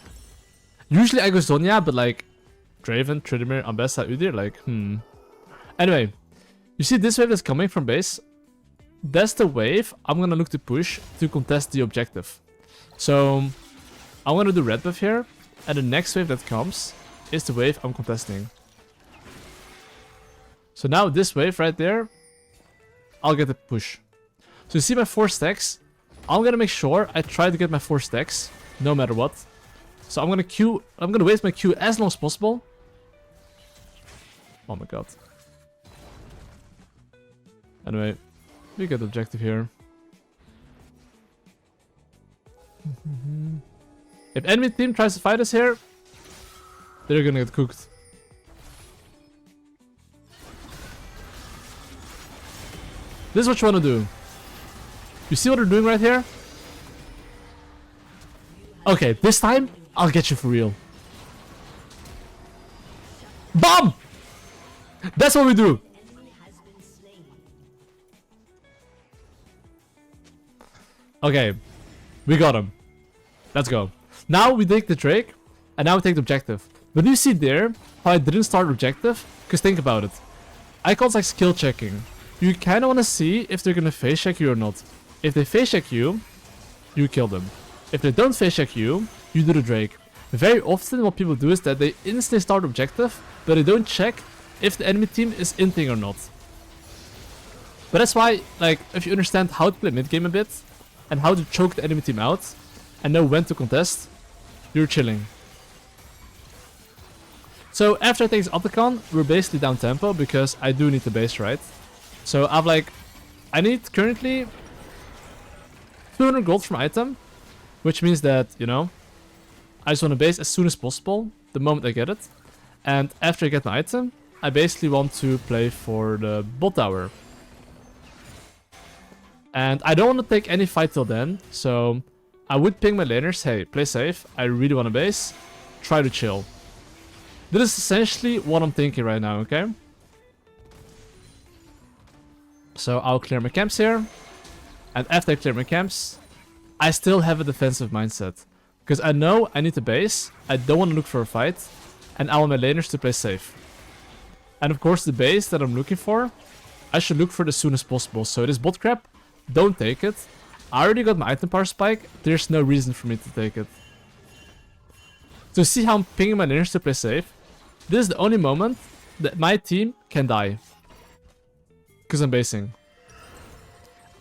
Speaker 2: Usually I go Zhonya, but like... Draven, Trinimir, Ambessa, Udyr, like, Anyway, you see this wave that's coming from base? That's the wave I'm gonna look to push to contest the objective. So, I'm gonna do red buff here, and the next wave that comes is the wave I'm contesting. So now this wave right there, I'll get the push. So you see my 4 stacks? I'm gonna make sure I try to get my 4 stacks, no matter what. So I'm gonna waste my Q as long as possible. Oh my god. Anyway, we get the objective here. If enemy team tries to fight us here, they're gonna get cooked. This is what you wanna do. You see what they're doing right here? Okay, this time, I'll get you for real. BOMB! That's what we do! Okay, we got him. Let's go. Now we take the Drake, and now we take the objective. But you see there, how I didn't start objective? Because think about it. Icons like skill checking. You kind of want to see if they're going to face check you or not. If they face check you, you kill them. If they don't face check you, you do the Drake. Very often what people do is that they instantly start objective, but they don't check if the enemy team is inting or not. But that's why, like, if you understand how to play mid game a bit, and how to choke the enemy team out, and know when to contest, you're chilling. So after I take this Otacon, we're basically down tempo, because I do need the base, right? So I need currently 200 gold from item, which means that, you know, I just want to base as soon as possible, the moment I get it. And after I get my item, I basically want to play for the bot tower. And I don't want to take any fight till then, so I would ping my laners, hey, play safe, I really want to base, try to chill. This is essentially what I'm thinking right now, okay? So I'll clear my camps here, and after I clear my camps, I still have a defensive mindset. Because I know I need to base, I don't want to look for a fight, and I want my laners to play safe. And of course the base that I'm looking for, I should look for it as soon as possible. So this bot crap, don't take it. I already got my item power spike, there's no reason for me to take it. To see how I'm pinging my laners to play safe, this is the only moment that my team can die. Because I'm basing.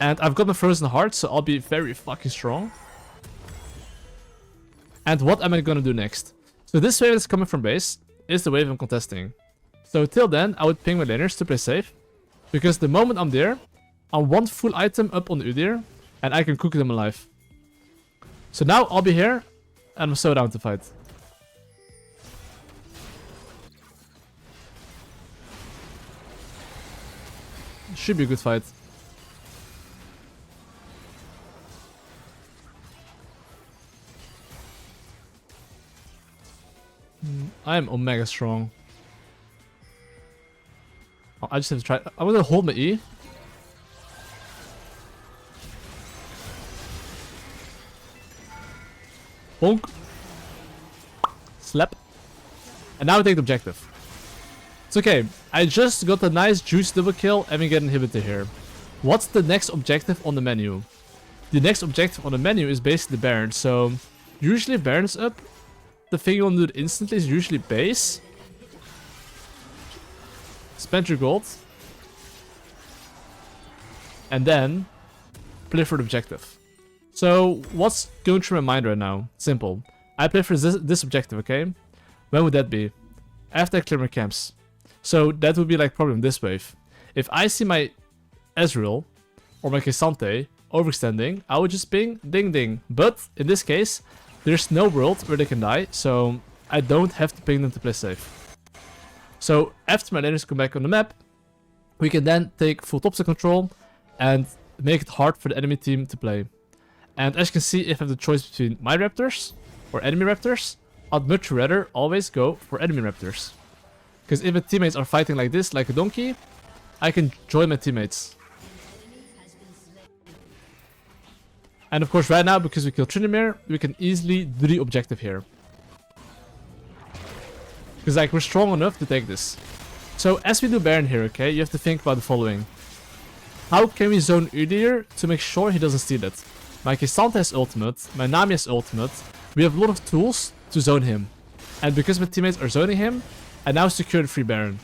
Speaker 2: And I've got my frozen heart, so I'll be very fucking strong. And what am I gonna do next? So this wave that's coming from base is the wave I'm contesting. So till then, I would ping my laners to play safe. Because the moment I'm there, I want full item up on the Udyr, and I can cook them alive. So now I'll be here, and I'm so down to fight. Should be a good fight. I am omega strong. Oh, I just have to try. I'm gonna hold my E. Bonk. Slap. And now we take the objective. It's okay. I just got a nice juice double kill and we get an inhibitor here. What's the next objective on the menu? The next objective on the menu is basically the Baron. So usually Baron's up. The thing you want to do instantly is usually base. Spend your gold. And then play for the objective. So what's going through my mind right now? Simple. I play for this objective, okay? When would that be? After I clear my camps. So that would be like problem this wave. If I see my Ezreal or my K'Sante overextending, I would just ping ding ding. But in this case, there's no world where they can die, so I don't have to ping them to play safe. So after my laners come back on the map, we can then take full topside control and make it hard for the enemy team to play. And as you can see, if I have the choice between my raptors or enemy raptors, I'd much rather always go for enemy raptors. Because if my teammates are fighting like this, like a donkey, I can join my teammates. And of course right now, because we killed Tryndamere, we can easily do the objective here. Because like we're strong enough to take this. So as we do Baron here, okay, you have to think about the following. How can we zone Udyr to make sure he doesn't steal it? My K'Sante has ultimate, my Nami has ultimate. We have a lot of tools to zone him. And because my teammates are zoning him, I now secure the free Baron.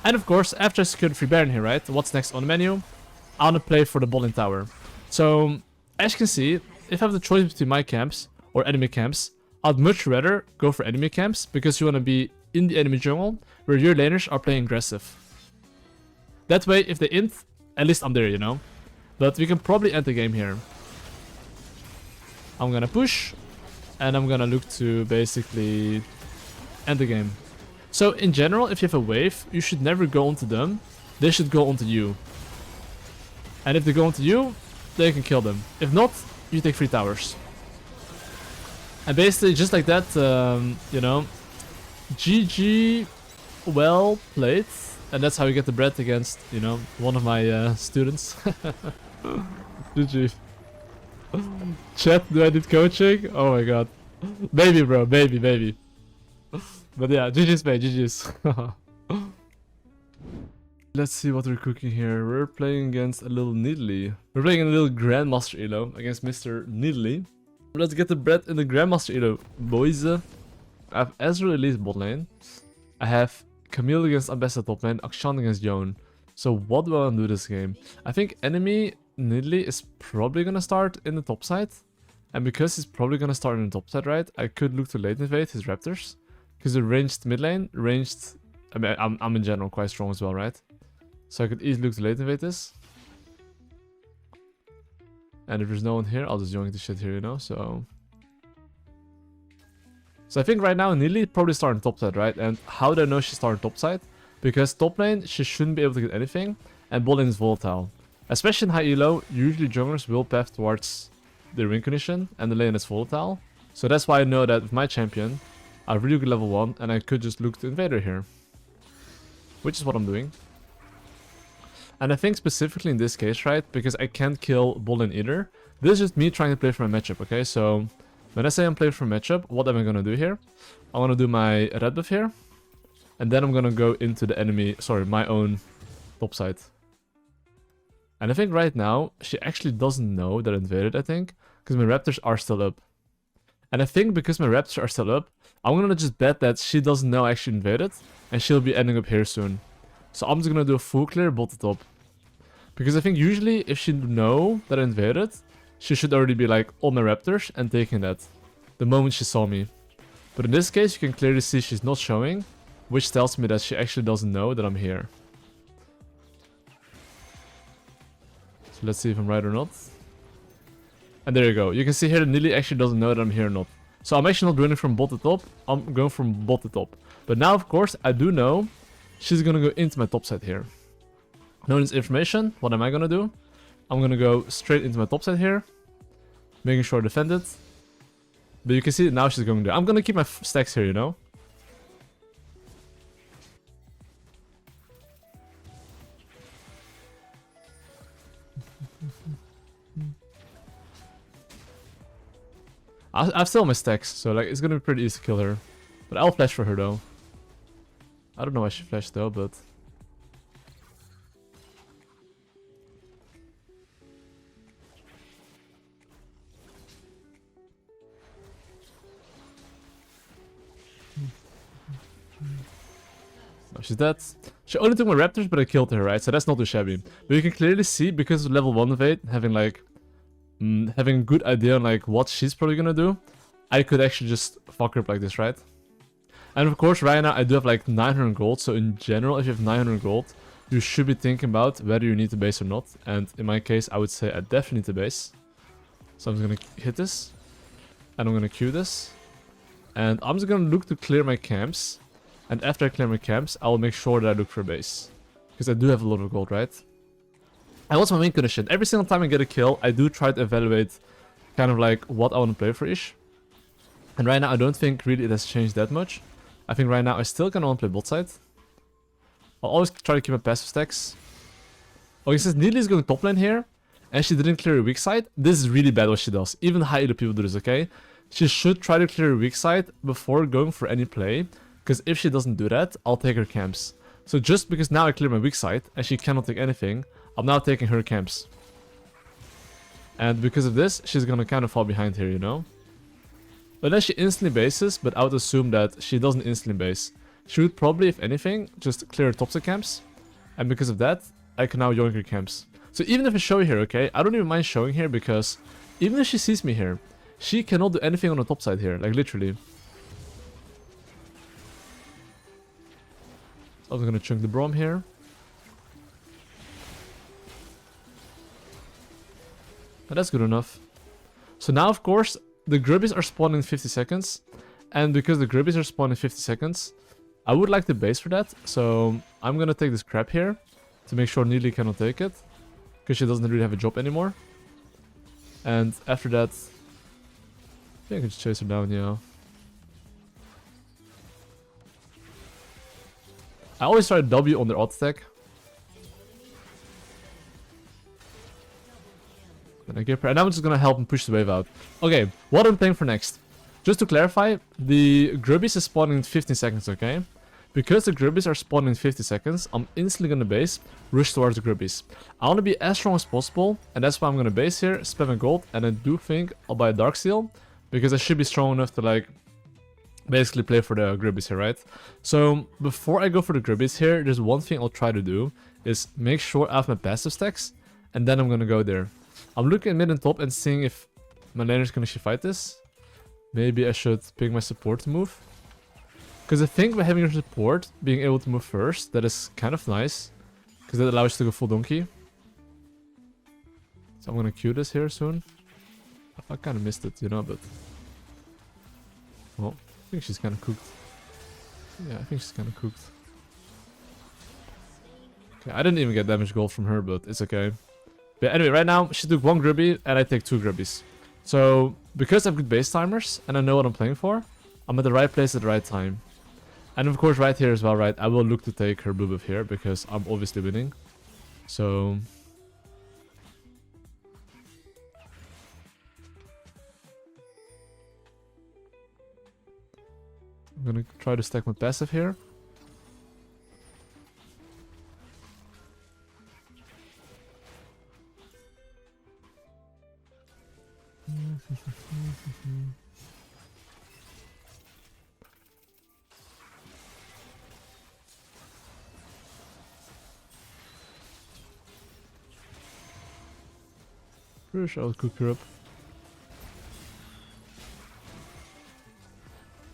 Speaker 2: And of course, after I secure the free Baron here, right, what's next on the menu? I want to play for the bot tower. So, as you can see, if I have the choice between my camps or enemy camps, I'd much rather go for enemy camps because you want to be in the enemy jungle where your laners are playing aggressive. That way, if they int, at least I'm there, you know. But we can probably end the game here. I'm gonna push, and I'm gonna look to basically end the game. So in general, if you have a wave, you should never go onto them. They should go onto you. And if they go onto you, they can kill them. If not, you take 3 towers. And basically, just like that, you know, GG, well played. And that's how you get the bread against, you know, one of my students. GG. Chat, do I need coaching? Oh my god. Baby, bro, baby. But yeah, GG's mate, GG's.
Speaker 1: Let's see what we're cooking here. We're playing against a little Nidalee. We're playing a little Grandmaster elo against Mr. Nidalee. Let's get the bread in the Grandmaster elo, boys. I have Ezreal Elise bot lane. I have Camille against Ambessa top lane, Akshan against Yone. So what do I want to do this game? I think enemy Nidalee is probably gonna start in the top side. And because he's probably gonna start in the top side, right? I could look to late invade his Raptors. Because the ranged mid lane, I mean, I'm in general quite strong as well, right? So I could easily look to late invade this. And if there's no one here, I'll just join the shit here, you know, so I think right now Nidalee probably starting top side, right? And how do I know she's starting top side? Because top lane, she shouldn't be able to get anything, and bot lane is volatile. Especially in high elo, usually junglers will path towards the ring condition, and the lane is volatile. So that's why I know that with my champion, I have really good level 1, and I could just look to invader here. Which is what I'm doing. And I think specifically in this case, right, because I can't kill bot lane either, this is just me trying to play for my matchup, okay? So when I say I'm playing for matchup, what am I gonna do here? I'm gonna do my red buff here. And then I'm gonna go into the enemy, sorry, my own top side. And I think right now, she actually doesn't know that I invaded, I think. Because my raptors are still up. And I think because my raptors are still up, I'm gonna just bet that she doesn't know I actually invaded. And she'll be ending up here soon. So I'm just gonna do a full clear bot to top. Because I think usually if she know that I invaded, she should already be like on my raptors and taking that. The moment she saw me. But in this case you can clearly see she's not showing. Which tells me that she actually doesn't know that I'm here. So let's see if I'm right or not. And there you go. You can see here that Nidalee actually doesn't know that I'm here or not. So I'm actually not running from bot to top. I'm going from bot to top. But now of course I do know she's gonna go into my top side here. Knowing this information, what am I gonna do? I'm gonna go straight into my top side here. Making sure I defend it. But you can see that now she's going there. I'm gonna keep my stacks here, you know. I've still my stacks, so like it's gonna be pretty easy to kill her. But I'll flash for her though. I don't know why she flashed though, but oh, she's dead. She only took my raptors, but I killed her, right? So that's not too shabby. But you can clearly see, because of level 1 evade, having like having a good idea on like what she's probably gonna do, I could actually just fuck her up like this, right? And of course right now I do have like 900 gold, so in general if you have 900 gold, you should be thinking about whether you need to base or not. And in my case I would say I definitely need to base. So I'm just gonna hit this, and I'm gonna Q this, and I'm just gonna look to clear my camps. And after I clear my camps, I will make sure that I look for a base. Because I do have a lot of gold, right? And what's my main condition? Every single time I get a kill, I do try to evaluate kind of like what I want to play for ish. And right now I don't think really it has changed that much. I think right now I still kind of want to play bot side. I'll always try to keep my passive stacks. Okay, since Nidalee is going top lane here, and she didn't clear her weak side, this is really bad what she does. Even high elo people do this, okay? She should try to clear her weak side before going for any play. Because if she doesn't do that, I'll take her camps. So just because now I clear my weak side, and she cannot take anything, I'm now taking her camps. And because of this, she's gonna kind of fall behind here, you know? Unless she instantly bases, but I would assume that she doesn't instantly base. She would probably, if anything, just clear her top side camps. And because of that, I can now yoink her camps. So even if I show here, okay, I don't even mind showing here, because even if she sees me here, she cannot do anything on the top side here, like literally. I'm gonna chunk the Brom here. But that's good enough. So now, of course, the Grubbies are spawning in 50 seconds. And because the Grubbies are spawning in 50 seconds, I would like to base for that. So I'm gonna take this crab here to make sure Nidalee cannot take it. Because she doesn't really have a job anymore. And after that, I think I can just chase her down, yeah. I always try to W on their auto attack. And I give her, and I'm just gonna help him push the wave out. Okay, what I'm playing for next. Just to clarify, the Grubbies is spawning in 15 seconds, okay?
Speaker 2: because the Grubbies are spawning in 50 seconds, I'm instantly gonna base, rush towards the Grubbies. I wanna be as strong as possible, and that's why I'm gonna base here, spam a gold, and I do think I'll buy a Dark Seal, because I should be strong enough to like basically play for the Grubbies here, right? So before I go for the Grubbies here, there's one thing I'll try to do, is make sure I have my passive stacks, and then I'm gonna go there. I'm looking at mid and top and seeing if my laners can actually fight this. Maybe I should pick my support to move. Because I think by having your support, being able to move first, that is kind of nice. Because that allows you to go full donkey. So I'm gonna queue this here soon. I kind of missed it, you know, but... Well, I think she's kind of cooked. Yeah, I think she's kind of cooked. Okay, I didn't even get damage gold from her, but it's okay. But anyway, right now, she took 1 Grubbie, and I take 2 Grubbies. So, because I have good base timers, and I know what I'm playing for, I'm at the right place at the right time. And of course right here as well, right, I will look to take her blue buff here, because I'm obviously winning. So... I'm gonna try to stack my passive here. Pretty sure I'll cook her up.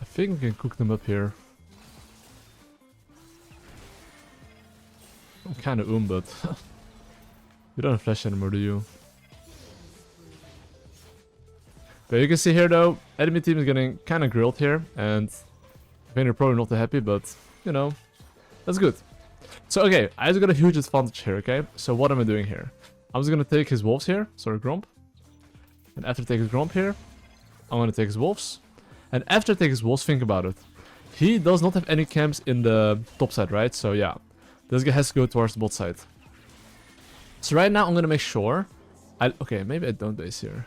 Speaker 2: I think we can cook them up here. I'm kinda but... you don't have flash anymore, do you? But you can see here though, enemy team is getting kinda grilled here, and I think they're probably not that happy, but, you know, that's good. So okay, I just got a huge advantage here, okay? So what am I doing here? I'm just gonna take his wolves here, sorry, Gromp. And after I take his Gromp here, I'm gonna take his wolves. And after I take his wolves, think about it. He does not have any camps in the top side, right? So yeah, this guy has to go towards the bot side. So right now I'm gonna make sure... okay, maybe I don't base here.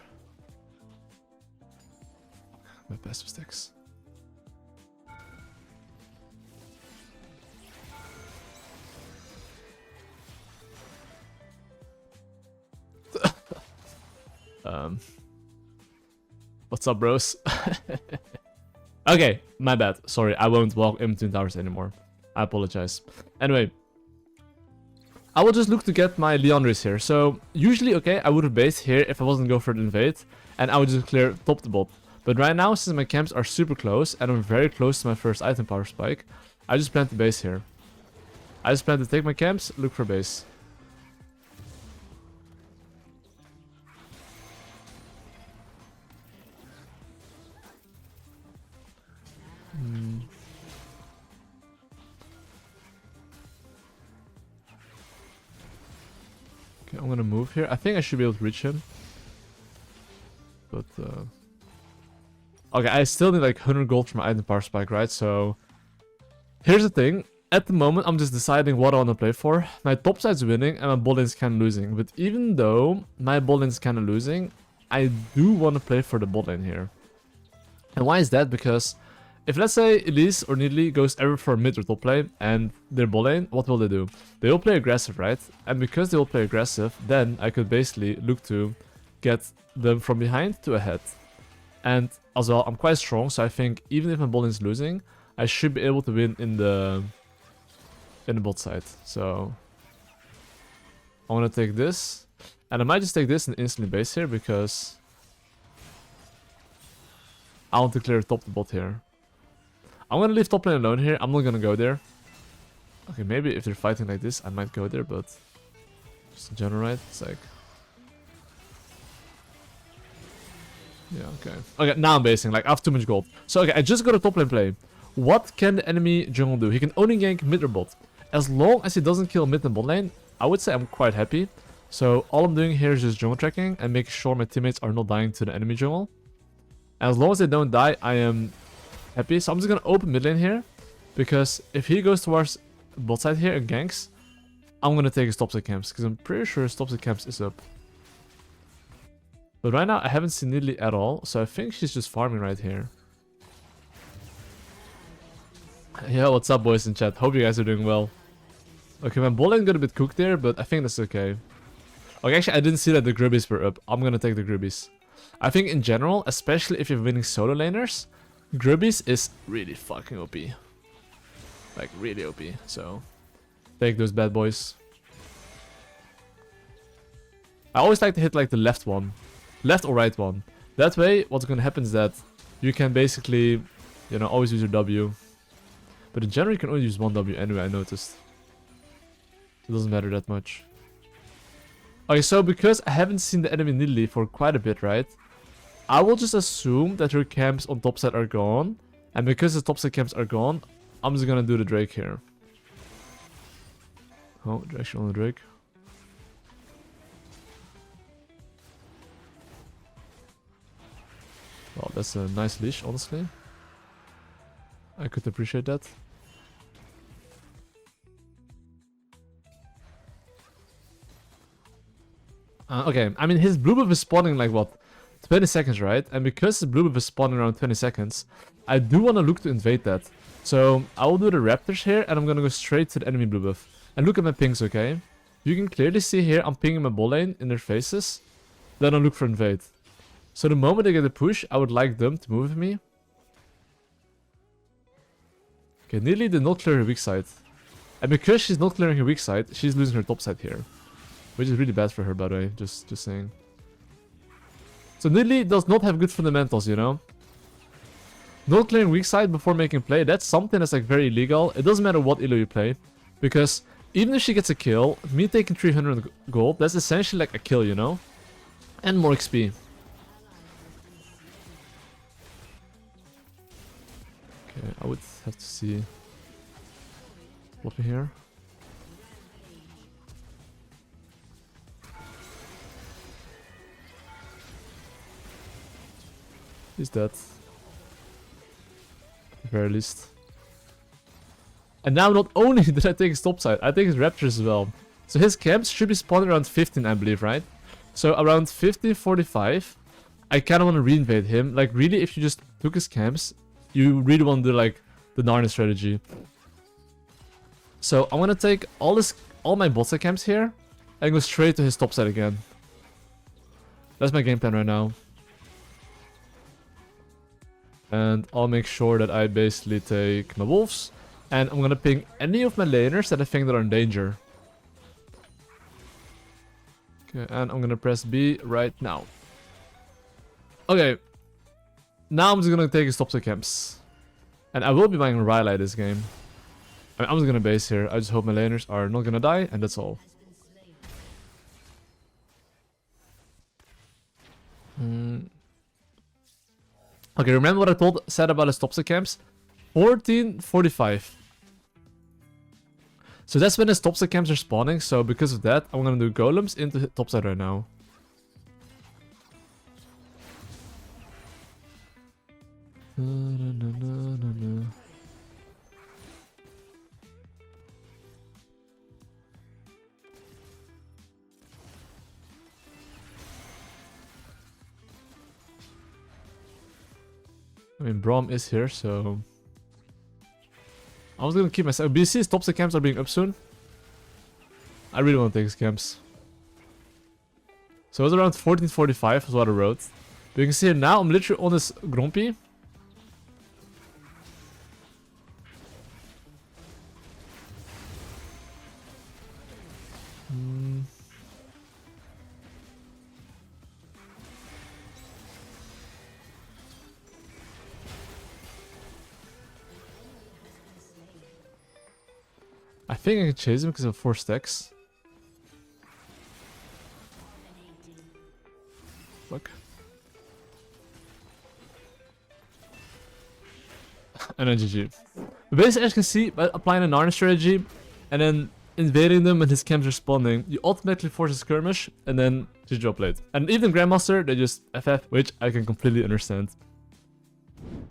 Speaker 2: My passive sticks. What's up, bros? Okay, my bad. Sorry, I won't walk in between towers anymore. I apologize. Anyway, I will just look to get my Leandris here. So, usually, okay, I would have based here if I wasn't going for the invade, and I would just clear top to bot. But right now, since my camps are super close, and I'm very close to my first item power spike, I just plan to base here. I just plan to take my camps, look for base. Okay, I'm gonna move here. I think I should be able to reach him. But, okay, I still need like 100 gold for my item power spike, right? So, here's the thing. At the moment, I'm just deciding what I want to play for. My top side's winning and my bot lane's kind of losing. But even though my bot lane's kind of losing, I do want to play for the bot lane here. And why is that? Because if let's say Elise or Nidalee goes ever for mid or top lane and they're bot lane, what will they do? They will play aggressive, right? And because they will play aggressive, then I could basically look to get them from behind to ahead. And as well, I'm quite strong, so I think even if my bot lane is losing, I should be able to win in the bot side. So I want to take this, and I might just take this and instantly base here because I want to clear top the bot here. I'm gonna leave top lane alone here. I'm not gonna go there. Okay, maybe if they're fighting like this, I might go there, but just in general, right? It's like, yeah, okay. Okay, now I'm basing. Like, I have too much gold. So, okay, I just got a top lane play. What can the enemy jungle do? He can only gank mid or bot. As long as he doesn't kill mid and bot lane, I would say I'm quite happy. So, all I'm doing here is just jungle tracking and making sure my teammates are not dying to the enemy jungle. And as long as they don't die, I am happy. So, I'm just gonna open mid lane here. Because if he goes towards bot side here and ganks, I'm gonna take his top side camps. Because I'm pretty sure his top side camps is up. But right now, I haven't seen Nidalee at all. So, I think she's just farming right here. Yeah, what's up, boys in chat? Hope you guys are doing well. Okay, my ball lane got a bit cooked there, but I think that's okay. Okay, actually, I didn't see that the Grubbies were up. I'm gonna take the Grubbies. I think in general, especially if you're winning solo laners, Grubbies is really fucking OP. Like, really OP. So, take those bad boys. I always like to hit like the left one. Left or right one. That way, what's gonna happen is that you can basically, you know, always use your W. But in general, you can only use one W anyway, I noticed. It doesn't matter that much. Okay, so because I haven't seen the enemy Nidalee for quite a bit, right? I will just assume that her camps on top side are gone. And because the top side camps are gone, I'm just gonna do the Drake here. Oh, direction on the Drake. Well, that's a nice leash, honestly. I could appreciate that. Okay, I mean, his blue buff is spawning like what? 20 seconds, right? And because the blue buff is spawning around 20 seconds, I do want to look to invade that. So, I will do the raptors here, and I'm gonna go straight to the enemy blue buff. And look at my pings, okay? You can clearly see here, I'm pinging my ball lane in their faces. Then I'll look for invade. So the moment they get a push, I would like them to move with me. Okay, Nidalee did not clear her weak side. And because she's not clearing her weak side, she's losing her top side here. Which is really bad for her, by the way, just saying. So Nidalee does not have good fundamentals, you know? Not clearing weak side before making play, that's something that's like very illegal. It doesn't matter what elo you play. Because even if she gets a kill, me taking 300 gold, that's essentially like a kill, you know? And more XP. Okay, I would have to see what we hear. He's dead. At the very least. And now not only did I take his top side, I take his raptors as well. So his camps should be spawning around 15, I believe, right? So around 15:45, I kind of want to reinvade him. Like really, if you just took his camps, you really want to do like the Narnia strategy. So I'm gonna take all my bot side camps here and go straight to his top side again. That's my game plan right now. And I'll make sure that I basically take my wolves. And I'm gonna ping any of my laners that I think that are in danger. Okay, and I'm gonna press B right now. Okay. Now I'm just gonna take his top side camps. And I will be buying Rylai this game. I mean, I'm just gonna base here. I just hope my laners are not gonna die, and that's all. Okay, remember what I said about his top side camps? 14:45. So that's when his top side camps are spawning. So because of that, I'm gonna do golems into top side right now. I mean, Braum is here, so I was gonna keep myself. BC his top side camps are being up soon. I really want to take his camps. So it was around 14:45 was what I wrote. But you can see here now I'm literally on this Grumpy. I think I can chase him because of 4 stacks. Fuck. And then GG. But basically, as you can see, by applying a Narnia strategy and then invading them and his camps responding, you automatically force a skirmish and then GG drop late. And even Grandmaster, they just FF, which I can completely understand.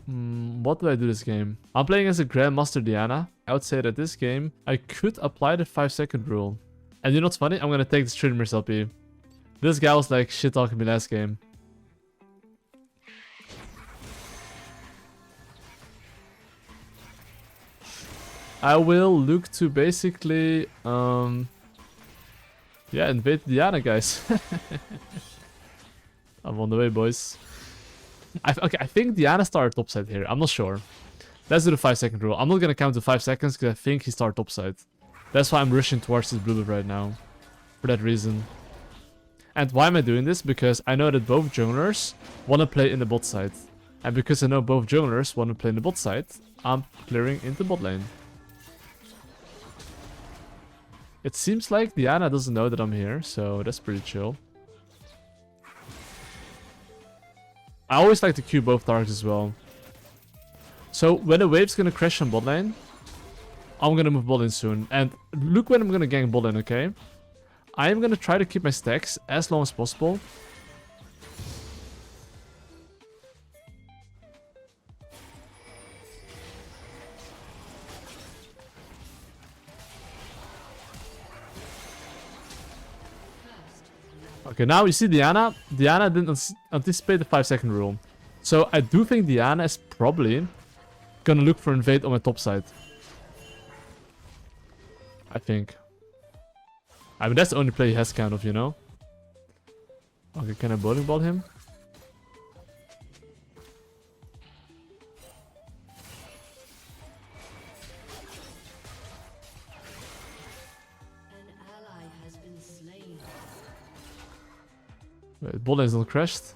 Speaker 2: What do I do this game? I'm playing as a Grandmaster Diana. I would say that this game, I could apply the 5-second rule. And you know what's funny? I'm gonna take the Streamer's LP. This guy was like shit talking me last game. I will look to basically, yeah, invade Diana, guys. I'm on the way, boys. Okay, I think Diana started topside here. I'm not sure. Let's do the 5-second rule. I'm not gonna count to 5 seconds because I think he started topside. That's why I'm rushing towards this blue buff right now. For that reason. And why am I doing this? Because I know that both junglers want to play in the bot side. And because I know both junglers want to play in the bot side, I'm clearing into bot lane. It seems like Diana doesn't know that I'm here, so that's pretty chill. I always like to queue both targets as well. So when the wave's gonna crash on bot lane, I'm gonna move bot lane soon. And look when I'm gonna gank bot lane, okay? I am gonna try to keep my stacks as long as possible. Okay, now you see Diana. Diana didn't anticipate the 5-second rule. So I do think Diana is probably gonna look for invade on my top side. I think. I mean, that's the only play he has, kind of, you know? Okay, can I bowling ball him? Wait, ball is not crashed.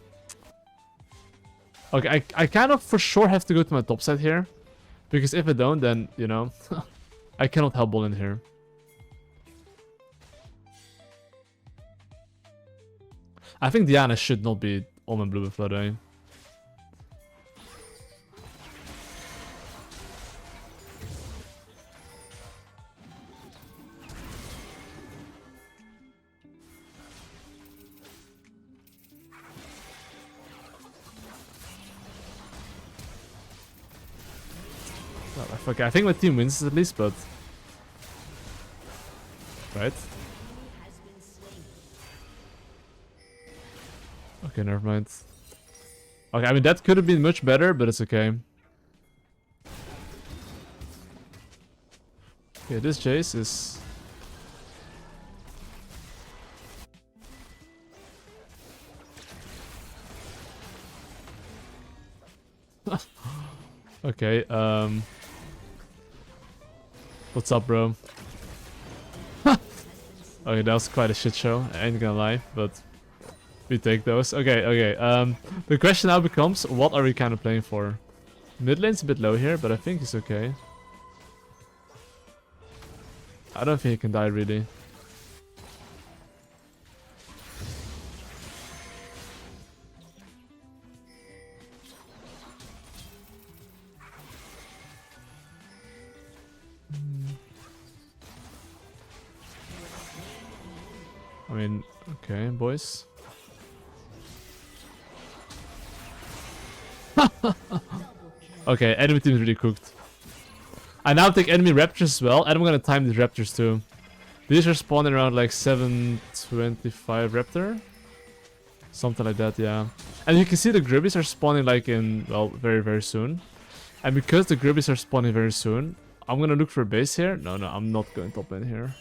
Speaker 2: Okay, I kind of for sure have to go to my top side here. Because if I don't, then, you know, I cannot help ball in here. I think Diana should not be on my blue buff, by the way. Okay, I think my team wins at least, but... Right? Okay, never mind. Okay, I mean, that could have been much better, but it's okay. Okay, this Jace is... Okay, what's up, bro? Okay, that was quite a shit show, I ain't gonna lie, but... We take those. Okay, okay. The question now becomes, what are we kind of playing for? Mid lane's a bit low here, but I think it's okay. I don't think he can die, really. I mean, okay, boys. Okay, enemy team is really cooked. I now take enemy raptors as well, and I'm gonna time these raptors too. These are spawning around like 725 raptor. Something like that, yeah. And you can see the grubbies are spawning like in, well, very, very soon. And because the grubbies are spawning very soon, I'm gonna look for a base here. No, I'm not going top lane here.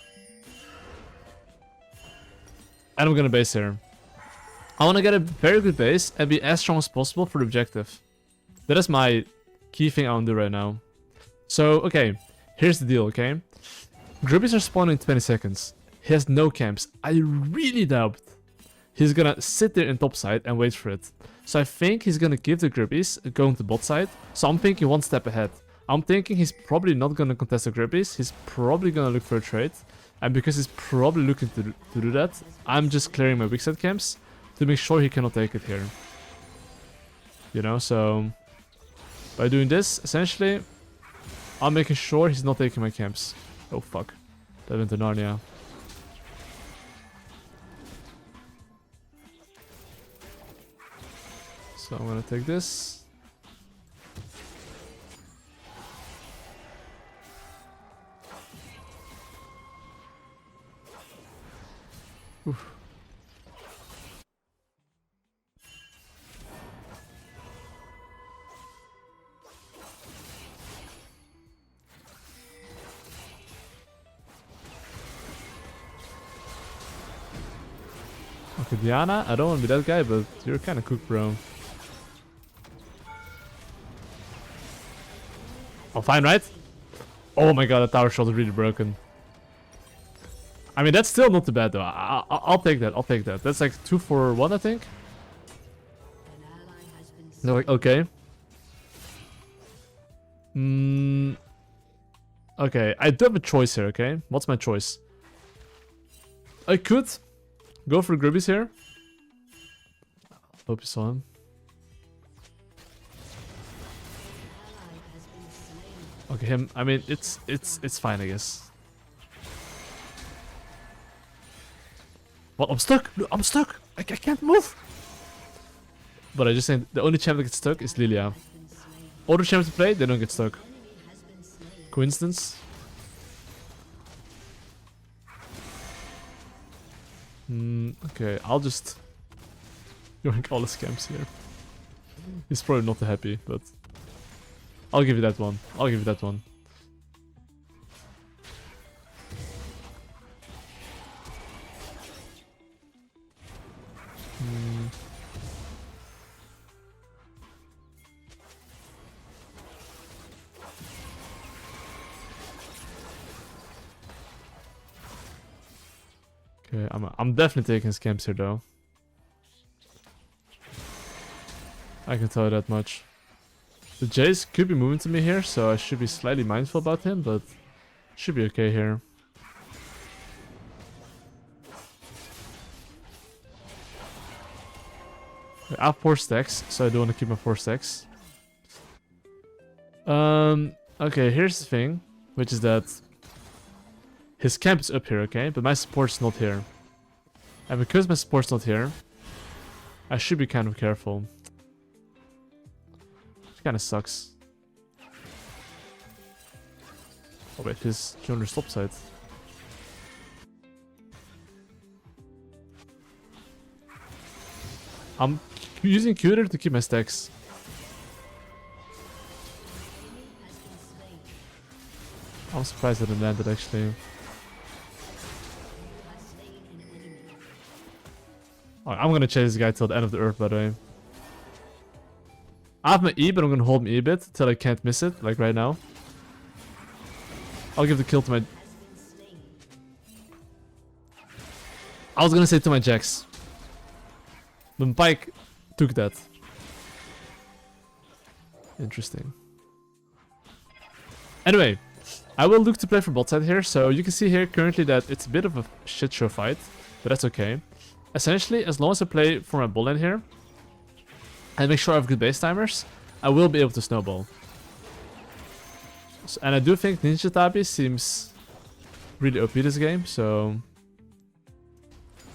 Speaker 2: And I'm gonna base here. I wanna get a very good base and be as strong as possible for the objective. That is my key thing I want to do right now. So, okay, here's the deal, okay? Grubbies are spawning in 20 seconds. He has no camps. I really doubt he's gonna sit there in top side and wait for it. So I think he's gonna give the Grubbies going to bot side. So I'm thinking one step ahead. I'm thinking he's probably not gonna contest the Grubbies. He's probably gonna look for a trade. And because he's probably looking to do that, I'm just clearing my weak side camps to make sure he cannot take it here. You know, so... By doing this, essentially, I'm making sure he's not taking my camps. Oh fuck. That went to Narnia. So I'm gonna take this. Oof. Okay, Diana, I don't want to be that guy, but you're kind of cooked, bro. Oh, fine, right? Oh my god, the tower shot is really broken. I mean, that's still not too bad, though. I'll take that. I'll take that. That's like 2 for 1, I think. They're like, okay. Okay, I do have a choice here, okay? What's my choice? I could go for Grubbies here. Hope you saw him. Okay, him. I mean, it's fine, I guess. What? I'm stuck. I'm stuck. I can't move. But I just think the only champ that gets stuck is Lillia. Other champs to play, they don't get stuck. Coincidence? Okay, I'll just yoink all the scams here. He's probably not happy, but I'll give you that one. I'll give you that one. Okay, I'm definitely taking scams here though. I can tell you that much. The Jace could be moving to me here, so I should be slightly mindful about him, but should be okay here. I have 4 stacks, so I do want to keep my 4 stacks. Okay, here's the thing, which is that his camp is up here, okay? But my support's not here. And because my support's not here, I should be kind of careful. It kind of sucks. Oh wait, he's on the stop side. I'm using Udyr to keep my stacks. I'm surprised I didn't land it actually. I'm gonna chase this guy till the end of the earth, by the way. I have my E, but I'm gonna hold my E a bit till I can't miss it, like right now. I'll give the kill to my... I was gonna say to my Jax. But Pike took that. Interesting. Anyway, I will look to play for bot side here, so you can see here currently that it's a bit of a shit show fight, but that's okay. Essentially, as long as I play for my bot lane here, and make sure I have good base timers, I will be able to snowball. So, and I do think Ninja Tabi seems really OP this game, so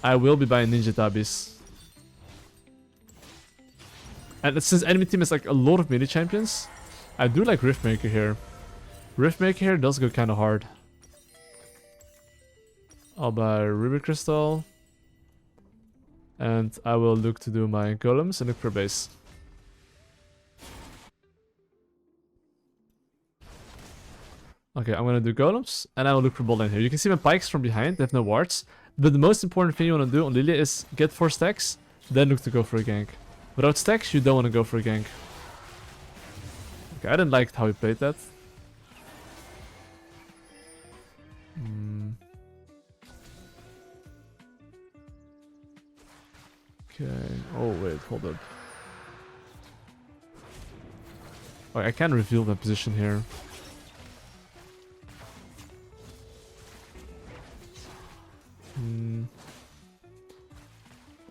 Speaker 2: I will be buying Ninja Tabis. And since enemy team is like a lot of mini champions, I do like Riftmaker here. Riftmaker here does go kind of hard. I'll buy Ruby Crystal. And I will look to do my golems and look for base. Okay, I'm gonna do golems and I will look for bot lane here. You can see my pikes from behind, they have no wards. But the most important thing you want to do on Lillia is get 4 stacks, then look to go for a gank. Without stacks, you don't want to go for a gank. Okay, I didn't like how he played that. Okay. Oh wait, hold up. Oh, I can reveal my position here.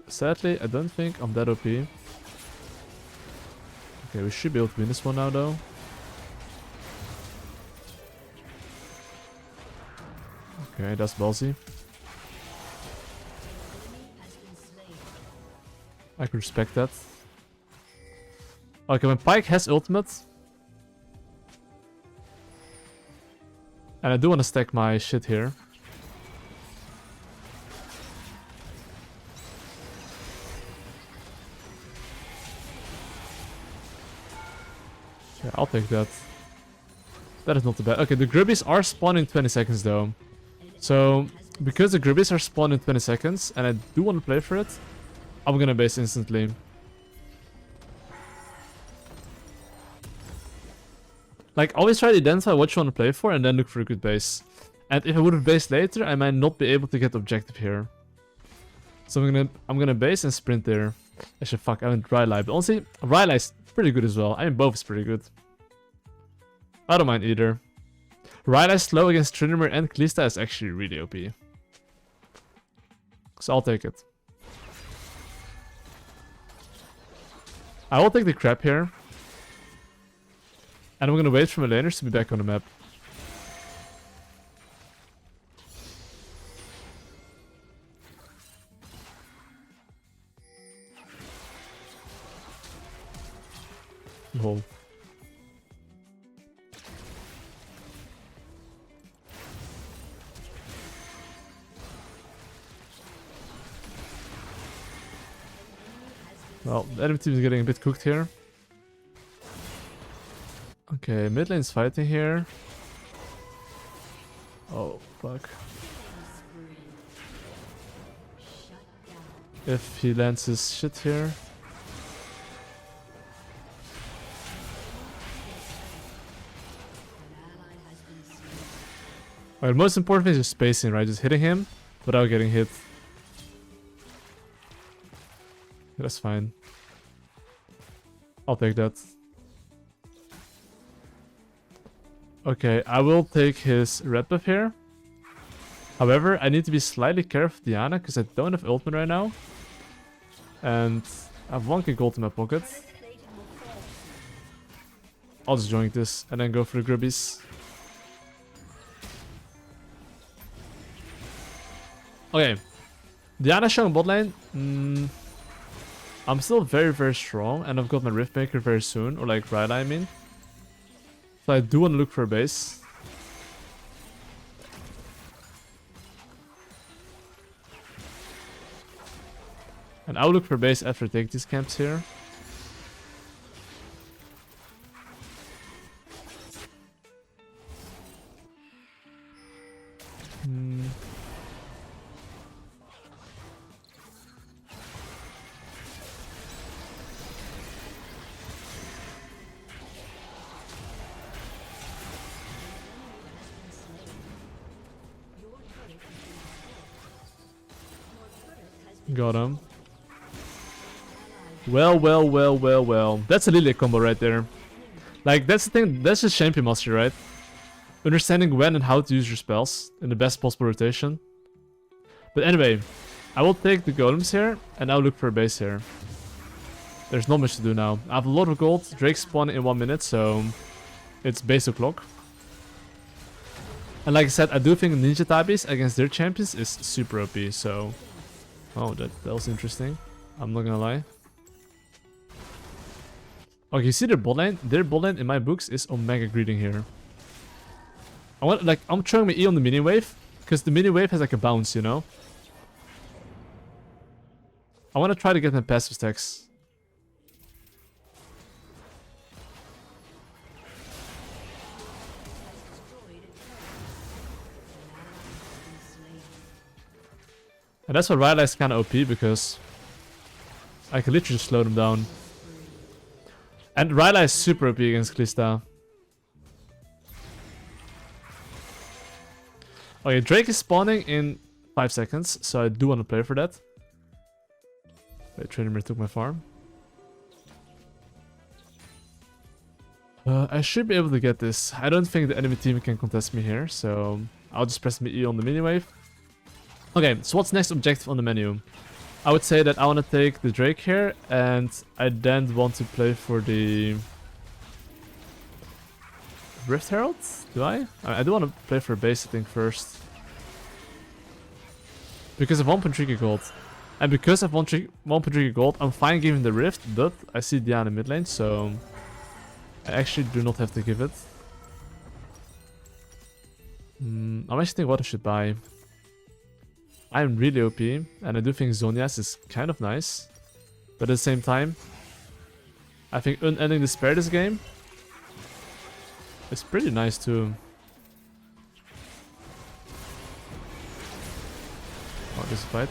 Speaker 2: Sadly, I don't think I'm that OP. Okay, we should be able to win this one now, though. Okay, that's ballsy. I can respect that. Okay, my Pyke has ultimate. And I do want to stack my shit here. Yeah, I'll take that. That is not too bad. Okay, the Grubbies are spawning 20 seconds though. So, because the Gribbies are spawned in 20 seconds, and I do want to play for it, I'm gonna base instantly. Like, always try to identify what you want to play for, and then look for a good base. And if I would have based later, I might not be able to get the objective here. So I'm gonna base and sprint there. Actually, fuck, I haven't Rylai, but honestly, Rylai is pretty good as well. I mean, both is pretty good. I don't mind either. Rylai slow against Tryndamere and Kalista is actually really OP. So I'll take it. I will take the crab here. And I'm gonna wait for my laners to be back on the map. Lol. Well, the enemy team is getting a bit cooked here. Okay, mid lane's fighting here. Oh, fuck. If he lands his shit here. Alright, most important thing is just spacing, right? Just hitting him without getting hit. That's fine. I'll take that. Okay, I will take his red buff here. However, I need to be slightly careful with Diana because I don't have ultimate right now. And I have 1k gold in my pocket. I'll just join this and then go for the grubbies. Okay, Diana showing bot lane. I'm still very, very strong, and I've got my Riftmaker very soon, or like Rylai, I mean. So I do want to look for a base. And I'll look for a base after I take these camps here. Got him. Well. That's a Lillia combo right there. Like, that's the thing, that's just champion mastery, right? Understanding when and how to use your spells in the best possible rotation. But anyway, I will take the golems here, and I'll look for a base here. There's not much to do now. I have a lot of gold, Drake spawn in 1 minute, so it's base o'clock. And like I said, I do think Ninja Tabis against their champions is super OP, so... Oh, that was interesting. I'm not gonna lie. Okay, you see their bot lane? Their bot lane in my books is Omega Greeting here. I'm throwing my E on the mini wave, because the mini wave has like a bounce, you know? I want to try to get my passive stacks. And that's why Rylai is kind of OP, because I can literally slow them down. And Rylai is super OP against Kalista. Okay, Drake is spawning in 5 seconds, so I do want to play for that. Wait, Tryndamere took my farm. I should be able to get this. I don't think the enemy team can contest me here, so I'll just press my E on the mini wave. Okay, so what's next objective on the menu? I would say that I want to take the Drake here, and I then want to play for the Rift Herald? Do I? I do want to play for a base, I think, first. Because of 1.3k gold. And because of 1.3k gold, I'm fine giving the Rift, but I see Diana mid lane, so I actually do not have to give it. I'm actually thinking what I should buy. I'm really OP, and I do think Zhonya's is kind of nice. But at the same time, I think Unending Despair this game is pretty nice too. Oh, this fight.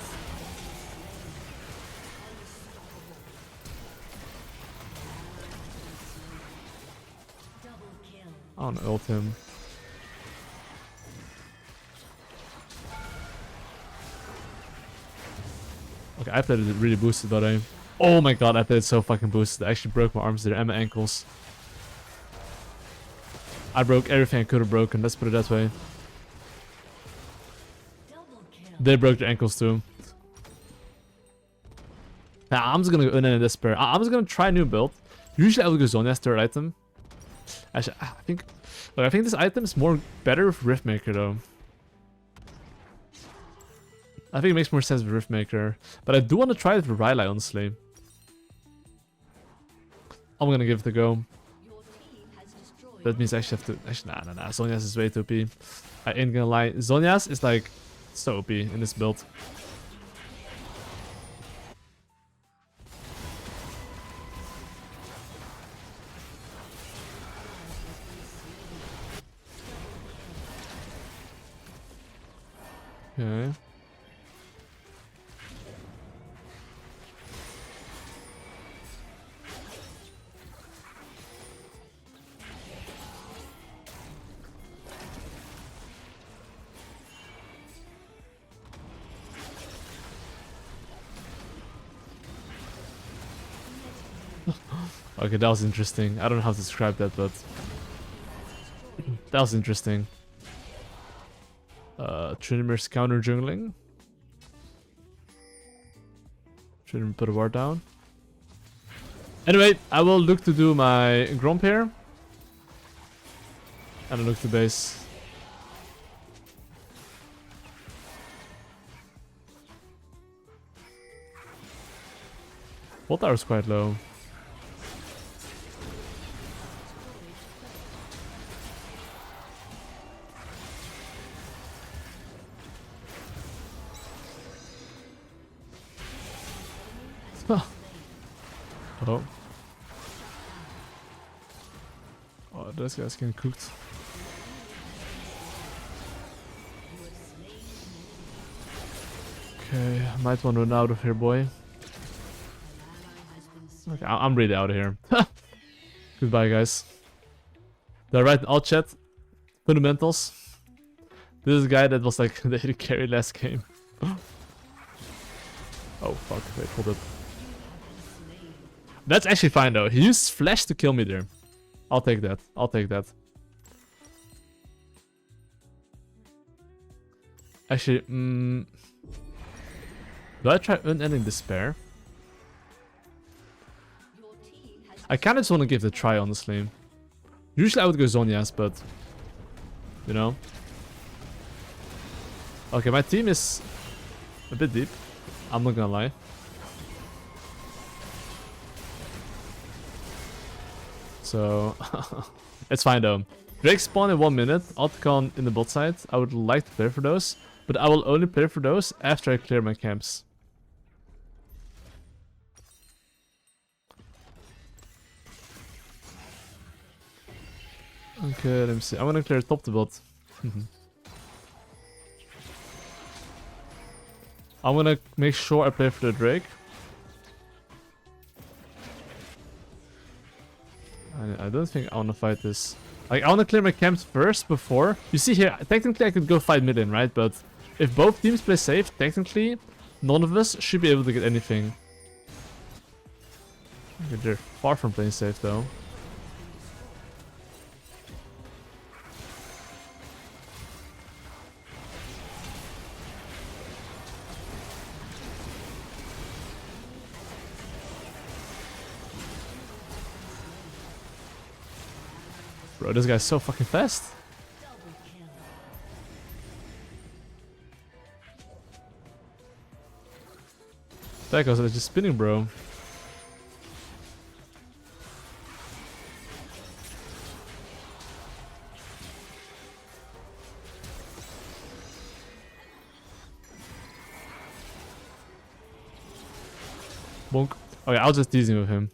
Speaker 2: I wanna ult him. Okay, I played it really boosted, but oh my god, I played it so fucking boosted. I actually broke my arms there and my ankles. I broke everything I could have broken, let's put it that way. They broke their ankles too. Nah, I'm just gonna go in and despair. I'm just gonna try a new build. Usually I would go Zhonya's third item. Actually, I think this item is more better with Riftmaker though. I think it makes more sense with Riftmaker. But I do want to try it with Rylai, honestly. I'm gonna give it a go. That means I actually have to... Actually, nah. Zhonya's is way too OP. I ain't gonna lie. Zhonya's is like so OP in this build. Okay. Okay, that was interesting. I don't know how to describe that, but that was interesting. Trinimir's counter jungling. Trinimir put a ward down. Anyway, I will look to do my Gromp here. And I'll look to base. Bot tower is quite low. Oh. Oh, this guy's getting cooked. Okay, might want to run out of here, boy. Okay, I'm really out of here. Goodbye, guys. Did I write in alt chat? Fundamentals. This is a guy that was like the AD carry last game. Oh, fuck. Wait, hold up. That's actually fine though. He used flash to kill me there. I'll take that. I'll take that. Actually, do I try unending despair? I kind of just want to give it a try, honestly. Usually I would go Zhonya's, but you know. Okay, my team is a bit deep. I'm not gonna lie. So, it's fine though. Drake spawn in 1 minute, Altcon in the bot side. I would like to play for those, but I will only play for those after I clear my camps. Okay, let me see. I'm gonna clear top to bot. I'm gonna make sure I play for the Drake. I don't think I want to fight this. Like, I want to clear my camps first before... You see here, technically I could go fight mid lane, right? But if both teams play safe, technically, none of us should be able to get anything. Okay, they're far from playing safe, though. Bro, this guy's so fucking fast. That guy's just spinning, bro. Bonk. Okay, I'll just tease him with him.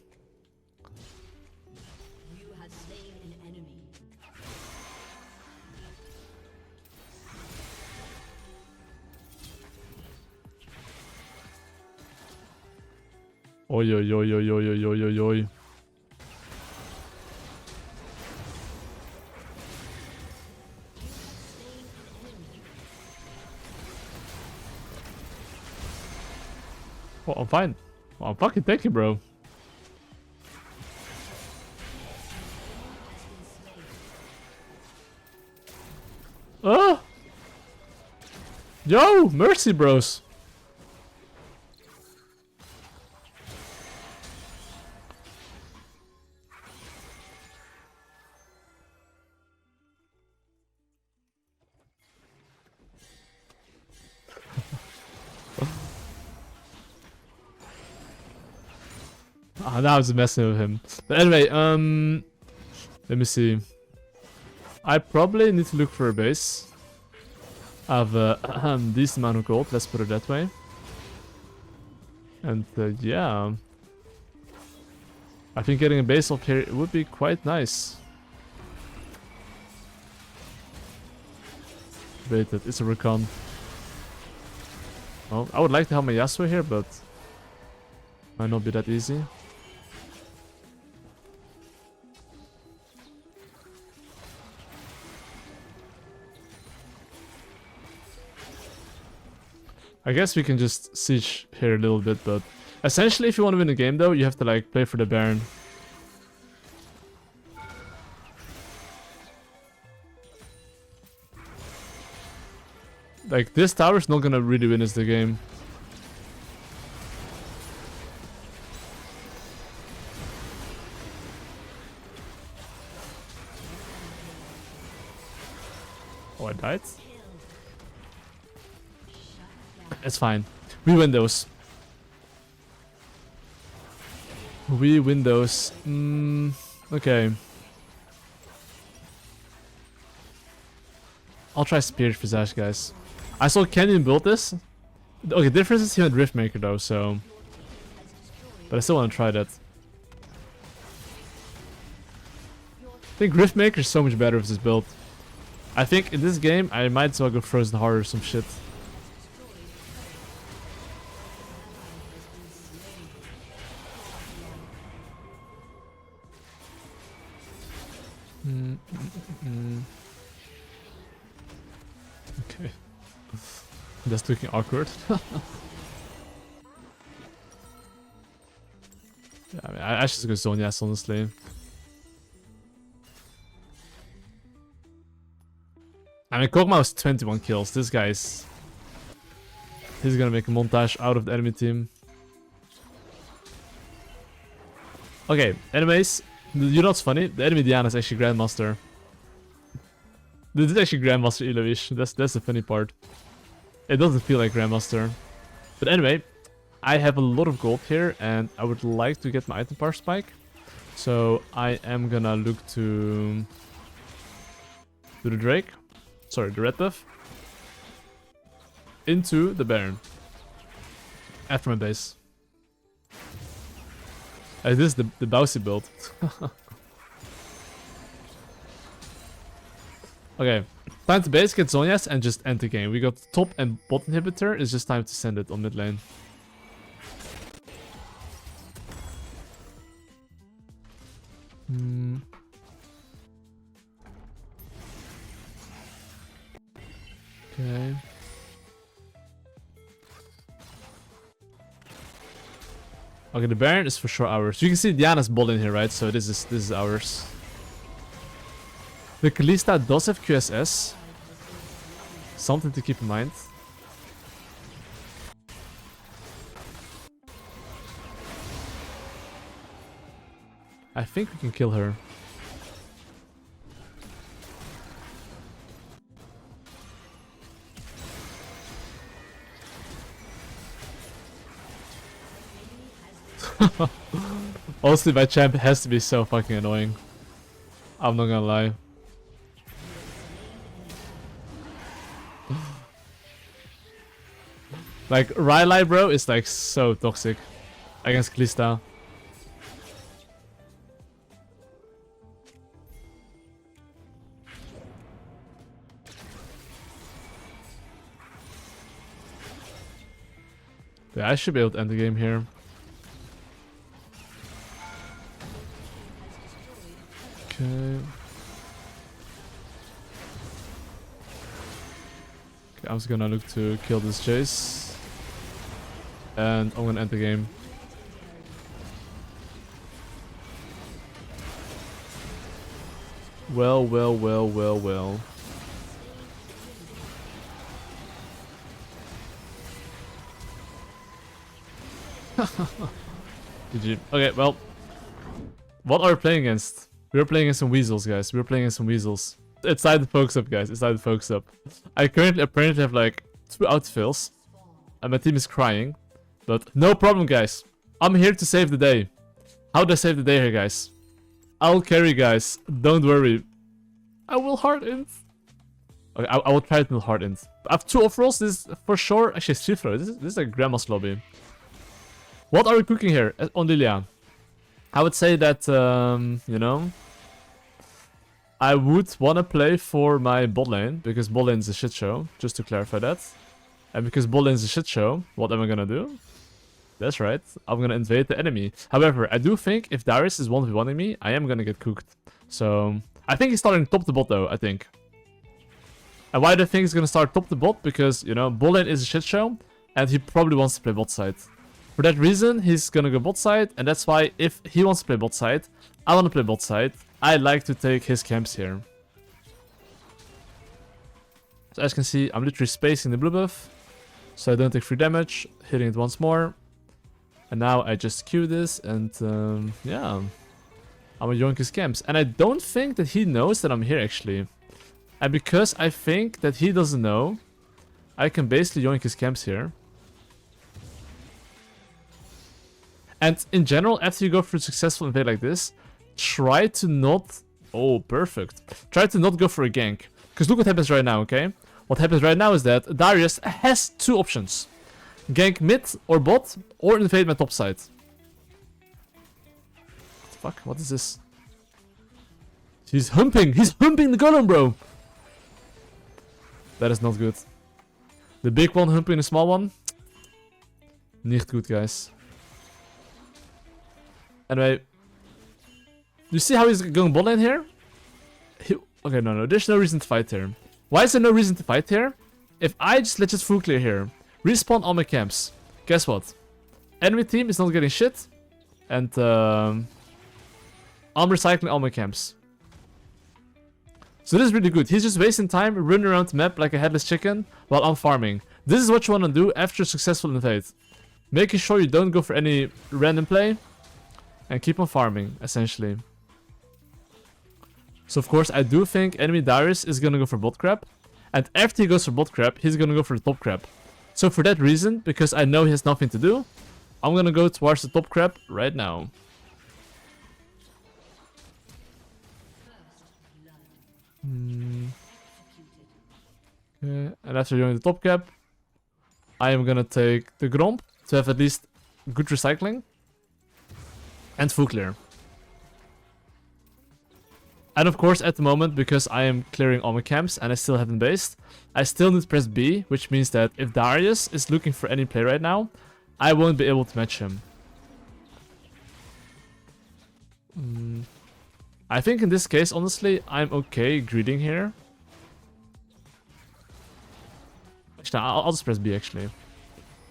Speaker 2: Oi, oi, oi, oi, oi, oi, oi, oi, oi. Oh, I'm fine. Oh, fucking thank you, bro. Oh! Yo! Mercy, bros! Ah, now I was messing with him. But anyway, let me see. I probably need to look for a base. I have a decent amount of gold, let's put it that way. And yeah. I think getting a base up here would be quite nice. Wait, it's a recon. Well, I would like to have my Yasuo here, but might not be that easy. I guess we can just siege here a little bit, but essentially if you want to win the game though, you have to like play for the Baron. Like this tower is not gonna really win us the game. Oh, I died? It's fine. We win those. We win those. Okay. I'll try Spirit Visage, guys. I saw Canyon build this. Okay, difference is he had Riftmaker though, so... But I still want to try that. I think Riftmaker is so much better with this build. I think in this game, I might as well go Frozen Heart or some shit. Okay. That's looking awkward. Yeah, I mean, I should just go Zhonya's, honestly. I mean, Kog'Maw has 21 kills. This guy's... He's gonna make a montage out of the enemy team. Okay, anyways. You know what's funny? The enemy Diana is actually Grandmaster. This is actually Grandmaster Ilovish. That's the funny part. It doesn't feel like Grandmaster. But anyway, I have a lot of gold here and I would like to get my item power spike. So I am gonna look to the Drake. Sorry, the red buff. Into the Baron. After my base. This is the Bousy build. Okay, time to base, get Zhonya's and just end the game. We got top and bot inhibitor, it's just time to send it on mid lane. Okay. Okay, the Baron is for sure ours. You can see Diana's ball in here, right? So this is ours. The Kalista does have QSS. Something to keep in mind. I think we can kill her. Honestly, my champ has to be so fucking annoying. I'm not gonna lie. Like, Rylai, bro, is like so toxic against Kalista. Yeah, I should be able to end the game here. Okay. Okay, I'm just gonna look to kill this chase. And I'm gonna end the game. Well, well, well, well, well. GG. Okay, well. What are we playing against? We're playing against some weasels, guys. We're playing against some weasels. It's time to focus up, guys. It's time to focus up. I currently apparently have like 2 outfills. And my team is crying. But no problem, guys. I'm here to save the day. How do I save the day here, guys? I'll carry, guys. Don't worry. I will hard int. Okay, I will try to do hard int. I have 2 overalls. This is for sure. Actually, it's 3 throw. This is a Grandmaster lobby. What are we cooking here on Lillia? I would say that, you know, I would want to play for my bot lane, because bot lane is a shit show, just to clarify that. And because bot lane is a shit show, what am I gonna do? That's right, I'm gonna invade the enemy. However, I do think if Darius is 1v1ing me, I am gonna get cooked. So, I think he's starting top the bot though, I think. And why do I think he's gonna start top the bot? Because, you know, bot lane is a shit show, and he probably wants to play bot side. For that reason, he's gonna go bot side, and that's why if he wants to play bot side, I want to play bot side. I like to take his camps here. So as you can see, I'm literally spacing the blue buff, so I don't take free damage, hitting it once more. And now I just Q this, and yeah, I'm gonna yoink his camps. And I don't think that he knows that I'm here actually. And because I think that he doesn't know, I can basically yoink his camps here. And in general, after you go for a successful invade like this, try to not... Oh, perfect. Try to not go for a gank. Because look what happens right now, okay? What happens right now is that Darius has 2 options. Gank mid or bot, or invade my top side. What the fuck? What is this? He's humping! He's humping the golem, bro! That is not good. The big one humping the small one? Nicht good, guys. Anyway, you see how he's going bot lane here? Okay, no, there's no reason to fight here. Why is there no reason to fight here? If I just let full clear here, respawn all my camps, guess what? Enemy team is not getting shit, and I'm recycling all my camps. So this is really good. He's just wasting time running around the map like a headless chicken while I'm farming. This is what you want to do after a successful invade. Making sure you don't go for any random play. And keep on farming, essentially. So of course, I do think enemy Darius is gonna go for bot crab. And after he goes for bot crab, he's gonna go for the top crab. So for that reason, because I know he has nothing to do, I'm gonna go towards the top crab right now. Okay, and after doing the top crab, I am gonna take the Gromp to have at least good recycling. And full clear. And of course, at the moment, because I am clearing all my camps and I still haven't based, I still need to press B, which means that if Darius is looking for any play right now, I won't be able to match him. I think in this case, honestly, I'm okay greeting here. Actually, I'll just press B, actually.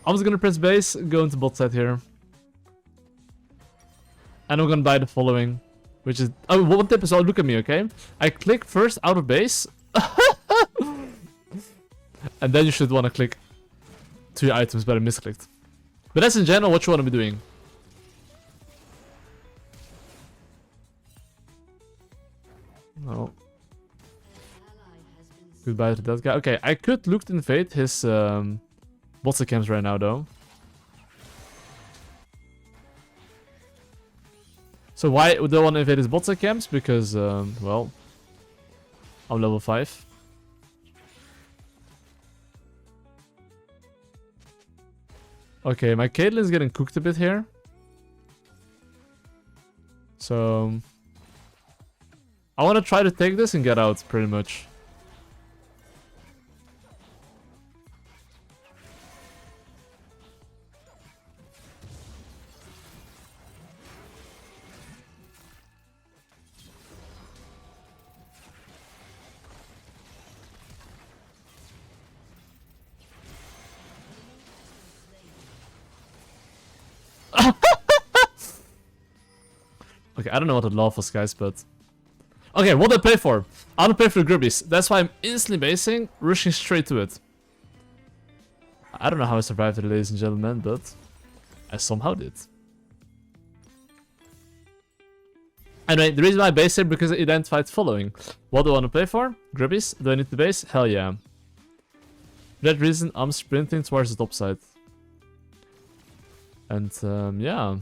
Speaker 2: I'm just gonna press base, go into bot side here. And I'm gonna buy the following, which is... Oh, one tip is, oh, look at me, okay? I click first out of base. And then you should want to click 2 items, but I misclicked. But that's in general what you want to be doing. No. Goodbye to that guy. Okay, I could look to invade his bots camps right now, though. So why do I want to invade his bot side camps? Because, well, I'm level 5. Okay, my Caitlyn's getting cooked a bit here. So, I want to try to take this and get out, pretty much. Okay, I don't know what the love was, guys, but... Okay, what do I play for? I want to play for the Grubbies. That's why I'm instantly basing, rushing straight to it. I don't know how I survived it, ladies and gentlemen, but I somehow did. Anyway, the reason why I base here because I identified following. What do I want to play for? Grubbies? Do I need to base? Hell yeah. For that reason, I'm sprinting towards the top side. And, yeah.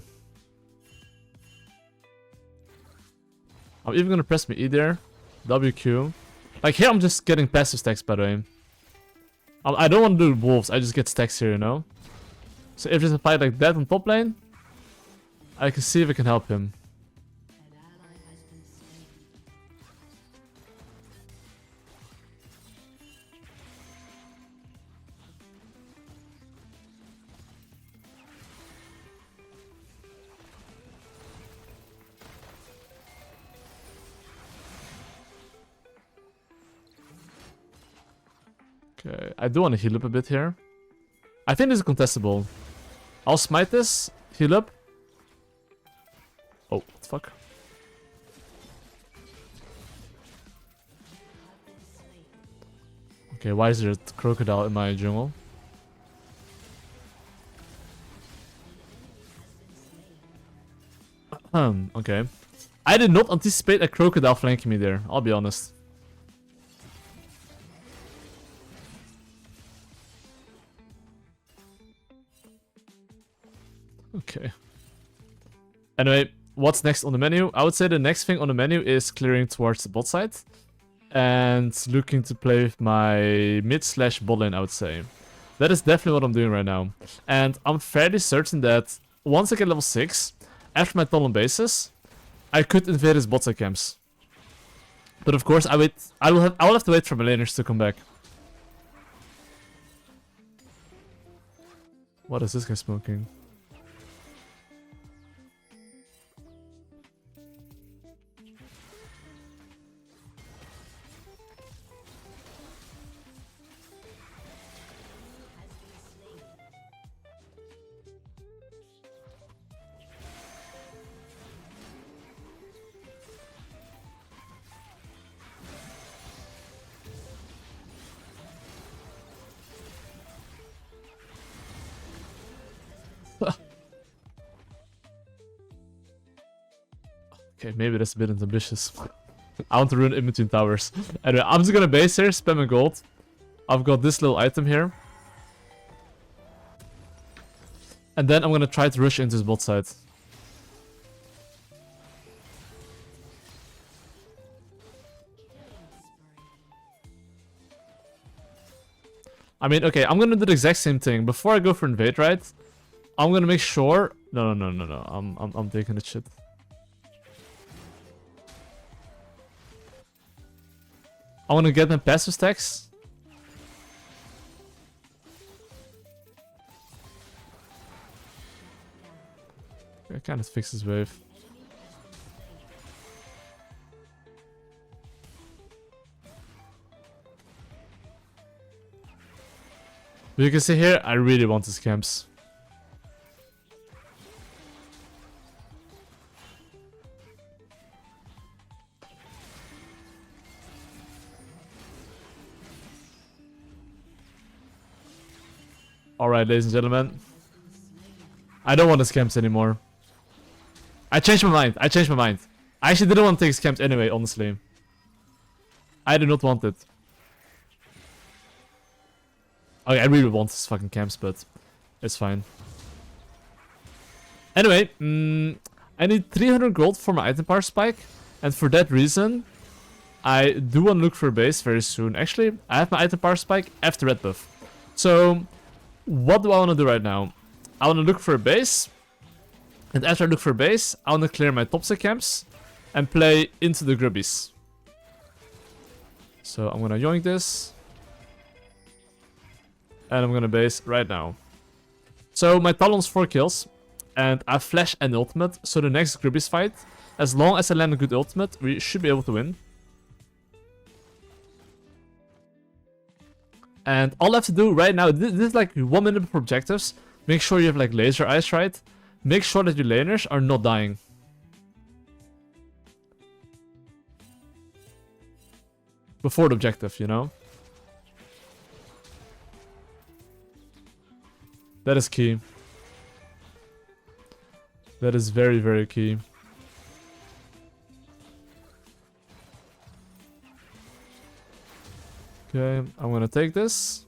Speaker 2: I'm even gonna press my E there. WQ. Like, here I'm just getting passive stacks, by the way. I don't want to do wolves, I just get stacks here, you know? So if there's a fight like that on top lane, I can see if I can help him. Okay, I do want to heal up a bit here. I think this is contestable. I'll smite this, heal up. Oh, what the fuck? Okay, why is there a crocodile in my jungle? Okay. I did not anticipate a crocodile flanking me there, I'll be honest. Okay. Anyway, what's next on the menu? I would say the next thing on the menu is clearing towards the bot side. And looking to play with my mid/bot lane, I would say. That is definitely what I'm doing right now. And I'm fairly certain that once I get level 6, after my Talon bases, I could invade his bot side camps. But of course, I will have to wait for my laners to come back. What is this guy smoking? Okay, maybe that's a bit ambitious. I want to ruin in between towers. Anyway, I'm just gonna base here, spam my gold. I've got this little item here. And then I'm gonna try to rush into his bot side. I mean, okay, I'm gonna do the exact same thing. Before I go for invade, right? I'm gonna make sure... No. I'm taking the shit. I want to get them passive stacks. I kind of fix this wave. But you can see here, I really want his camps. Alright, ladies and gentlemen. I don't want his camps anymore. I changed my mind. I actually didn't want to take his camps anyway, honestly. I do not want it. Okay, I really want his fucking camps, but it's fine. Anyway, I need 300 gold for my item power spike. And for that reason, I do want to look for a base very soon. Actually, I have my item power spike after red buff. So... what do I want to do right now? I want to look for a base. And after I look for a base, I want to clear my top side camps. And play into the grubbies. So I'm going to yoink this. And I'm going to base right now. So my Talon's 4 kills. And I flash an ultimate. So the next grubbies fight, as long as I land a good ultimate, we should be able to win. And all I have to do right now, this is like 1 minute for objectives. Make sure you have like laser eyes, right? Make sure that your laners are not dying. before the objective, you know? That is key. That is very, very key. Okay, I'm gonna take this.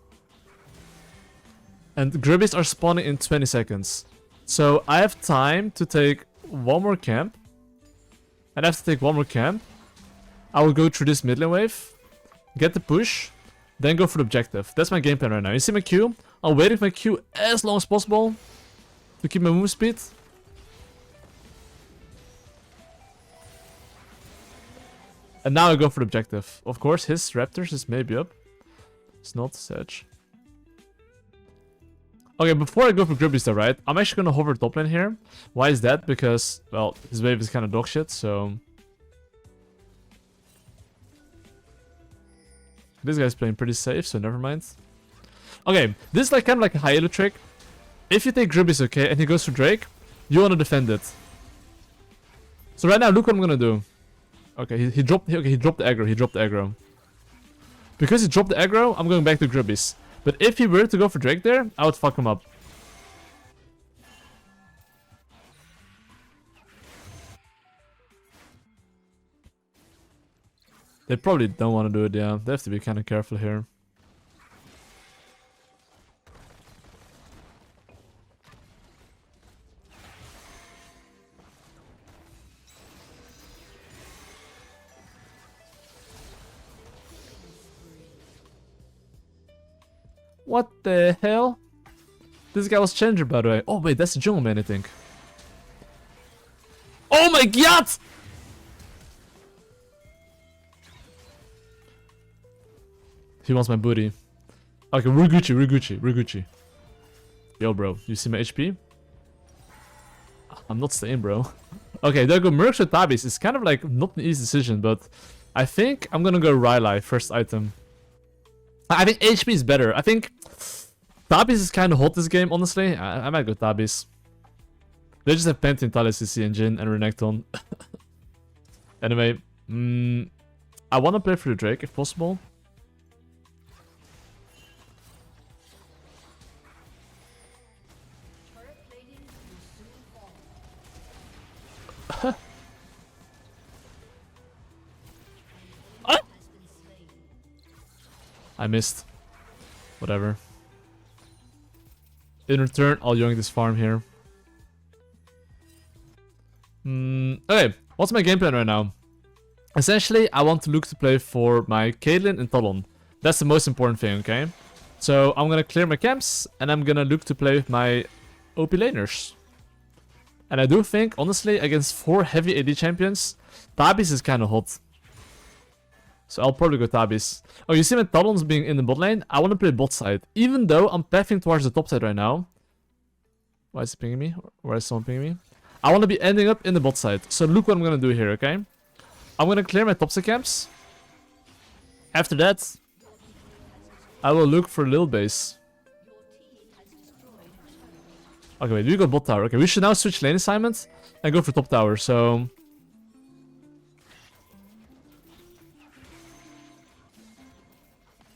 Speaker 2: And Gribbies are spawning in 20 seconds. So I have time to take one more camp. And I have to take one more camp. I will go through this mid lane wave. Get the push. Then go for the objective. That's my game plan right now. You see my Q? I'm waiting for my Q as long as possible. To keep my move speed. And now I go for the objective. Of course, his Raptors is maybe up. It's not Sedge. Okay, before I go for Gribbies though, right? I'm actually gonna hover top lane here. Why is that? Because, well, his wave is kind of dog shit, so... This guy's playing pretty safe, so never mind. Okay, this is like kind of like a high elo trick. If you take Gribbies, okay, and he goes for Drake, you want to defend it. So right now, look what I'm gonna do. Okay, he dropped the aggro, Because he dropped the aggro, I'm going back to Gribbies. But if he were to go for Drake there, I would fuck him up. They probably don't want to do it, yeah. They have to be kind of careful here. What the hell? This guy was Challenger, by the way. Oh wait, that's the jungle man, I think. Oh my god! He wants my booty. Okay, we're Gucci. Yo, bro, you see my HP? I'm not staying, bro. Okay, there go Mercs or Tabis. It's kind of like not an easy decision, but I think I'm gonna go Rylai, first item. I think HP is better. I think Tabis is kind of hot this game, honestly. I might go Tabis. They just have Pantheon, Talus, CC, and Jhin, and Renekton. Anyway, I want to play for the Drake if possible. I missed. Whatever. In return, I'll yoink this farm here. Okay, what's my game plan right now? Essentially, I want to look to play for my Caitlyn and Talon. That's the most important thing, okay? So I'm gonna clear my camps, and I'm gonna look to play with my OP laners. And I do think, honestly, against 4 heavy AD champions, Tabis is kind of hot. So I'll probably go Tabis. Oh, you see my Talon's being in the bot lane? I want to play bot side. Even though I'm pathing towards the top side right now. Why is he pinging me? Why is someone pinging me? I want to be ending up in the bot side. So look what I'm going to do here, okay? I'm going to clear my top side camps. After that, I will look for a little base. Okay, wait, we go bot tower. Okay, we should now switch lane assignment and go for top tower, so...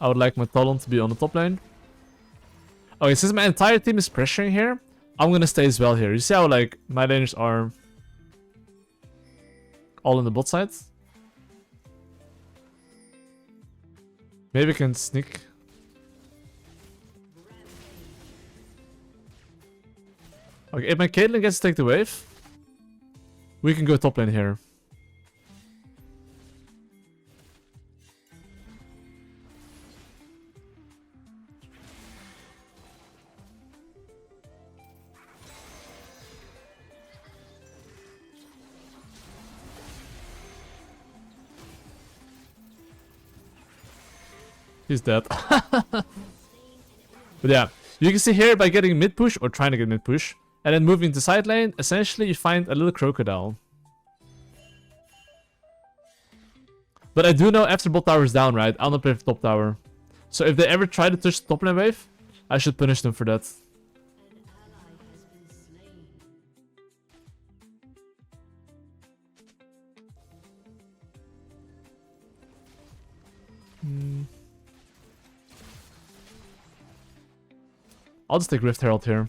Speaker 2: I would like my Talon to be on the top lane. Okay, since my entire team is pressuring here, I'm gonna stay as well here. You see how, like, my laners are all in the bot side? Maybe I can sneak. Okay, if my Caitlyn gets to take the wave, we can go top lane here. He's dead. But yeah, you can see here by getting mid push or trying to get mid push and then moving to side lane, essentially you find a little crocodile. But I do know after bot tower is down, right? I'll not play for top tower. So if they ever try to touch the top lane wave, I should punish them for that. I'll just take Rift Herald here.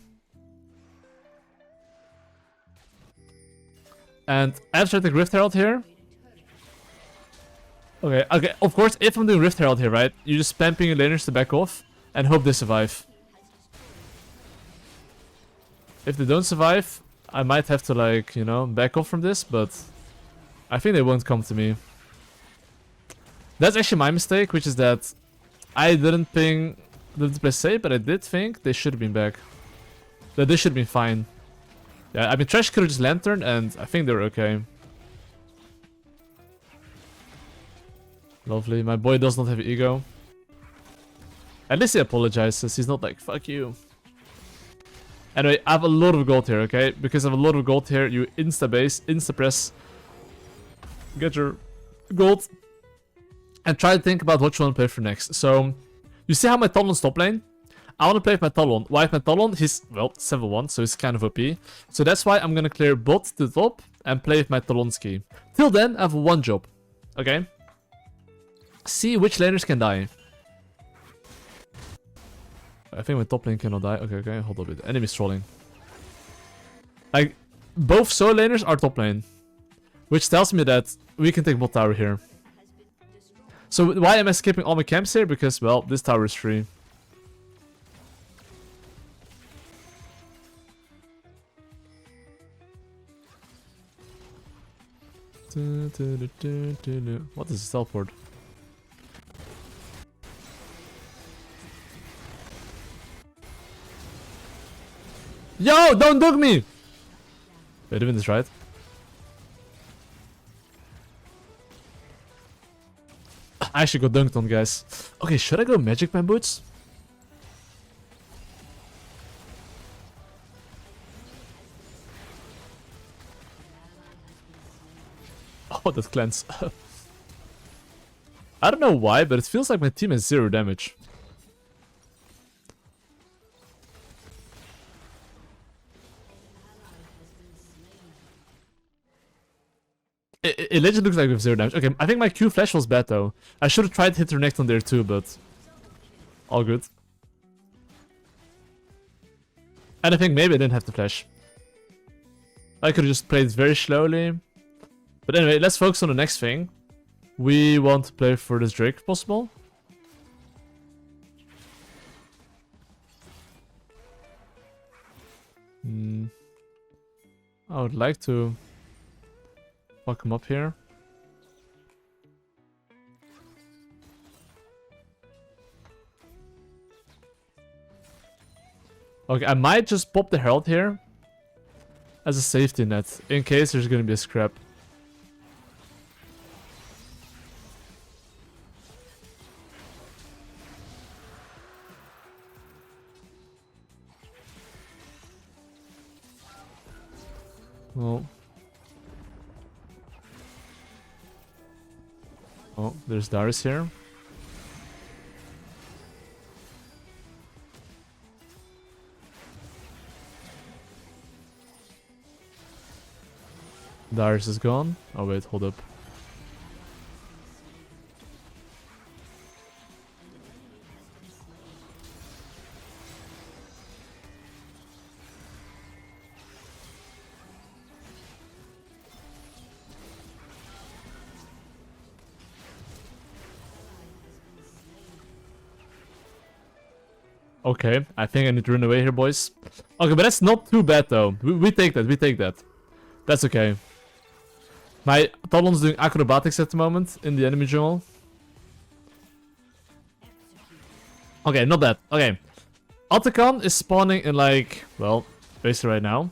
Speaker 2: And after I take Rift Herald here... Okay, of course, if I'm doing Rift Herald here, right? You just spam ping your laners to back off and hope they survive. If they don't survive, I might have to, like, you know, back off from this, but I think they won't come to me. That's actually my mistake, which is that I didn't ping them to play safe, but I did think they should have been back. That they should have been fine. Yeah, I mean, Trash could have just Lantern, and I think they were okay. Lovely. My boy does not have ego. At least he apologizes. He's not like, fuck you. Anyway, I have a lot of gold here, okay? Because I have a lot of gold here, you insta-base, insta-press. Get your gold. And try to think about what you want to play for next. So, you see how my Talon's top lane? I want to play with my Talon. Why with my Talon? He's, well, 7-1, so he's kind of OP. So that's why I'm going to clear bot to the top and play with my Talonski. Till then, I have one job. Okay? See which laners can die. I think my top lane cannot die. Okay, hold on a bit. Enemy's trolling. Like, both solo laners are top lane. Which tells me that we can take bot tower here. So why am I skipping all my camps here? Because, well, this tower is free. What is this teleport? Yo, don't dunk me! They're doing this right. I should go dunked on, guys. Okay, should I go Magic Man Boots? Oh, that cleanse. I don't know why, but it feels like my team has 0 damage. It legit looks like we have 0 damage. Okay, I think my Q flash was bad though. I should have tried to hit her neck on there too, but all good. And I think maybe I didn't have to flash. I could have just played very slowly. But anyway, let's focus on the next thing. We want to play for this Drake if possible. I would like to fuck him up here. Okay, I might just pop the Herald here as a safety net in case there's gonna be a scrap. Well. Oh, there's Darius here. Darius is gone. Oh wait, hold up. Okay, I think I need to run away here, boys. Okay, but that's not too bad though. We take that, we take that. That's okay. My Talon's doing acrobatics at the moment in the enemy jungle. Okay, not bad. Okay. Otacon is spawning in like, well, basically right now.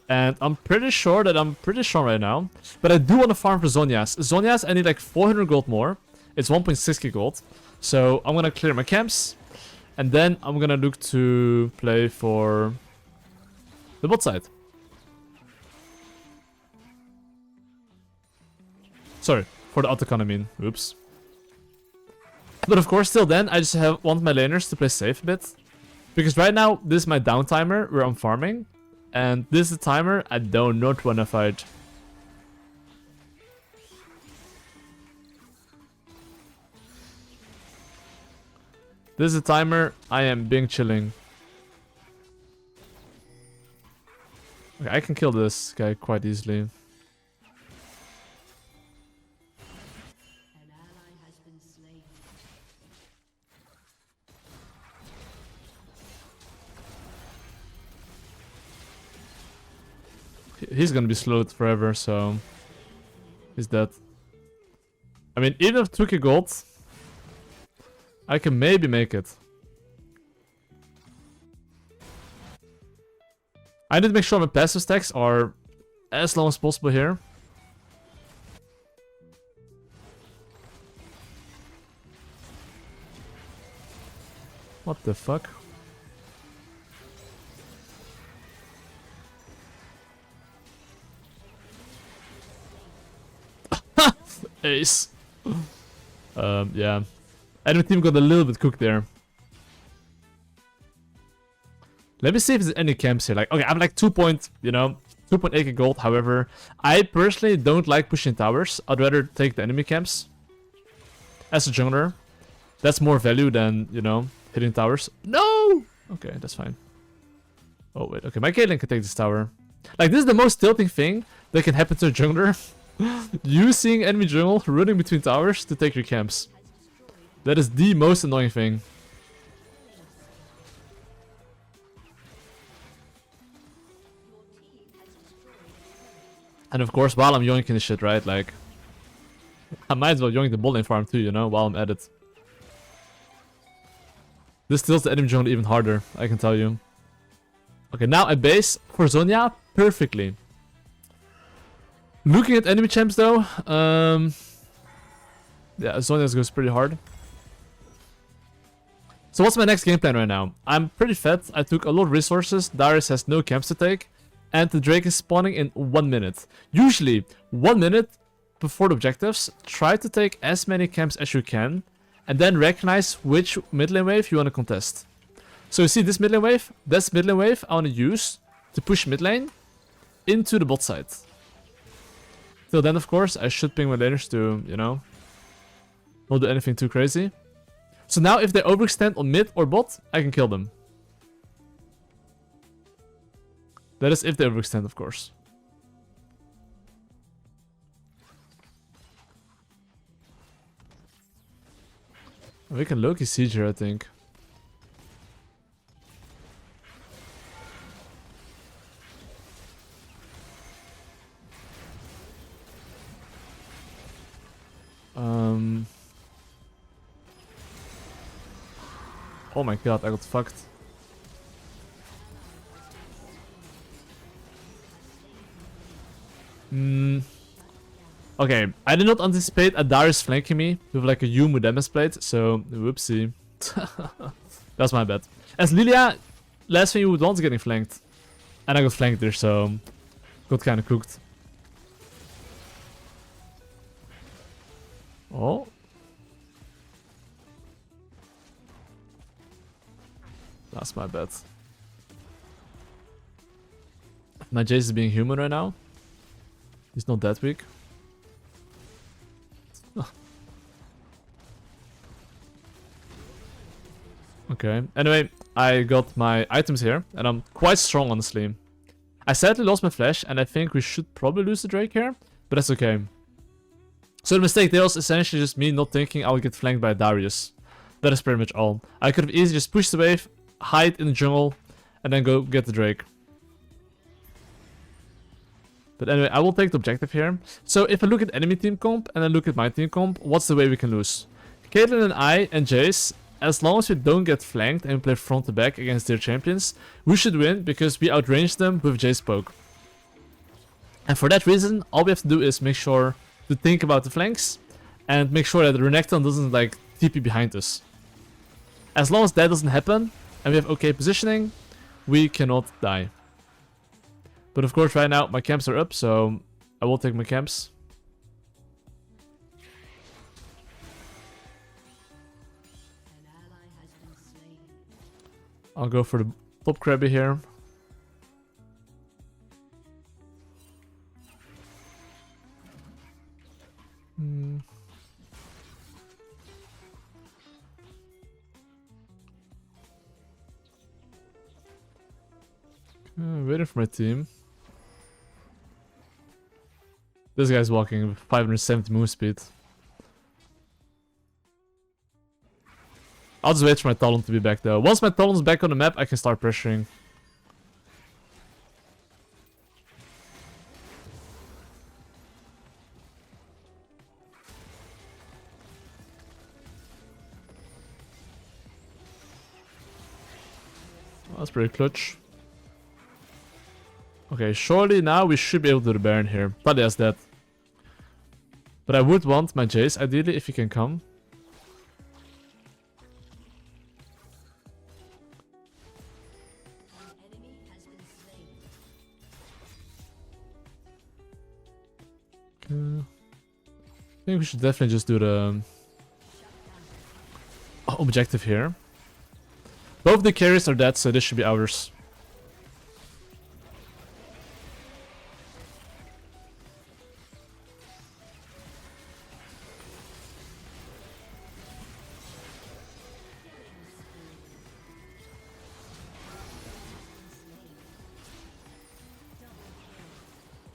Speaker 2: And I'm pretty sure that I'm pretty strong right now. But I do want to farm for Zhonya's. Zhonya's, I need like 400 gold more. It's 1.6k gold. So I'm gonna clear my camps. And then I'm gonna look to play for the bot side. Sorry, for the Otacon I mean. Oops. But of course, till then, I just want my laners to play safe a bit. Because right now, this is my down timer where I'm farming. And this is the timer I do not want to fight. This is a timer. I am being chilling. Okay, I can kill this guy quite easily. He's gonna be slowed forever, so he's dead. I mean, even if 2k gold, I can maybe make it. I need to make sure my passive stacks are as long as possible here. What the fuck? Ace. Yeah. Enemy team got a little bit cooked there. Let me see if there's any camps here. Like, okay, I'm like 2.8k gold. However, I personally don't like pushing towers. I'd rather take the enemy camps. As a jungler, that's more value than, hitting towers. No! Okay, that's fine. Oh, wait. Okay, my Caitlyn can take this tower. Like, this is the most tilting thing that can happen to a jungler. You seeing enemy jungle running between towers to take your camps. That is the most annoying thing. And of course, while I'm yoinking this shit, right? Like, I might as well yoink the bot lane farm too, while I'm at it. This tilts the enemy jungle even harder, I can tell you. Okay, now I base for Zhonya perfectly. Looking at enemy champs though, yeah, Zhonya's goes pretty hard. So what's my next game plan right now? I'm pretty fed, I took a lot of resources, Darius has no camps to take, and the Drake is spawning in 1 minute. Usually, 1 minute before the objectives, try to take as many camps as you can, and then recognize which mid lane wave you want to contest. So you see this mid lane wave? That's mid lane wave I want to use to push mid lane into the bot side. Till then, of course, I should ping my laners to, not do anything too crazy. So now if they overextend on mid or bot, I can kill them. That is if they overextend, of course. We can low-key siege her, I think. Oh my god, I got fucked. Okay, I did not anticipate a Darius flanking me with like a Yumu damage plate, so whoopsie. That's my bad. As Lillia, last thing you would want is getting flanked. And I got flanked there, so got kinda cooked. Oh. That's my bad. My Jace is being human right now. He's not that weak. Okay, anyway, I got my items here, and I'm quite strong, honestly. I sadly lost my flash, and I think we should probably lose the Drake here, but that's okay. So the mistake there was essentially just me not thinking I would get flanked by Darius. That is pretty much all. I could have easily just pushed the wave, hide in the jungle, and then go get the Drake. But anyway, I will take the objective here. So if I look at enemy team comp, and I look at my team comp, what's the way we can lose? Caitlyn and I and Jace, as long as we don't get flanked and play front to back against their champions, we should win because we outrange them with Jace poke. And for that reason, all we have to do is make sure to think about the flanks and make sure that the Renekton doesn't like TP behind us. As long as that doesn't happen and we have okay positioning, we cannot die. But of course right now my camps are up, so I will take my camps. I'll go for the top Krabby here. waiting for my team. This guy's walking with 570 move speed. I'll just wait for my Talon to be back though. Once my Talon's back on the map, I can start pressuring. That's pretty clutch. Okay, surely now we should be able to do the Baron here. Talia's dead. But I would want my Jace, ideally, if he can come. Okay. I think we should definitely just do the objective here. Both the carries are dead, so this should be ours.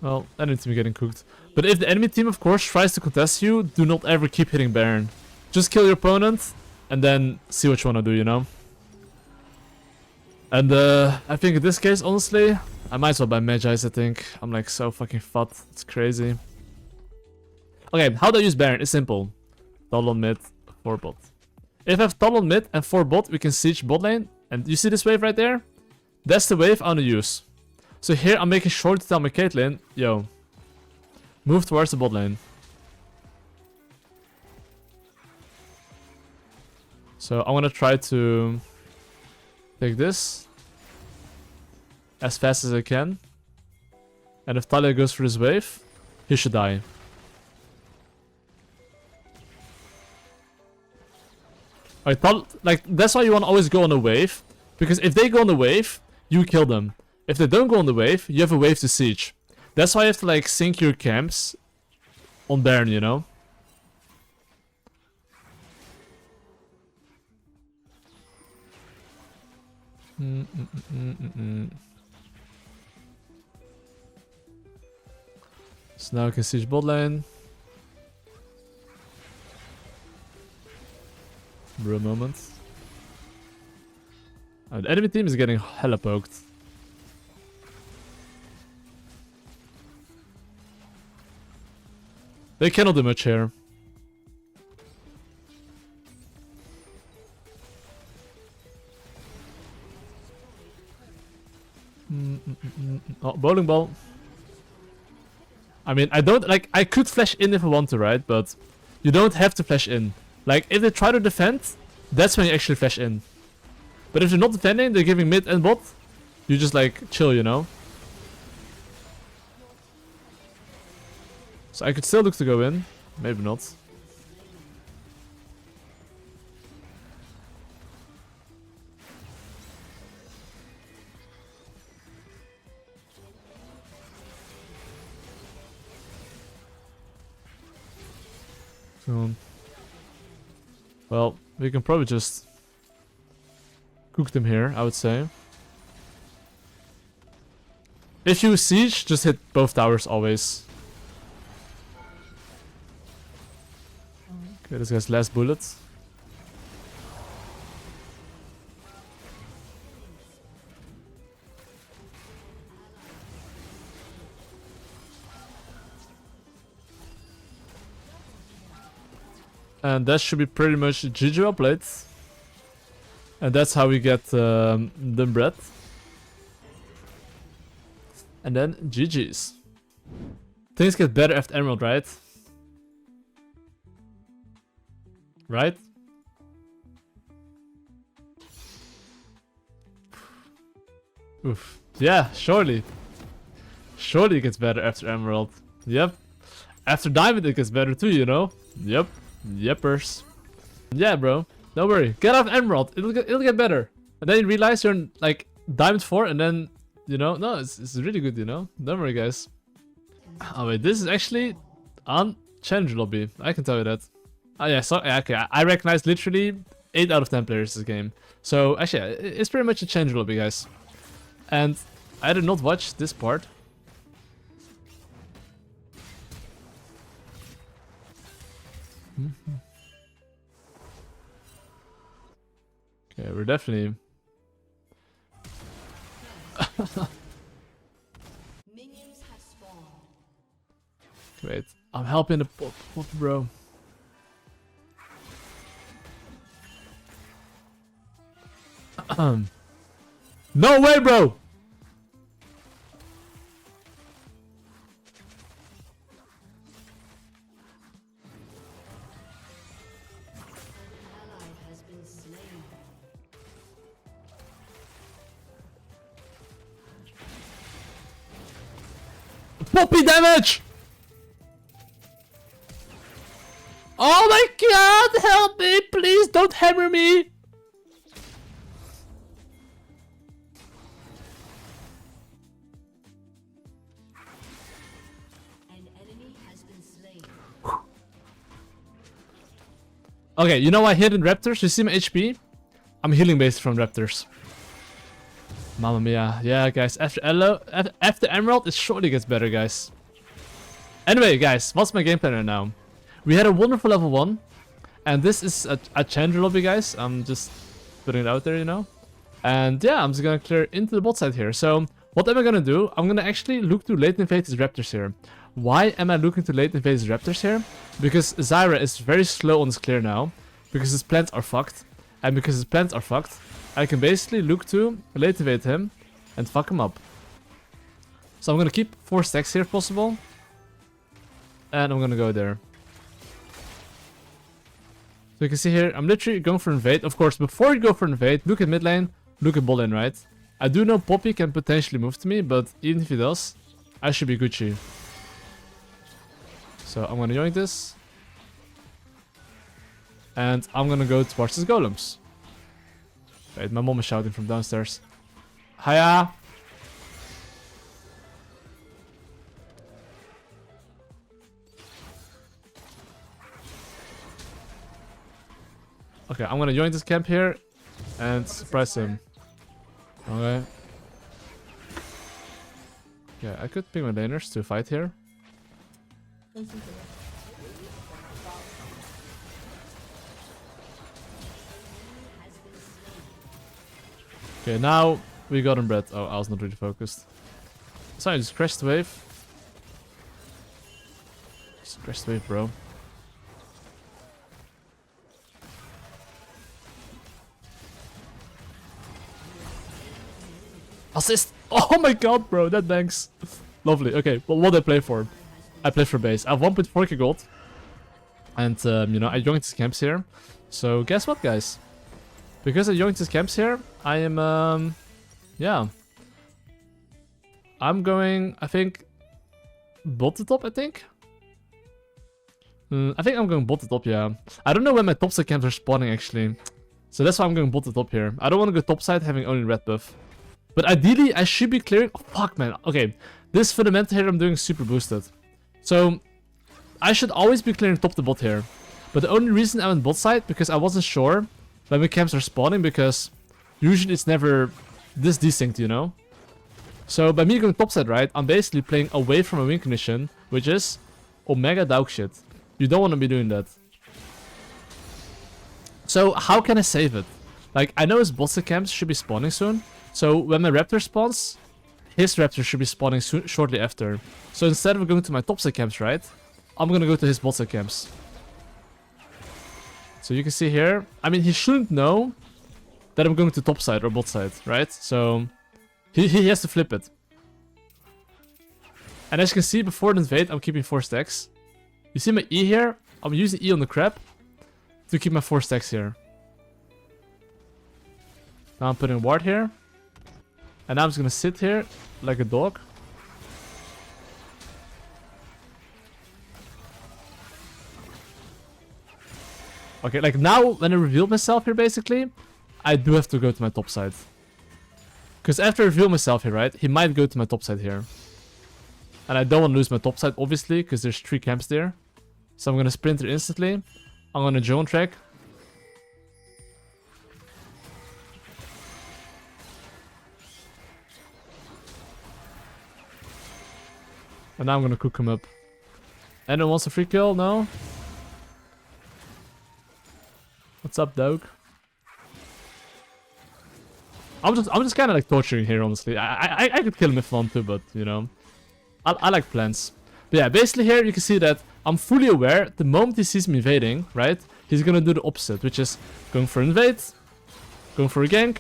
Speaker 2: Well, enemy team getting cooked. But if the enemy team, of course, tries to contest you, do not ever keep hitting Baron. Just kill your opponent, and then see what you want to do, you know? And I think in this case, honestly, I might as well buy Magi's, I think. I'm like so fucking fat. It's crazy. Okay, how do I use Baron? It's simple. Talon mid, 4 bot. If I have Talon mid and 4 bot, we can siege bot lane. And you see this wave right there? That's the wave I want to use. So here I'm making sure to tell my Caitlyn, yo, move towards the bot lane. So I'm gonna try to take this as fast as I can. And if Talia goes for this wave, he should die. Alright, like that's why you want to always go on a wave. Because if they go on the wave, you kill them. If they don't go on the wave, you have a wave to siege. That's why you have to like sync your camps on Baron, you know? So now I can siege bot lane. Bro moment. Oh, the enemy team is getting hella poked. They cannot do much here. Oh, bowling ball. I mean, I don't like. I could flash in if I want to, right? But you don't have to flash in. Like, if they try to defend, that's when you actually flash in. But if they're not defending, they're giving mid and bot. You just like chill, you know. So I could still look to go in. Maybe not. So, well, we can probably just cook them here, I would say. If you siege, just hit both towers always. Okay, this guy's last bullet. And that should be pretty much GG well played. And that's how we get the bread. And then GG's. Things get better after Emerald, right? Right? Oof. Yeah, surely. Surely it gets better after Emerald. Yep. After Diamond it gets better too, you know? Yep. Yepers. Yeah, bro. Don't worry. Get off Emerald. It'll get better. And then you realize you're in, like, Diamond 4 and then, you know, no, it's really good, you know? Don't worry, guys. Oh, wait. This is actually on Challenge Lobby. I can tell you that. Oh, yeah. So, yeah, okay. I recognize literally 8 out of 10 players this game. So, actually, yeah, it's pretty much a Challenge Lobby, guys. And I did not watch this part. Okay, we're definitely... Wait, I'm helping the pop, bro. No way, bro! Poppy damage! Oh my god, help me, please don't hammer me!
Speaker 3: An enemy has been slain.
Speaker 2: Okay, you know why hidden raptors? You see my HP? I'm healing based from raptors. Mamma mia. Yeah, guys, after Emerald, it surely gets better, guys. Anyway, guys, what's my game plan right now? We had a wonderful level 1. And this is a Chandra lobby, guys. I'm just putting it out there, you know. And yeah, I'm just gonna clear into the bot side here. So, what am I gonna do? I'm gonna actually look to late invade his raptors here. Why am I looking to late invade his raptors here? Because Zyra is very slow on his clear now. Because his plants are fucked. And because his plants are fucked, I can basically look to late invade him and fuck him up. So I'm gonna keep 4 stacks here if possible. And I'm gonna go there. So you can see here, I'm literally going for invade. Of course, before you go for invade, look at mid lane, look at bot lane, right? I do know Poppy can potentially move to me, but even if he does, I should be Gucci. So I'm gonna yoink this. And I'm gonna go towards his golems. Wait, my mom is shouting from downstairs. Hiya! Okay, I'm gonna join this camp here and surprise him. Okay. Yeah, I could ping my laners to fight here. Okay, now we got him red. Oh, I was not really focused. Sorry, just crashed the wave. Just crashed the wave, bro. Assist! Oh my god, bro, that banks. Lovely. Okay, well, what did I play for? I played for base. I have 1.4k gold. And, you know, I joined these camps here. So, guess what, guys? Because I joined these camps here, I am, yeah. I'm going, I think, bot the top, I think? I think I'm going bot the top, yeah. I don't know when my top side camps are spawning, actually. So that's why I'm going bot the top here. I don't want to go top side having only red buff. But ideally, I should be clearing... Oh, fuck, man. Okay, this fundamental here I'm doing super boosted. So, I should always be clearing top to bot here. But the only reason I went bot side, because I wasn't sure when my camps are spawning, because usually it's never this desynced, you know? So, by me going top side, right, I'm basically playing away from a win condition, which is Omega dog shit. You don't want to be doing that. So, how can I save it? Like, I know his bot side camps should be spawning soon. So when my raptor spawns, his raptor should be spawning shortly after. So instead of going to my top side camps, right, I'm gonna go to his bot side camps. So you can see here, I mean, he shouldn't know that I'm going to top side or bot side, right? So he has to flip it. And as you can see, before the invade, I'm keeping 4 stacks. You see my E here? I'm using E on the crab to keep my 4 stacks here. Now I'm putting ward here. And now I'm just gonna sit here like a dog. Okay, like now when I reveal myself here basically, I do have to go to my top side. Because after I reveal myself here, right, he might go to my top side here. And I don't want to lose my top side obviously, because there's 3 camps there. So I'm gonna sprint here instantly. I'm gonna drone track. And now I'm gonna cook him up. Anyone wants a free kill? No? What's up, dog? I'm just kind of like torturing here, honestly. I could kill him if I want to, but you know, I like plants. But yeah, basically here you can see that I'm fully aware the moment he sees me invading, right? He's gonna do the opposite, which is going for invade, going for a gank,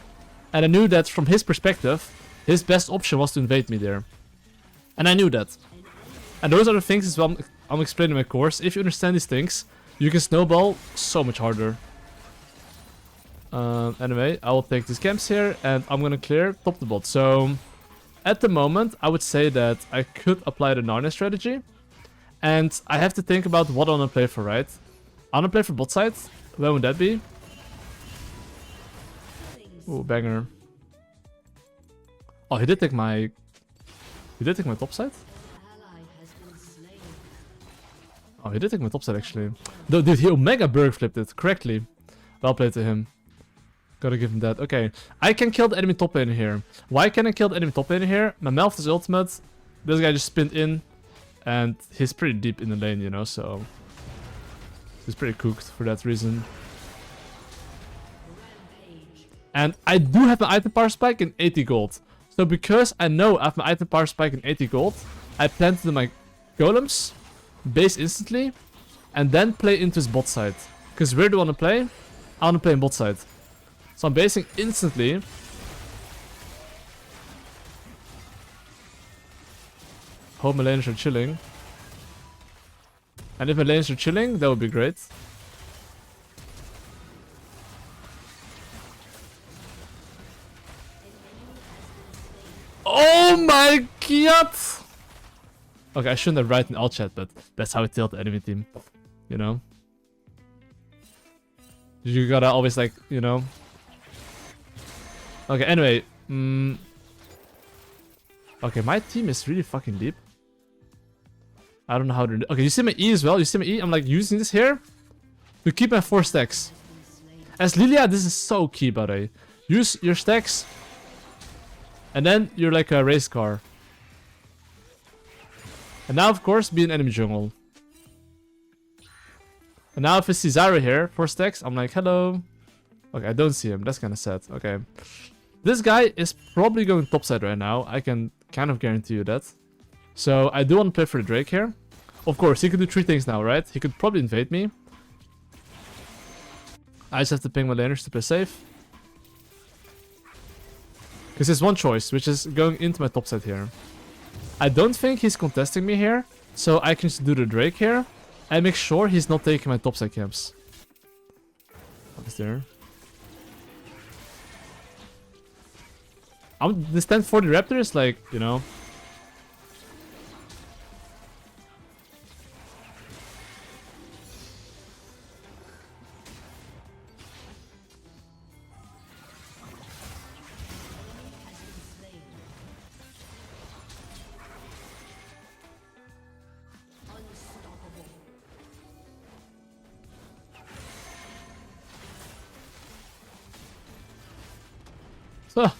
Speaker 2: and I knew that from his perspective, his best option was to invade me there, and I knew that. And those are the things as well I'm explaining in my course. If you understand these things, you can snowball so much harder. Anyway, I will take these camps here, and I'm gonna clear top to bot. So, at the moment, I would say that I could apply the Narnia strategy. And I have to think about what I wanna play for, right? I wanna play for bot side. When would that be? Ooh, banger. Oh, he did take my... He did take my top side? Oh, he did take my top side, actually. Dude, he Omega Berg flipped it correctly. Well played to him. Gotta give him that. Okay, I can kill the enemy top laner here. Why can I kill the enemy top laner here? My Malphite is ultimate. This guy just spinned in. And he's pretty deep in the lane, you know, so... He's pretty cooked for that reason. And I do have an item power spike in 80 gold. So because I know I have my item power spike in 80 gold, I plan to do my golems, base instantly, and then play into his bot side. Because where do I want to play? I want to play in bot side. So I'm basing instantly. Hope my laners are chilling. And if my laners are chilling, that would be great. Oh my god! Okay, I shouldn't have written in alt chat, but that's how I tell the enemy team. You know? You gotta always like, you know... Okay, anyway. Okay, my team is really fucking deep. I don't know how to do. Okay, you see my E as well? You see my E? I'm like using this here to keep my 4 stacks. As Lillia, this is so key, by the way. Use your stacks. And then you're like a race car. And now, of course, be an enemy jungle. And now if I see Zyra here, 4 stacks, I'm like, hello. Okay, I don't see him. That's kind of sad. Okay. This guy is probably going topside right now. I can kind of guarantee you that. So I do want to play for the Drake here. Of course, he could do 3 things now, right? He could probably invade me. I just have to ping my laners to play safe. Because there's one choice, which is going into my topside here. I don't think he's contesting me here. So I can just do the Drake here. And make sure he's not taking my topside camps. What is there? This 1040 Raptor is like, you know... So...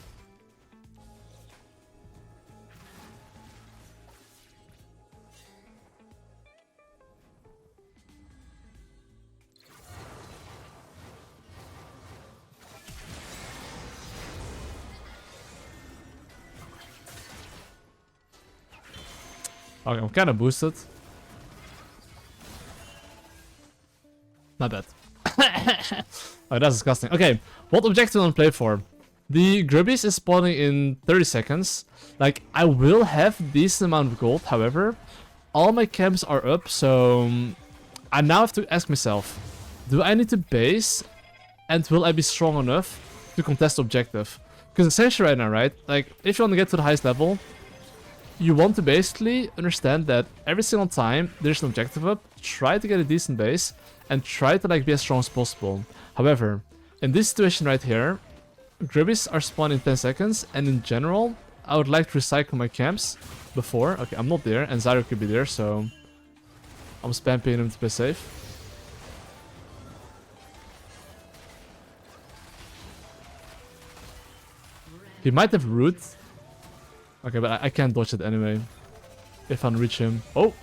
Speaker 2: Okay, I'm kind of boosted. My bad. Oh, that's disgusting. Okay, what objective do I want to play for? The Grubbies is spawning in 30 seconds. Like, I will have a decent amount of gold, however, all my camps are up, so I now have to ask myself, do I need to base, and will I be strong enough to contest the objective? Because essentially right now, right, like, if you want to get to the highest level, you want to basically understand that every single time there's an objective up, try to get a decent base and try to like be as strong as possible. However, in this situation right here, Grubbies are spawning in 10 seconds, and in general, I would like to recycle my camps before. Okay, I'm not there, and Zyra could be there, so I'm spamming him to play safe. He might have root. Okay, but I can't dodge it anyway. If I can reach him. Oh!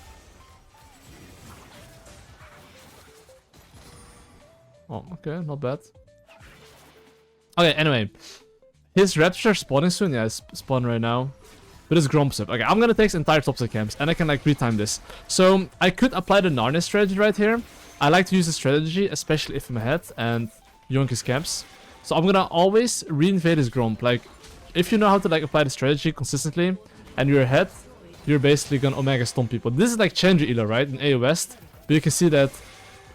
Speaker 2: Oh, okay, not bad. Okay, anyway. His Raptors are spawning soon. Yeah, it's spawn right now. But it's Gromps up. Okay, I'm gonna take his entire top side camps. And I can like retime this. So, I could apply the Narnia strategy right here. I like to use the strategy, especially if I'm ahead and yoink his camps. So I'm gonna always reinvade his Gromp. Like, if you know how to like apply the strategy consistently and you're ahead, you're basically gonna Omega stomp people. This is like Challenger Elo, right? In AO West. But you can see that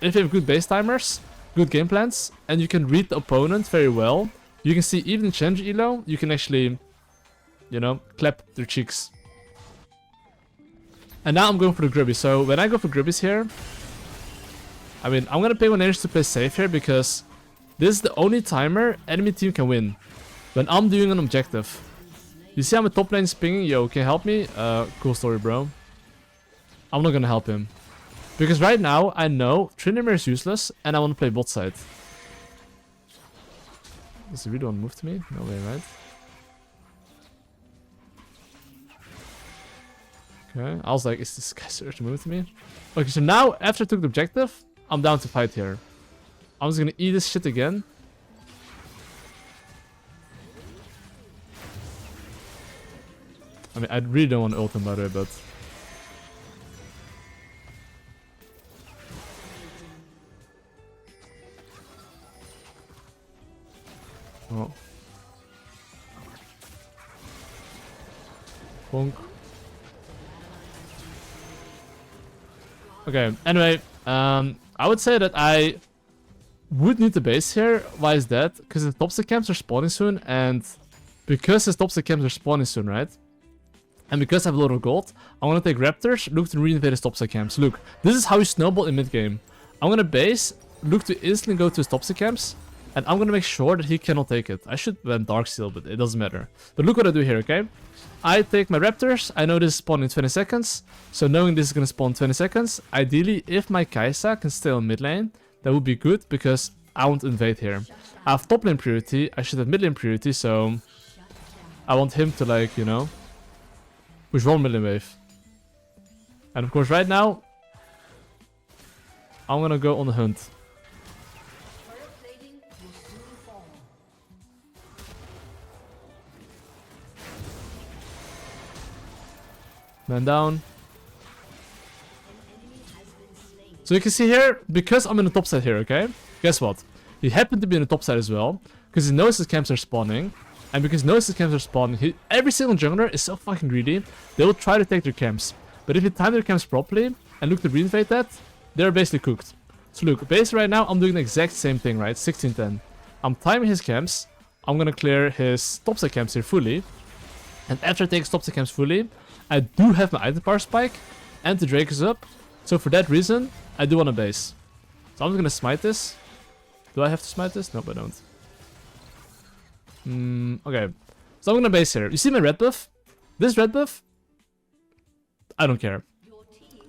Speaker 2: if you have good base timers, good game plans, and you can read the opponent very well, you can see even in Challenger Elo, you can actually, you know, clap their cheeks. And now I'm going for the Grubby. So when I go for Grubbies here, I mean, I'm gonna pay my laners to play safe here because this is the only timer enemy team can win. When I'm doing an objective. You see I'm a top lane pinging. Yo, can you help me? Cool story, bro. I'm not gonna help him. Because right now, I know Tryndamere is useless and I want to play bot side. Does he really want to move to me? No way, right? Okay, I was like, is this guy serious to move to me? Okay, so now, after I took the objective, I'm down to fight here. I'm just gonna eat this shit again. I mean, I really don't want to ult him, by the way, but... Oh. Bonk. Okay, anyway, I would say that I would need the base here. Why is that? Because the topside camps are spawning soon, and because his topside camps are spawning soon, right? And because I have a lot of gold, I want to take Raptors, look to reinvade his topside camps. Look, this is how you snowball in mid-game. I'm going to base, look to instantly go to his topside camps, and I'm going to make sure that he cannot take it. I should ban Darksteel, but it doesn't matter. But look what I do here, okay? I take my Raptors, I know this is spawn in 20 seconds, so knowing this is going to spawn in 20 seconds, ideally, if my Kai'Sa can stay on mid lane, that would be good, because I won't invade here. I have top lane priority, I should have mid lane priority, so I want him to, like, you know, push one mid lane wave. And of course, right now, I'm gonna go on the hunt. Man down. So you can see here, because I'm in the top side here, okay? Guess what? He happened to be in the top side as well, because he knows his camps are spawning. And because he knows his camps are spawning, every single jungler is so fucking greedy, they will try to take their camps. But if you time their camps properly, and look to reinvade that, they're basically cooked. So look, basically right now, I'm doing the exact same thing, right? 16-10. I'm timing his camps, I'm gonna clear his top side camps here fully. And after I take his top side camps fully, I do have my item power spike, and the Drake is up. So for that reason, I do want a base. So I'm just gonna smite this. Do I have to smite this? Nope, I don't. Okay. So I'm gonna base here. You see my red buff? This red buff? I don't care.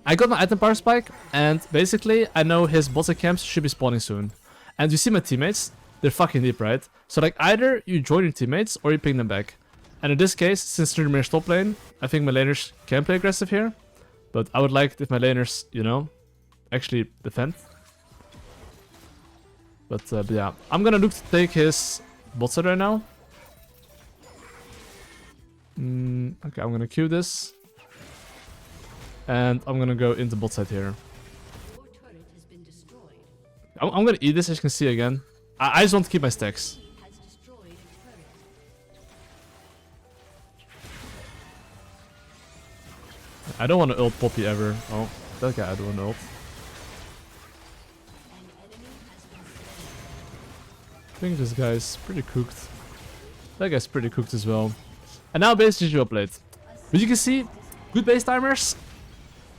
Speaker 2: I got my item power spike, and basically, I know his bot camps should be spawning soon. And you see my teammates? They're fucking deep, right? So like, either you join your teammates, or you ping them back. And in this case, since Tryndamere's top lane, I think my laners can play aggressive here. But I would like if my laners, you know, actually defend. But yeah, I'm gonna look to take his bot side right now. Okay, I'm gonna queue this. And I'm gonna go into bot side here. I'm gonna eat this, as you can see again. I just want to keep my stacks. I don't want to ult Poppy ever. Oh, that guy I don't want to ult. I think this guy's pretty cooked. That guy's pretty cooked as well. And now base GG upplate. But you can see, good base timers,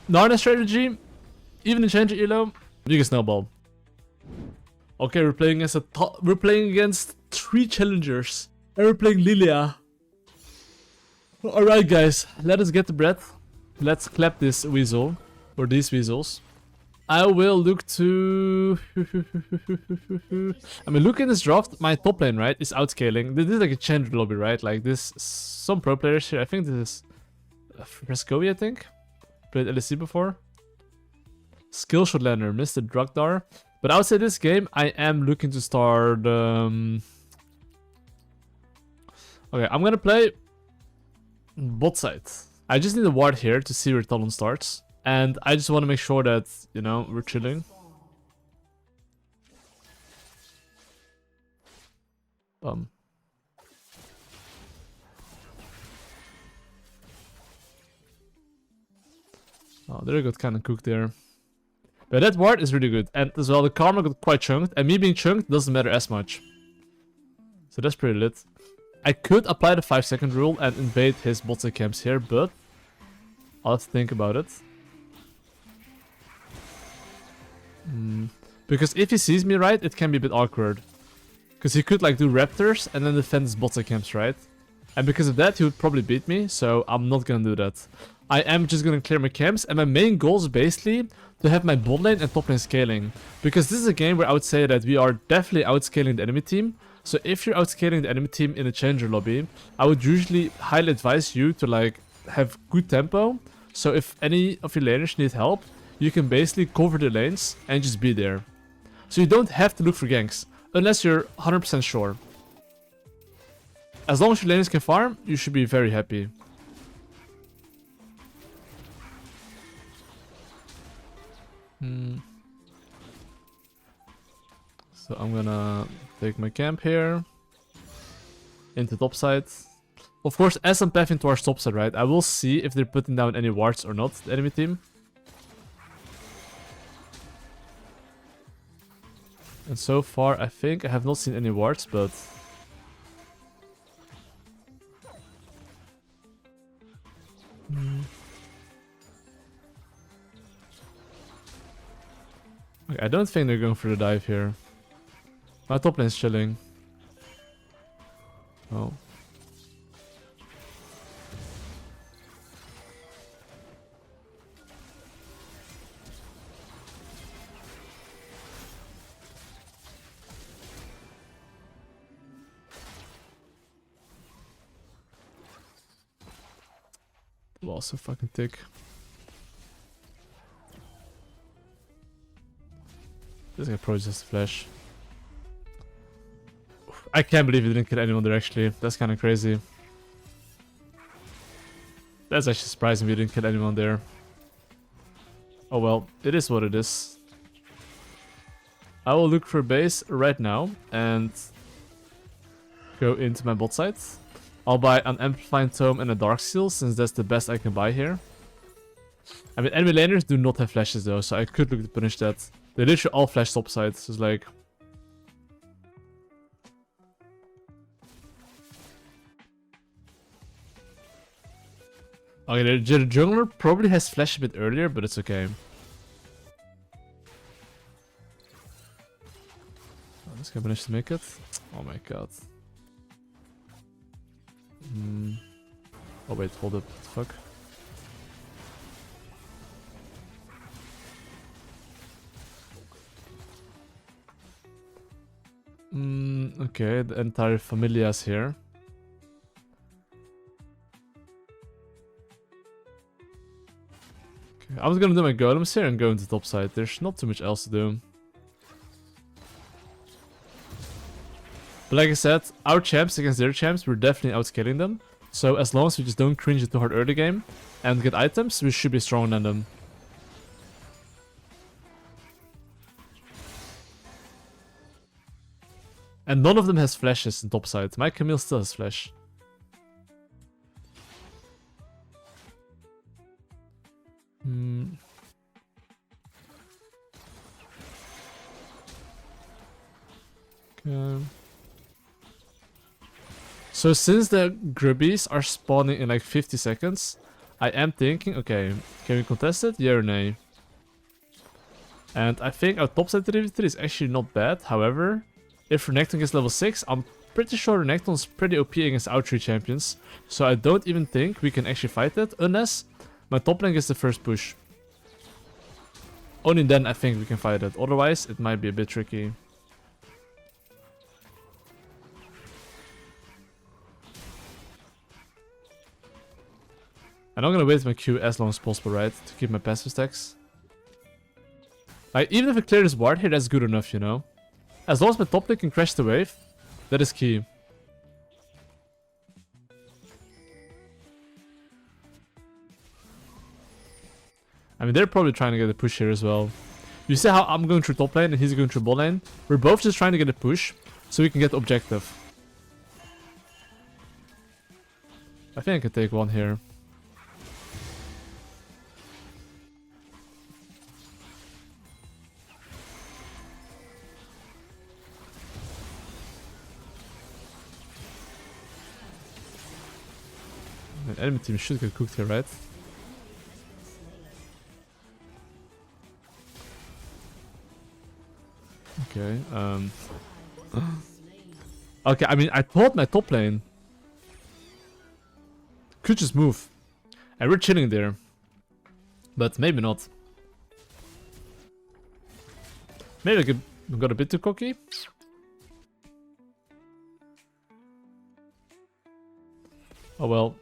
Speaker 2: Narnia strategy, even in Challenger Elo, you can snowball. Okay, we're playing against 3 challengers. And we're playing Lillia. Alright guys, let us get the breath. Let's clap this weasel, or these weasels. I will look to... I mean, look in this draft, my top lane, right, is outscaling. This is like a Challenger lobby, right? Like this, some pro players here, I think this is Frescovi, I think. Played Elise before. Skillshot lander, Mr. Drugdar. But I would say this game, I am looking to start... Okay, I'm gonna play bot side. I just need a ward here to see where Talon starts. And I just want to make sure that, you know, we're chilling. Oh, there got kind of cooked there. But that ward is really good. And as well, the karma got quite chunked. And me being chunked doesn't matter as much. So that's pretty lit. I could apply the 5-second rule and invade his bot side camps here, but I'll have to think about it. Because if he sees me right, it can be a bit awkward. Because he could like do raptors and then defend his bot side camps, right? And because of that, he would probably beat me, so I'm not gonna do that. I am just gonna clear my camps, and my main goal is basically to have my bot lane and top lane scaling. Because this is a game where I would say that we are definitely outscaling the enemy team. So if you're outscaling the enemy team in a challenger lobby, I would usually highly advise you to like have good tempo. So if any of your laners need help, you can basically cover the lanes and just be there. So you don't have to look for ganks, unless you're 100% sure. As long as your laners can farm, you should be very happy. So I'm gonna take my camp here. Into top side. Of course, as I'm pathing towards top side, right, I will see if they're putting down any wards or not, the enemy team. And so far, I think I have not seen any wards, but... Okay, I don't think they're going for the dive here. My top lane's chilling. Oh. Well, so fucking thick. This guy probably just a flash. I can't believe he didn't kill anyone there actually. That's kind of crazy. That's actually surprising we didn't kill anyone there. Oh well, it is what it is. I will look for a base right now and go into my bot side. I'll buy an Amplifying Tome and a Dark Seal, since that's the best I can buy here. I mean, enemy laners do not have flashes though, so I could look to punish that. They literally all flash top side, so it's like... Okay, the jungler probably has flash a bit earlier, but it's okay. Oh, this guy managed to make it. Oh my god. Oh wait, hold up. What the fuck? Okay, the entire Familia's here. Okay, I was gonna do my golems here and go into top side. There's not too much else to do. But like I said, our champs against their champs, we're definitely outscaling them. So as long as we just don't cringe it too hard early game and get items, we should be stronger than them. And none of them has flashes in top side. My Camille still has flash. Okay. So since the grubbies are spawning in like 50 seconds, I am thinking, okay, can we contest it? Yeah or nay? And I think our topside 3v3 is actually not bad. However, if Renekton gets level 6, I'm pretty sure Renekton's pretty OP against our 3 champions. So I don't even think we can actually fight it unless my top lane gets the first push. Only then I think we can fight it. Otherwise, it might be a bit tricky. And I'm gonna wait my Q as long as possible, right? To keep my passive stacks. Like, even if I clear this ward here, that's good enough, you know? As long as my top lane can crash the wave, that is key. I mean, they're probably trying to get a push here as well. You see how I'm going through top lane and he's going through bot lane? We're both just trying to get a push so we can get the objective. I think I can take one here. The enemy team should get cooked here, right? Okay, okay, I mean, I thought my top lane could just move. And we're chilling there. But maybe not. Maybe I got a bit too cocky. Oh well.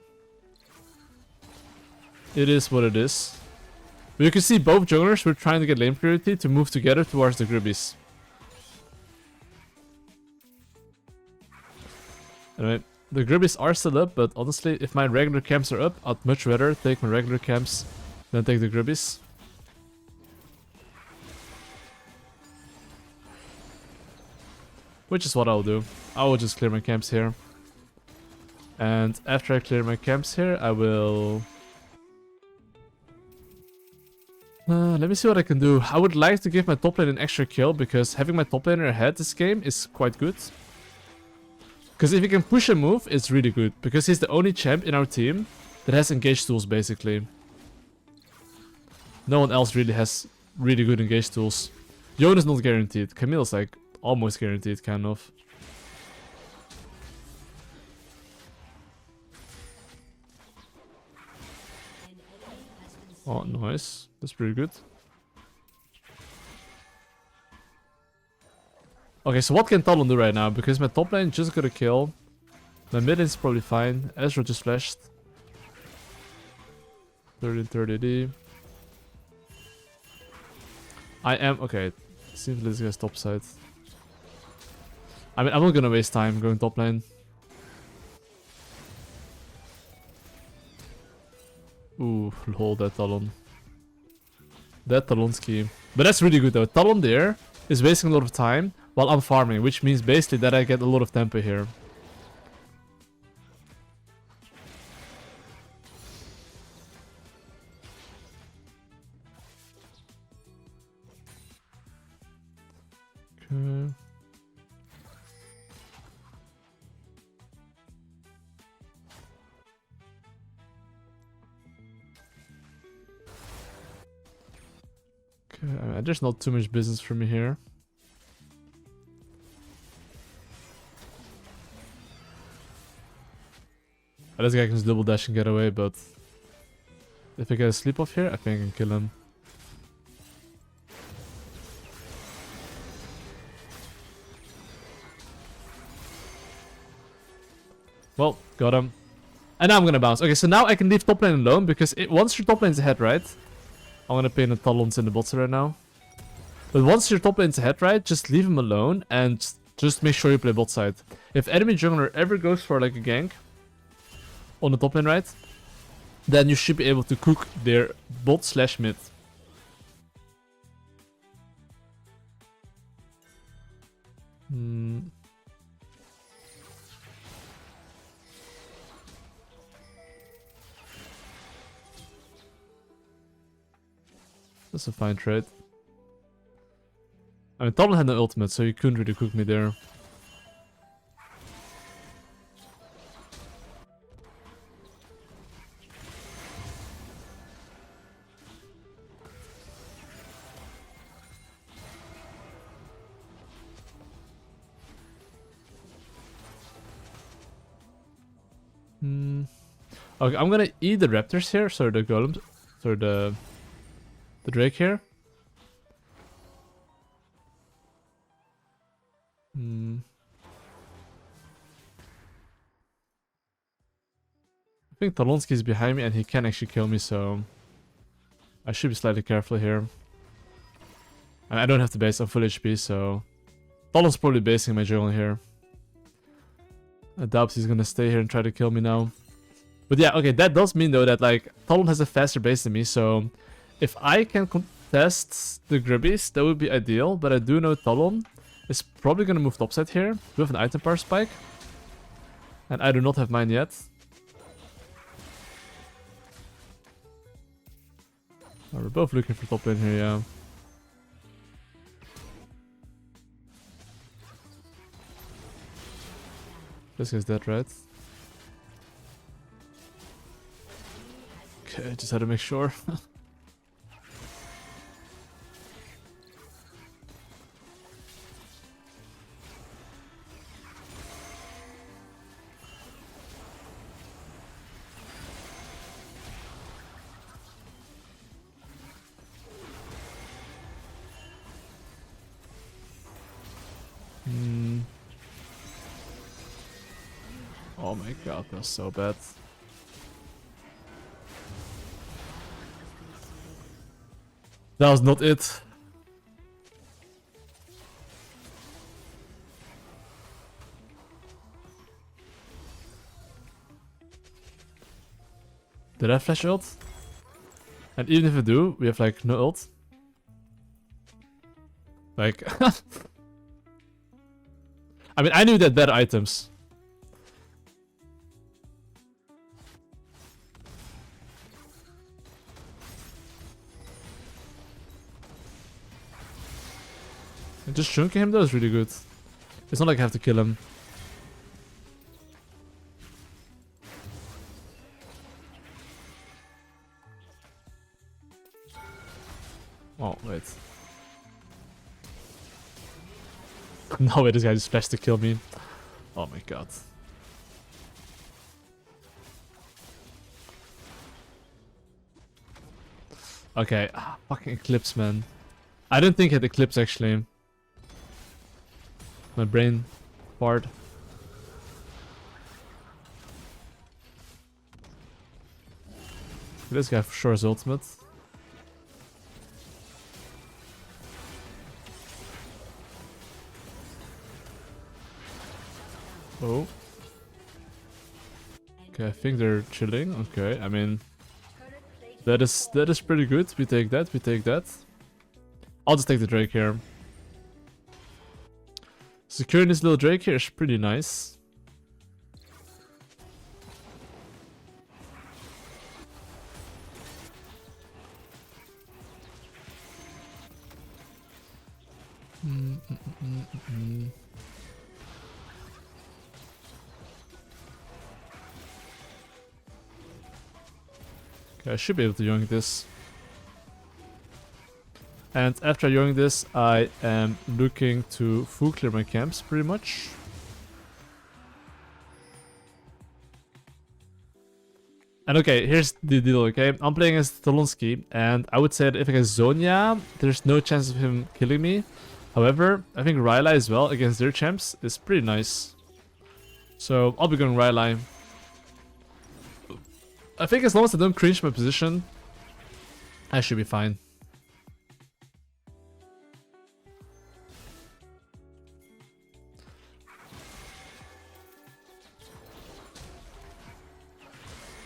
Speaker 2: It is what it is. But you can see both junglers were trying to get lane priority to move together towards the Gribbies. Anyway, the Gribbies are still up, but honestly, if my regular camps are up, I'd much rather take my regular camps than take the Gribbies. Which is what I'll do. I will just clear my camps here. And after I clear my camps here, I will... let me see what I can do. I would like to give my top lane an extra kill, because having my top laner ahead this game is quite good. Because if he can push a move, it's really good. Because he's the only champ in our team that has engage tools, basically. No one else really has really good engage tools. Yone is not guaranteed. Camille's like almost guaranteed, kind of. Oh, nice. That's pretty good. Okay, so what can Talon do right now? Because my top lane just got a kill. My mid lane's probably fine. Ezreal just flashed. 30-30D. I am... Okay, seems like this guy's top side. I mean, I'm not gonna waste time going top lane. Ooh, lol, that Talon. That Talon's key. But that's really good though. Talon there is wasting a lot of time while I'm farming, which means basically that I get a lot of tempo here. Okay. Okay, there's not too much business for me here. This guy can just double dash and get away, but if I get a sleep off here, I think I can kill him. Well, got him. And now I'm gonna bounce. Okay, so now I can leave top lane alone, because once your top lane's ahead, right? I'm gonna pin the Talons in the bots right now. But once your top lane's ahead, right? Just leave him alone and just make sure you play bot side. If enemy jungler ever goes for like a gank on the top lane, right? Then you should be able to cook their bot slash mid. That's a fine trade. I mean, Talon had no ultimate, so he couldn't really cook me there. Okay, I'm gonna eat the raptors here, so the golems, so the drake here. I think Talonsky is behind me and he can actually kill me, so I should be slightly careful here. And I don't have to base on full HP, so Talon's probably basing my jungle here. I doubt he's gonna stay here and try to kill me now. But yeah, okay, that does mean though that like Talon has a faster base than me, so if I can contest the Gribbies, that would be ideal. But I do know Talon is probably gonna move topside here with an item power spike. And I do not have mine yet. Oh, we're both looking for top lane here, yeah. This guy's dead, right? Okay, just had to make sure. Oh my god, that's so bad. That was not it. Did I flash ult? And even if I do, we have like no ult. Like... I mean, I knew that better items. And just chunking him though is really good. It's not like I have to kill him. Oh, wait. No way, this guy just flashed to kill me. Oh my god. Okay, fucking Eclipse, man. I didn't think it had Eclipse actually. My brain part. This guy for sure is ultimate. Oh. Okay, I think they're chilling. Okay, I mean that is pretty good. We take that, we take that. I'll just take the Drake here. Securing this little Drake here is pretty nice. Okay, I should be able to yoink this. And after yoing this, I am looking to full clear my camps pretty much. And okay, here's the deal, okay? I'm playing as Talonsky, and I would say that if I get Zonia, there's no chance of him killing me. However, I think Rylai as well against their champs is pretty nice. So I'll be going Rylai. I think as long as I don't cringe my position, I should be fine.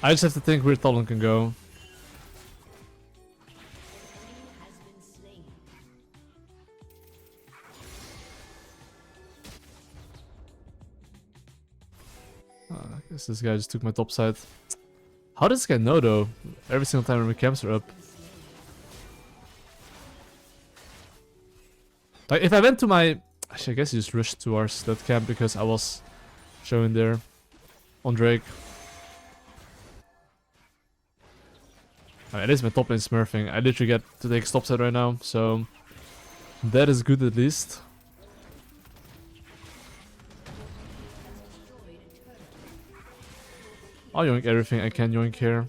Speaker 2: I just have to think where Talon can go. I guess this guy just took my top side. How does this guy know though? Every single time my camps are up. Like if I went to my... Actually, I guess he just rushed towards that camp because I was showing there on Drake. Alright, at least my top lane is smurfing. I literally get to take stop side right now, so that is good at least. I'll yoink everything I can yoink here.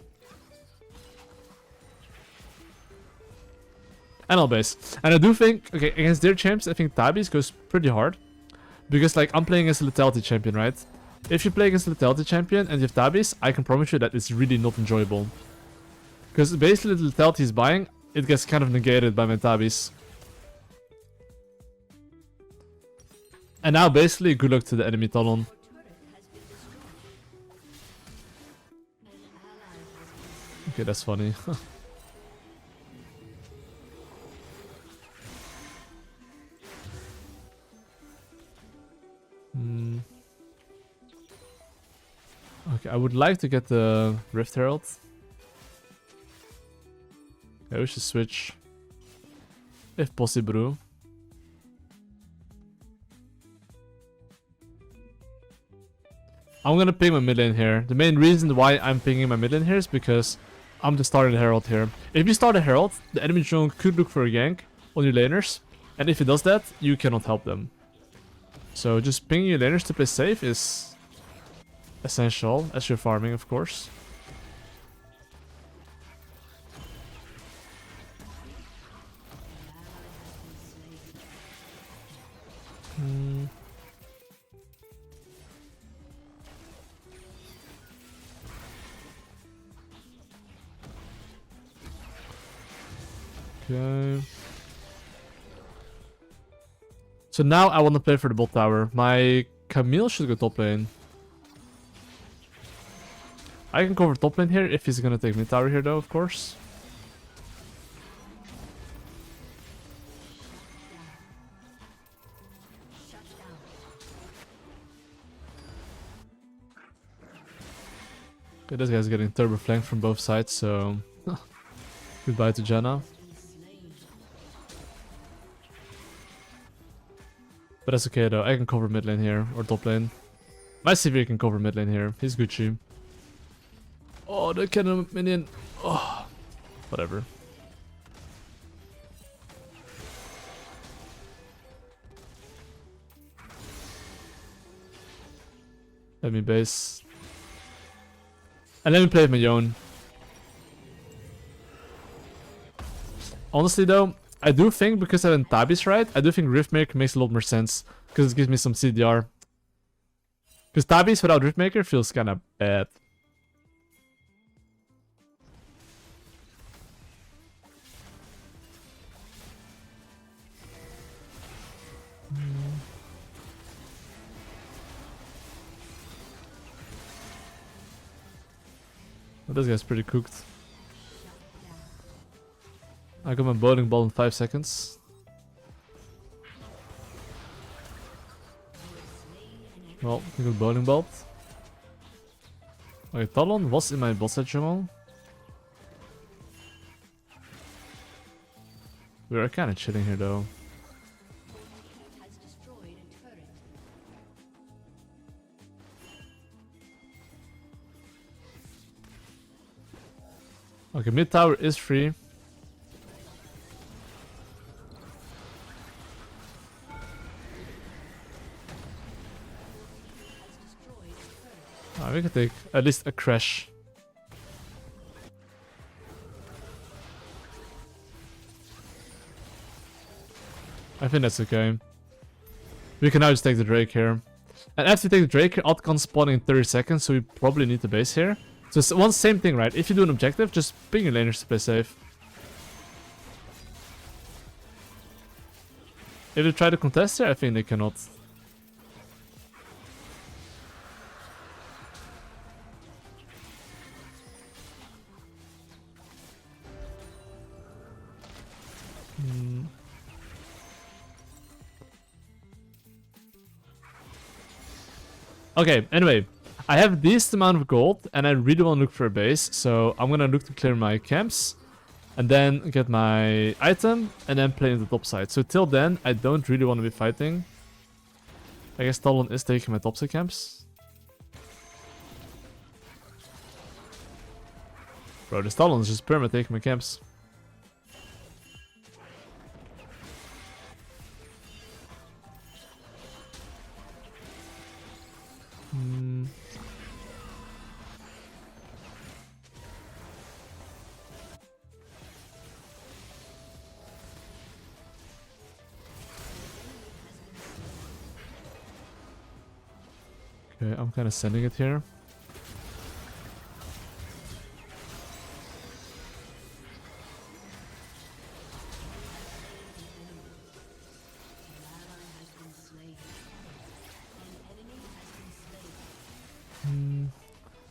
Speaker 2: And I'll base. And I do think, okay, against their champs, I think Tabis goes pretty hard. Because like, I'm playing as a lethality champion, right? If you play against the Lethality champion and you have tabbies, I can promise you that it's really not enjoyable. Because basically the Lethality he's buying, it gets kind of negated by my tabbies. And now basically good luck to the enemy Talon. Okay, that's funny. Okay, I would like to get the Rift Herald. Yeah, we should switch. If possible. I'm gonna ping my mid lane here. The main reason why I'm pinging my mid lane here is because I'm the starting Herald here. If you start a Herald, the enemy jungle could look for a gank on your laners. And if he does that, you cannot help them. So just pinging your laners to play safe is essential, as you're farming, of course. Okay. So now I want to play for the bot tower. My Camille should go top lane. I can cover top lane here if he's gonna take mid tower here though, of course. Okay, this guy's getting turbo flanked from both sides, so goodbye to Janna. But that's okay though, I can cover mid lane here, or top lane. My CV can cover mid lane here, he's Gucci. Oh, the cannon minion. Oh, whatever. Let me base. And let me play with my own. Honestly though, I do think because I have tabbies right, I do think Riftmaker makes a lot more sense. Because it gives me some CDR. Because tabbies without Riftmaker feels kinda bad. This guy's pretty cooked. I got my bowling ball in 5 seconds. Well, he got bowling ball. Okay, Talon was in my bot side jungle. We are kinda chilling here though. Okay, mid tower is free. We can take at least a crash. I think that's okay. We can now just take the Drake here. And after we take the Drake here, alt can spawn in 30 seconds, so we probably need to base here. So it's one same thing, right? If you do an objective, just ping your laners to play safe. If they try to contest here, I think they cannot. Okay, anyway. I have this amount of gold, and I really want to look for a base, so I'm gonna look to clear my camps, and then get my item, and then play in the top side. So till then, I don't really want to be fighting. I guess Talon is taking my top side camps. Bro, this Talon is just perma taking my camps. Okay, I'm kind of sending it here.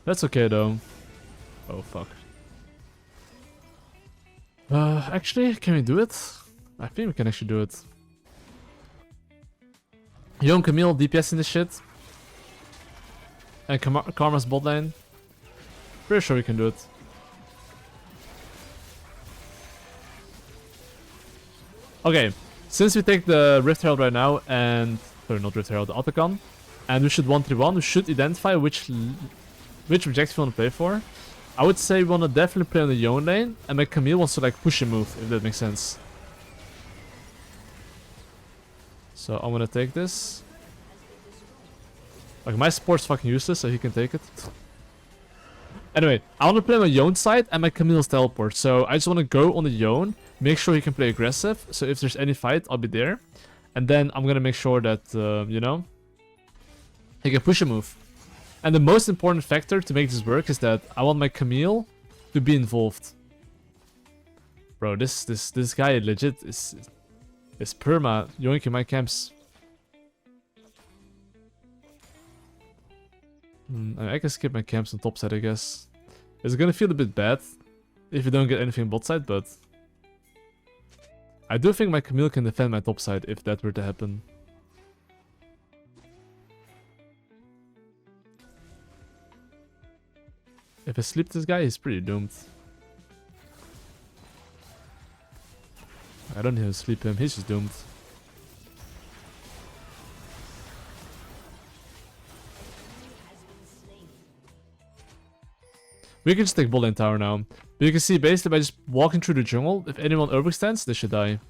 Speaker 2: That's okay though. Oh fuck. Actually, can we do it? I think we can actually do it. Yo and Camille DPS in this shit. And Karma's bot lane. Pretty sure we can do it. Okay, since we take the Rift Herald right now and... Sorry, not Rift Herald, the Autocon. And we should 1-3-1, we should identify which objective we want to play for. I would say we want to definitely play on the Yone lane, and my Camille wants to like push and move, if that makes sense. So I'm gonna take this. Like my support's fucking useless, so he can take it. Anyway, I want to play on my Yone side and my Camille's teleport. So I just want to go on the Yone, make sure he can play aggressive. So if there's any fight, I'll be there. And then I'm gonna make sure that, you know, he can push and move. And the most important factor to make this work is that I want my Camille to be involved. Bro, this guy legit is perma yoinking my camps. I can skip my camps on top side, I guess. It's gonna feel a bit bad if you don't get anything bot side, but I do think my Camille can defend my top side if that were to happen. If I sleep this guy, he's pretty doomed. I don't even sleep him, he's just doomed. We can just take bot lane tower now. But you can see basically by just walking through the jungle, if anyone overextends, they should die.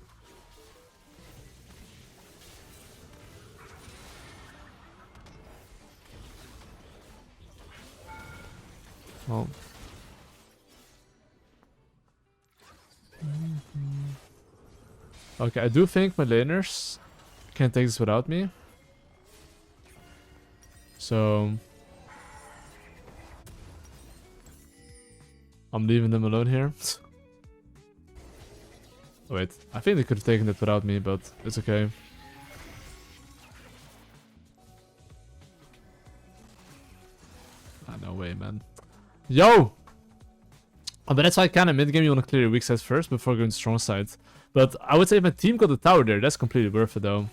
Speaker 2: Well. Okay, I do think my laners can take this without me. So I'm leaving them alone here. Oh, wait, I think they could have taken it without me, but it's okay. Ah, no way, man. Yo! Oh, but that's why kind of mid-game you want to clear your weak side first before going strong side. But I would say if my team got the tower there, that's completely worth it though.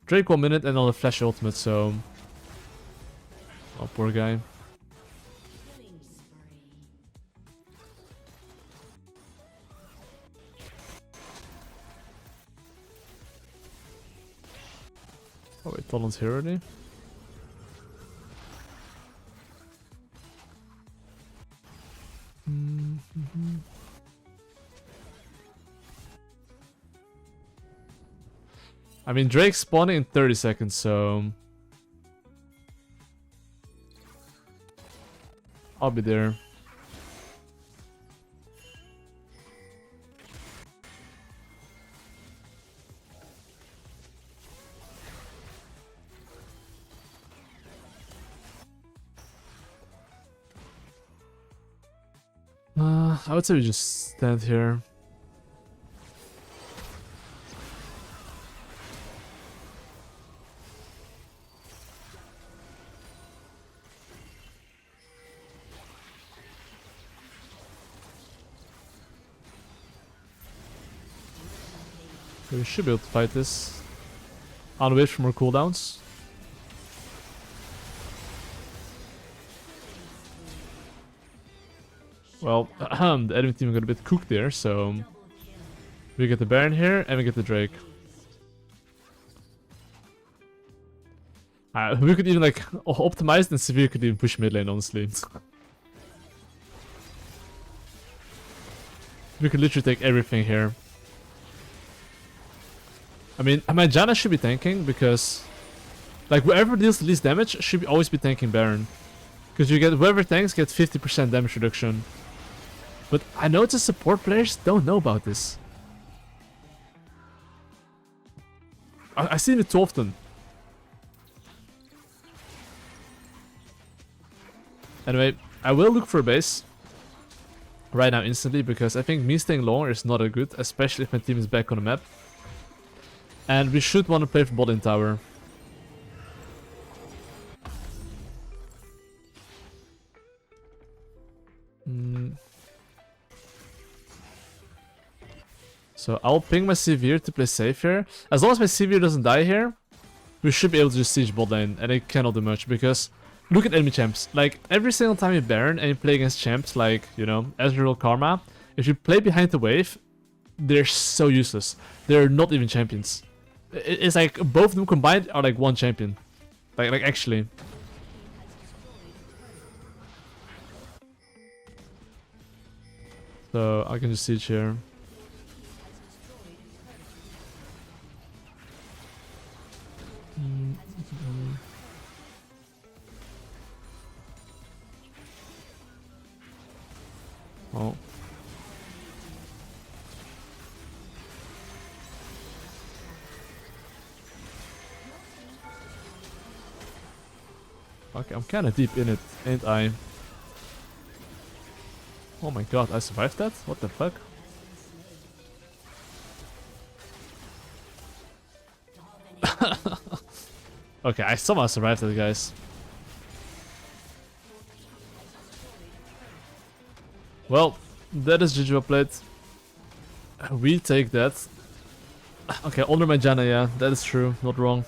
Speaker 2: Drake 1 minute and I'll have flash ultimate, so... Oh, poor guy. Oh wait, Talon's here already? I mean, Drake's spawning in 30 seconds, so... I'll be there. I would say we just stand here. We should be able to fight this. On wait for more cooldowns. Well, the enemy team got a bit cooked there, so we get the Baron here and we get the Drake. We could even like optimize and see if we could even push mid lane, honestly. We could literally take everything here. I mean, my Janna should be tanking because like whoever deals the least damage should always be tanking Baron. Because you get whoever tanks gets 50% damage reduction. But I notice support players don't know about this. I see it too often. Anyway, I will look for a base right now instantly because I think me staying longer is not a good, especially if my team is back on the map. And we should want to play for bot lane tower. So I'll ping my Severe to play safe here. As long as my Severe doesn't die here, we should be able to just siege bot lane, and it cannot do much because look at enemy champs. Like every single time you Baron and you play against champs like, you know, Ezreal, Karma, if you play behind the wave, they're so useless. They're not even champions. It's like both of them combined are like one champion. Like actually. So I can just siege here. Oh. Okay, I'm kinda deep in it, ain't I? Oh my god, I survived that? What the fuck? Okay, I somehow survived that, guys. Well, that is GG plate. We take that. Okay, under my Janna, yeah, that is true, not wrong.